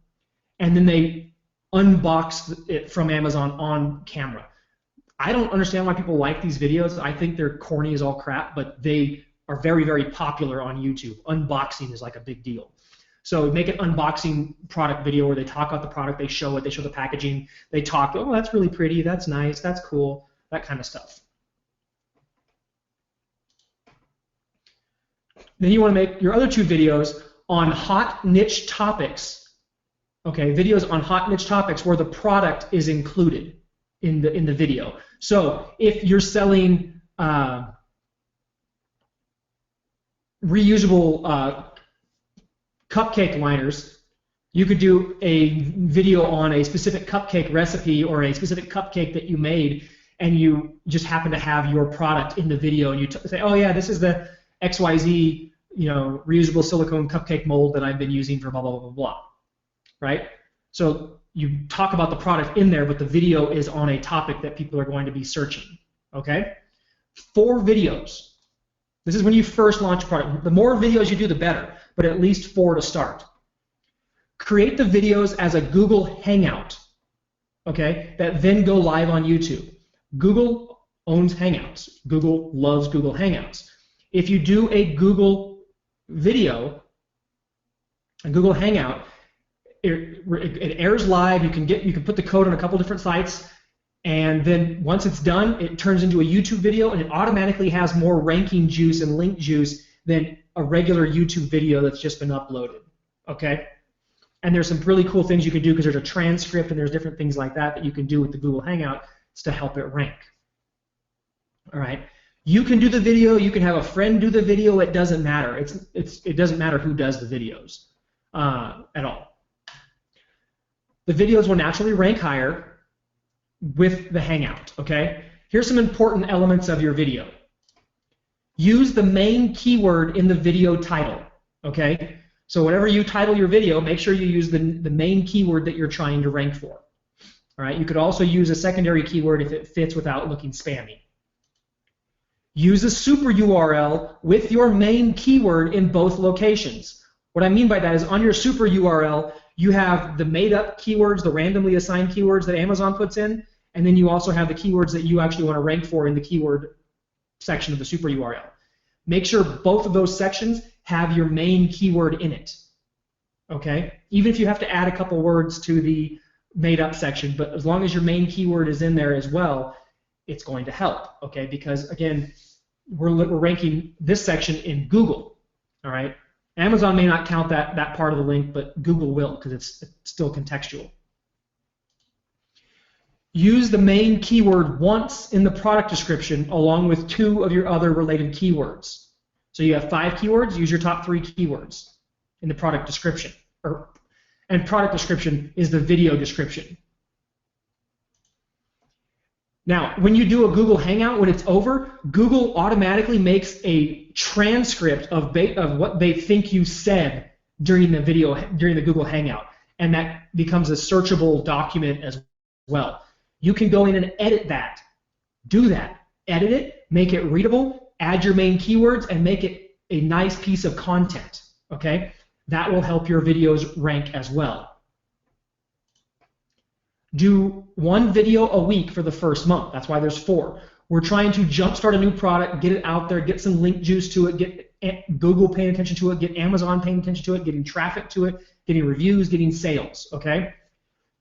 and then they unbox it from Amazon on camera. I don't understand why people like these videos. I think they're corny as all crap, but they are very, very popular on YouTube. Unboxing is like a big deal. So make an unboxing product video where they talk about the product, they show it, they show the packaging, they talk, oh, that's really pretty, that's nice, that's cool, that kind of stuff. Then you want to make your other 2 videos on hot niche topics. Okay, videos on hot niche topics where the product is included in the video. So if you're selling reusable cupcake liners, you could do a video on a specific cupcake recipe or a specific cupcake that you made, and you just happen to have your product in the video, and you say, oh yeah, this is the XYZ, reusable silicone cupcake mold that I've been using for blah blah blah blah blah, right? So you talk about the product in there, but the video is on a topic that people are going to be searching. Okay, 4 videos. This is when you first launch a product. The more videos you do, the better, but at least 4 to start. Create the videos as a Google Hangout, okay, that then go live on YouTube. Google owns Hangouts. Google loves Google Hangouts. If you do a Google video, a Google Hangout, it airs live. You can put the code on a couple different sites, and then once it's done, it turns into a YouTube video, and it automatically has more ranking juice and link juice than a regular YouTube video that's just been uploaded. Okay, and there's some really cool things you can do because there's a transcript and there's different things like that you can do with the Google Hangout to help it rank. All right, you can do the video. You can have a friend do the video. It doesn't matter. It doesn't matter who does the videos at all. The videos will naturally rank higher with the Hangout, okay? Here's some important elements of your video. Use the main keyword in the video title, okay? So whatever you title your video, make sure you use the main keyword that you're trying to rank for. All right, you could also use a secondary keyword if it fits without looking spammy. Use a super URL with your main keyword in both locations. What I mean by that is on your super URL, you have the made-up keywords, the randomly assigned keywords that Amazon puts in, and then you also have the keywords that you actually want to rank for in the keyword section of the super URL. Make sure both of those sections have your main keyword in it, okay? Even if you have to add a couple words to the made-up section, but as long as your main keyword is in there as well, it's going to help, okay? Because, again, we're ranking this section in Google, all right? Amazon may not count that part of the link, but Google will because it's still contextual. Use the main keyword once in the product description along with 2 of your other related keywords. So you have 5 keywords, use your top 3 keywords in the product description. And product description is the video description. Now, when you do a Google Hangout, when it's over, Google automatically makes a transcript of what they think you said during the video, during the Google Hangout, and that becomes a searchable document as well. You can go in and edit that. Do that. Edit it, make it readable, add your main keywords, and make it a nice piece of content. Okay? That will help your videos rank as well. Do 1 video a week for the first month. That's why there's 4. We're trying to jumpstart a new product, get it out there, get some link juice to it, get Google paying attention to it, get Amazon paying attention to it, getting traffic to it, getting reviews, getting sales, okay?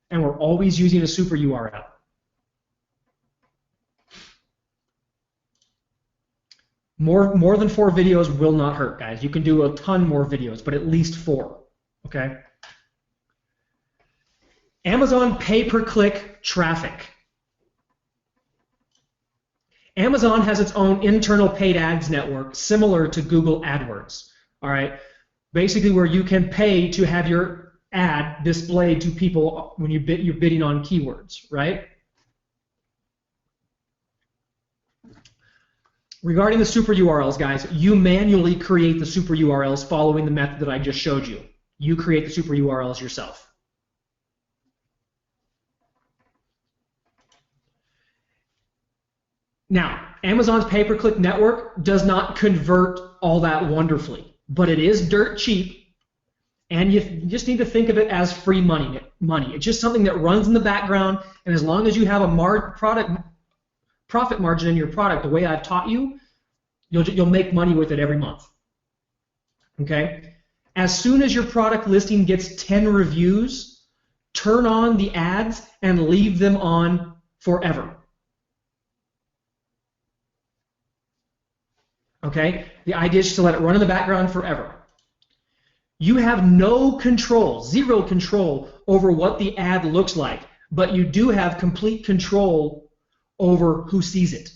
And we're always using a super URL. More than 4 videos will not hurt, guys. You can do a ton more videos, but at least 4, okay? Amazon pay-per-click traffic. Amazon has its own internal paid ads network similar to Google AdWords, all right? Basically where you can pay to have your ad displayed to people when you're bidding on keywords, right? Regarding the super URLs, guys, you manually create the super URLs following the method that I just showed you. You create the super URLs yourself. Now, Amazon's pay-per-click network does not convert all that wonderfully, but it is dirt cheap, and you just need to think of it as free money. It's just something that runs in the background, and as long as you have a profit margin in your product, the way I've taught you, you'll make money with it every month. Okay? As soon as your product listing gets 10 reviews, turn on the ads and leave them on forever. Okay? The idea is to let it run in the background forever. You have no control, zero control over what the ad looks like, but you do have complete control over who sees it.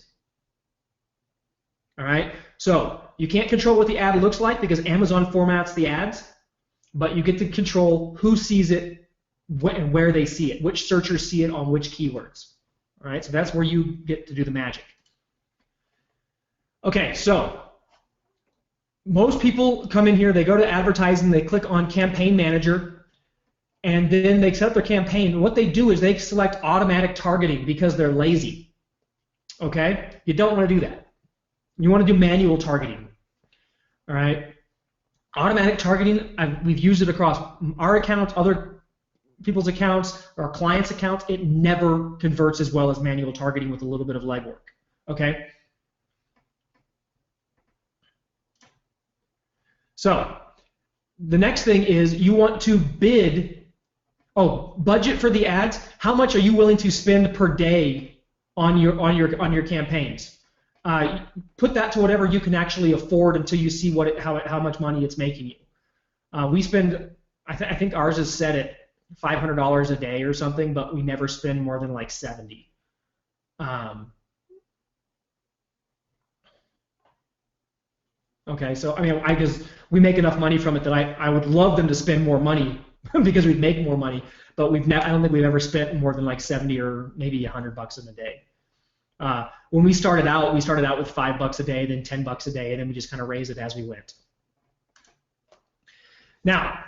All right? So you can't control what the ad looks like because Amazon formats the ads, but you get to control who sees it and where they see it, which searchers see it on which keywords. All right? So that's where you get to do the magic. Okay, so most people come in here, they go to advertising, they click on campaign manager, and then they set up their campaign. And what they do is they select automatic targeting because they're lazy. Okay? You don't want to do that. You want to do manual targeting. All right? Automatic targeting, we've used it across our accounts, other people's accounts, our clients' accounts. It never converts as well as manual targeting with a little bit of legwork. Okay? So the next thing is you want to bid, budget for the ads. How much are you willing to spend per day on your campaigns? Put that to whatever you can actually afford until you see how much money it's making you. We spend, I think ours is set at $500 a day or something, but we never spend more than like 70. Okay, so I mean, we make enough money from it that I would love them to spend more money because we'd make more money, but I don't think we've ever spent more than like 70 or maybe $100 in a day. When we started out with $5 a day, then $10 a day, and then we just kind of raised it as we went. Now,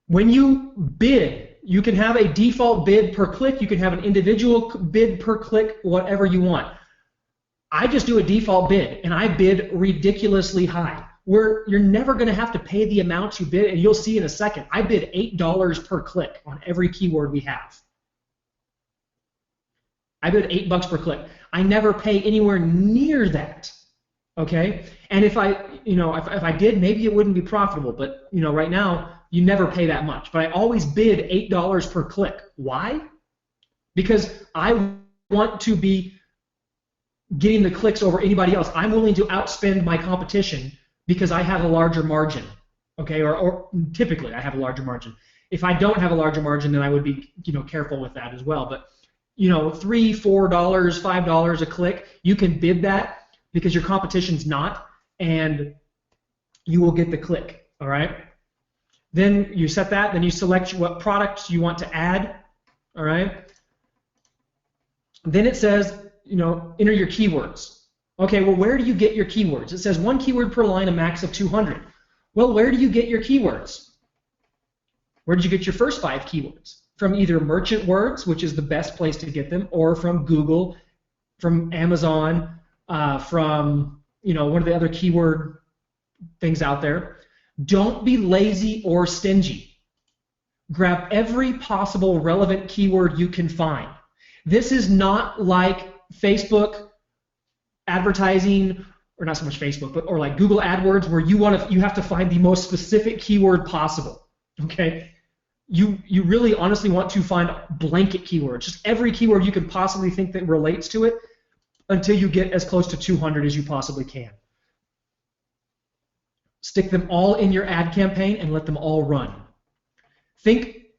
when you bid, you can have a default bid per click, you can have an individual bid per click, whatever you want. I just do a default bid, and I bid ridiculously high. You're never going to have to pay the amounts you bid, and you'll see in a second. I bid $8 per click on every keyword we have. I bid $8 per click. I never pay anywhere near that. Okay? And if I did, maybe it wouldn't be profitable, but right now you never pay that much. But I always bid $8 per click. Why? Because I want to be getting the clicks over anybody else. I'm willing to outspend my competition because I have a larger margin, okay? Or typically I have a larger margin. If I don't have a larger margin, then I would be careful with that as well. But $3, $4, $5 a click, you can bid that because your competition's not, and you will get the click. All right. Then you set that. Then you select what products you want to add. All right. Then it says, enter your keywords. Okay, well, where do you get your keywords? It says 1 keyword per line, a max of 200. Well, where do you get your keywords? Where did you get your first 5 keywords? From either Merchant Words, which is the best place to get them, or from Google, from Amazon, from one of the other keyword things out there. Don't be lazy or stingy. Grab every possible relevant keyword you can find. This is not like Facebook advertising, or not so much Facebook, or like Google AdWords, where you have to find the most specific keyword possible. Okay, you really honestly want to find blanket keywords, just every keyword you can possibly think that relates to it, until you get as close to 200 as you possibly can. Stick them all in your ad campaign and let them all run.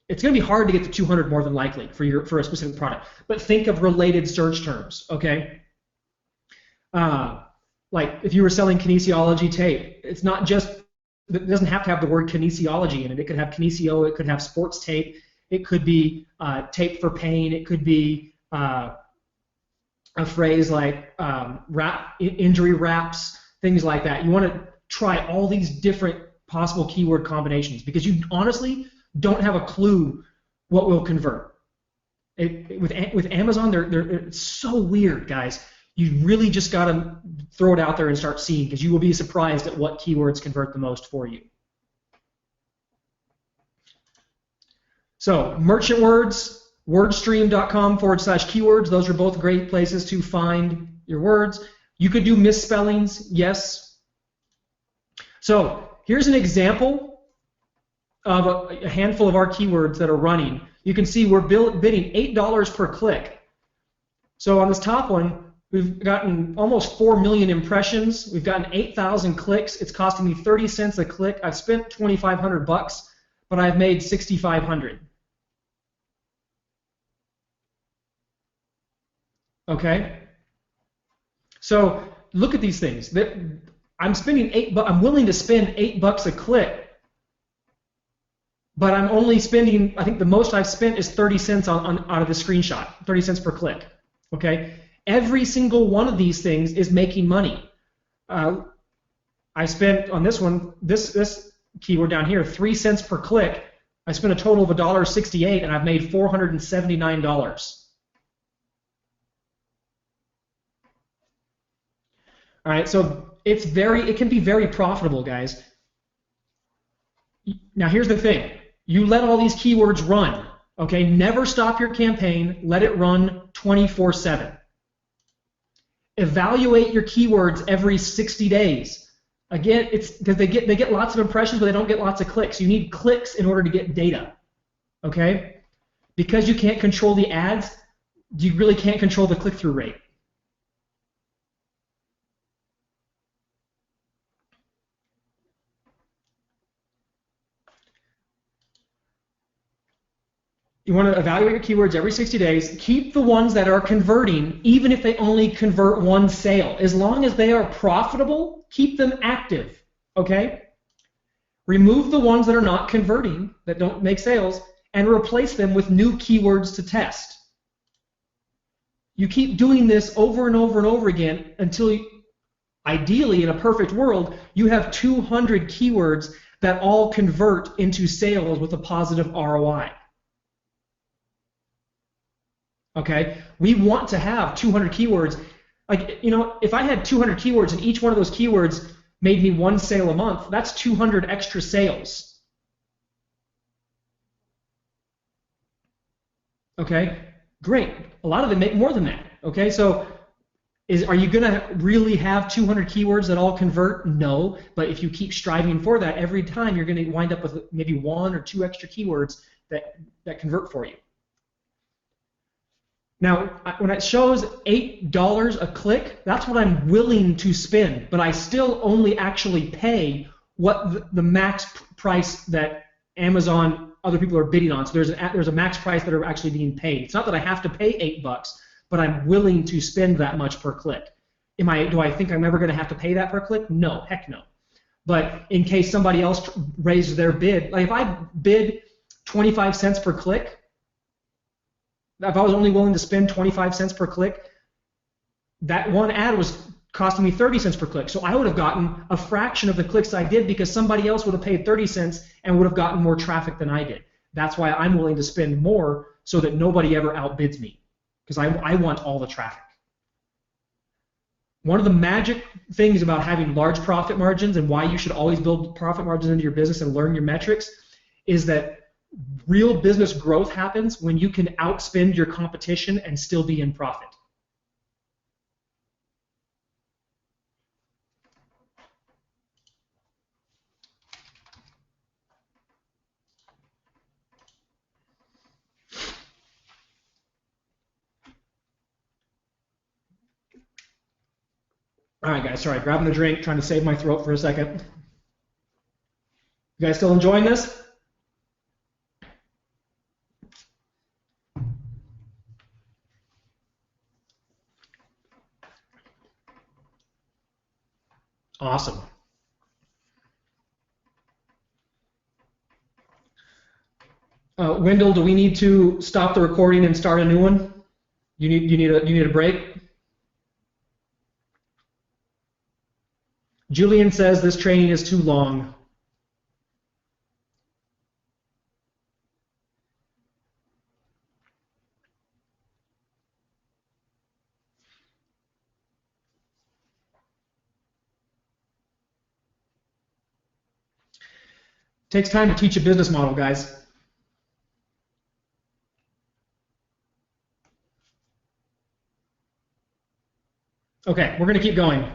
It's going to be hard to get to 200 more than likely for a specific product, but think of related search terms, okay? Like if you were selling kinesiology tape, it doesn't have to have the word kinesiology in it. It could have kinesio, it could have sports tape, it could be tape for pain, it could be a phrase like injury wraps, things like that. You want to try all these different possible keyword combinations because you honestly don't have a clue what will convert. With Amazon, it's so weird, guys. You really just got to throw it out there and start seeing, because you will be surprised at what keywords convert the most for you. So Merchant Words, wordstream.com/keywords. Those are both great places to find your words. You could do misspellings, yes. So here's an example of a handful of our keywords that are running, you can see we're bidding $8 per click. So on this top one, we've gotten almost 4 million impressions. We've gotten 8,000 clicks. It's costing me 30 cents a click. I've spent 2,500 bucks, but I've made 6,500. Okay. So look at these things. I'm spending I'm willing to spend $8 a click, but I'm only spending, I think the most I've spent is 30 cents out of the screenshot, 30 cents per click. Okay. Every single one of these things is making money. I spent on this one, this keyword down here, 3 cents per click. I spent a total of $1.68, and I've made $479. All right, so it can be very profitable, guys. Now here's the thing. You let all these keywords run, okay? Never stop your campaign. Let it run 24/7. Evaluate your keywords every 60 days. Again, it's because they get lots of impressions, but they don't get lots of clicks. You need clicks in order to get data, okay? Because you can't control the ads, you really can't control the click-through rate. You want to evaluate your keywords every 60 days. Keep the ones that are converting, even if they only convert one sale. As long as they are profitable, keep them active, okay? Remove the ones that are not converting, that don't make sales, and replace them with new keywords to test. You keep doing this over and over and over again until, ideally, in a perfect world, you have 200 keywords that all convert into sales with a positive ROI. Okay, we want to have 200 keywords. Like, you know, if I had 200 keywords and each one of those keywords made me 1 sale a month, that's 200 extra sales. Okay, great. A lot of them make more than that. Okay, so are you going to really have 200 keywords that all convert? No, but if you keep striving for that, every time you're going to wind up with maybe 1 or 2 extra keywords that convert for you. Now, when it shows $8 a click, that's what I'm willing to spend, but I still only actually pay what the max price that Amazon, other people are bidding on. So there's a max price that are actually being paid. It's not that I have to pay $8, but I'm willing to spend that much per click. Do I think I'm ever going to have to pay that per click? No, heck no. But in case somebody else raises their bid, like if I bid 25 cents per click, if I was only willing to spend 25 cents per click, that one ad was costing me 30 cents per click. So I would have gotten a fraction of the clicks I did because somebody else would have paid 30 cents and would have gotten more traffic than I did. That's why I'm willing to spend more so that nobody ever outbids me, because I want all the traffic. One of the magic things about having large profit margins and why you should always build profit margins into your business and learn your metrics is that real business growth happens when you can outspend your competition and still be in profit. All right, guys, sorry, grabbing a drink, trying to save my throat for a second. You guys still enjoying this? Awesome. Wendell, do we need to stop the recording and start a new one? You need a break? Julian says this training is too long. Takes time to teach a business model, guys. Okay, we're going to keep going.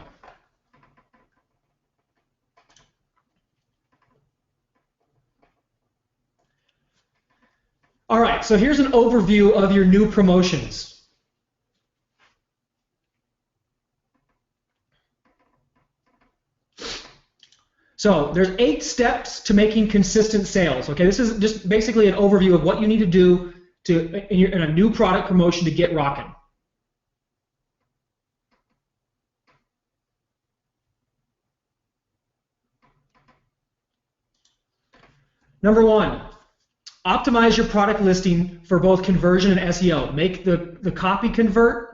right, so here's an overview of your new promotions. So there's 8 steps to making consistent sales. Okay, this is just basically an overview of what you need to do in a new product promotion to get rocking. Number 1, optimize your product listing for both conversion and SEO. Make the copy convert.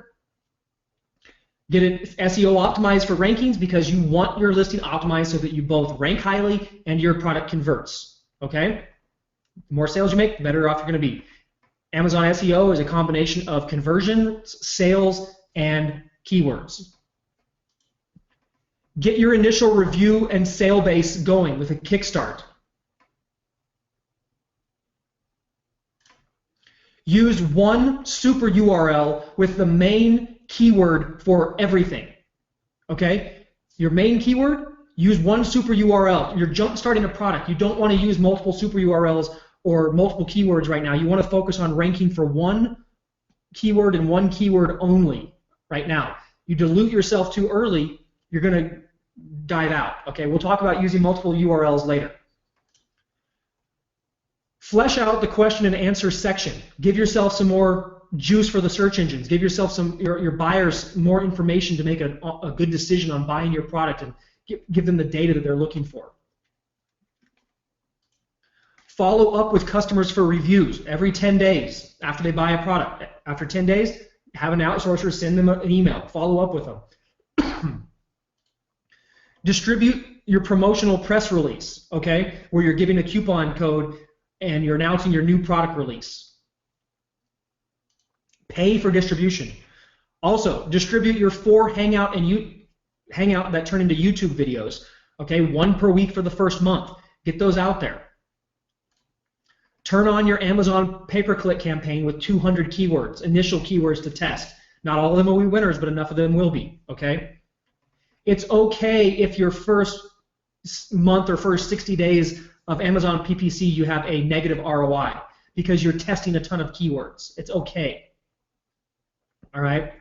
Get it SEO optimized for rankings because you want your listing optimized so that you both rank highly and your product converts. Okay? The more sales you make, the better off you're going to be. Amazon SEO is a combination of conversions, sales, and keywords. Get your initial review and sale base going with a kickstart. Use one super URL with the main keyword for everything. Okay? Your main keyword, use one super URL. You're jump starting a product. You don't want to use multiple super URLs or multiple keywords right now. You want to focus on ranking for one keyword and one keyword only right now. You dilute yourself too early, you're going to dive out. Okay? We'll talk about using multiple URLs later. Flesh out the question and answer section. Give yourself some more juice for the search engines. Give yourself your buyers more information to make a good decision on buying your product and give them the data that they're looking for. Follow up with customers for reviews every 10 days after they buy a product. After 10 days, have an outsourcer send them an email. Follow up with them. Distribute your promotional press release, okay, where you're giving a coupon code and you're announcing your new product release. Pay for distribution. Also, distribute your 4 Hangout that turn into YouTube videos. Okay, 1 per week for the first month. Get those out there. Turn on your Amazon pay-per-click campaign with 200 keywords, initial keywords to test. Not all of them will be winners, but enough of them will be. Okay. It's okay if your first month or first 60 days of Amazon PPC you have a negative ROI because you're testing a ton of keywords. It's okay. All right.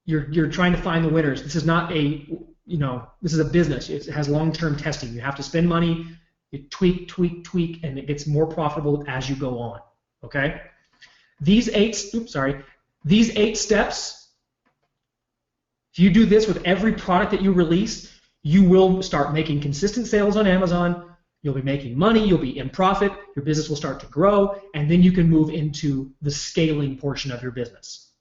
You're trying to find the winners. This is not this is a business. It has long-term testing. You have to spend money, you tweak, and it gets more profitable as you go on. Okay. These 8 steps. If you do this with every product that you release, you will start making consistent sales on Amazon. You'll be making money, you'll be in profit, your business will start to grow, and then you can move into the scaling portion of your business.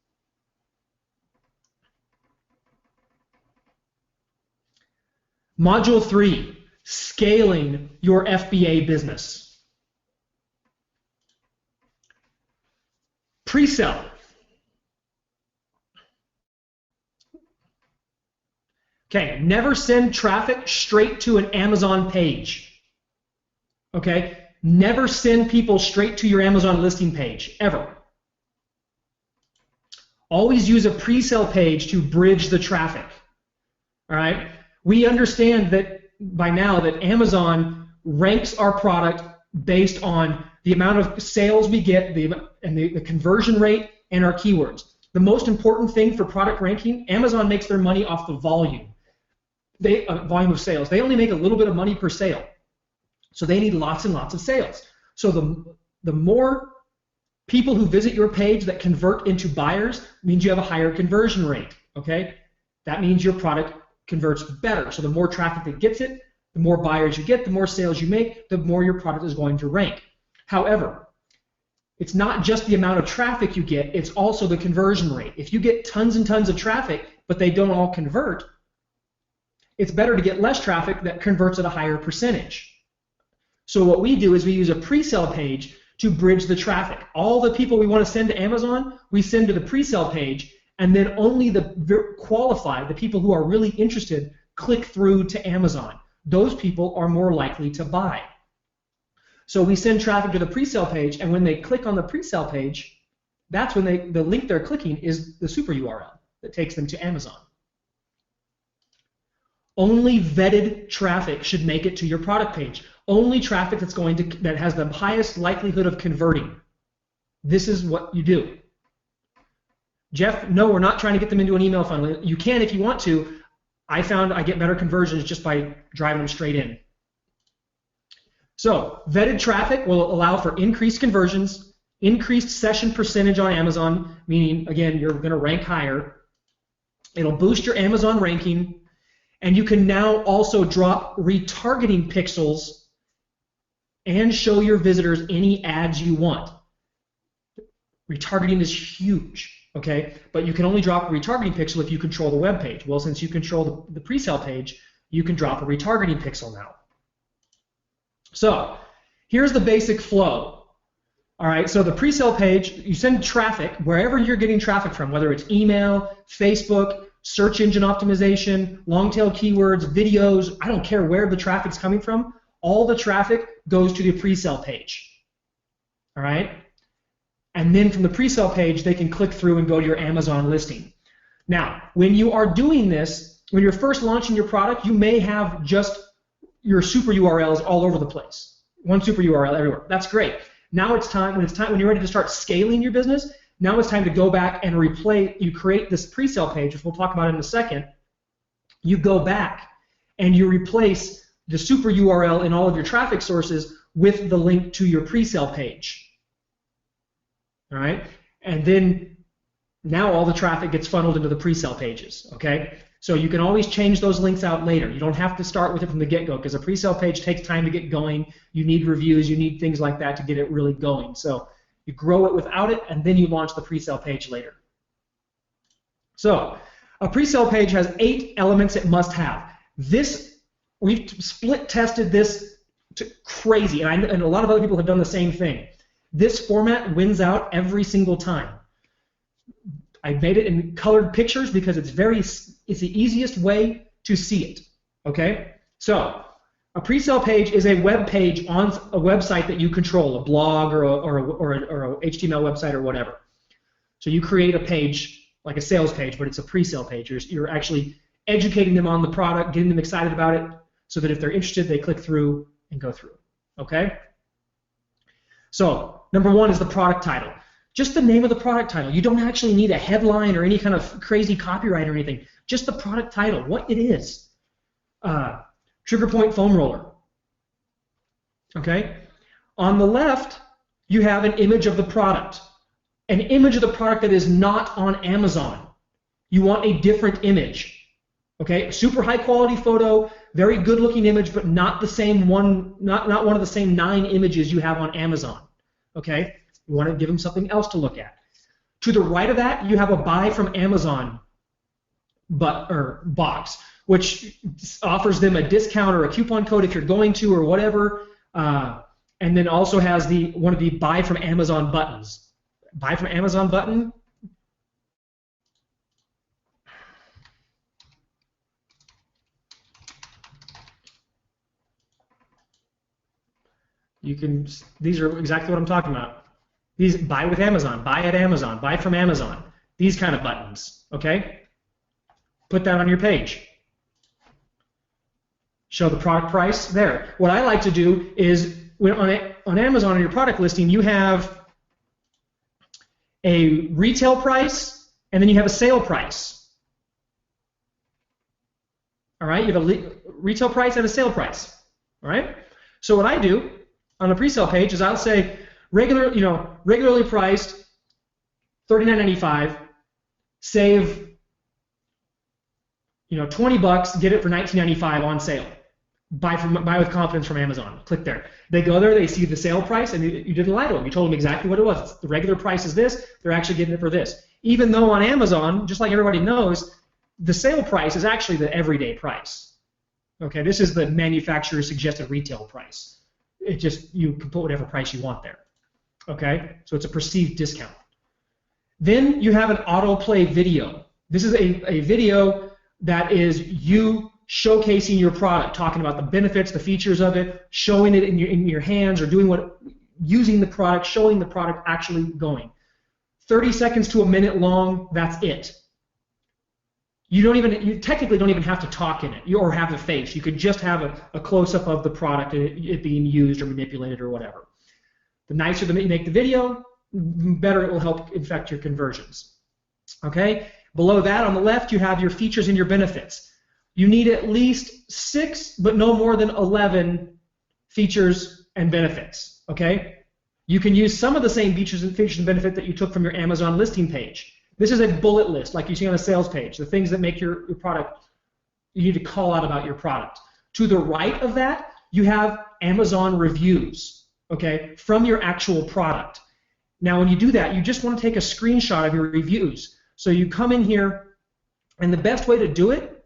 Module 3, scaling your FBA business. Pre-sell. Okay, never send traffic straight to an Amazon page. Okay, never send people straight to your Amazon listing page, ever. Always use a pre-sale page to bridge the traffic. All right, we understand that by now that Amazon ranks our product based on the amount of sales we get, the conversion rate, and our keywords. The most important thing for product ranking, Amazon makes their money off the volume. Volume of sales. They only make a little bit of money per sale. So they need lots and lots of sales. So the more people who visit your page that convert into buyers means you have a higher conversion rate. Okay? That means your product converts better. So the more traffic that gets it, the more buyers you get, the more sales you make, the more your product is going to rank. However, it's not just the amount of traffic you get, it's also the conversion rate. If you get tons and tons of traffic, but they don't all convert, it's better to get less traffic that converts at a higher percentage. So what we do is we use a pre-sale page to bridge the traffic. All the people we want to send to Amazon, we send to the pre-sale page, and then only the qualified, the people who are really interested, click through to Amazon. Those people are more likely to buy. So we send traffic to the pre-sale page, and when they click on the pre-sale page, that's when the link they're clicking is the super URL that takes them to Amazon. Only vetted traffic should make it to your product page. Only traffic that has the highest likelihood of converting. This is what you do. Jeff, no, we're not trying to get them into an email funnel. You can if you want to. I found I get better conversions just by driving them straight in. So vetted traffic will allow for increased conversions, increased session percentage on Amazon, meaning, again, you're going to rank higher. It'll boost your Amazon ranking, and you can now also drop retargeting pixels and show your visitors any ads you want. Retargeting is huge. Okay, but you can only drop a retargeting pixel if you control the web page. Well, since you control the pre-sale page, you can drop a retargeting pixel now. So here's the basic flow. All right, so the pre-sale page, you send traffic wherever you're getting traffic from, whether it's email, Facebook, search engine optimization, long-tail keywords, videos, I don't care where the traffic's coming from, all the traffic goes to the pre-sale page. All right? And then from the pre-sale page, they can click through and go to your Amazon listing. Now, when you are doing this, when you're first launching your product, you may have just your super URLs all over the place. One super URL everywhere. That's great. Now it's time, when you're ready to start scaling your business, now it's time to go back and you create this pre-sale page, which we'll talk about in a second. You go back and you replace the super URL in all of your traffic sources with the link to your pre-sale page. All right, and then now all the traffic gets funneled into the pre-sale pages. Okay, so you can always change those links out later. You don't have to start with it from the get-go because a pre-sale page takes time to get going. You need reviews, you need things like that to get it really going. So you grow it without it, and then you launch the pre-sale page later. So a pre-sale page has 8 elements it must have. This, we've split tested this to crazy, and a lot of other people have done the same thing. This format wins out every single time. I made it in colored pictures because it's the easiest way to see it. Okay? So a pre-sale page is a web page on a website that you control, a blog or a HTML website or whatever. So you create a page like a sales page, but it's a pre-sale page. You're actually educating them on the product, getting them excited about it, so that if they're interested, they click through and go through. Okay? So, number 1 is the product title. Just the name of the product title. You don't actually need a headline or any kind of crazy copyright or anything. Just the product title, what it is. Trigger point foam roller. Okay? On the left, you have an image of the product. An image of the product that is not on Amazon. You want a different image. Okay? Super high quality photo, very good looking image, but not the same one, not one of the same 9 images you have on Amazon. Okay? You want to give them something else to look at. To the right of that, you have a buy from Amazon box, which offers them a discount or a coupon code if you're going to or whatever, and then also has one of the buy from Amazon buttons. Buy from Amazon button. These are exactly what I'm talking about. These buy with Amazon, buy at Amazon, buy from Amazon. These kind of buttons, okay? Put that on your page. Show the product price there. What I like to do is on Amazon on your product listing, you have a retail price and then you have a sale price. All right, you have a retail price and a sale price. All right. So what I do on a pre-sale page is I'll say regularly priced $39.95, save $20, get it for $19.95 on sale. Buy with confidence from Amazon. Click there. They go there, they see the sale price, and you didn't lie to them. You told them exactly what it was. The regular price is this. They're actually getting it for this. Even though on Amazon, just like everybody knows, the sale price is actually the everyday price. Okay, this is the manufacturer's suggested retail price. It just, you can put whatever price you want there. Okay, so it's a perceived discount. Then you have an autoplay video. This is a video that is you showcasing your product, talking about the benefits, the features of it, showing it in your hands, or using the product, showing the product actually going. 30 seconds to a minute long, that's it. You technically don't even have to talk in it or have a face. You could just have a close-up of the product, it being used or manipulated or whatever. The nicer you make the video, better it will help affect your conversions. Okay? Below that, on the left, you have your features and your benefits. You need at least 6, but no more than 11 features and benefits. Okay? You can use some of the same features and benefit that you took from your Amazon listing page. This is a bullet list, like you see on a sales page, the things that make your product, you need to call out about your product. To the right of that, you have Amazon reviews, okay, from your actual product. Now, when you do that, you just want to take a screenshot of your reviews. So you come in here, and the best way to do it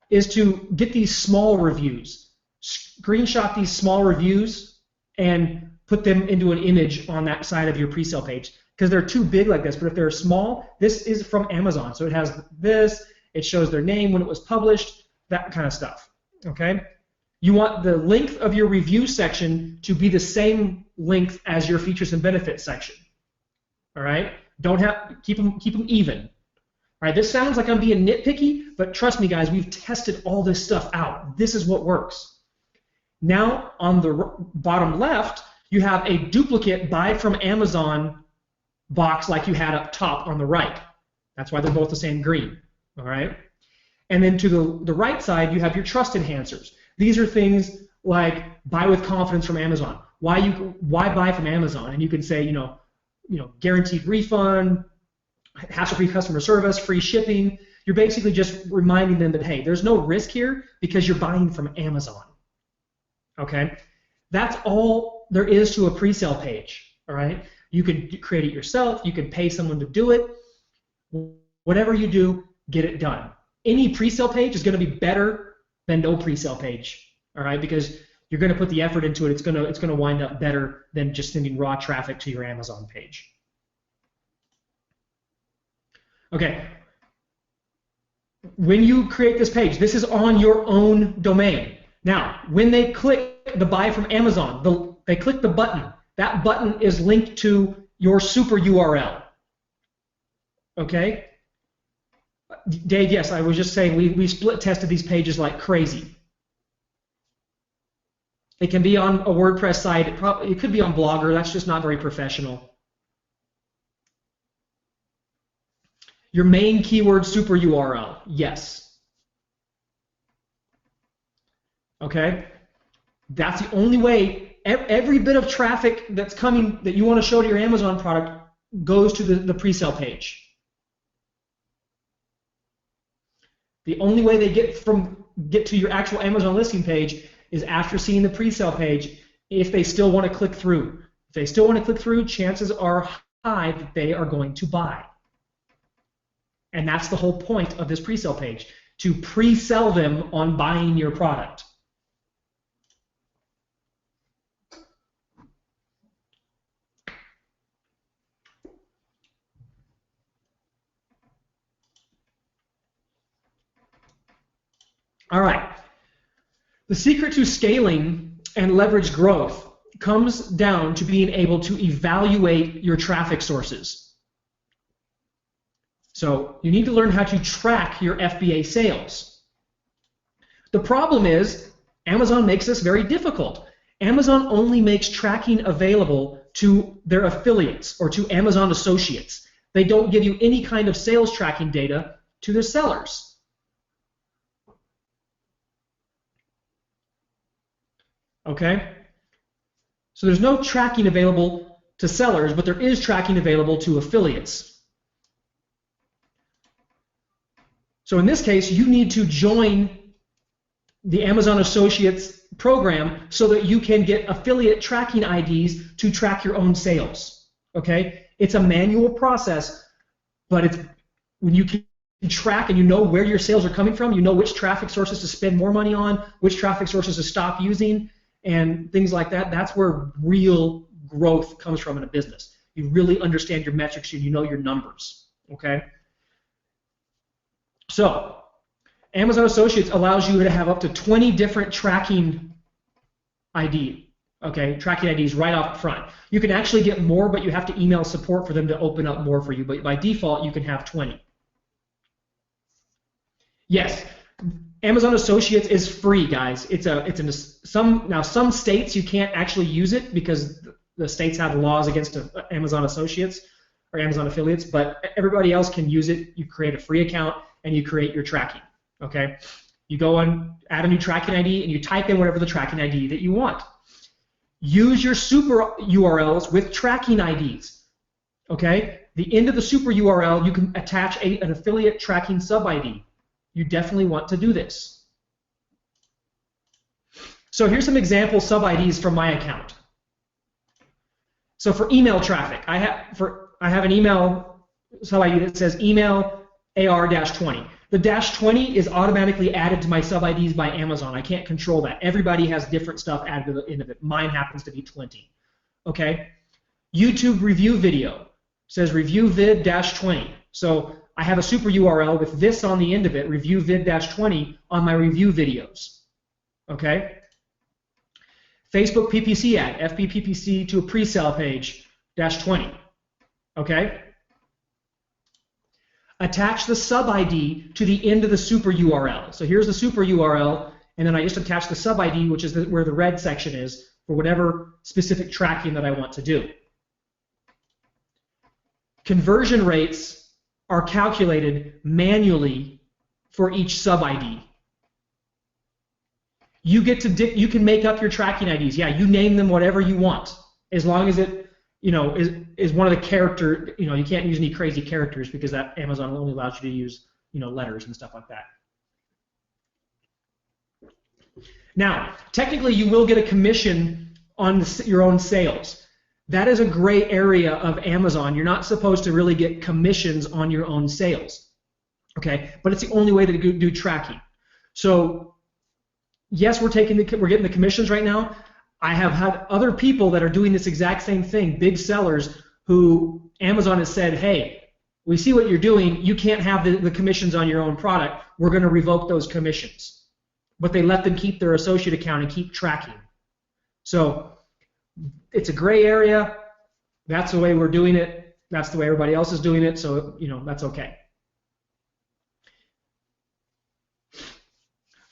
is to get these small reviews. Screenshot these small reviews and put them into an image on that side of your pre-sale page, because they're too big like this. But if they're small, this is from Amazon. So it has this, it shows their name when it was published, that kind of stuff, okay? You want the length of your review section to be the same length as your features and benefits section. All right? Don't have keep them even. All right, this sounds like I'm being nitpicky, but trust me, guys, we've tested all this stuff out. This is what works. Now, on the bottom left, you have a duplicate buy from Amazon box like you had up top on the right. That's why they're both the same green. All right? And then to the right side, you have your trust enhancers. These are things like buy with confidence from Amazon. Why buy from Amazon? And you can say, guaranteed refund, hassle-free customer service, free shipping. You're basically just reminding them that, hey, there's no risk here because you're buying from Amazon. Okay? That's all there is to a pre-sale page. All right? You can create it yourself. You can pay someone to do it. Whatever you do, get it done. Any pre-sale page is going to be better than no pre-sale page, all right? Because you're going to put the effort into it. It's going to wind up better than just sending raw traffic to your Amazon page. Okay. When you create this page, this is on your own domain. Now, when they click the buy from Amazon, they click the button. That button is linked to your super URL. Okay? Dave, yes, I was just saying we split tested these pages like crazy. It can be on a WordPress site. It could be on Blogger. That's just not very professional. Your main keyword super URL, yes. Okay? That's the only way. Every bit of traffic that's coming that you want to show to your Amazon product goes to the pre-sale page. The only way they get to your actual Amazon listing page is after seeing the pre-sale page, if they still want to click through. If they still want to click through, chances are high that they are going to buy. And that's the whole point of this pre-sale page, to pre-sell them on buying your product. All right. The secret to scaling and leverage growth comes down to being able to evaluate your traffic sources. So you need to learn how to track your FBA sales. The problem is Amazon makes this very difficult. Amazon only makes tracking available to their affiliates or to Amazon associates. They don't give you any kind of sales tracking data to their sellers. Okay? So there's no tracking available to sellers, but there is tracking available to affiliates. So in this case, you need to join the Amazon Associates program so that you can get affiliate tracking IDs to track your own sales. Okay? It's a manual process, but it's when you can track and you know where your sales are coming from, you know which traffic sources to spend more money on, which traffic sources to stop using, and things like that. That's where real growth comes from in a business. You really understand your metrics and you know your numbers. Okay? So, Amazon Associates allows you to have up to 20 different tracking tracking IDs right off front. You can actually get more, but you have to email support for them to open up more for you. But by default, you can have 20. Yes, Amazon Associates is free, guys. Some states you can't actually use it because the states have laws against Amazon associates or Amazon affiliates, but everybody else can use it. You create a free account and you create your tracking. Okay, you go and add a new tracking ID and you type in whatever the tracking ID that you want. Use your super URLs with tracking IDs. Okay, the end of the super URL you can attach an affiliate tracking sub ID. You definitely want to do this. So here's some example sub IDs from my account. So for email traffic, I have an email sub ID that says email AR-20. The -20 is automatically added to my sub IDs by Amazon. I can't control that. Everybody has different stuff added to the end of it. Mine happens to be 20. Okay. YouTube review video says review vid -20. So I have a super URL with this on the end of it, review vid -20 on my review videos. Okay. Facebook PPC ad, FB PPC to a pre-sale page -20. Okay. Attach the sub ID to the end of the super URL. So here's the super URL, and then I just attach the sub ID, which is where the red section is, for whatever specific tracking that I want to do. Conversion rates are calculated manually for each sub ID. You get to you can make up your tracking IDs. Yeah, you name them whatever you want, as long as it is one of the character, you can't use any crazy characters because that Amazon only allows you to use, letters and stuff like that. Now, technically you will get a commission on your own sales. That is a gray area of Amazon. You're not supposed to really get commissions on your own sales. Okay? But it's the only way to do tracking. So, yes, we're getting the commissions right now. I have had other people that are doing this exact same thing, big sellers, who Amazon has said, hey, we see what you're doing. You can't have the commissions on your own product. We're going to revoke those commissions. But they let them keep their associate account and keep tracking. So it's a gray area. That's the way we're doing it. That's the way everybody else is doing it. So, that's okay.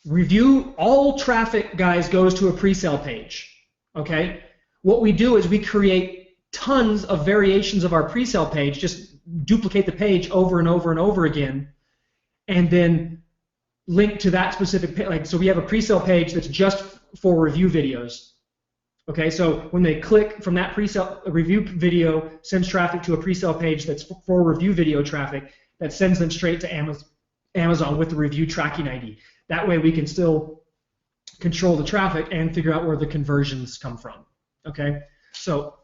Review, all traffic, guys, goes to a pre-sale page. Okay? What we do is we create tons of variations of our pre-sale page, just duplicate the page over and over and over again, and then link to that specific page. So we have a pre-sale page that's just for review videos. Okay, so when they click from that pre-sale review video, sends traffic to a pre-sale page that's for review video traffic that sends them straight to Amazon with the review tracking ID. That way we can still control the traffic and figure out where the conversions come from. Okay, so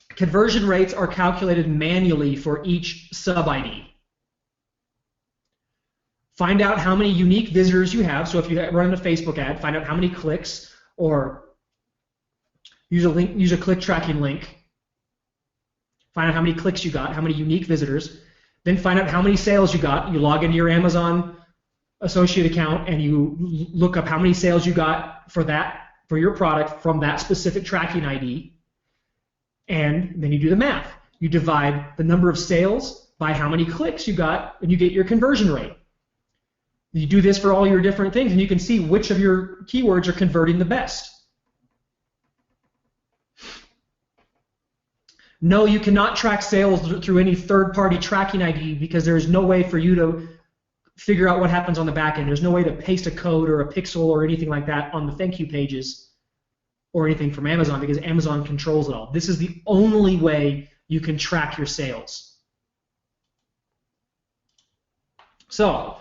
conversion rates are calculated manually for each sub ID. Find out how many unique visitors you have. So if you run a Facebook ad, find out how many clicks, or use a click tracking link. Find out how many clicks you got, how many unique visitors. Then find out how many sales you got. You log into your Amazon associate account and you look up how many sales you got for your product from that specific tracking ID. And then you do the math. You divide the number of sales by how many clicks you got, and you get your conversion rate. You do this for all your different things, and you can see which of your keywords are converting the best. No, you cannot track sales through any third-party tracking ID because there's no way for you to figure out what happens on the back end. There's no way to paste a code or a pixel or anything like that on the thank you pages or anything from Amazon because Amazon controls it all. This is the only way you can track your sales. So,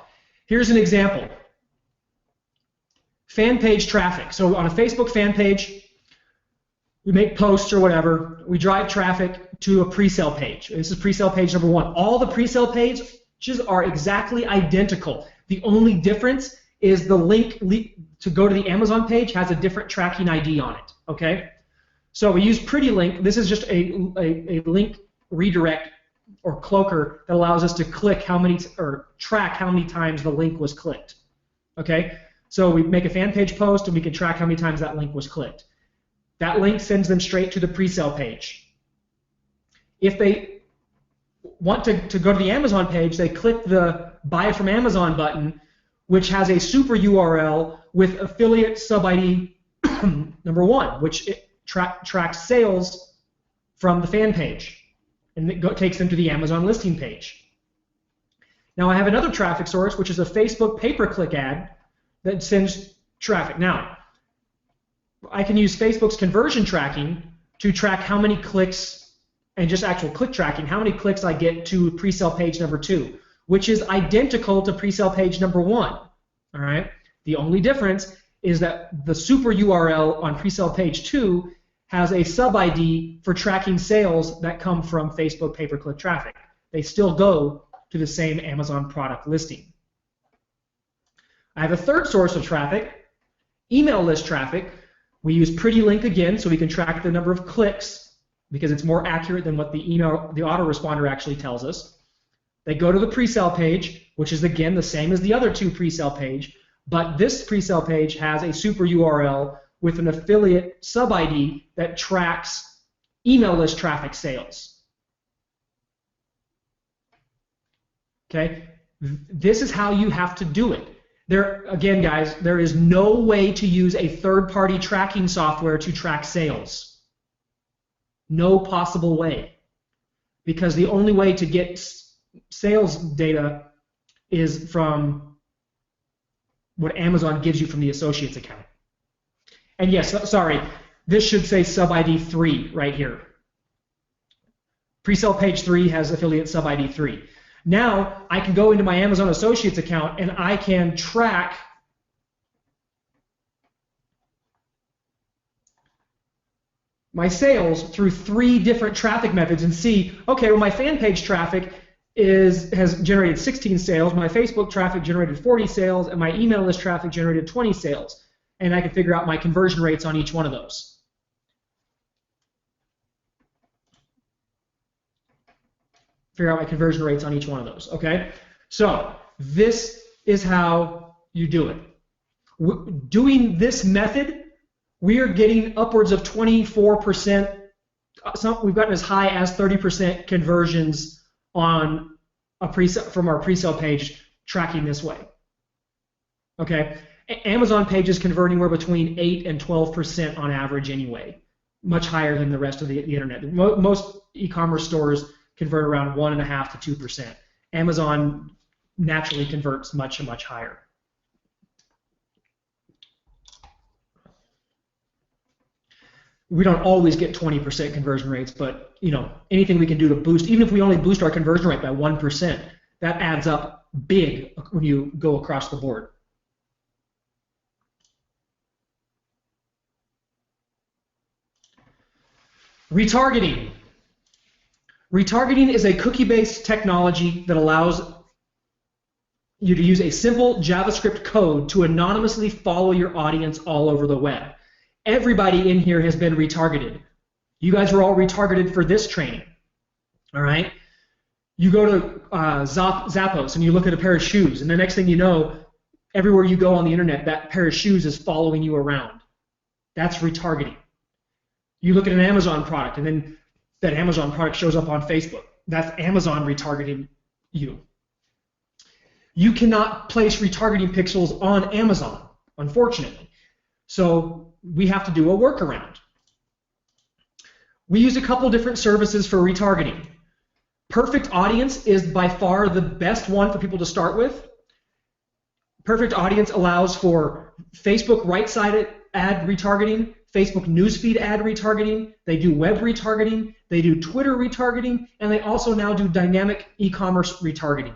here's an example. Fan page traffic. So on a Facebook fan page, we make posts or whatever. We drive traffic to a pre-sale page. This is pre-sale page number 1. All the pre-sale pages are exactly identical. The only difference is the link to go to the Amazon page has a different tracking ID on it. Okay? So we use Pretty Link. This is just a link redirect or cloaker that allows us to click track how many times the link was clicked. Okay? So we make a fan page post and we can track how many times that link was clicked. That link sends them straight to the pre-sale page. If they want to go to the Amazon page, they click the Buy from Amazon button, which has a super URL with affiliate sub ID number one, which tracks sales from the fan page, and it takes them to the Amazon listing page. Now I have another traffic source, which is a Facebook pay-per-click ad that sends traffic. Now, I can use Facebook's conversion tracking to track how many clicks, and just actual click tracking, how many clicks I get to pre-sale page number 2, which is identical to pre-sale page number 1. All right. The only difference is that the super URL on pre-sale page 2 has a sub-ID for tracking sales that come from Facebook pay-per-click traffic. They still go to the same Amazon product listing. I have a third source of traffic, email list traffic. We use Pretty Link again, so we can track the number of clicks because it's more accurate than what the autoresponder actually tells us. They go to the pre-sale page, which is again the same as the other 2 pre-sale page, but this pre-sale page has a super URL with an affiliate sub-ID that tracks email list traffic sales. Okay, this is how you have to do it. Again, guys, there is no way to use a third-party tracking software to track sales. No possible way. Because the only way to get sales data is from what Amazon gives you from the associates account. And yes, sorry, this should say sub-ID 3 right here. Pre-sale page 3 has affiliate sub-ID 3. Now I can go into my Amazon Associates account and I can track my sales through 3 different traffic methods and see, okay, well my fan page traffic has generated 16 sales, my Facebook traffic generated 40 sales, and my email list traffic generated 20 sales. And I can figure out my conversion rates on each one of those. Figure out my conversion rates on each one of those, okay? So this is how you do it. Doing this method, we are getting upwards of 24%, we've gotten as high as 30% conversions on from our pre-sale page tracking this way, okay? Amazon page is converting we're between 8 and 12% on average anyway, much higher than the rest of the internet. Most e-commerce stores convert around 1.5 to 2%. Amazon naturally converts much higher. We don't always get 20% conversion rates, but anything we can do to boost, even if we only boost our conversion rate by 1%, that adds up big when you go across the board. Retargeting. Retargeting is a cookie-based technology that allows you to use a simple JavaScript code to anonymously follow your audience all over the web. Everybody in here has been retargeted. You guys are all retargeted for this training. All right? You go to Zappos and you look at a pair of shoes, and the next thing you know, everywhere you go on the internet, that pair of shoes is following you around. That's retargeting. You look at an Amazon product, and then that Amazon product shows up on Facebook. That's Amazon retargeting you. You cannot place retargeting pixels on Amazon, unfortunately. So we have to do a workaround. We use a couple different services for retargeting. Perfect Audience is by far the best one for people to start with. Perfect Audience allows for Facebook right-sided ad retargeting, Facebook newsfeed ad retargeting, they do web retargeting, they do Twitter retargeting, and they also now do dynamic e-commerce retargeting.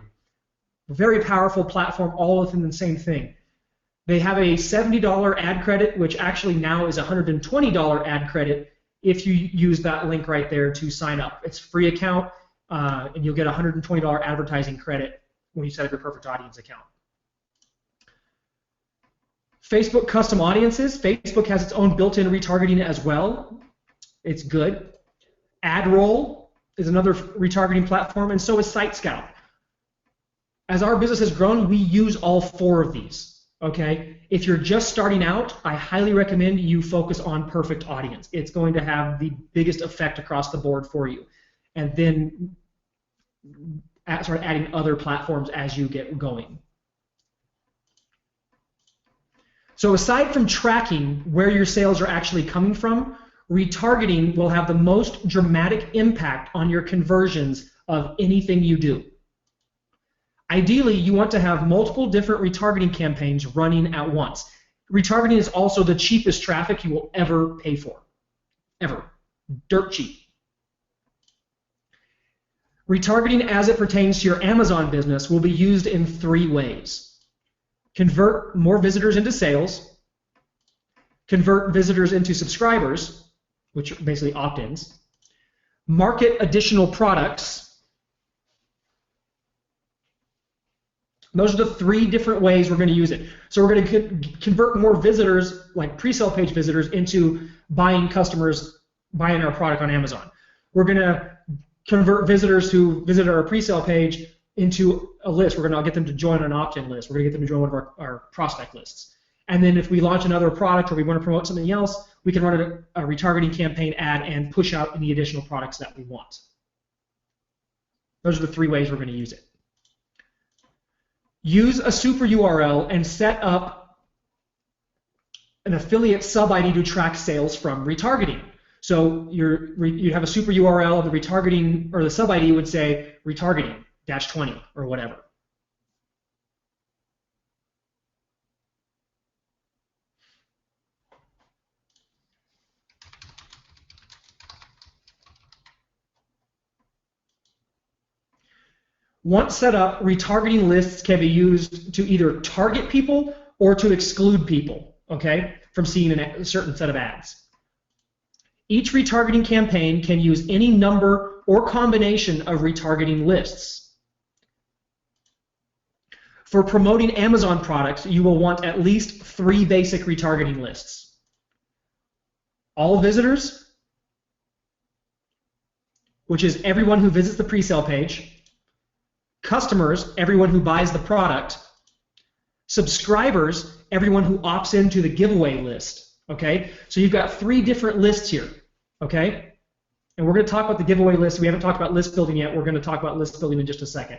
Very powerful platform, all within the same thing. They have a $70 ad credit, which actually now is a $120 ad credit if you use that link right there to sign up. It's a free account, and you'll get a $120 advertising credit when you set up your Perfect Audience account. Facebook custom audiences. Facebook has its own built-in retargeting as well. It's good. AdRoll is another retargeting platform, and so is SiteScout. As our business has grown, we use all 4 of these. Okay? If you're just starting out, I highly recommend you focus on Perfect Audience. It's going to have the biggest effect across the board for you. And then start adding other platforms as you get going. So aside from tracking where your sales are actually coming from, retargeting will have the most dramatic impact on your conversions of anything you do. Ideally, you want to have multiple different retargeting campaigns running at once. Retargeting is also the cheapest traffic you will ever pay for. Ever. Dirt cheap. Retargeting as it pertains to your Amazon business will be used in 3 ways. Convert more visitors into sales, convert visitors into subscribers, which are basically opt-ins, market additional products. Those are the 3 different ways we're going to use it. So we're going to convert more visitors, like pre-sale page visitors, into buying customers buying our product on Amazon. We're going to convert visitors who visited our pre-sale page into a list. We're going to get them to join an opt-in list. We're going to get them to join one of our prospect lists. And then if we launch another product or we want to promote something else, we can run a retargeting campaign ad and push out any additional products that we want. Those are the 3 ways we're going to use it. Use a super URL and set up an affiliate sub-ID to track sales from retargeting. So you have a super URL, the retargeting, or the sub-ID would say retargeting-20 or whatever. Once set up, retargeting lists can be used to either target people or to exclude people, okay, from seeing a certain set of ads. Each retargeting campaign can use any number or combination of retargeting lists. For promoting Amazon products, you will want at least 3 basic retargeting lists. All visitors, which is everyone who visits the pre-sale page. Customers, everyone who buys the product. Subscribers, everyone who opts into the giveaway list. Okay, so you've got 3 different lists here. Okay, and we're going to talk about the giveaway list. We haven't talked about list building yet. We're going to talk about list building in just a second.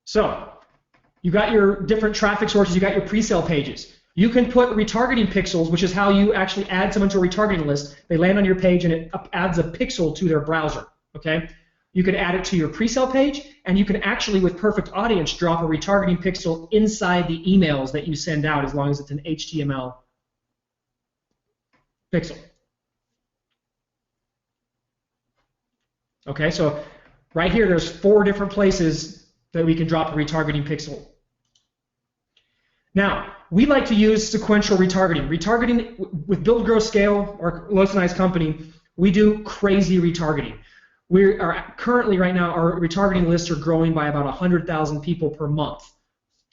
So you got your different traffic sources. You got your pre-sale pages. You can put retargeting pixels, which is how you actually add someone to a retargeting list. They land on your page and it adds a pixel to their browser. Okay. You can add it to your pre-sale page, and you can actually, with perfect audience, drop a retargeting pixel inside the emails that you send out, as long as it's an HTML pixel. Okay, so right here, there's 4 different places that we can drop a retargeting pixel. Now, we like to use sequential retargeting. Retargeting with Build, Grow, Scale, or Lois and I's company, we do crazy retargeting. We are currently, right now, our retargeting lists are growing by about 100,000 people per month.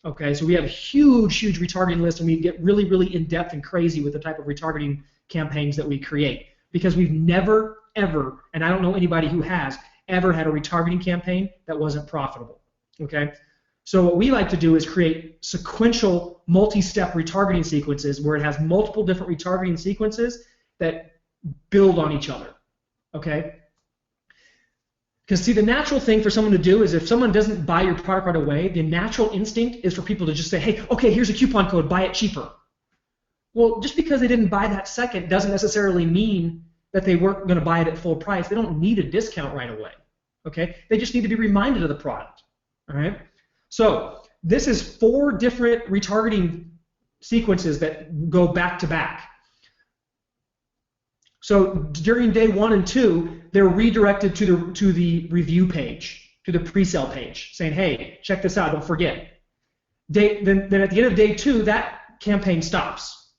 Okay, so we have a huge retargeting list, and we get really, really in-depth and crazy with the type of retargeting campaigns that we create, because we've never, ever, and I don't know anybody who has, ever had a retargeting campaign that wasn't profitable. Okay, so what we like to do is create sequential multi-step retargeting sequences where it has multiple different retargeting sequences that build on each other. Okay. Because, see, the natural thing for someone to do is if someone doesn't buy your product right away, the natural instinct is for people to just say, hey, okay, here's a coupon code, buy it cheaper. Well, just because they didn't buy that second doesn't necessarily mean that they weren't going to buy it at full price. They don't need a discount right away. Okay? They just need to be reminded of the product. All right? So this is 4 different retargeting sequences that go back to back. So during day 1 and 2, they're redirected to the review page, to the pre-sale page, saying, hey, check this out, don't forget. Then at the end of day 2, that campaign stops.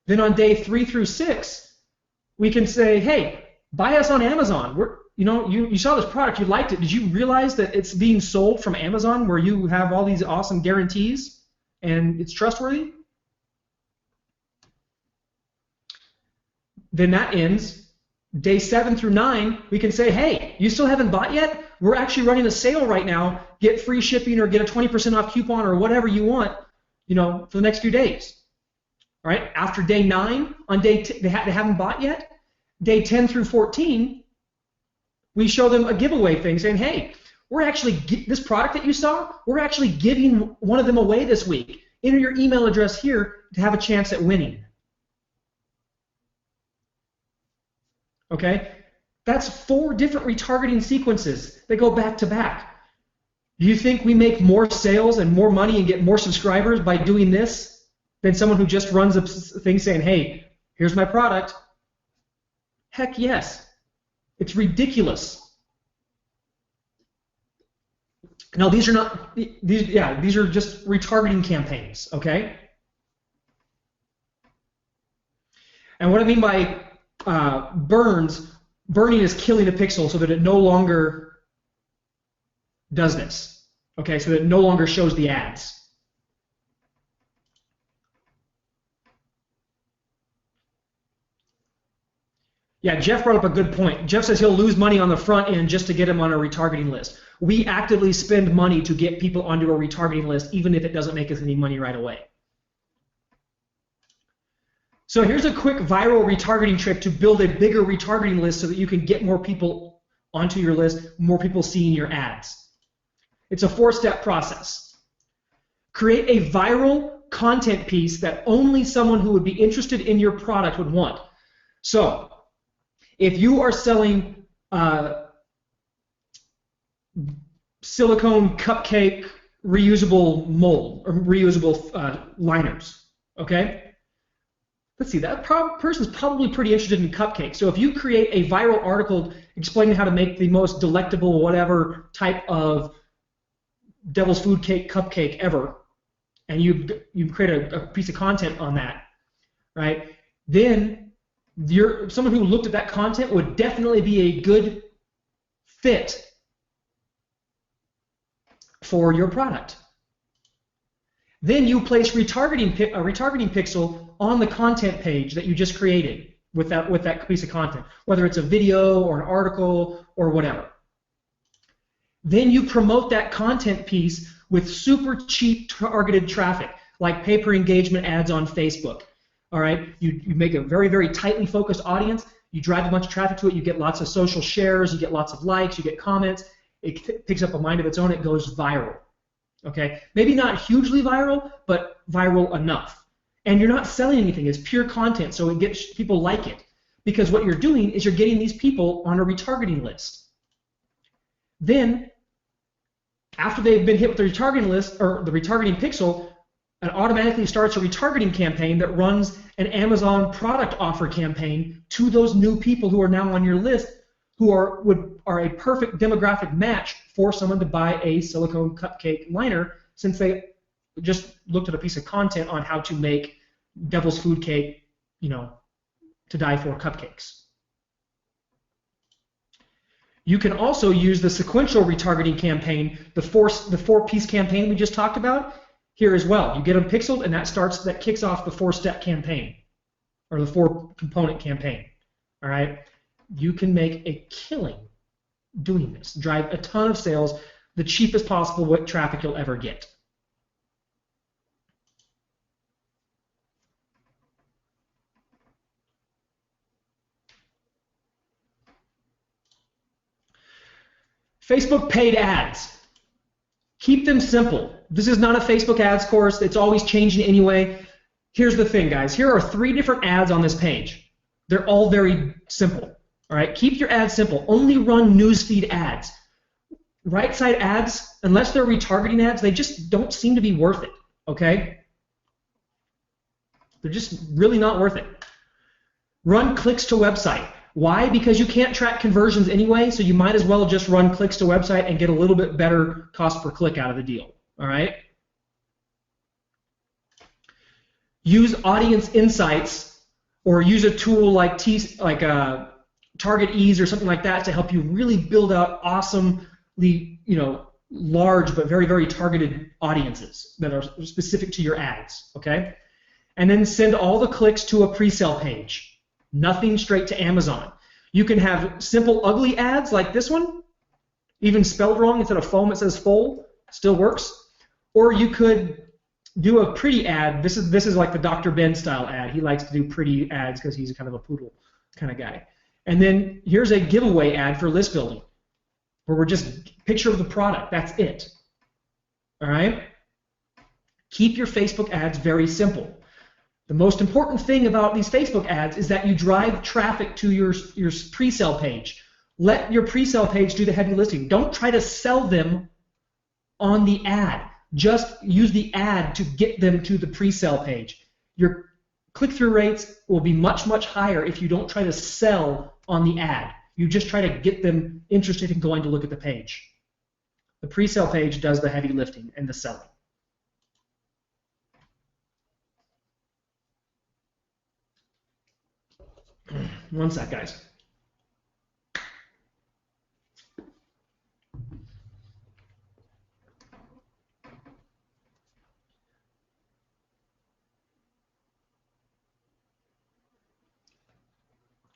Then on day 3 through 6, we can say, hey, buy us on Amazon. You saw this product, you liked it. Did you realize that it's being sold from Amazon, where you have all these awesome guarantees and it's trustworthy? Then that ends. Day 7 through 9, we can say, hey, you still haven't bought yet? We're actually running a sale right now. Get free shipping or get a 20% off coupon or whatever you want, for the next few days. All right? After day 9, on day they haven't bought yet. Day 10 through 14, We show them a giveaway thing saying, hey, we're actually, this product that you saw, we're actually giving one of them away this week. Enter your email address here to have a chance at winning. Okay? That's 4 different retargeting sequences that go back to back. Do you think we make more sales and more money and get more subscribers by doing this than someone who just runs a thing saying, hey, here's my product? Heck yes. It's ridiculous. Now these are not these are just retargeting campaigns, okay? And what I mean by burning is killing a pixel so that it no longer does this, okay? So that it no longer shows the ads. Yeah, Jeff brought up a good point. Jeff says he'll lose money on the front end just to get him on a retargeting list. We actively spend money to get people onto a retargeting list, even if it doesn't make us any money right away. So here's a quick viral retargeting trick to build a bigger retargeting list so that you can get more people onto your list, more people seeing your ads. It's a 4-step process. Create a viral content piece that only someone who would be interested in your product would want. So if you are selling silicone cupcake reusable mold or reusable liners, okay? Let's see, that person's probably pretty interested in cupcakes. So if you create a viral article explaining how to make the most delectable whatever type of devil's food cake cupcake ever, and you create a piece of content on that, right? Then someone who looked at that content would definitely be a good fit for your product. Then you place a retargeting pixel on the content page that you just created with that piece of content, whether it's a video or an article or whatever. Then you promote that content piece with super cheap targeted traffic, like pay-per-engagement ads on Facebook. All right, you make a very, very tightly focused audience, you drive a bunch of traffic to it, you get lots of social shares, you get lots of likes, you get comments, it picks up a mind of its own, it goes viral. Okay, maybe not hugely viral, but viral enough. And you're not selling anything, it's pure content, so it gets people like it. Because what you're doing is you're getting these people on a retargeting list. Then, after they've been hit with the retargeting list, or the retargeting pixel, it automatically starts a retargeting campaign that runs an Amazon product offer campaign to those new people who are now on your list, who are a perfect demographic match for someone to buy a silicone cupcake liner, since they just looked at a piece of content on how to make devil's food cake, to die for cupcakes. You can also use the sequential retargeting campaign, the four-piece campaign we just talked about, here as well. You get them pixeled, and that kicks off the 4-step campaign, or the 4-component campaign. All right, you can make a killing doing this. Drive a ton of sales, the cheapest possible traffic you'll ever get. Facebook paid ads. Keep them simple. This is not a Facebook ads course. It's always changing anyway. Here's the thing, guys. Here are 3 different ads on this page. They're all very simple. All right? Keep your ads simple. Only run newsfeed ads. Right side ads, unless they're retargeting ads, they just don't seem to be worth it. Okay? They're just really not worth it. Run clicks to website. Why? Because you can't track conversions anyway, so you might as well just run clicks to website and get a little bit better cost per click out of the deal. All right? Use audience insights, or use a tool like Target Ease or something like that to help you really build out awesomely, large but very, very targeted audiences that are specific to your ads. Okay? And then send all the clicks to a pre-sale page. Nothing straight to Amazon. You can have simple ugly ads like this one, even spelled wrong. Instead of foam it says foal, still works. Or you could do a pretty ad. This is like the Dr. Ben style ad. He likes to do pretty ads because he's kind of a poodle kind of guy. And then here's a giveaway ad for list building, where we're just picture of the product. That's it. All right? Keep your Facebook ads very simple. The most important thing about these Facebook ads is that you drive traffic to your pre-sale page. Let your pre-sale page do the heavy lifting. Don't try to sell them on the ad. Just use the ad to get them to the pre-sale page. Your click-through rates will be much, much higher if you don't try to sell on the ad. You just try to get them interested in going to look at the page. The pre-sale page does the heavy lifting and the selling. One sec, guys.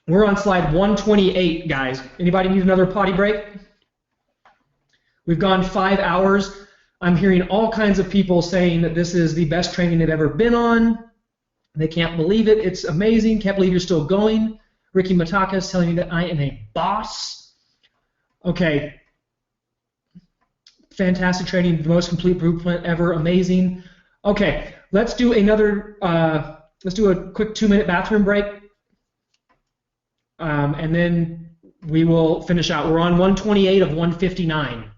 We're on slide 128, guys. Anybody need another potty break? We've gone 5 hours. I'm hearing all kinds of people saying that this is the best training they've ever been on. They can't believe it. It's amazing. Can't believe you're still going. Ricky Mataka is telling me that I am a boss. Okay. Fantastic training. The most complete blueprint ever. Amazing. Okay. Let's do another, let's do a quick 2-minute bathroom break. And then we will finish out. We're on 128 of 159.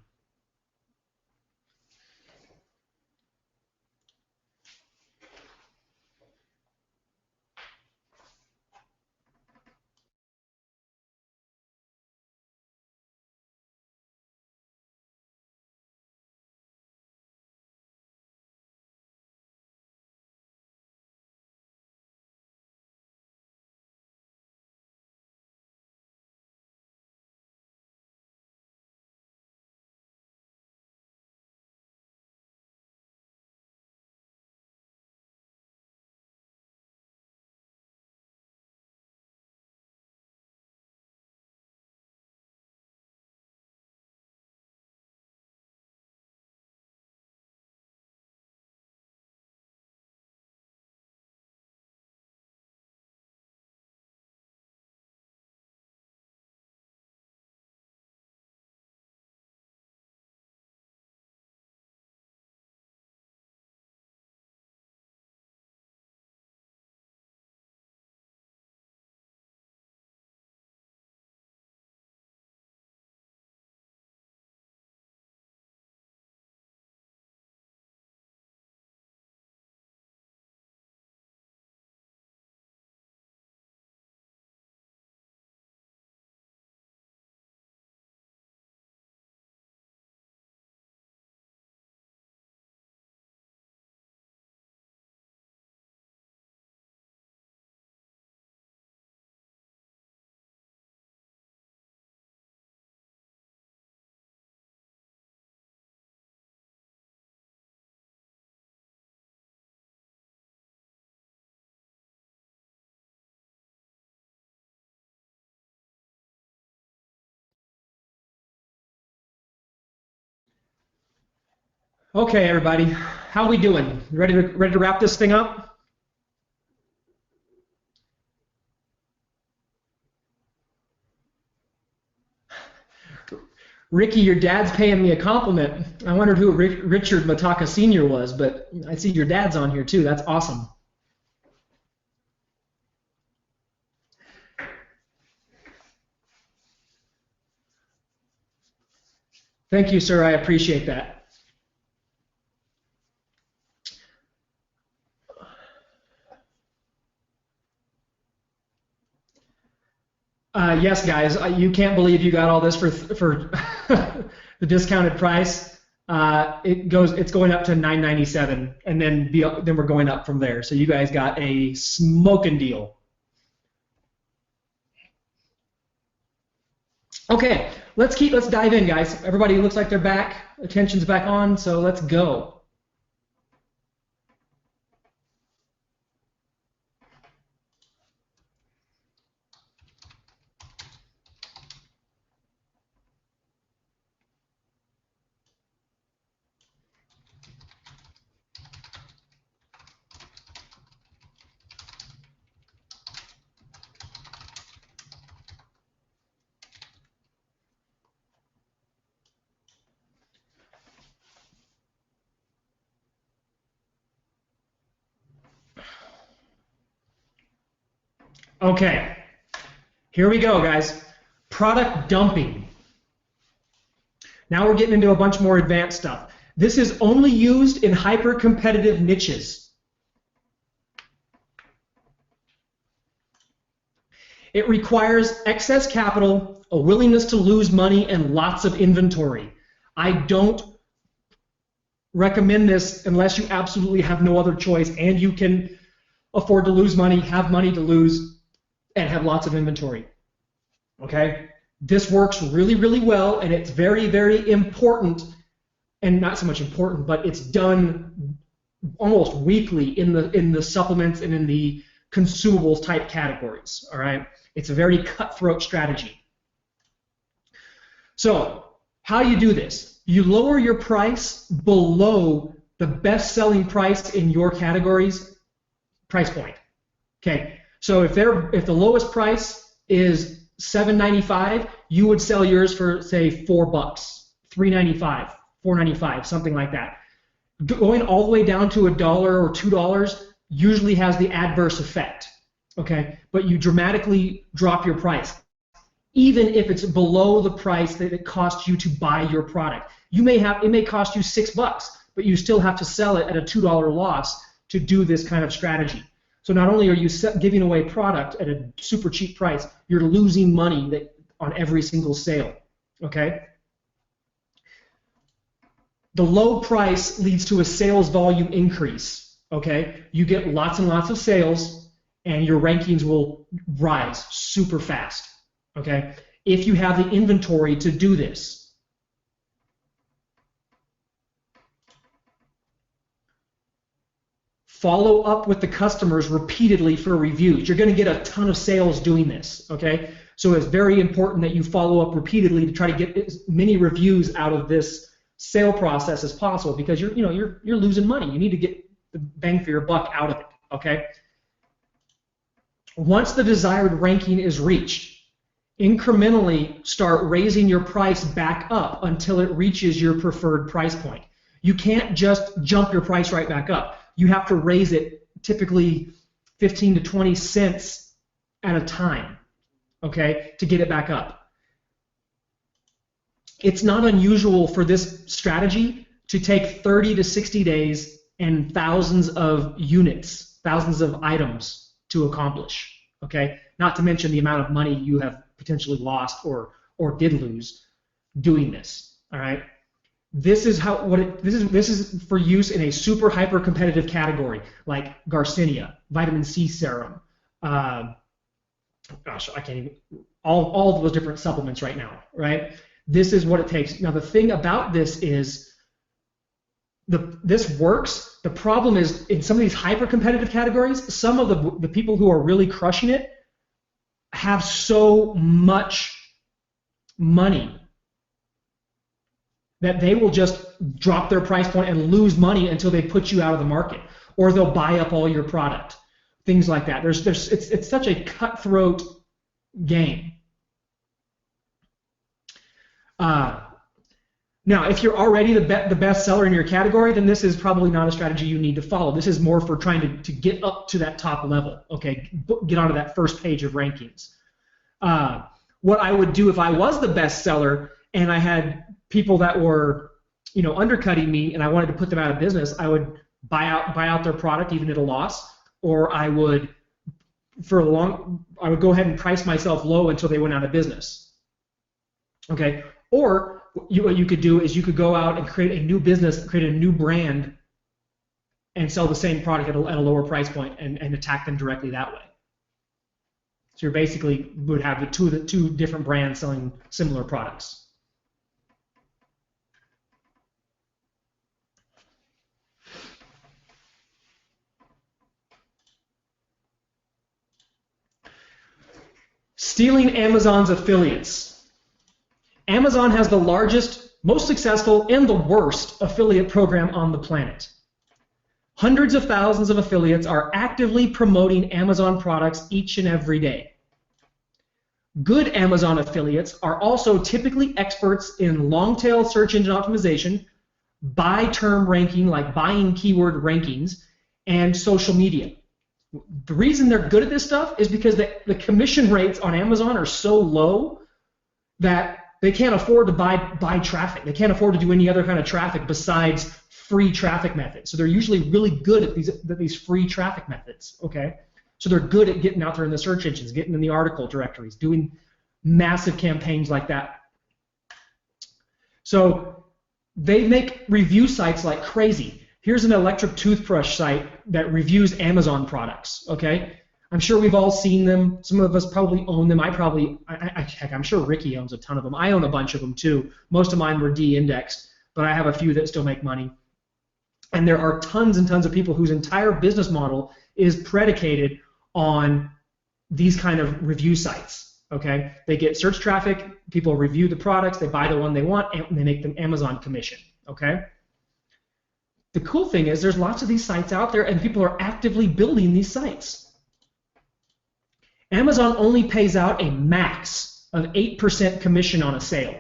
Okay, everybody, how we doing? Ready to wrap this thing up? Ricky, your dad's paying me a compliment. I wondered who Richard Mataka Sr. was, but I see your dad's on here too. That's awesome. Thank you, sir. I appreciate that. Yes, guys, you can't believe you got all this for the discounted price. It's going up to $9.97, and then we're going up from there. So you guys got a smoking deal. Okay, let's dive in, guys. Everybody looks like they're back. Attention's back on, so let's go. Okay, here we go, guys. Product dumping. Now we're getting into a bunch more advanced stuff. This is only used in hyper-competitive niches. It requires excess capital, a willingness to lose money, and lots of inventory. I don't recommend this unless you absolutely have no other choice and you can afford to lose money, have money to lose, and have lots of inventory. Okay? This works really, really well, and it's very, very important, and not so much important, but it's done almost weekly in the supplements and in the consumables type categories. All right? It's a very cutthroat strategy. So, how do you do this? You lower your price below the best-selling price in your category's price point. Okay, so if the lowest price is $7.95, you would sell yours for say $4, $3.95, $4.95, something like that. Going all the way down to $1 or $2 usually has the adverse effect. Okay, but you dramatically drop your price, even if it's below the price that it costs you to buy your product. It may cost you $6, but you still have to sell it at a $2 loss to do this kind of strategy. So not only are you giving away product at a super cheap price, you're losing money on every single sale. Okay? The low price leads to a sales volume increase. Okay? You get lots and lots of sales, and your rankings will rise super fast. Okay? If you have the inventory to do this. Follow up with the customers repeatedly for reviews. You're going to get a ton of sales doing this, okay? So it's very important that you follow up repeatedly to try to get as many reviews out of this sale process as possible, because you're losing money. You need to get the bang for your buck out of it, okay? Once the desired ranking is reached, incrementally start raising your price back up until it reaches your preferred price point. You can't just jump your price right back up. You have to raise it typically 15 to 20 cents at a time, okay, to get it back up. It's not unusual for this strategy to take 30 to 60 days and thousands of units, thousands of items to accomplish, okay? Not to mention the amount of money you have potentially lost or did lose doing this, all right? This is this is for use in a super hyper competitive category like Garcinia, vitamin C serum. Gosh, I can't even all of those different supplements right now, right? This is what it takes. Now the thing about this is this works. The problem is in some of these hyper competitive categories, some of the people who are really crushing it have so much money that they will just drop their price point and lose money until they put you out of the market, or they'll buy up all your product, things like that. It's such a cutthroat game. Now, if you're already the best seller in your category, then this is probably not a strategy you need to follow. This is more for trying to get up to that top level, okay, get onto that first page of rankings. What I would do if I was the best seller and I had people that were, undercutting me, and I wanted to put them out of business, I would buy out their product even at a loss, or I would go ahead and price myself low until they went out of business. Okay, or what you could do is you could go out and create a new business, create a new brand, and sell the same product at a lower price point and attack them directly that way. So you basically would have the two different brands selling similar products. Stealing Amazon's affiliates. Amazon has the largest, most successful, and the worst affiliate program on the planet. Hundreds of thousands of affiliates are actively promoting Amazon products each and every day. Good Amazon affiliates are also typically experts in long-tail search engine optimization, by term ranking, like buying keyword rankings, and social media. The reason they're good at this stuff is because the commission rates on Amazon are so low that they can't afford to buy traffic. They can't afford to do any other kind of traffic besides free traffic methods. So they're usually really good at these free traffic methods. Okay, so they're good at getting out there in the search engines, getting in the article directories, doing massive campaigns like that. So they make review sites like crazy. Here's an electric toothbrush site that reviews Amazon products. Okay, I'm sure we've all seen them. Some of us probably own them. Heck, I'm sure Ricky owns a ton of them. I own a bunch of them too. Most of mine were de-indexed, but I have a few that still make money. And there are tons and tons of people whose entire business model is predicated on these kind of review sites. Okay, they get search traffic, people review the products, they buy the one they want, and they make them Amazon commission. Okay. The cool thing is there's lots of these sites out there, and people are actively building these sites. Amazon only pays out a max of 8% commission on a sale.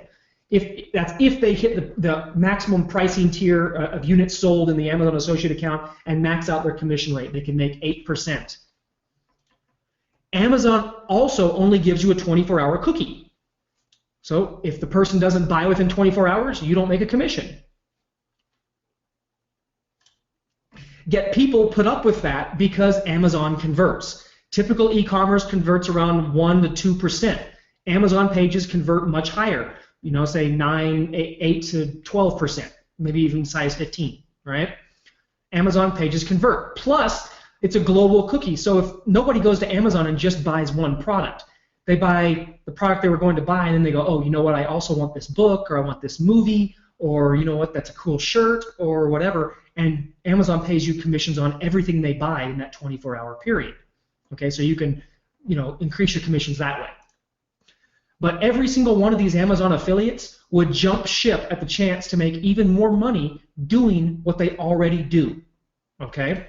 That's if they hit the maximum pricing tier of units sold in the Amazon Associate account and max out their commission rate, they can make 8%. Amazon also only gives you a 24-hour cookie. So if the person doesn't buy within 24 hours, you don't make a commission. Get people put up with that because Amazon converts. Typical e-commerce converts around 1 to 2%. Amazon pages convert much higher, you know, say 8 to 12%, maybe even size 15, right? Amazon pages convert. Plus, it's a global cookie, so if nobody goes to Amazon and just buys one product, they buy the product they were going to buy, and then they go, oh, you know what, I also want this book, or I want this movie, or you know what, that's a cool shirt, or whatever, and Amazon pays you commissions on everything they buy in that 24-hour period. Okay, so you can, you know, increase your commissions that way. But every single one of these Amazon affiliates would jump ship at the chance to make even more money doing what they already do. Okay?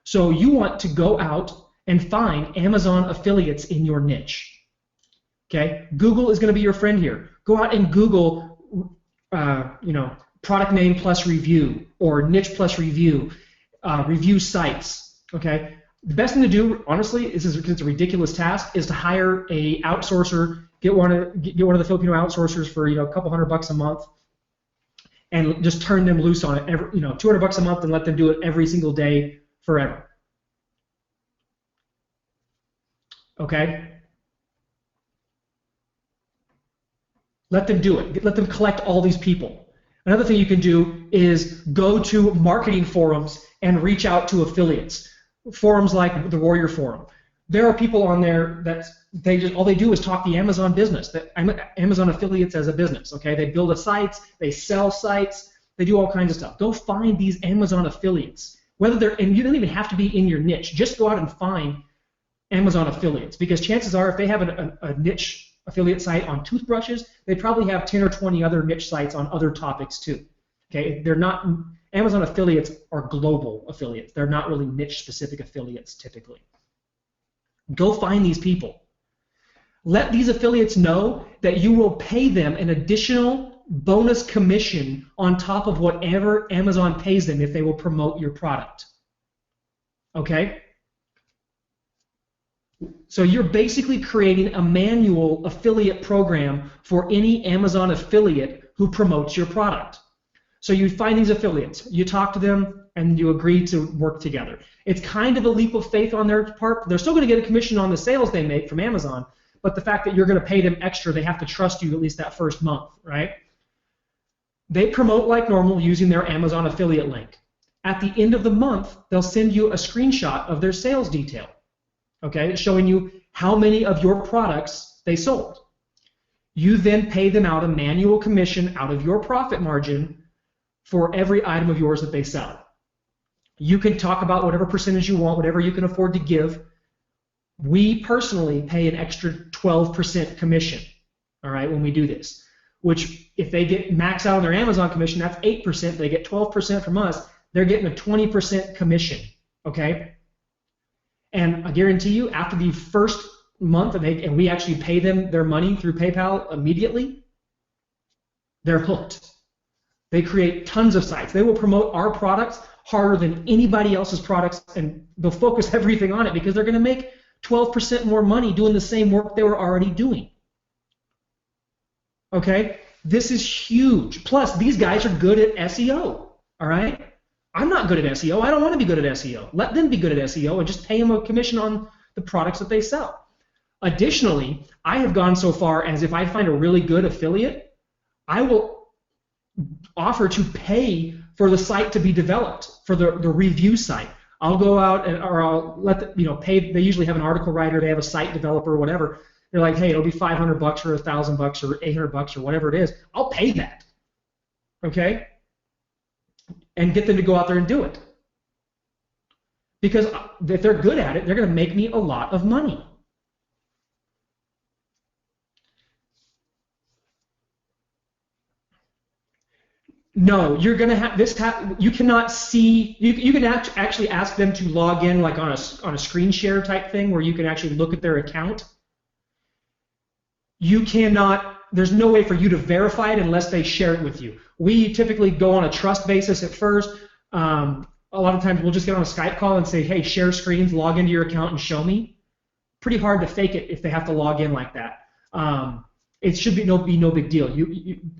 So you want to go out and find Amazon affiliates in your niche. Okay? Google is going to be your friend here. Go out and Google, you know, product name plus review or niche plus review, review sites. Okay? The best thing to do, honestly, it's a ridiculous task, is to hire a outsourcer, get one of the Filipino outsourcers for, you know, a couple $100 a month, and just turn them loose on it. You know, $200 a month, and let them do it every single day forever. Okay. Let them do it. Let them collect all these people. Another thing you can do is go to marketing forums and reach out to affiliates. Forums like the Warrior Forum. There are people on there that all they do is talk the Amazon business, Amazon affiliates as a business. Okay, they build sites, they sell sites, they do all kinds of stuff. Go find these Amazon affiliates. And you don't even have to be in your niche. Just go out and find Amazon affiliates, because chances are if they have a niche affiliate site on toothbrushes, they probably have 10 or 20 other niche sites on other topics too. Okay, they're not. Amazon affiliates are global affiliates. They're not really niche-specific affiliates typically. Go find these people. Let these affiliates know that you will pay them an additional bonus commission on top of whatever Amazon pays them if they will promote your product. Okay? So you're basically creating a manual affiliate program for any Amazon affiliate who promotes your product. So you find these affiliates, you talk to them, and you agree to work together. It's kind of a leap of faith on their part. They're still going to get a commission on the sales they make from Amazon, but the fact that you're going to pay them extra, they have to trust you at least that first month, right? They promote like normal using their Amazon affiliate link. At the end of the month, they'll send you a screenshot of their sales detail, okay, showing you how many of your products they sold. You then pay them out a manual commission out of your profit margin for every item of yours that they sell. You can talk about whatever percentage you want, whatever you can afford to give. We personally pay an extra 12% commission, all right, when we do this, which if they get max out on their Amazon commission, that's 8%. They get 12% from us. They're getting a 20% commission, okay? And I guarantee you, after the first month, and we actually pay them their money through PayPal immediately, they're hooked. They create tons of sites. They will promote our products harder than anybody else's products, and they'll focus everything on it because they're going to make 12% more money doing the same work they were already doing. Okay? This is huge. Plus, these guys are good at SEO. All right? I'm not good at SEO. I don't want to be good at SEO. Let them be good at SEO and just pay them a commission on the products that they sell. Additionally, I have gone so far as if I find a really good affiliate, I will offer to pay for the site to be developed, for the review site. I'll go out or I'll let pay. They usually have an article writer. They have a site developer or whatever. They're like, hey, it'll be $500 or $1,000 or $800 or whatever it is. I'll pay that, okay, and get them to go out there and do it. Because if they're good at it, they're going to make me a lot of money. No, you're going to have this. You cannot see. You can actually ask them to log in like on a screen share type thing where you can actually look at their account. You cannot. There's no way for you to verify it unless they share it with you. We typically go on a trust basis at first. A lot of times we'll just get on a Skype call and say, hey, share screens, log into your account and show me. Pretty hard to fake it if they have to log in like that. It should be no big deal.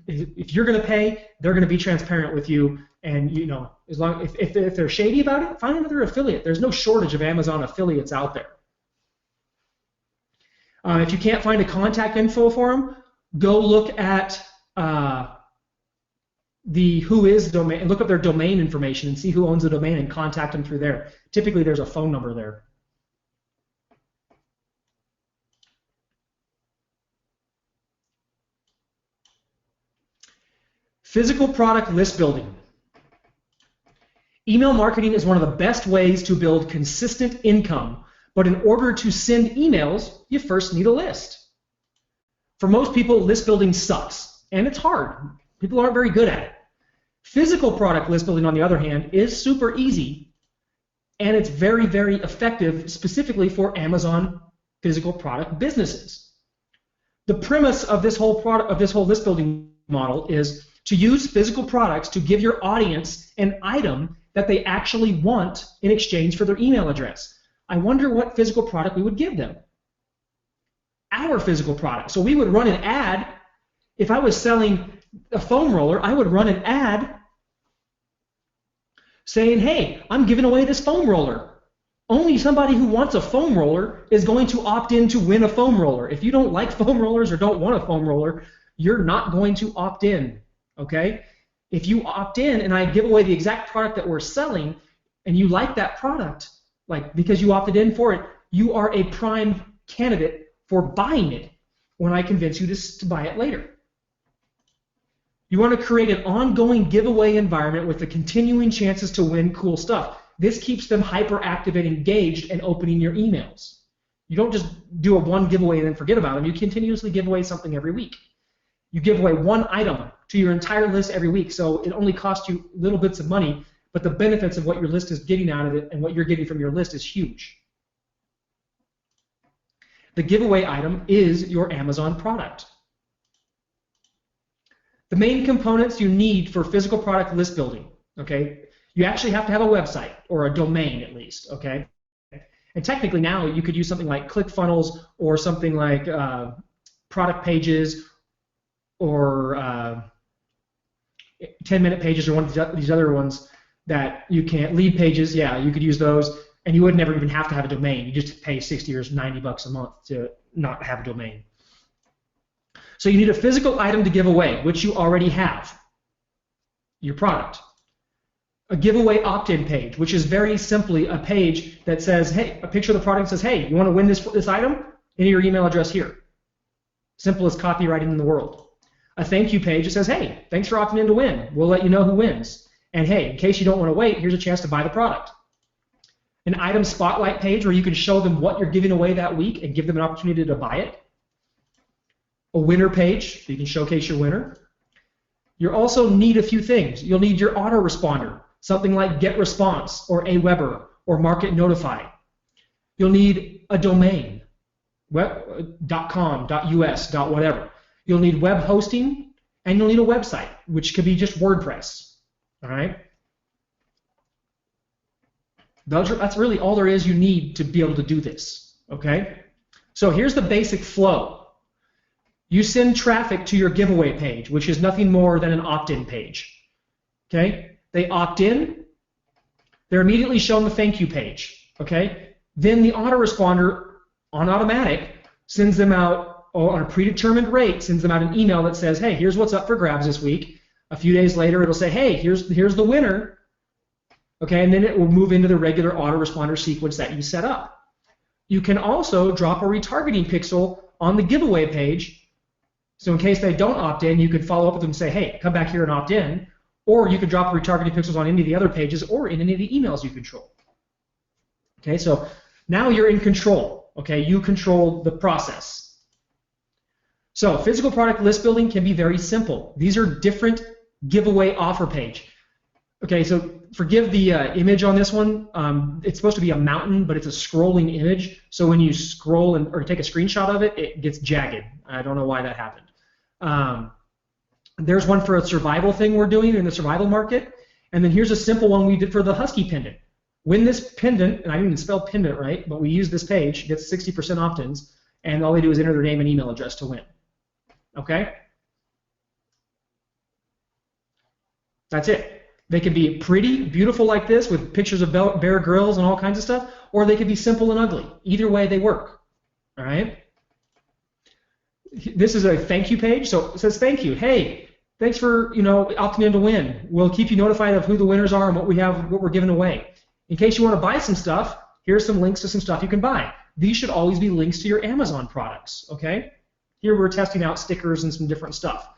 If you're going to pay, they're going to be transparent with you, and as long if they're shady about it, find another affiliate. There's no shortage of Amazon affiliates out there. If you can't find a contact info for them, go look at the Whois domain and look up their domain information and see who owns the domain and contact them through there. Typically, there's a phone number there. Physical product list building. Email marketing is one of the best ways to build consistent income, but in order to send emails, you first need a list. For most people, list building sucks, and it's hard. People aren't very good at it. Physical product list building, on the other hand, is super easy, and it's very, very effective, specifically for Amazon physical product businesses. The premise of this whole list building model is to use physical products to give your audience an item that they actually want in exchange for their email address. I wonder what physical product we would give them. Our physical product. So we would run an ad. If I was selling a foam roller, I would run an ad saying, hey, I'm giving away this foam roller. Only somebody who wants a foam roller is going to opt in to win a foam roller. If you don't like foam rollers or don't want a foam roller, you're not going to opt in. Okay? If you opt in and I give away the exact product that we're selling and you like that product, like because you opted in for it, you are a prime candidate for buying it when I convince you to buy it later. You want to create an ongoing giveaway environment with the continuing chances to win cool stuff. This keeps them hyperactive and engaged and opening your emails. You don't just do a one giveaway and then forget about them. You continuously give away something every week. You give away one item to your entire list every week, so it only costs you little bits of money, but the benefits of what your list is getting out of it and what you're getting from your list is huge. The giveaway item is your Amazon product. The main components you need for physical product list building, okay? You actually have to have a website or a domain at least, okay? And technically now you could use something like ClickFunnels or something like product pages or 10-minute pages or one of these other ones that you can't, lead pages, yeah, you could use those, and you would never even have to have a domain. You just pay 60 or 90 bucks a month to not have a domain. So you need a physical item to give away, which you already have, your product. A giveaway opt-in page, which is very simply a page that says, hey, a picture of the product says, hey, you want to win this item? Enter your email address here. Simplest copywriting in the world. A thank you page that says, hey, thanks for opting in to win. We'll let you know who wins. And hey, in case you don't want to wait, here's a chance to buy the product. An item spotlight page where you can show them what you're giving away that week and give them an opportunity to buy it. A winner page so you can showcase your winner. You also need a few things. You'll need your autoresponder, something like GetResponse or Aweber or Market Notify. You'll need a domain, .com, .us, .whatever. You'll need web hosting, and you'll need a website, which could be just WordPress. All right? That's really all there is you need to be able to do this, okay? So here's the basic flow. You send traffic to your giveaway page, which is nothing more than an opt-in page, okay? They opt in, they're immediately shown the thank you page, okay? Then the autoresponder on automatic sends them out on a predetermined rate, sends them out an email that says, hey, here's what's up for grabs this week. A few days later, it'll say, hey, here's the winner. Okay, and then it will move into the regular autoresponder sequence that you set up. You can also drop a retargeting pixel on the giveaway page. So in case they don't opt in, you could follow up with them and say, hey, come back here and opt in. Or you could drop retargeting pixels on any of the other pages or in any of the emails you control. Okay, so now you're in control. Okay, you control the process. So physical product list building can be very simple. These are different giveaway offer page. Okay, so forgive the image on this one. It's supposed to be a mountain, but it's a scrolling image. So when you scroll or take a screenshot of it, it gets jagged. I don't know why that happened. There's one for a survival thing we're doing in the survival market. And then here's a simple one we did for the Husky pendant. Win this pendant, and I didn't even spell pendant right, but we use this page, gets 60% opt-ins, and all they do is enter their name and email address to win. Okay? That's it. They can be pretty, beautiful like this with pictures of Bear Grylls and all kinds of stuff, or they can be simple and ugly. Either way, they work. All right? This is a thank you page, so it says thank you. Hey, thanks for opting in to win. We'll keep you notified of who the winners are and what we're giving away. In case you want to buy some stuff, here's some links to some stuff you can buy. These should always be links to your Amazon products. Okay? Here we're testing out stickers and some different stuff.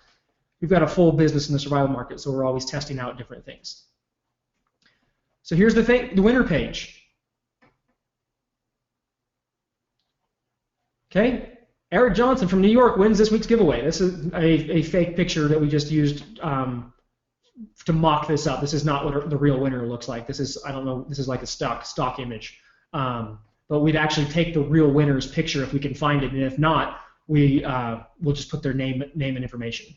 We've got a full business in the survival market, so we're always testing out different things. So here's the winner page. Okay, Eric Johnson from New York wins this week's giveaway. This is a fake picture that we just used to mock this up. This is not what the real winner looks like. This is, I don't know, this is like a stock image. But we'd actually take the real winner's picture if we can find it, and if not, we'll just put their name and information.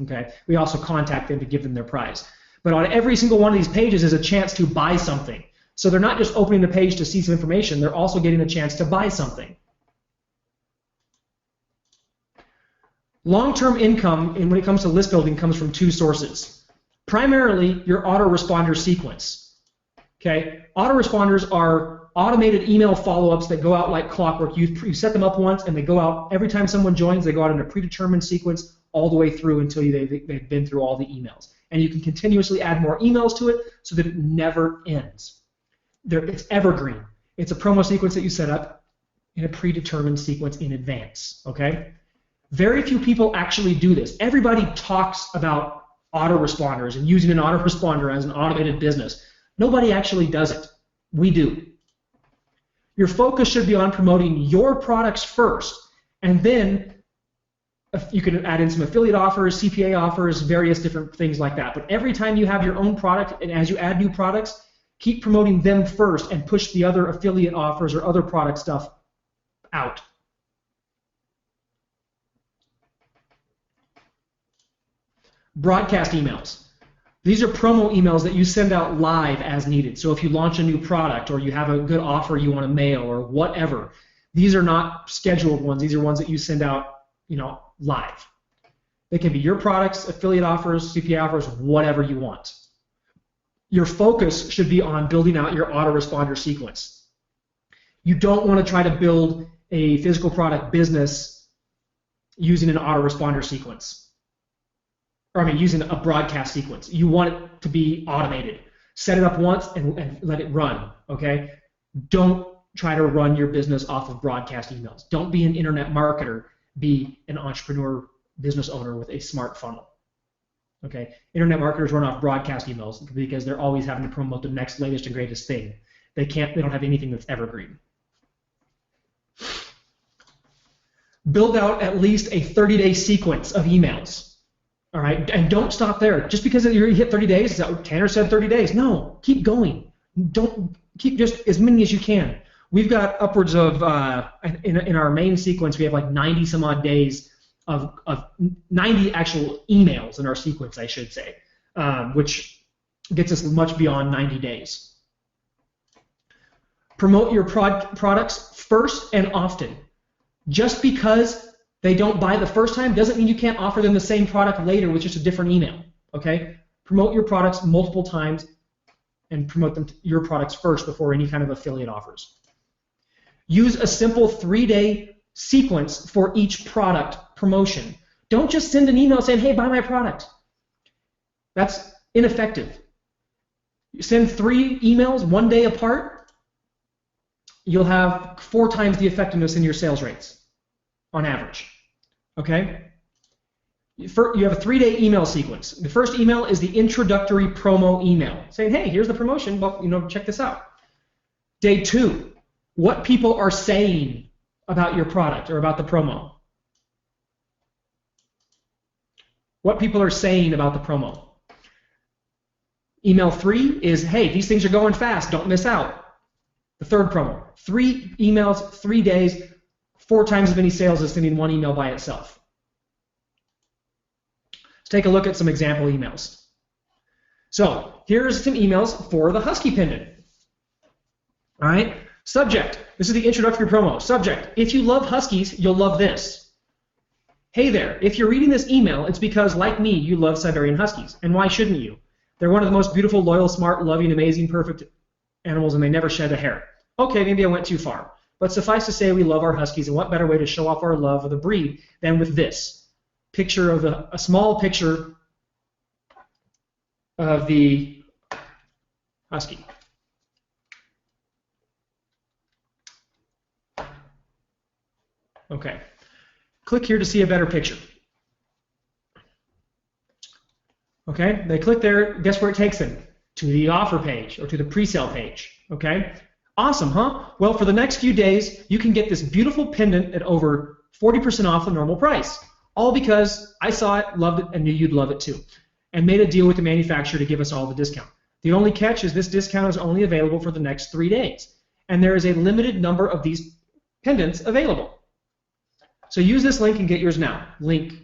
Okay. We also contact them to give them their prize. But on every single one of these pages is a chance to buy something. So they're not just opening the page to see some information, they're also getting a chance to buy something. Long-term income, when it comes to list building, comes from two sources. Primarily, your autoresponder sequence. Okay? Autoresponders are automated email follow-ups that go out like clockwork. You set them up once, and they go out every time someone joins. They go out in a predetermined sequence all the way through until they've been through all the emails. And you can continuously add more emails to it so that it never ends. It's evergreen. It's a promo sequence that you set up in a predetermined sequence in advance. Okay? Very few people actually do this. Everybody talks about autoresponders and using an autoresponder as an automated business. Nobody actually does it. We do. Your focus should be on promoting your products first, and then you can add in some affiliate offers, CPA offers, various different things like that. But every time you have your own product, and as you add new products, keep promoting them first and push the other affiliate offers or other product stuff out. Broadcast emails. These are promo emails that you send out live as needed. So if you launch a new product or you have a good offer you want to mail or whatever, these are not scheduled ones. These are ones that you send out, live. They can be your products, affiliate offers, CPA offers, whatever you want. Your focus should be on building out your autoresponder sequence. You don't want to try to build a physical product business using an autoresponder sequence. Or using a broadcast sequence. You want it to be automated. Set it up once and let it run, okay? Don't try to run your business off of broadcast emails. Don't be an internet marketer. Be an entrepreneur, business owner with a smart funnel. Okay, internet marketers run off broadcast emails because they're always having to promote the next latest and greatest thing. They don't have anything that's evergreen. Build out at least a 30-day sequence of emails. All right, and don't stop there. Just because you hit 30 days, Tanner said 30 days. No, keep going. Don't keep just as many as you can. We've got upwards of, in our main sequence, we have like 90 some odd days of 90 actual emails in our sequence, I should say, which gets us much beyond 90 days. Promote your products first and often. Just because they don't buy the first time doesn't mean you can't offer them the same product later with just a different email. Okay? Promote your products multiple times and promote your products first before any kind of affiliate offers. Use a simple 3-day sequence for each product promotion. Don't just send an email saying, hey, buy my product. That's ineffective. You send 3 emails 1 day apart, you'll have 4 times the effectiveness in your sales rates on average. Okay? You have a 3-day email sequence. The first email is the introductory promo email, saying, hey, here's the promotion, but check this out. Day 2, what people are saying about your product or about the promo. What people are saying about the promo. Email 3 is, hey, these things are going fast, don't miss out. The third promo. 3 emails, 3 days, 4 times as many sales as sending 1 email by itself. Let's take a look at some example emails. So here's some emails for the Husky pendant. All right. Subject. This is the introductory promo. Subject. If you love Huskies, you'll love this. Hey there. If you're reading this email, it's because, like me, you love Siberian Huskies. And why shouldn't you? They're one of the most beautiful, loyal, smart, loving, amazing, perfect animals, and they never shed a hair. Okay, maybe I went too far. But suffice to say, we love our Huskies, and what better way to show off our love of the breed than with this picture of a small picture of the Husky. Okay. Click here to see a better picture. Okay, they click there, guess where it takes them? To the offer page or to the pre-sale page. Okay, awesome, huh? Well, for the next few days, you can get this beautiful pendant at over 40% off the normal price. All because I saw it, loved it, and knew you'd love it too. And made a deal with the manufacturer to give us all the discount. The only catch is this discount is only available for the next 3 days. And there is a limited number of these pendants available. So use this link and get yours now. Link.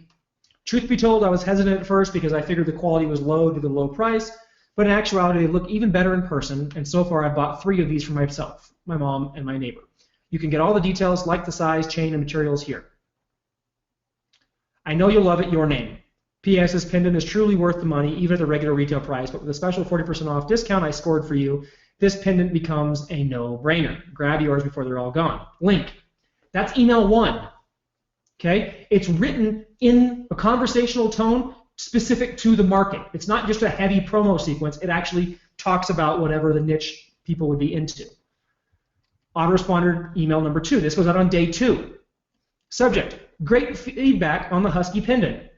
Truth be told, I was hesitant at first because I figured the quality was low due to the low price, but in actuality, they look even better in person, and so far I've bought 3 of these for myself, my mom, and my neighbor. You can get all the details, like the size, chain, and materials here. I know you'll love it, your name. P.S. This pendant is truly worth the money, even at the regular retail price, but with a special 40% off discount I scored for you, this pendant becomes a no-brainer. Grab yours before they're all gone. Link. That's email 1. Okay? It's written in a conversational tone specific to the market. It's not just a heavy promo sequence. It actually talks about whatever the niche people would be into. Autoresponder email number 2. This goes out on day 2. Subject. Great feedback on the Husky pendant.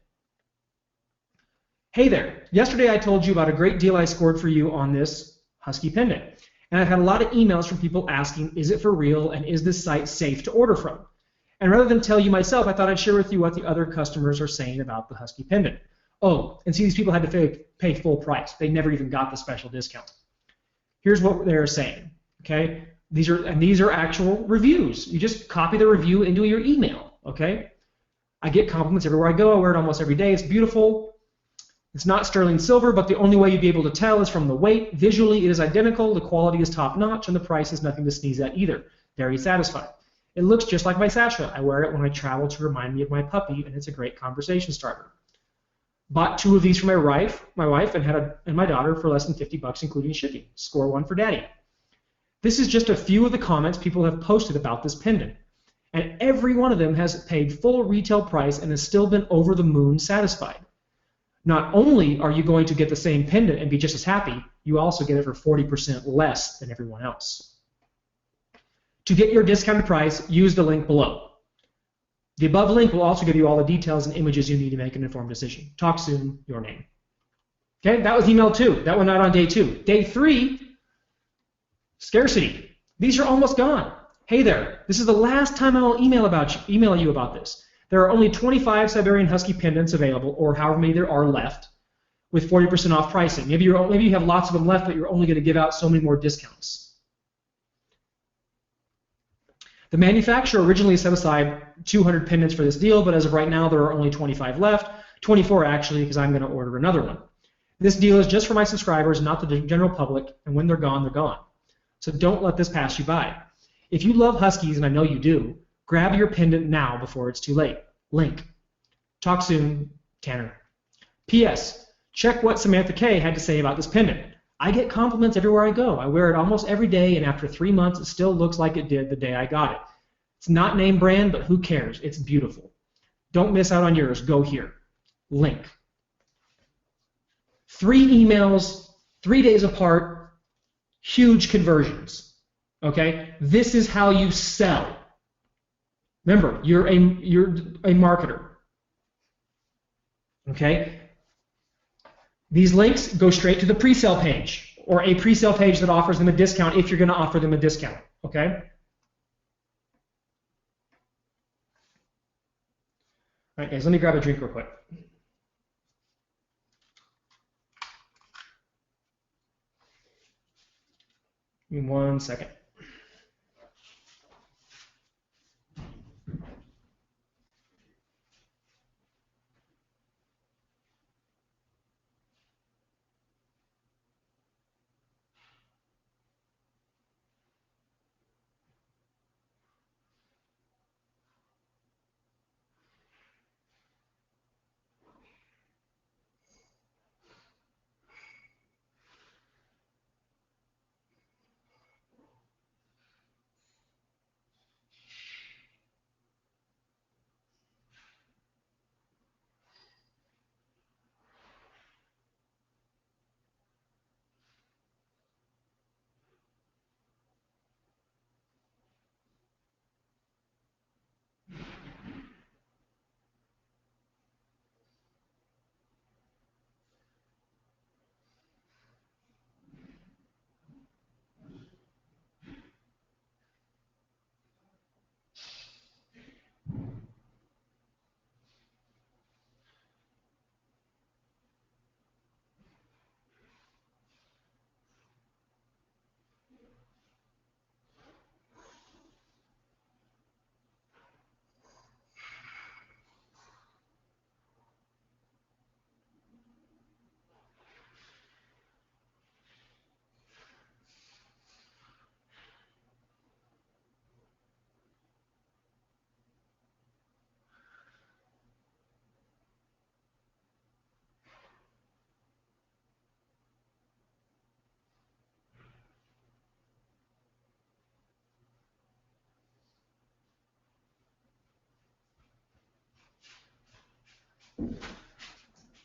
Hey there. Yesterday I told you about a great deal I scored for you on this Husky pendant. And I've had a lot of emails from people asking, is it for real and is this site safe to order from? And rather than tell you myself, I thought I'd share with you what the other customers are saying about the Husky pendant. Oh, and see, these people had to pay full price. They never even got the special discount. Here's what they're saying. Okay, these are actual reviews. You just copy the review into your email. Okay, I get compliments everywhere I go. I wear it almost every day. It's beautiful. It's not sterling silver, but the only way you'd be able to tell is from the weight. Visually, it is identical. The quality is top notch, and the price is nothing to sneeze at either. Very satisfied. It looks just like my satchel. I wear it when I travel to remind me of my puppy, and it's a great conversation starter. Bought 2 of these for my wife, and my daughter for less than $50, including shipping. Score 1 for Daddy. This is just a few of the comments people have posted about this pendant, and every one of them has paid full retail price and has still been over the moon satisfied. Not only are you going to get the same pendant and be just as happy, you also get it for 40% less than everyone else. To get your discounted price, use the link below. The above link will also give you all the details and images you need to make an informed decision. Talk soon, your name. Okay, that was email 2. That went out on day 2. Day 3, scarcity. These are almost gone. Hey there, this is the last time I will email you about this. There are only 25 Siberian Husky pendants available, or however many there are left, with 40% off pricing. Maybe you have lots of them left, but you're only going to give out so many more discounts. The manufacturer originally set aside 200 pendants for this deal, but as of right now, there are only 25 left, 24 actually, because I'm going to order another one. This deal is just for my subscribers, not the general public, and when they're gone, they're gone. So don't let this pass you by. If you love Huskies, and I know you do, grab your pendant now before it's too late. Link. Talk soon, Tanner. P.S. Check what Samantha K had to say about this pendant. I get compliments everywhere I go. I wear it almost every day, and after 3 months, it still looks like it did the day I got it. It's not name brand, but who cares? It's beautiful. Don't miss out on yours. Go here. Link. 3 emails, 3 days apart, huge conversions. Okay? This is how you sell. Remember, you're a marketer. Okay? These links go straight to the pre-sale page, or a pre-sale page that offers them a discount if you're going to offer them a discount. Okay? All right, guys, let me grab a drink real quick. Give me 1 second.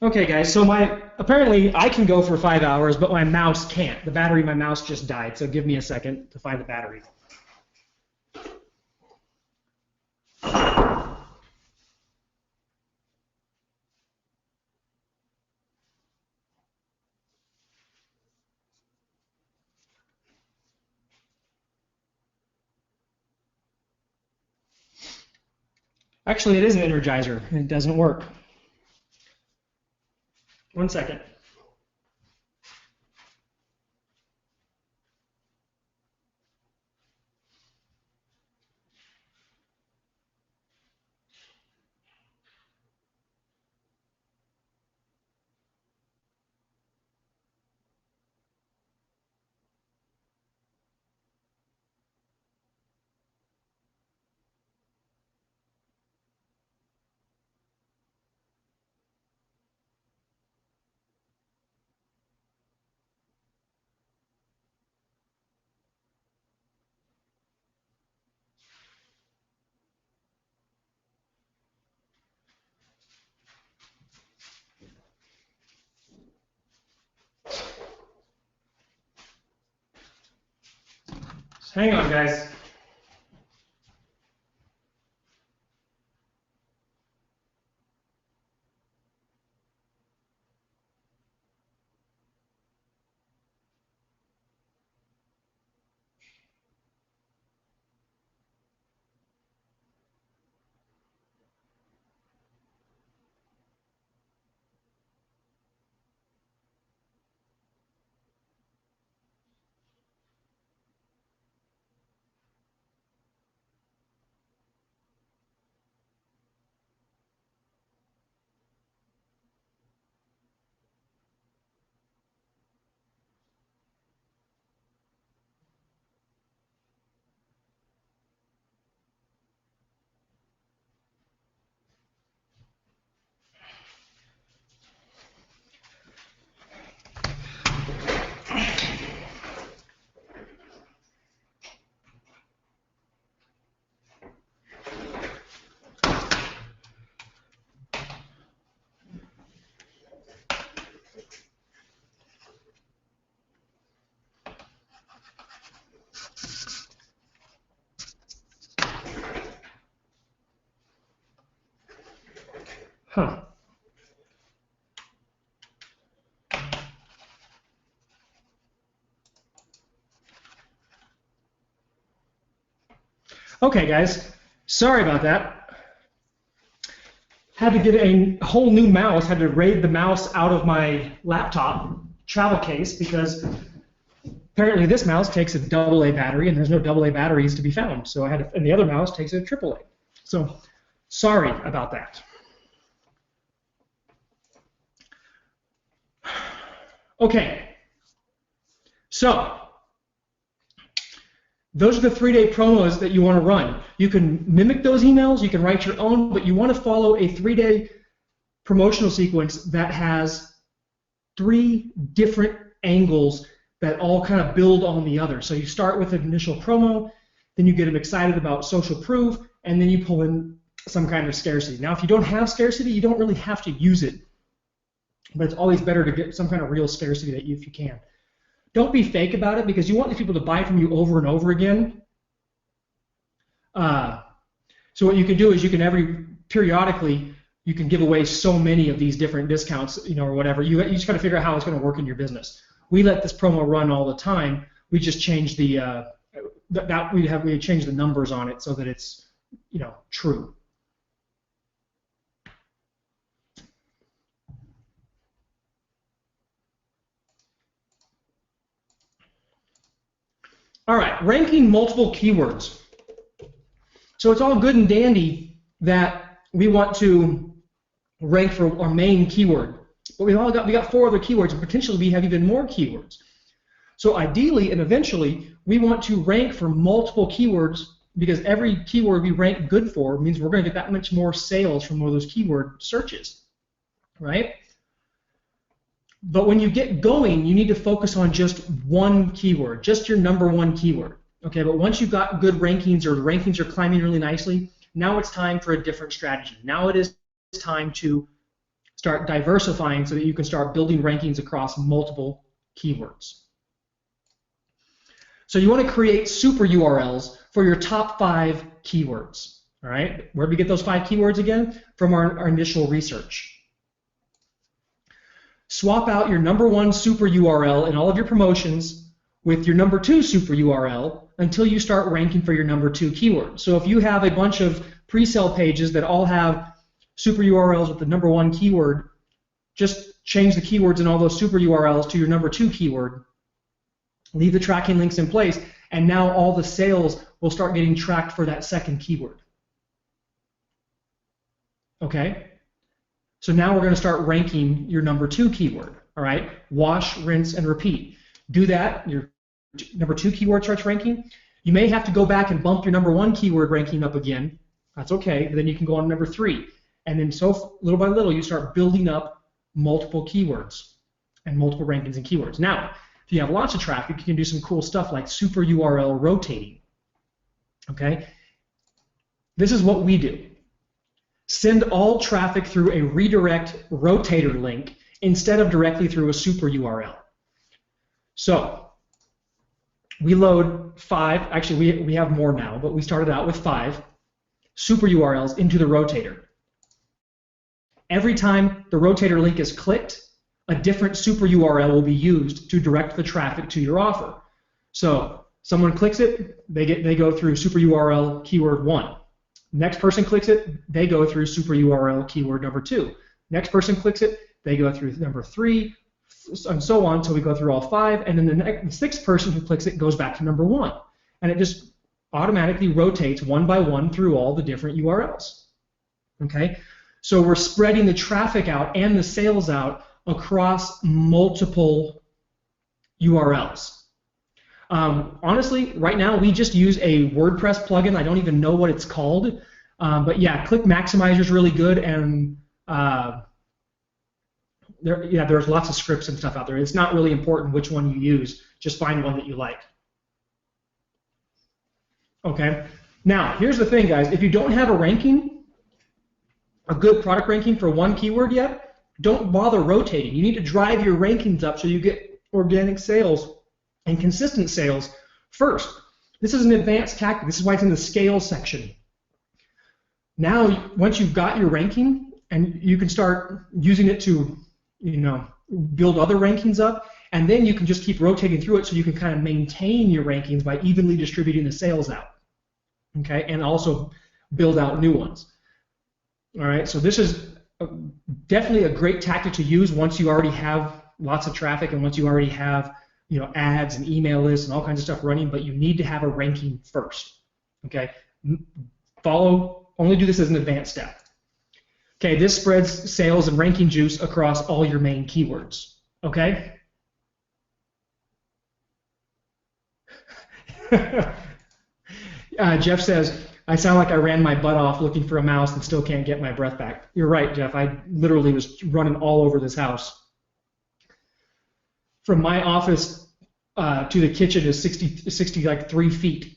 Okay, guys, so apparently I can go for 5 hours, but my mouse can't. The battery in my mouse just died, so give me a second to find the battery. Actually, it is an Energizer, and it doesn't work. 1 second. Hang on, guys. Huh. Okay, guys, sorry about that. Had to get a whole new mouse, had to raid the mouse out of my laptop travel case because apparently this mouse takes a AA battery and there's no AA batteries to be found. So I had to, and the other mouse takes a AAA. So sorry about that. Okay, so those are the 3-day promos that you want to run. You can mimic those emails, you can write your own, but you want to follow a 3-day promotional sequence that has 3 different angles that all kind of build on the other. So you start with an initial promo, then you get them excited about social proof, and then you pull in some kind of scarcity. Now, if you don't have scarcity, you don't really have to use it, but it's always better to get some kind of real scarcity that if you can. Don't be fake about it because you want these people to buy from you over and over again. So what you can do is you can periodically you can give away so many of these different discounts, or whatever. You just got to figure out how it's going to work in your business. We let this promo run all the time. We just changed the we changed the numbers on it so that it's true. All right, ranking multiple keywords. So it's all good and dandy that we want to rank for our main keyword, but we got 4 other keywords, and potentially we have even more keywords. So ideally and eventually, we want to rank for multiple keywords because every keyword we rank good for means we're going to get that much more sales from one of those keyword searches, right? But when you get going, you need to focus on just one keyword, just your #1 keyword. Okay, but once you've got good rankings or the rankings are climbing really nicely, now it's time for a different strategy. Now it is time to start diversifying so that you can start building rankings across multiple keywords. So you want to create super URLs for your top 5 keywords. All right, where do we get those 5 keywords again? From our initial research. Swap out your #1 super URL in all of your promotions with your #2 super URL until you start ranking for your #2 keyword. So if you have a bunch of pre-sale pages that all have super URLs with the #1 keyword, just change the keywords in all those super URLs to your #2 keyword, leave the tracking links in place, and now all the sales will start getting tracked for that second keyword. Okay? So now we're going to start ranking your #2 keyword, all right? Wash, rinse, and repeat. Do that, your #2 keyword starts ranking. You may have to go back and bump your #1 keyword ranking up again. That's okay, then you can go on #3. And then so little by little, you start building up multiple keywords and multiple rankings and keywords. Now, if you have lots of traffic, you can do some cool stuff like super URL rotating, okay? This is what we do. Send all traffic through a redirect rotator link instead of directly through a super URL. So we load 5, actually we have more now, but we started out with 5 super URLs into the rotator. Every time the rotator link is clicked, a different super URL will be used to direct the traffic to your offer. So someone clicks it, they go through super URL keyword 1. Next person clicks it, they go through super URL keyword #2. Next person clicks it, they go through #3, and so on until we go through all 5, and then the 6th person who clicks it goes back to #1. And it just automatically rotates one by one through all the different URLs. Okay? So we're spreading the traffic out and the sales out across multiple URLs. Honestly, right now we just use a WordPress plugin. I don't even know what it's called, but yeah, Click Maximizer is really good, and there's lots of scripts and stuff out there. It's not really important which one you use. Just find one that you like. Okay. Now, here's the thing, guys. If you don't have a ranking, a good product ranking for one keyword yet, don't bother rotating. You need to drive your rankings up so you get organic sales and consistent sales first. This is an advanced tactic. This is why it's in the scale section. Now, once you've got your ranking and you can start using it to, build other rankings up, and then you can just keep rotating through it so you can kind of maintain your rankings by evenly distributing the sales out, okay, and also build out new ones. All right, so this is definitely a great tactic to use once you already have lots of traffic and once you already have ads and email lists and all kinds of stuff running, but you need to have a ranking first. Okay, only do this as an advanced step. Okay, this spreads sales and ranking juice across all your main keywords. Okay. Jeff says, I sound like I ran my butt off looking for a mouse and still can't get my breath back. You're right, Jeff. I literally was running all over this house. From my office to the kitchen is 3 feet.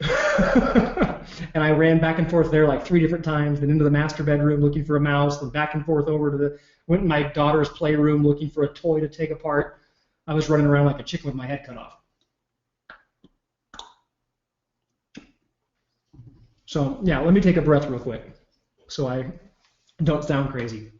And I ran back and forth there like 3 different times, then into the master bedroom looking for a mouse, then back and forth over to went in my daughter's playroom looking for a toy to take apart. I was running around like a chicken with my head cut off. So yeah, let me take a breath real quick so I don't sound crazy.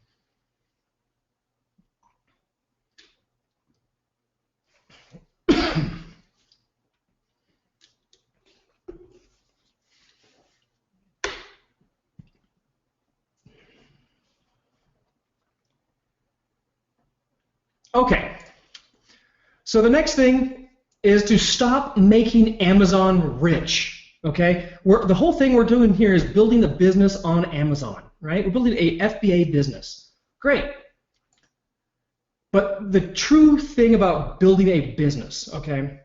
Okay, so the next thing is to stop making Amazon rich, okay? The whole thing we're doing here is building a business on Amazon, right? We're building a FBA business. Great. But the true thing about building a business, okay,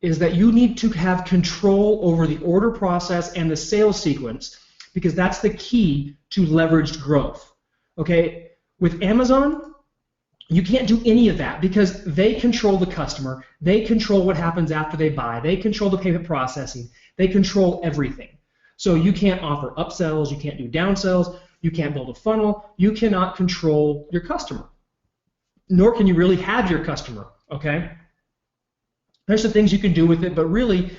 is that you need to have control over the order process and the sales sequence, because that's the key to leveraged growth, okay? With Amazon, you can't do any of that because they control the customer, they control what happens after they buy, they control the payment processing, they control everything. So you can't offer upsells, you can't do downsells, you can't build a funnel, you cannot control your customer, nor can you really have your customer, okay? There's some things you can do with it, but really,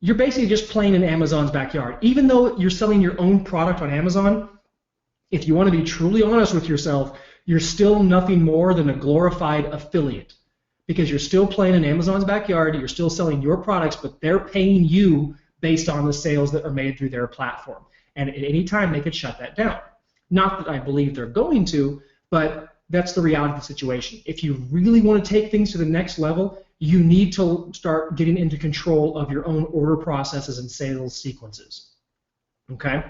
you're basically just playing in Amazon's backyard. Even though you're selling your own product on Amazon, if you want to be truly honest with yourself, you're still nothing more than a glorified affiliate because you're still playing in Amazon's backyard, you're still selling your products, but they're paying you based on the sales that are made through their platform. And at any time, they could shut that down. Not that I believe they're going to, but that's the reality of the situation. If you really want to take things to the next level, you need to start getting into control of your own order processes and sales sequences. Okay?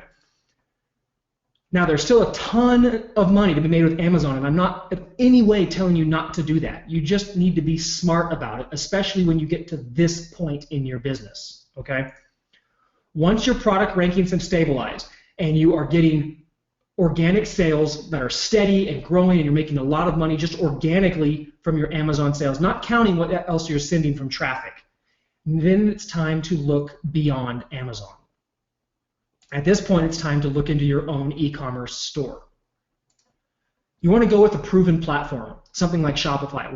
Now, there's still a ton of money to be made with Amazon, and I'm not in any way telling you not to do that. You just need to be smart about it, especially when you get to this point in your business, okay? Once your product rankings have stabilized and you are getting organic sales that are steady and growing and you're making a lot of money just organically from your Amazon sales, not counting what else you're sending from traffic, then it's time to look beyond Amazon. At this point, it's time to look into your own e-commerce store. You want to go with a proven platform, something like Shopify.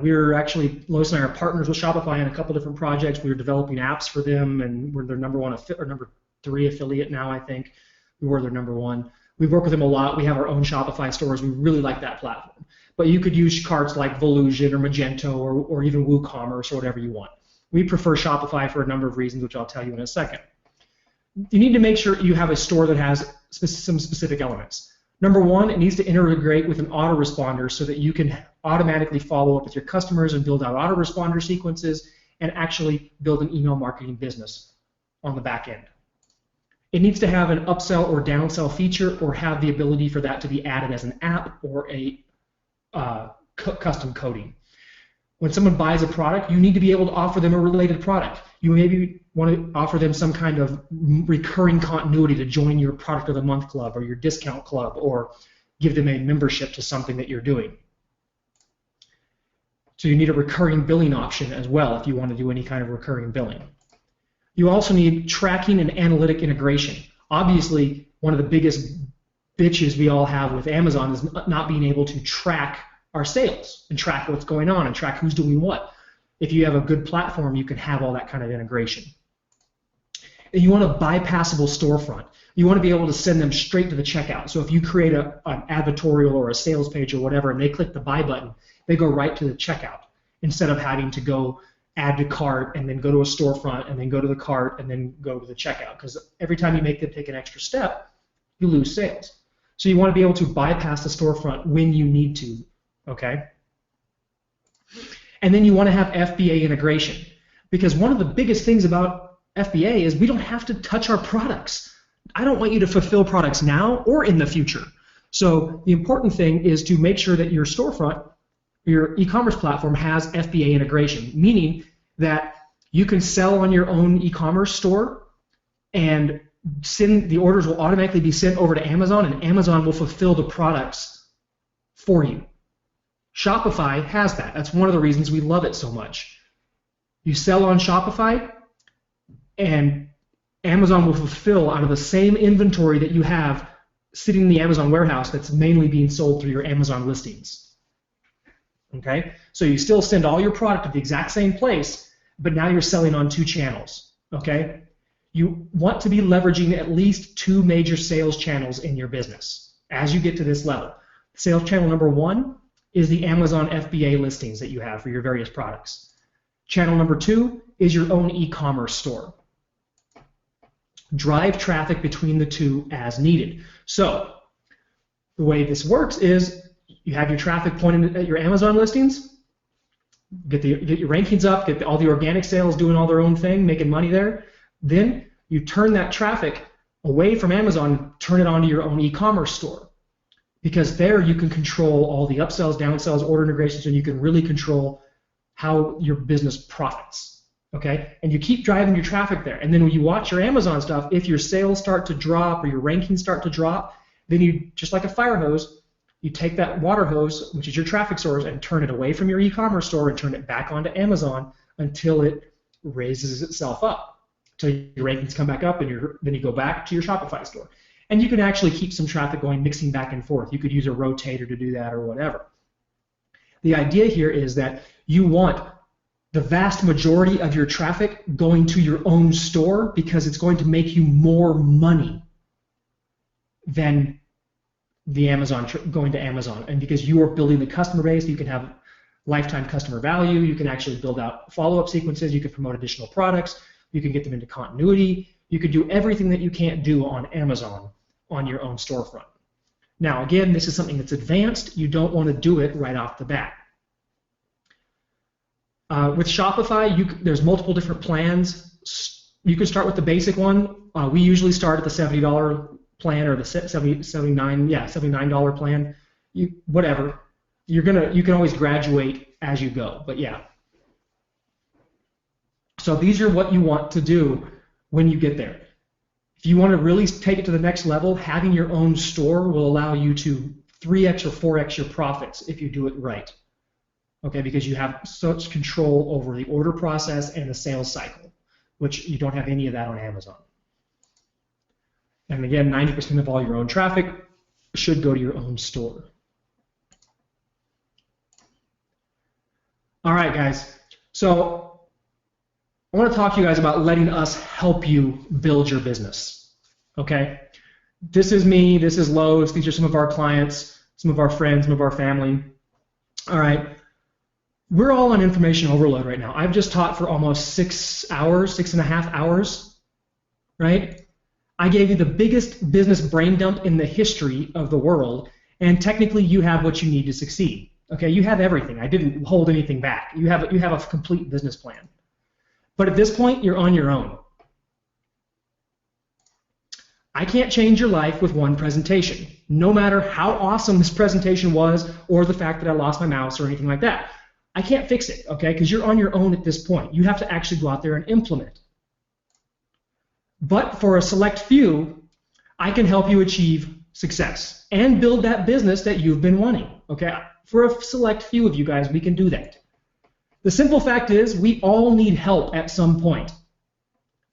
Lois and I are partners with Shopify on a couple different projects. We're developing apps for them, and we're their number 3 affiliate now, I think. We were their number 1. We work with them a lot. We have our own Shopify stores. We really like that platform. But you could use carts like Volusion or Magento or even WooCommerce or whatever you want. We prefer Shopify for a number of reasons, which I'll tell you in a second. You need to make sure you have a store that has some specific elements. Number 1, it needs to integrate with an autoresponder so that you can automatically follow up with your customers and build out autoresponder sequences and actually build an email marketing business on the back end. It needs to have an upsell or downsell feature or have the ability for that to be added as an app or a custom coding. When someone buys a product, you need to be able to offer them a related product. You maybe want to offer them some kind of recurring continuity to join your product of the month club or your discount club or give them a membership to something that you're doing. So you need a recurring billing option as well if you want to do any kind of recurring billing. You also need tracking and analytic integration. Obviously, one of the biggest bitches we all have with Amazon is not being able to track our sales and track what's going on and track who's doing what. If you have a good platform, you can have all that kind of integration. And you want a bypassable storefront. You want to be able to send them straight to the checkout. So if you create an advertorial or a sales page or whatever, and they click the buy button, they go right to the checkout instead of having to go add to cart and then go to a storefront and then go to the cart and then go to the checkout. Because every time you make them take an extra step, you lose sales. So you want to be able to bypass the storefront when you need to, okay? And then you want to have FBA integration, because one of the biggest things about FBA is we don't have to touch our products. I don't want you to fulfill products now or in the future. So the important thing is to make sure that your storefront, your e-commerce platform, has FBA integration, meaning that you can sell on your own e-commerce store and the orders will automatically be sent over to Amazon, and Amazon will fulfill the products for you. Shopify has that. That's one of the reasons we love it so much. You sell on Shopify, and Amazon will fulfill out of the same inventory that you have sitting in the Amazon warehouse that's mainly being sold through your Amazon listings. Okay? So you still send all your product to the exact same place, but now you're selling on 2 channels. Okay? You want to be leveraging at least 2 major sales channels in your business as you get to this level. Sales channel number 1 is the Amazon FBA listings that you have for your various products. Channel number 2 is your own e-commerce store. Drive traffic between the 2 as needed. So the way this works is you have your traffic pointed at your Amazon listings, get your rankings up, get all the organic sales doing all their own thing, making money there. Then you turn that traffic away from Amazon, turn it onto your own e-commerce store, because there you can control all the upsells, downsells, order integrations, and you can really control how your business profits. Okay? And you keep driving your traffic there. And then when you watch your Amazon stuff, if your sales start to drop or your rankings start to drop, then you, just like a fire hose, you take that water hose, which is your traffic source, and turn it away from your e-commerce store and turn it back onto Amazon until it raises itself up, until your rankings come back up, and then you go back to your Shopify store. And you can actually keep some traffic going, mixing back and forth. You could use a rotator to do that or whatever. The idea here is that you want the vast majority of your traffic going to your own store, because it's going to make you more money than the Amazon going to Amazon. And because you are building the customer base, you can have lifetime customer value, you can actually build out follow-up sequences, you can promote additional products, you can get them into continuity, you can do everything that you can't do on Amazon on your own storefront. Now again, this is something that's advanced. You don't want to do it right off the bat. With Shopify, there's multiple different plans. You can start with the basic one. We usually start at the $70 plan or the $79 plan. Whatever. You can always graduate as you go. But yeah. So these are what you want to do when you get there. If you want to really take it to the next level, having your own store will allow you to 3x or 4x your profits if you do it right. Okay, because you have such control over the order process and the sales cycle, which you don't have any of that on Amazon. And again, 90% of all your own traffic should go to your own store. All right, guys. So I want to talk to you guys about letting us help you build your business. Okay? This is me. This is Lowe's. These are some of our clients, some of our friends, some of our family. All right. We're all on information overload right now. I've just taught for almost 6 hours, 6.5 hours, right? I gave you the biggest business brain dump in the history of the world, and technically you have what you need to succeed. Okay, you have everything. I didn't hold anything back. You have a complete business plan. But at this point, you're on your own. I can't change your life with one presentation, no matter how awesome this presentation was or the fact that I lost my mouse or anything like that. I can't fix it, okay, because you're on your own at this point. You have to actually go out there and implement. But for a select few, I can help you achieve success and build that business that you've been wanting, okay? For a select few of you guys, we can do that. The simple fact is we all need help at some point.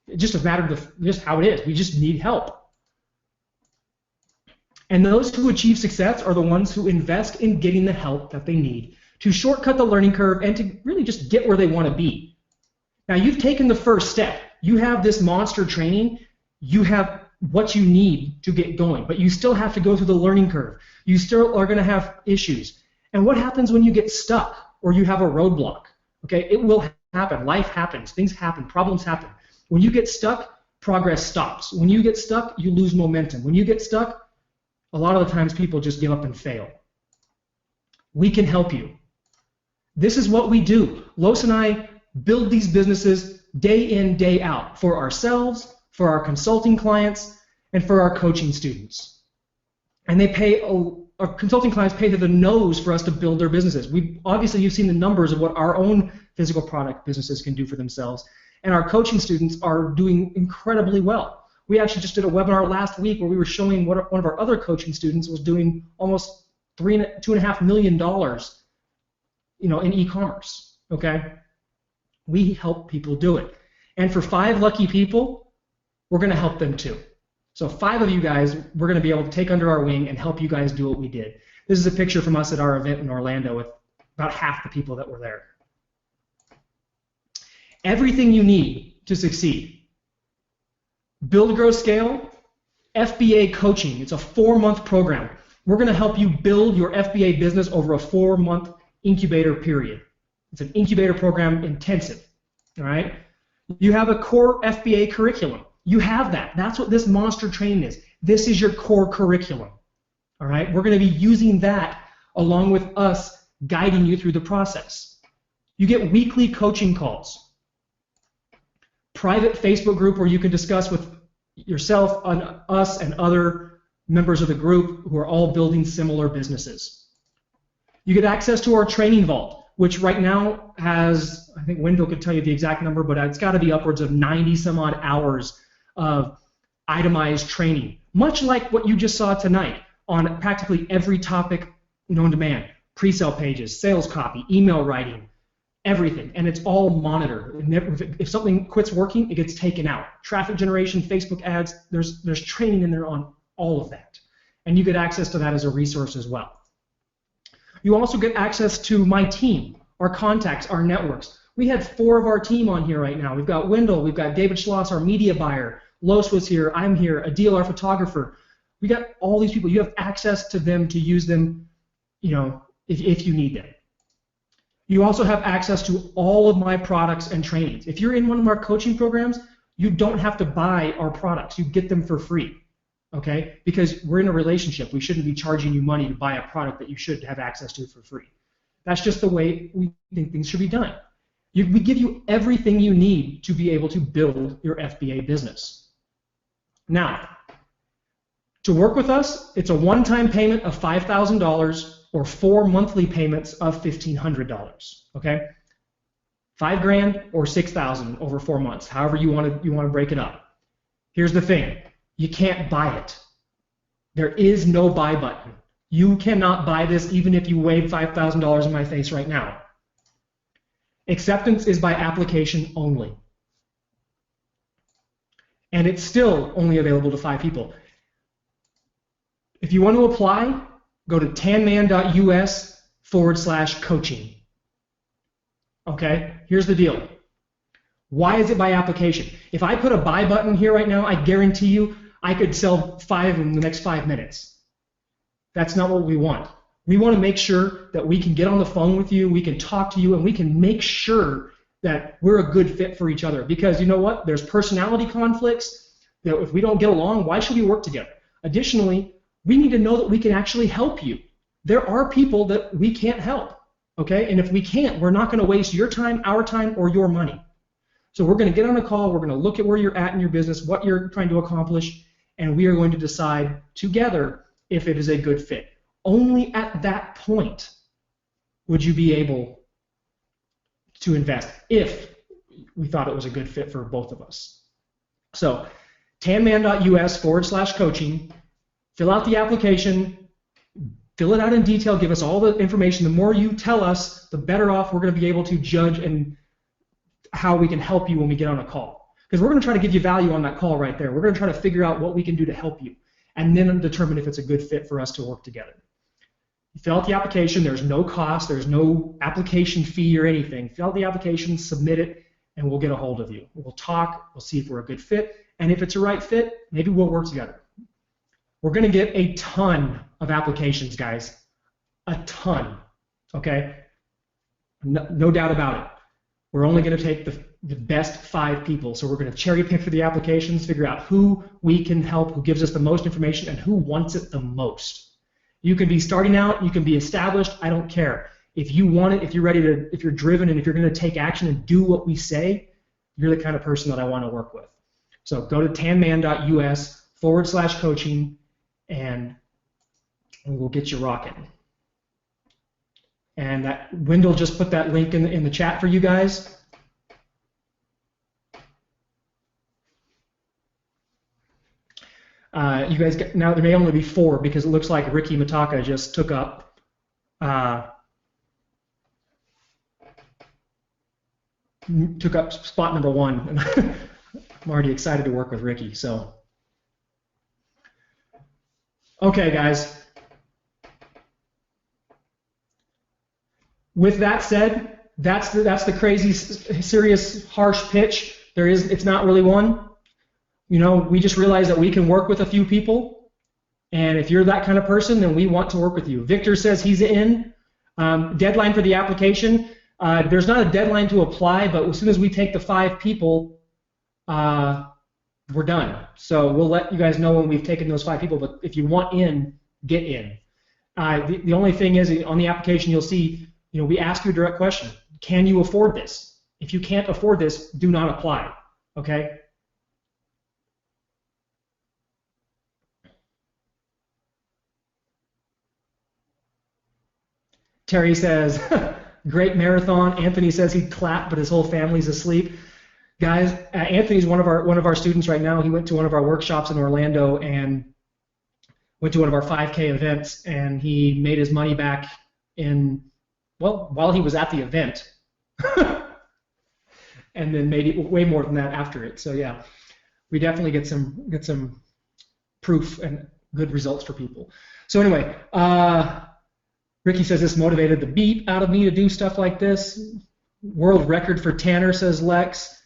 It's just a matter of just how it is. We just need help. And those who achieve success are the ones who invest in getting the help that they need to shortcut the learning curve and to really just get where they want to be. Now, you've taken the first step. you have this monster training, you have what you need to get going, but you still have to go through the learning curve. You still are going to have issues. And what happens when you get stuck or you have a roadblock? Okay, it will happen. Life happens. Things happen. Problems happen. When you get stuck, progress stops. When you get stuck, you lose momentum. When you get stuck, a lot of the times people just give up and fail. We can help you. This is what we do. Los and I build these businesses day in, day out for ourselves, for our consulting clients, and for our coaching students. And they pay, our consulting clients pay to the nose for us to build their businesses. Obviously, you've seen the numbers of what our own physical product businesses can do for themselves. And our coaching students are doing incredibly well. We actually just did a webinar last week where we were showing what one of our other coaching students was doing almost $2.5 million, in e-commerce. Okay, we help people do it, and for 5 lucky people, we're going to help them too. So 5 of you guys, we're going to be able to take under our wing and help you guys do what we did. This is a picture from us at our event in Orlando with about half the people that were there. Everything you need to succeed. Build, Grow, Scale, FBA coaching. It's a 4-month program. We're going to help you build your FBA business over a 4-month incubator period. It's an incubator program intensive. All right? You have a core FBA curriculum. You have that. That's what this monster training is. This is your core curriculum. All right? We're going to be using that along with us guiding you through the process. You get weekly coaching calls. Private Facebook group where you can discuss with yourself, on us, and other members of the group who are all building similar businesses. You get access to our training vault, which right now has, I think Wendell could tell you the exact number, but it's got to be upwards of 90 some odd hours of itemized training, much like what you just saw tonight on practically every topic known to man. Pre-sale pages, sales copy, email writing, everything, and it's all monitored. If something quits working, it gets taken out. Traffic generation, Facebook ads, there's training in there on all of that, and you get access to that as a resource as well. You also get access to my team, our contacts, our networks. We had 4 of our team on here right now. We've got Wendell, we've got David Schloss, our media buyer, Los was here, I'm here, Adil, our photographer. We got all these people. You have access to them to use them, if you need them. You also have access to all of my products and trainings. If you're in one of our coaching programs, you don't have to buy our products. You get them for free. Okay? Because we're in a relationship. We shouldn't be charging you money to buy a product that you should have access to for free. That's just the way we think things should be done. We give you everything you need to be able to build your FBA business. Now, to work with us, it's a one-time payment of $5,000 or 4 monthly payments of $1,500. Okay? $5,000 or $6,000 over 4 months, however you want to break it up. Here's the thing. You can't buy it. There is no buy button. You cannot buy this even if you wave $5,000 in my face right now. Acceptance is by application only. And it's still only available to 5 people. If you want to apply, go to tannman.us/coaching. Okay, here's the deal. Why is it by application? If I put a buy button here right now, I guarantee you I could sell 5 in the next 5 minutes. That's not what we want. We want to make sure that we can get on the phone with you, we can talk to you, and we can make sure that we're a good fit for each other. Because you know what? There's personality conflicts. That if we don't get along, why should we work together? Additionally, we need to know that we can actually help you. There are people that we can't help. Okay? And if we can't, we're not going to waste your time, our time, or your money. So we're going to get on a call, we're going to look at where you're at in your business, what you're trying to accomplish, and we are going to decide together if it is a good fit. Only at that point would you be able to invest if we thought it was a good fit for both of us. So tannman.us/coaching, fill out the application, fill it out in detail, give us all the information. The more you tell us, the better off we're going to be able to judge and how we can help you when we get on a call. Because we're going to try to give you value on that call right there. We're going to try to figure out what we can do to help you and then determine if it's a good fit for us to work together. You fill out the application. There's no cost. There's no application fee or anything. Fill out the application, submit it, and we'll get a hold of you. We'll talk, we'll see if we're a good fit, and if it's a right fit, maybe we'll work together. We're going to get a ton of applications, guys. A ton, okay? No doubt about it. We're only going to take the best 5 people, so we're going to cherry pick for the applications, figure out who we can help, who gives us the most information, and who wants it the most. You can be starting out, you can be established, I don't care. If you want it, if you're ready to, if you're driven, and if you're going to take action and do what we say, you're the kind of person that I want to work with. So go to tannman.us/coaching, and we'll get you rocking. And Wendell just put that link in the chat for you guys. You guys now there may only be 4 because it looks like Ricky Mataka just took up spot number 1. I'm already excited to work with Ricky. So, okay, guys. With that said, that's the crazy, serious, harsh pitch. It's not really one. You know, we just realized that we can work with a few people, and if you're that kind of person, then we want to work with you. Victor says he's in. Deadline for the application. There's not a deadline to apply, but as soon as we take the 5 people, we're done. So we'll let you guys know when we've taken those 5 people, but if you want in, get in. The only thing is, on the application you'll see, you know, we ask you a direct question. Can you afford this? If you can't afford this, do not apply, okay? Terry says, great marathon. Anthony says he'd clap, but his whole family's asleep. Guys, Anthony's one of our students right now. He went to one of our workshops in Orlando and went to one of our 5K events, and he made his money back while he was at the event, and then made it way more than that after it. So yeah, we definitely get some proof and good results for people. So anyway, Ricky says this motivated the beat out of me to do stuff like this. World record for Tanner, says Lex.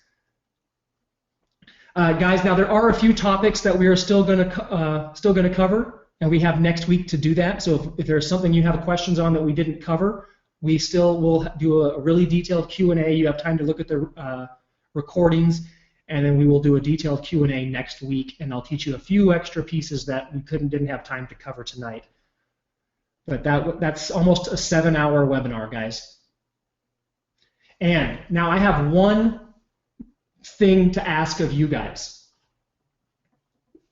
Guys, now there are a few topics that we are still going to cover, and we have next week to do that. So if there's something you have questions on that we didn't cover, we still will do a really detailed Q&A. You have time to look at the recordings, and then we will do a detailed Q&A next week, and I'll teach you a few extra pieces that we didn't have time to cover tonight. But that's almost a 7-hour webinar, guys. And now I have one thing to ask of you guys.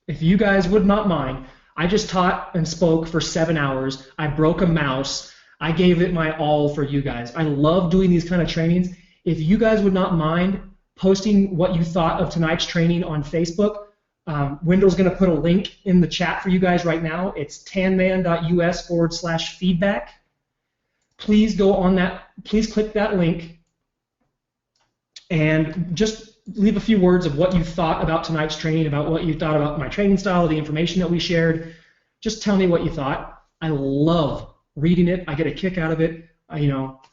If you guys would not mind, I just taught and spoke for 7 hours. I broke a mouse. I gave it my all for you guys. I love doing these kind of trainings. If you guys would not mind posting what you thought of tonight's training on Facebook, Wendell's going to put a link in the chat for you guys right now. It's tannman.us/feedback. Please go on that. Please click that link and just leave a few words of what you thought about tonight's training, about what you thought about my training style, the information that we shared. Just tell me what you thought. I love reading it. I get a kick out of it. I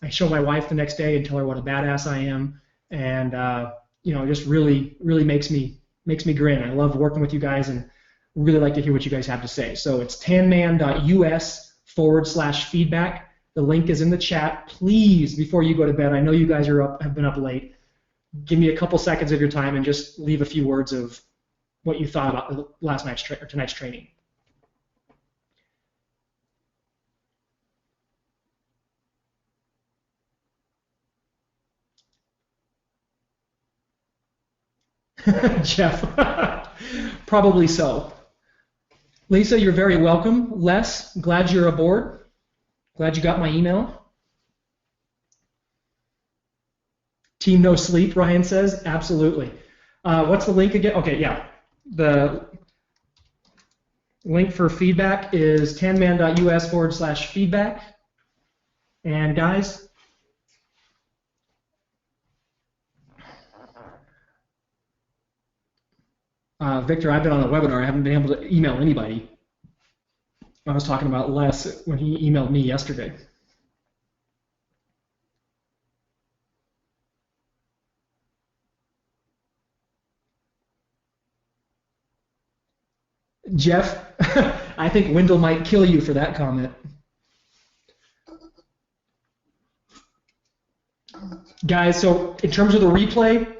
show my wife the next day and tell her what a badass I am, and it just really makes me grin. I love working with you guys and really like to hear what you guys have to say. So it's tannman.us/feedback. The link is in the chat. Please, before you go to bed, I know you guys have been up late. Give me a couple seconds of your time and just leave a few words of what you thought about tonight's training. Jeff, probably so. Lisa, you're very welcome. Les, glad you're aboard. Glad you got my email. Team No Sleep, Ryan says, absolutely. What's the link again? Okay, yeah. The link for feedback is tannman.us/feedback. And guys, Victor, I've been on a webinar. I haven't been able to email anybody. I was talking about Les when he emailed me yesterday. Jeff, I think Wendell might kill you for that comment. Guys, so in terms of the replay,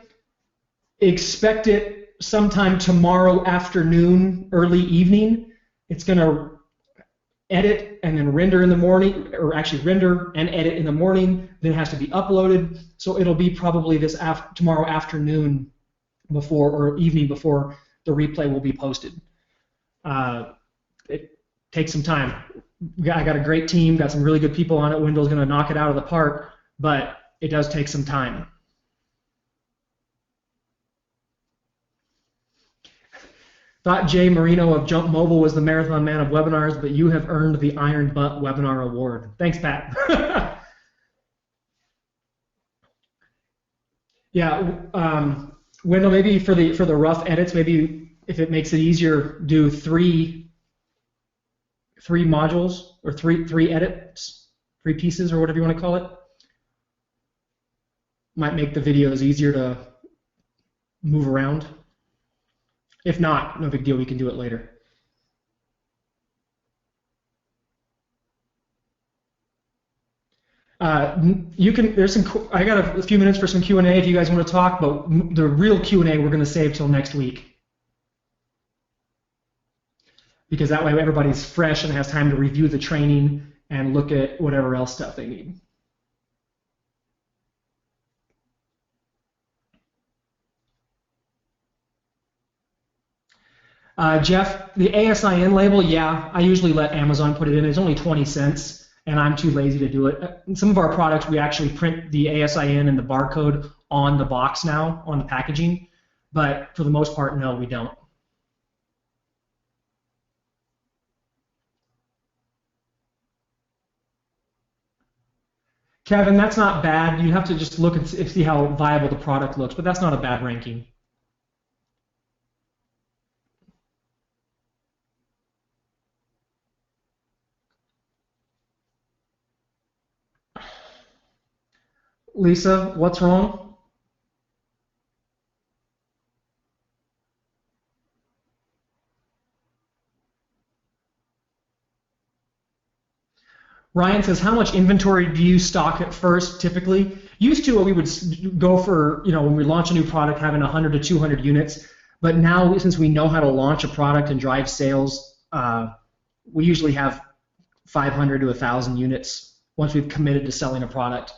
expect it sometime tomorrow afternoon, early evening. It's going to edit and then render in the morning, or actually render and edit in the morning, then it has to be uploaded. So it'll be probably this tomorrow afternoon before, or evening before, the replay will be posted. It takes some time. I got a great team, got some really good people on it. Wendell's going to knock it out of the park, but it does take some time. Thought Jay Marino of Jump Mobile was the marathon man of webinars, but you have earned the Iron Butt Webinar Award. Thanks, Pat. Yeah, Wendell, maybe for the rough edits, maybe if it makes it easier, do three modules, or three edits, 3 pieces, or whatever you want to call it. Might make the videos easier to move around. If not, no big deal, we can do it later. There's some, I got a few minutes for some Q&A if you guys want to talk, but the real Q&A we're going to save till next week. Because that way everybody's fresh and has time to review the training and look at whatever else stuff they need. Jeff, the ASIN label, yeah, I usually let Amazon put it in. It's only 20 cents, and I'm too lazy to do it. In some of our products, we actually print the ASIN and the barcode on the box now, on the packaging, but for the most part, no, we don't. Kevin, that's not bad. You have to just look and see how viable the product looks, but that's not a bad ranking. Lisa, what's wrong? Ryan says, how much inventory do you stock at first, typically? Used to, we would go for, when we launch a new product, having 100 to 200 units. But now, since we know how to launch a product and drive sales, we usually have 500 to 1,000 units once we've committed to selling a product.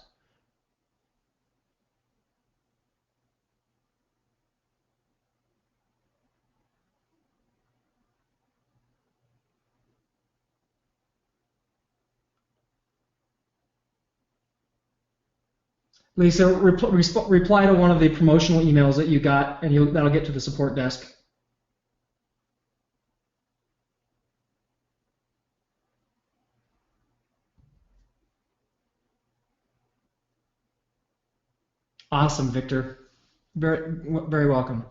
Lisa, reply to one of the promotional emails that you got, and that'll get to the support desk. Awesome, Victor. Very, very welcome.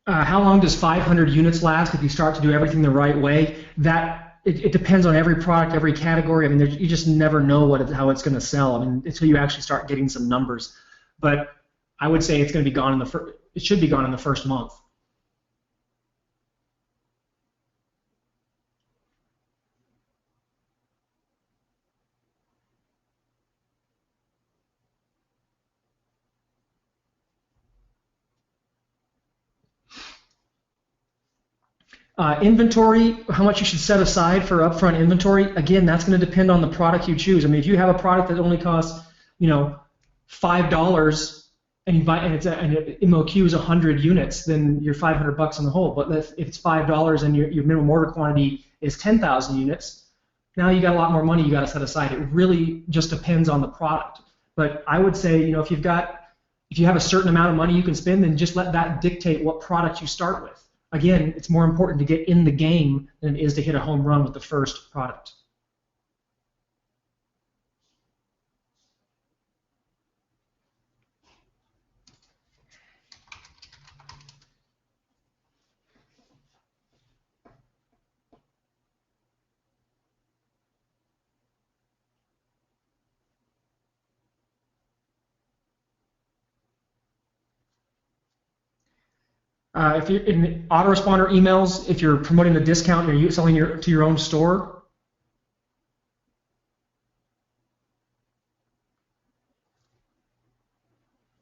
How long does 500 units last if you start to do everything the right way? It depends on every product, every category. I mean, you just never know how it's going to sell. I mean, until you actually start getting some numbers. But I would say it's going to be gone it should be gone in the first month. Inventory, how much you should set aside for upfront inventory, again, that's going to depend on the product you choose. I mean, if you have a product that only costs, $5 and MOQ is 100 units, then you're 500 bucks in the hole. But if it's $5 and your minimum order quantity is 10,000 units, now you got a lot more money you got to set aside. It really just depends on the product. But I would say, if you have a certain amount of money you can spend, then just let that dictate what product you start with. Again, it's more important to get in the game than it is to hit a home run with the first product. If you're in the autoresponder emails, if you're promoting a discount and you're selling to your own store,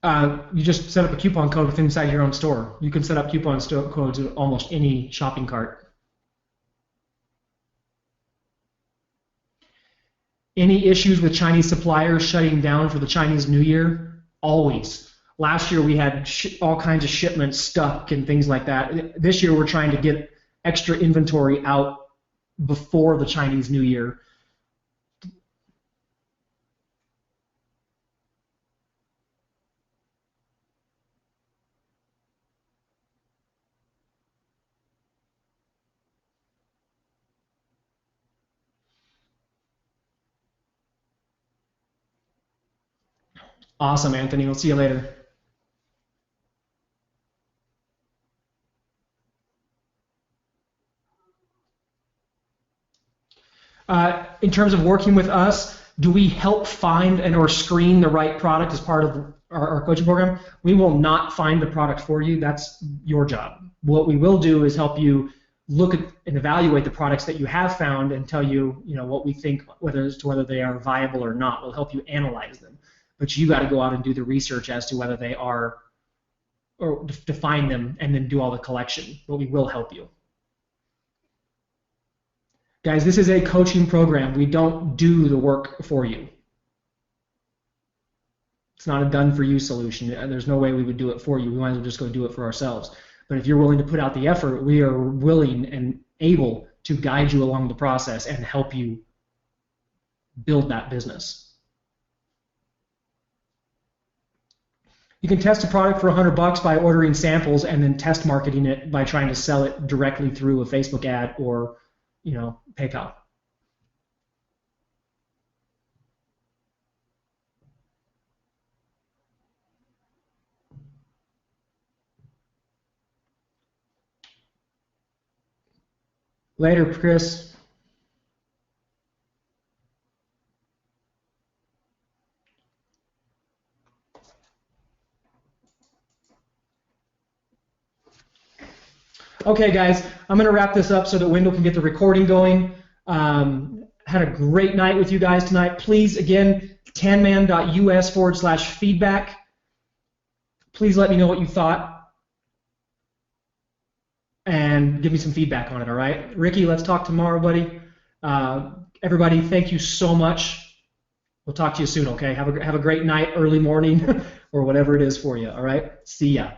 you just set up a coupon code within inside your own store. You can set up coupon codes in almost any shopping cart. Any issues with Chinese suppliers shutting down for the Chinese New Year? Always. Last year we had all kinds of shipments stuck and things like that. This year we're trying to get extra inventory out before the Chinese New Year. Awesome, Anthony. We'll see you later. In terms of working with us, do we help find and or screen the right product as part of our coaching program? We will not find the product for you. That's your job. What we will do is help you look at and evaluate the products that you have found and tell you, what we think, whether they are viable or not. We'll help you analyze them. But you got to go out and do the research as to whether they are, or define them, and then do all the collection. But we will help you. Guys, this is a coaching program. We don't do the work for you. It's not a done-for-you solution. There's no way we would do it for you. We might as well just go do it for ourselves. But if you're willing to put out the effort, we are willing and able to guide you along the process and help you build that business. You can test a product for $100 by ordering samples and then test marketing it by trying to sell it directly through a Facebook ad or PayPal. Later, Chris. Okay, guys, I'm going to wrap this up so that Wendell can get the recording going. Had a great night with you guys tonight. Please, again, tannman.us/feedback. Please let me know what you thought and give me some feedback on it, all right? Ricky, let's talk tomorrow, buddy. Everybody, thank you so much. We'll talk to you soon, okay? Have a great night, early morning, or whatever it is for you, all right? See ya.